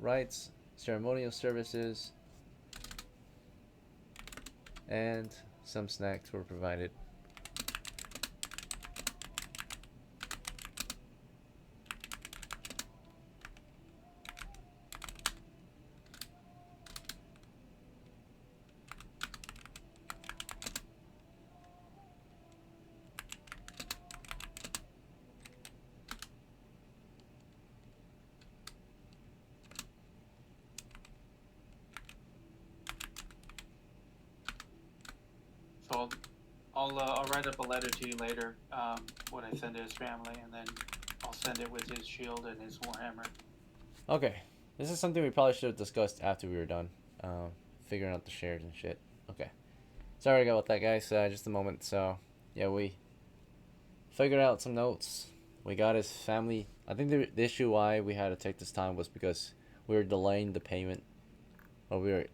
Rites, ceremonial services, and some snacks were provided. I'll write up a letter to you later. When I send to his family, and then I'll send it with his shield and his warhammer. Okay, this is something we probably should have discussed after we were done, figuring out the shares and shit. Okay, sorry about that, guys. Just a moment. So yeah, we figured out some notes. We got his family. I think the issue why we had to take this time was because we were delaying the payment, or we were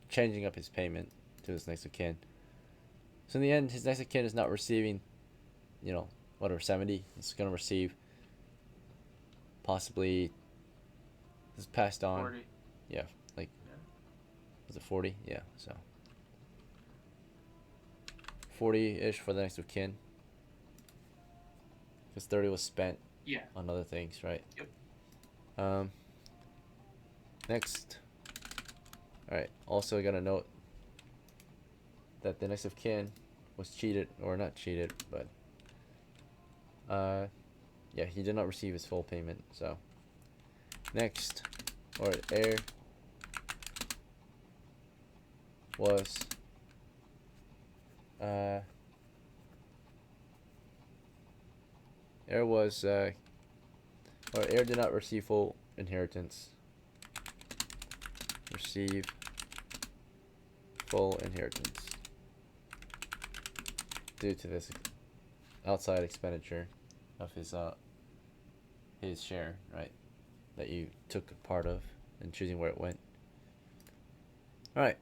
changing up his payment to his next of kin. So in the end, his next of kin is not receiving, you know, whatever, 70. It's going to receive possibly, this is passed on. 40. Yeah, like, was it 40? Yeah, so 40-ish for the next of kin. Because 30 was spent on other things, right? Yep. Next. Alright, also got to note that the next of kin was cheated, or not cheated, but yeah, he did not receive his full payment. So next, or heir was or heir did not receive full inheritance. Receive full inheritance due to this outside expenditure of his share, right, that you took a part of and choosing where it went. Alright,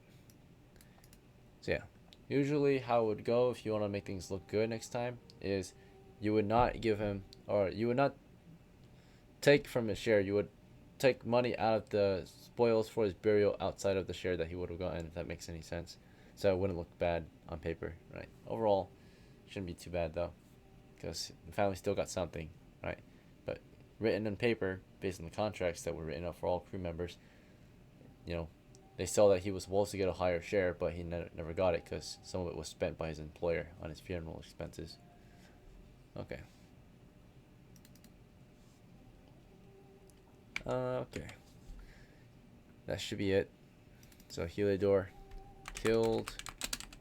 so yeah, usually how it would go if you want to make things look good next time is you would not give him, or you would not take from his share, you would take money out of the spoils for his burial outside of the share that he would have gotten, if that makes any sense. So it wouldn't look bad on paper, right? Overall, shouldn't be too bad though, because the family still got something, right? But written on paper, based on the contracts that were written up for all crew members, you know, they saw that he was supposed to get a higher share, but he never got it because some of it was spent by his employer on his funeral expenses. Okay. Okay. That should be it. So Heliodor killed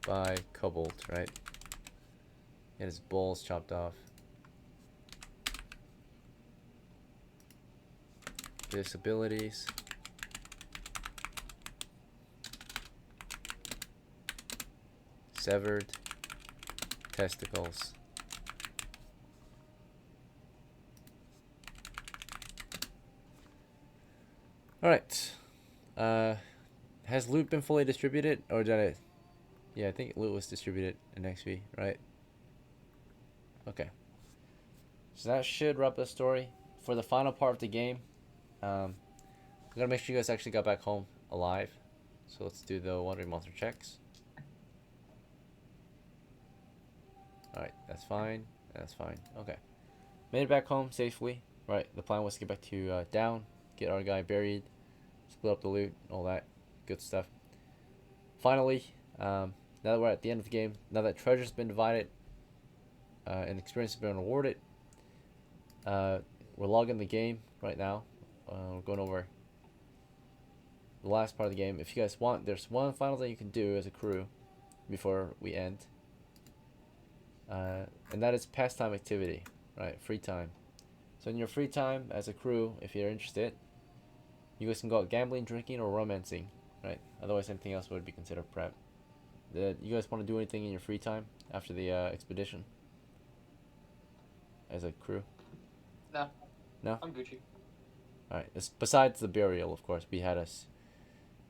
by Kobold, right? And his balls chopped off. Disabilities. Severed testicles. Alright. Has loot been fully distributed? Or did it? Yeah, I think loot was distributed in XP, right? Okay. So that should wrap the story. For the final part of the game, I'm gonna make sure you guys actually got back home alive. So let's do the wandering monster checks. Alright, that's fine. That's fine. Okay. Made it back home safely. Right, the plan was to get back to down, get our guy buried, split up the loot, all that good stuff. Finally, now that we're at the end of the game, now that treasure's been divided and experience has been rewarded, we're logging the game right now. We're going over the last part of the game. If you guys want, there's one final thing you can do as a crew before we end. And that is pastime activity, right? Free time. So in your free time as a crew, if you're interested, you guys can go out gambling, drinking, or romancing, right? Otherwise, anything else would be considered prep. You guys want to do anything in your free time after the expedition as a crew? No. No? I'm Gucci. Alright, besides the burial, of course, we had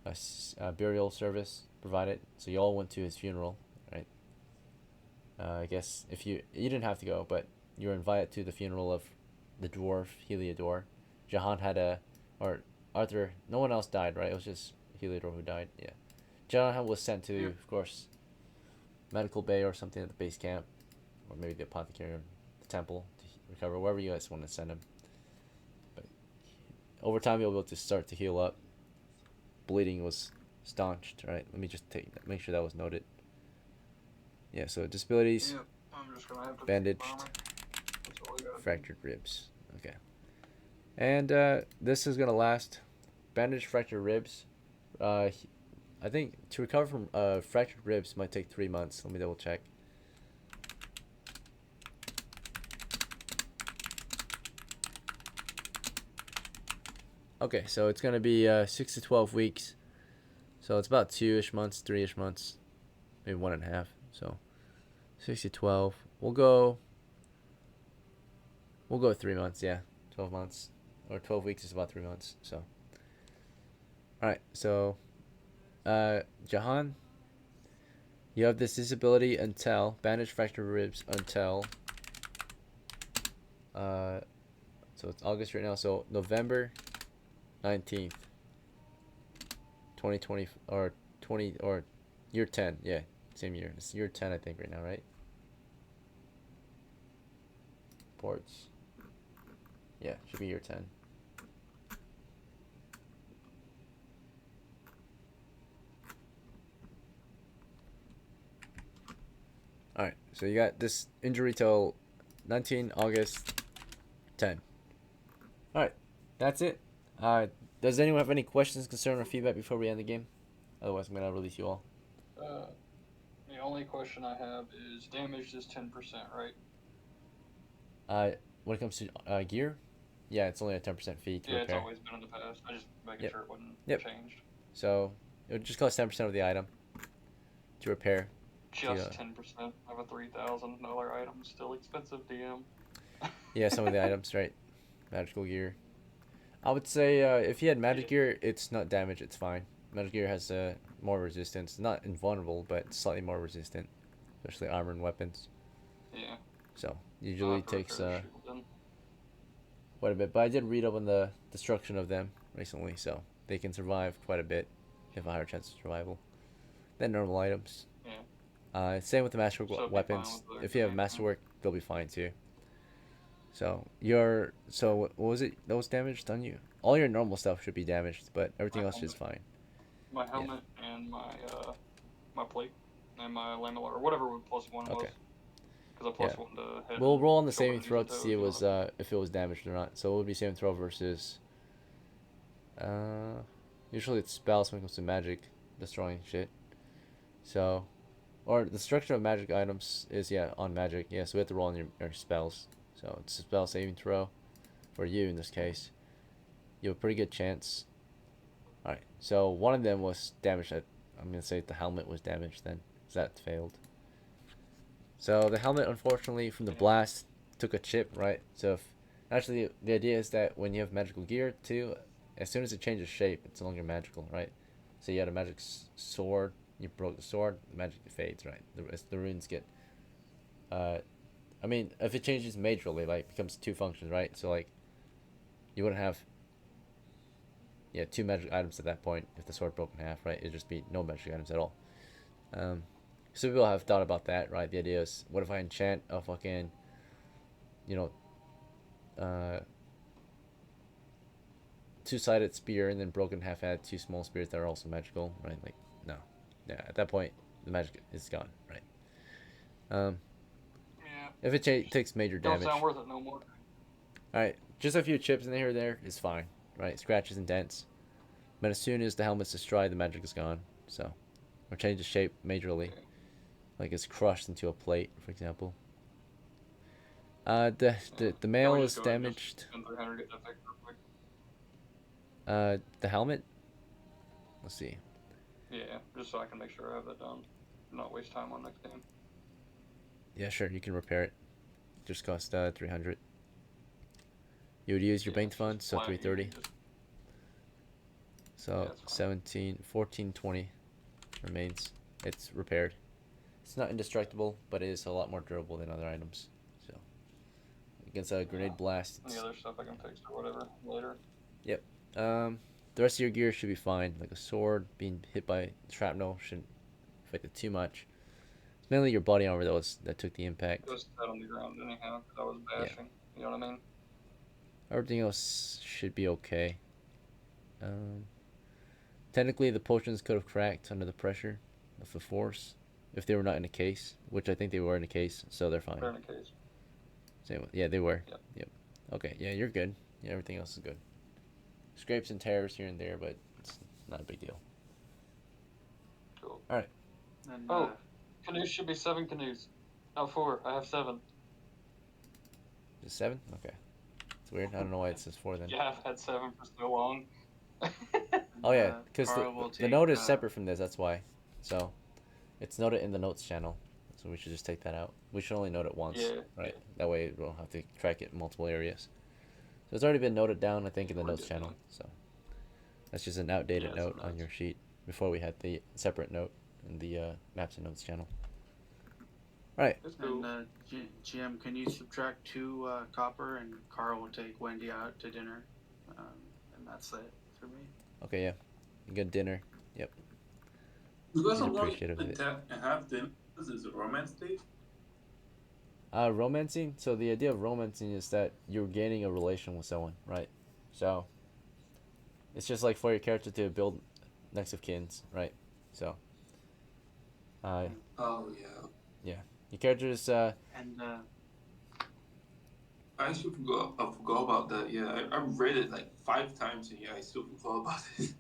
a burial service provided, so you all went to his funeral, right? I guess if you didn't have to go, but you were invited to the funeral of the dwarf Heliodor. Jehan had or Arthur, no one else died, right? It was just Heliodor who died. Yeah. Jehan was sent to, of course, medical bay or something at the base camp, or maybe the apothecary or the temple to recover, wherever you guys want to send him. But over time, you'll be able to start to heal up. Bleeding was staunched, right? Let me just make sure that was noted. Yeah, so disabilities, I'm just gonna have to bandaged, fractured ribs. Okay. And this is gonna last. Bandaged fractured ribs. I think to recover from fractured ribs might take 3 months. Let me double check. Okay, so it's gonna be 6 to 12 weeks. So it's about 2-ish months, 3-ish months, maybe 1.5. So 6 to 12. We'll go 3 months. Yeah, 12 months or 12 weeks is about 3 months. So all right. So Jehan, you have this disability until bandage fractured ribs until so it's August right now. So November 19th, 2020 or 20 or year 10. Yeah, same year. It's year 10, I think, right now, right? Ports. Yeah, should be year 10. Alright, so you got this injury till 19 August 10. Alright, that's it. Does anyone have any questions, concern, or feedback before we end the game? Otherwise, I'm going to release you all. The only question I have is damage is 10%, right? When it comes to gear, yeah, it's only a 10% fee to Yeah, repair. it's always been in the past. I just making sure it wasn't changed. So it would just cost 10% of the item to repair. Just 10% of a $3,000 item is still expensive, DM. Yeah, some of the items, right? Magical gear. I would say if you had magic gear, it's not damage, it's fine. Magic gear has more resistance. Not invulnerable, but slightly more resistant. Especially armor and weapons. Yeah. So, usually takes quite a bit. But I did read up on the destruction of them recently, so they can survive quite a bit. You have a higher chance of survival than normal items. Yeah. Same with the masterwork weapons. If you have masterwork, they'll be fine too. So what was it that was damaged on you? All your normal stuff should be damaged, but everything else is fine. My helmet and my plate and my lamellar or whatever +1 was. Okay. Because I +1 to head. We'll roll on the saving throw to see if it was damaged or not. So it would be saving throw versus. Usually it's spells when it comes to magic, destroying shit. So, or the destruction of magic items is on magic. Yeah, so we have to roll on your spells. So it's a spell saving throw for you in this case. You have a pretty good chance. Alright, so one of them was damaged. I'm going to say the helmet was damaged then, because that failed. So the helmet, unfortunately, from the blast, took a chip, right? So actually, the idea is that when you have magical gear, too, as soon as it changes shape, it's no longer magical, right? So you had a magic sword, you broke the sword, the magic fades, right? The runes get... I mean, if it changes majorly, like, becomes 2 functions, right? So, like, you wouldn't have... Yeah, 2 magic items at that point if the sword broke in half, right? It'd just be no magic items at all. So people have thought about that, right? The idea is, what if I enchant a fucking, two-sided spear and then broken half add 2 small spears that are also magical, right? Like, no. Yeah, at that point, the magic is gone, right? If it takes major damage. Don't sound worth it no more. Alright, just a few chips in here or there is fine, right? Scratches and dents. But as soon as the helmet's destroyed, the magic is gone. So, or changes shape majorly. Like it's crushed into a plate, for example. The mail is damaged. The helmet? Let's see. Yeah, just so I can make sure I have that done. Not waste time on next game. Yeah, sure, you can repair it. Just cost 300. You would use your bank funds, so 330. So 17, 14, 20 remains. It's repaired. It's not indestructible, but it is a lot more durable than other items. So against a grenade blast. Any other stuff I can fix or whatever later. Yep. The rest of your gear should be fine. Like a sword being hit by shrapnel shouldn't affect it too much. It's mainly your body armor that took the impact. It was set on the ground anyhow because I was bashing. You know what I mean? Everything else should be okay. Technically, the potions could have cracked under the pressure of the force if they were not in a case, which I think they were in a case, so they're fine. They're in a case. Yeah, they were. Yep. Okay, yeah, you're good. Yeah, everything else is good. Scrapes and tears here and there, but it's not a big deal. Cool. Alright. And, canoes should be 7 canoes. Not 4. I have 7. Just 7? Okay. It's weird. I don't know why it says 4 then. Yeah, I've had 7 for so long. Oh yeah, because Carl will the take, note is separate from this. That's why. So it's noted in the notes channel. So we should just take that out. We should only note it once, Yeah. right? That way we don't have to track it in multiple areas. So it's already been noted down, I think, in the notes channel. So that's just an outdated Yeah, note on your sheet. Before we had the separate note in the maps and notes channel. All right. That's cool. And GM, can you subtract 2 copper, and Carl will take Wendy out to dinner, and that's it for me. Okay. Yeah. Good dinner. Yep. You guys He's are going appreciative of it. to have dinner. This is a romance date. Romancing. So the idea of romancing is that you're gaining a relation with someone, right? So it's just like for your character to build next of kins, right? So Oh yeah. your character is And I actually forgot. I forgot about that. Yeah, I read it like 5 times, and yeah, I still forgot about it.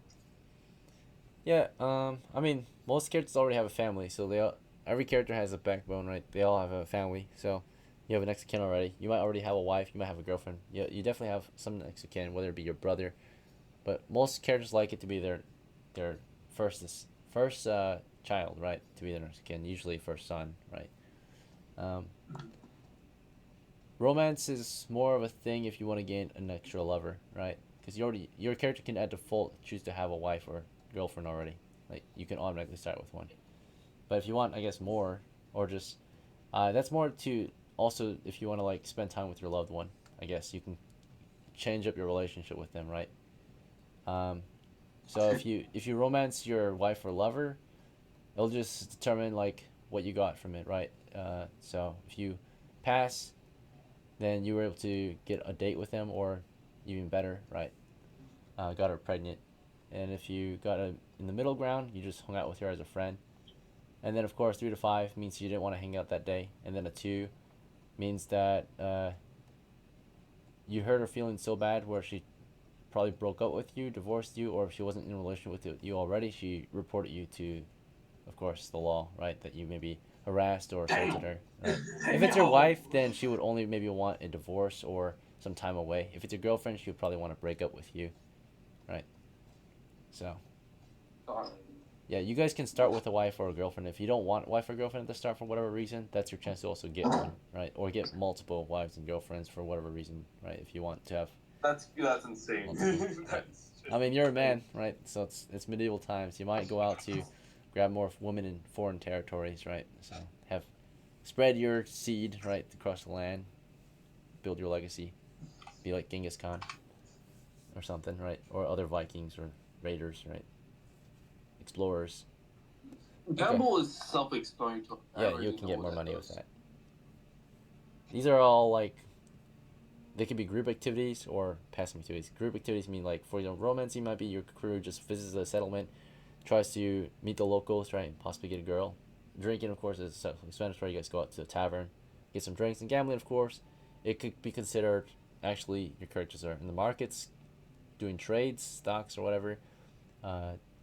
yeah. I mean, most characters already have a family, so every character has a backbone, right? They all have a family, so you have a next of kin already. You might already have a wife. You might have a girlfriend. Yeah, you definitely have some next of kin, whether it be your brother, but most characters like it to be their first child, right? To be their next of kin, usually first son, right? Romance is more of a thing if you want to gain an extra lover, right? Because your character can at default choose to have a wife or girlfriend already. Like you can automatically start with one. But if you want, I guess, more, or just that's more to also if you want to like spend time with your loved one. I guess you can change up your relationship with them, right? So if you romance your wife or lover, it'll just determine like what you got from it, right? So if you pass, then you were able to get a date with them, or even better, right? Got her pregnant. And if you got in the middle ground, you just hung out with her as a friend. And then of course 3 to 5 means you didn't want to hang out that day, and then a 2 means that you hurt her feelings so bad where she probably broke up with you, divorced you, or if she wasn't in a relationship with you already, she reported you to, of course, the law, right? That you maybe harassed or assaulted her. Right? If it's your wife, then she would only maybe want a divorce or some time away. If it's your girlfriend, she would probably want to break up with you, right? So, yeah, you guys can start with a wife or a girlfriend. If you don't want a wife or girlfriend at the start for whatever reason, that's your chance to also get one, right? Or get multiple wives and girlfriends for whatever reason, right? If you want to have. That's insane. That's I mean, you're a man, right? So it's medieval times. You might go out to grab more women in foreign territories, right? So spread your seed, right, across the land, build your legacy, be like Genghis Khan or something, right? Or other Vikings or raiders, right? Explorers. Gamble is self-explanatory. Yeah, you can get more money with that. These are all like, they could be group activities or passive activities. Group activities mean like, for example, romancing might be your crew just visits a settlement, tries to meet the locals, right, and possibly get a girl. Drinking, of course, is self-explanatory. You guys go out to the tavern, get some drinks. And gambling, of course, it could be considered actually your characters are in the markets, doing trades, stocks, or whatever.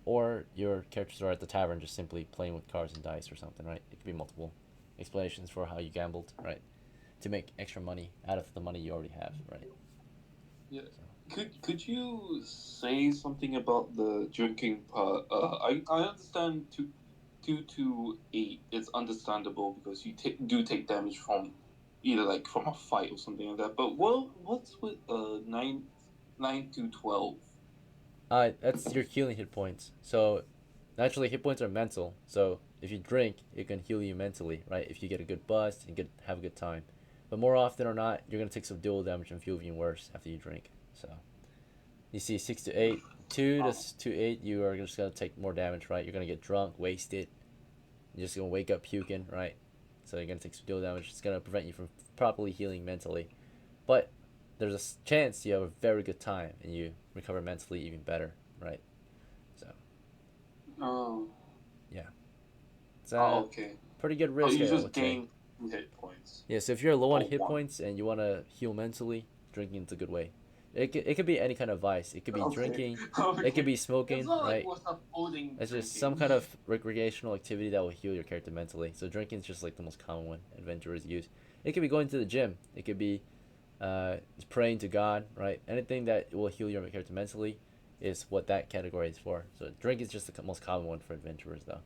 Or your characters are at the tavern just simply playing with cards and dice or something, right? It could be multiple explanations for how you gambled, right? To make extra money out of the money you already have, right? Yeah. Could you say something about the drinking part? I understand 2 to 8 is understandable because you do take damage from either like from a fight or something like that. But what's with 9 to 12? That's your healing hit points. So naturally hit points are mental. So if you drink, it can heal you mentally, right? If you get a good bust and have a good time. But more often or not, you're gonna take some dual damage and feel even worse after you drink. So you see 6 to 8, 2 to 8, you are just gonna take more damage, right? You're gonna get drunk, wasted. You're just gonna wake up puking, right? So you're gonna take some dual damage. It's gonna prevent you from properly healing mentally. But there's a chance you have a very good time and you recover mentally even better, right? So. Oh. Yeah. It's okay. pretty good risk. You just gain hit points. Yeah, so if you're low on hit points and you want to heal mentally, drinking is a good way. It could be any kind of vice. It could be drinking. It could be smoking, right? It's just some kind of recreational activity that will heal your character mentally. So drinking is just like the most common one adventurers use. It could be going to the gym. It could be praying to God, right? Anything that will heal your character mentally is what that category is for. So drink is just the most common one for adventurers, though,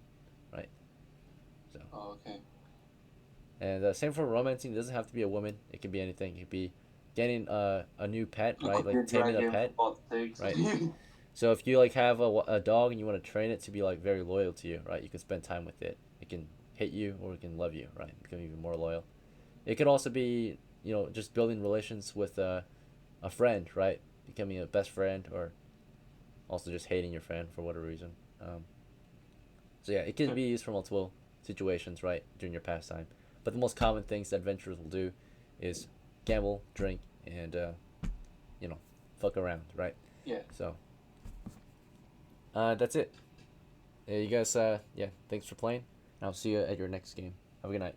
right? So. Oh, okay. And same for romancing. It doesn't have to be a woman. It can be anything. It could be getting a new pet, right? Like taming a pet, right? So if you like have a dog and you want to train it to be like very loyal to you, right? You can spend time with it. It can hate you or it can love you, right? Become even more loyal. It could also be, you know, just building relations with a friend, right? Becoming a best friend, or also just hating your friend for whatever reason. So yeah, it can be used for multiple situations, right, during your pastime. But the most common things that adventurers will do is gamble, drink, and you know, fuck around, right? Yeah. So that's it. You guys, yeah, thanks for playing. I'll see you at your next game. Have a good night.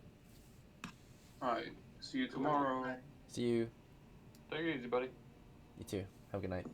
Alright. See you tomorrow. See you. Take it easy, buddy. You too. Have a good night.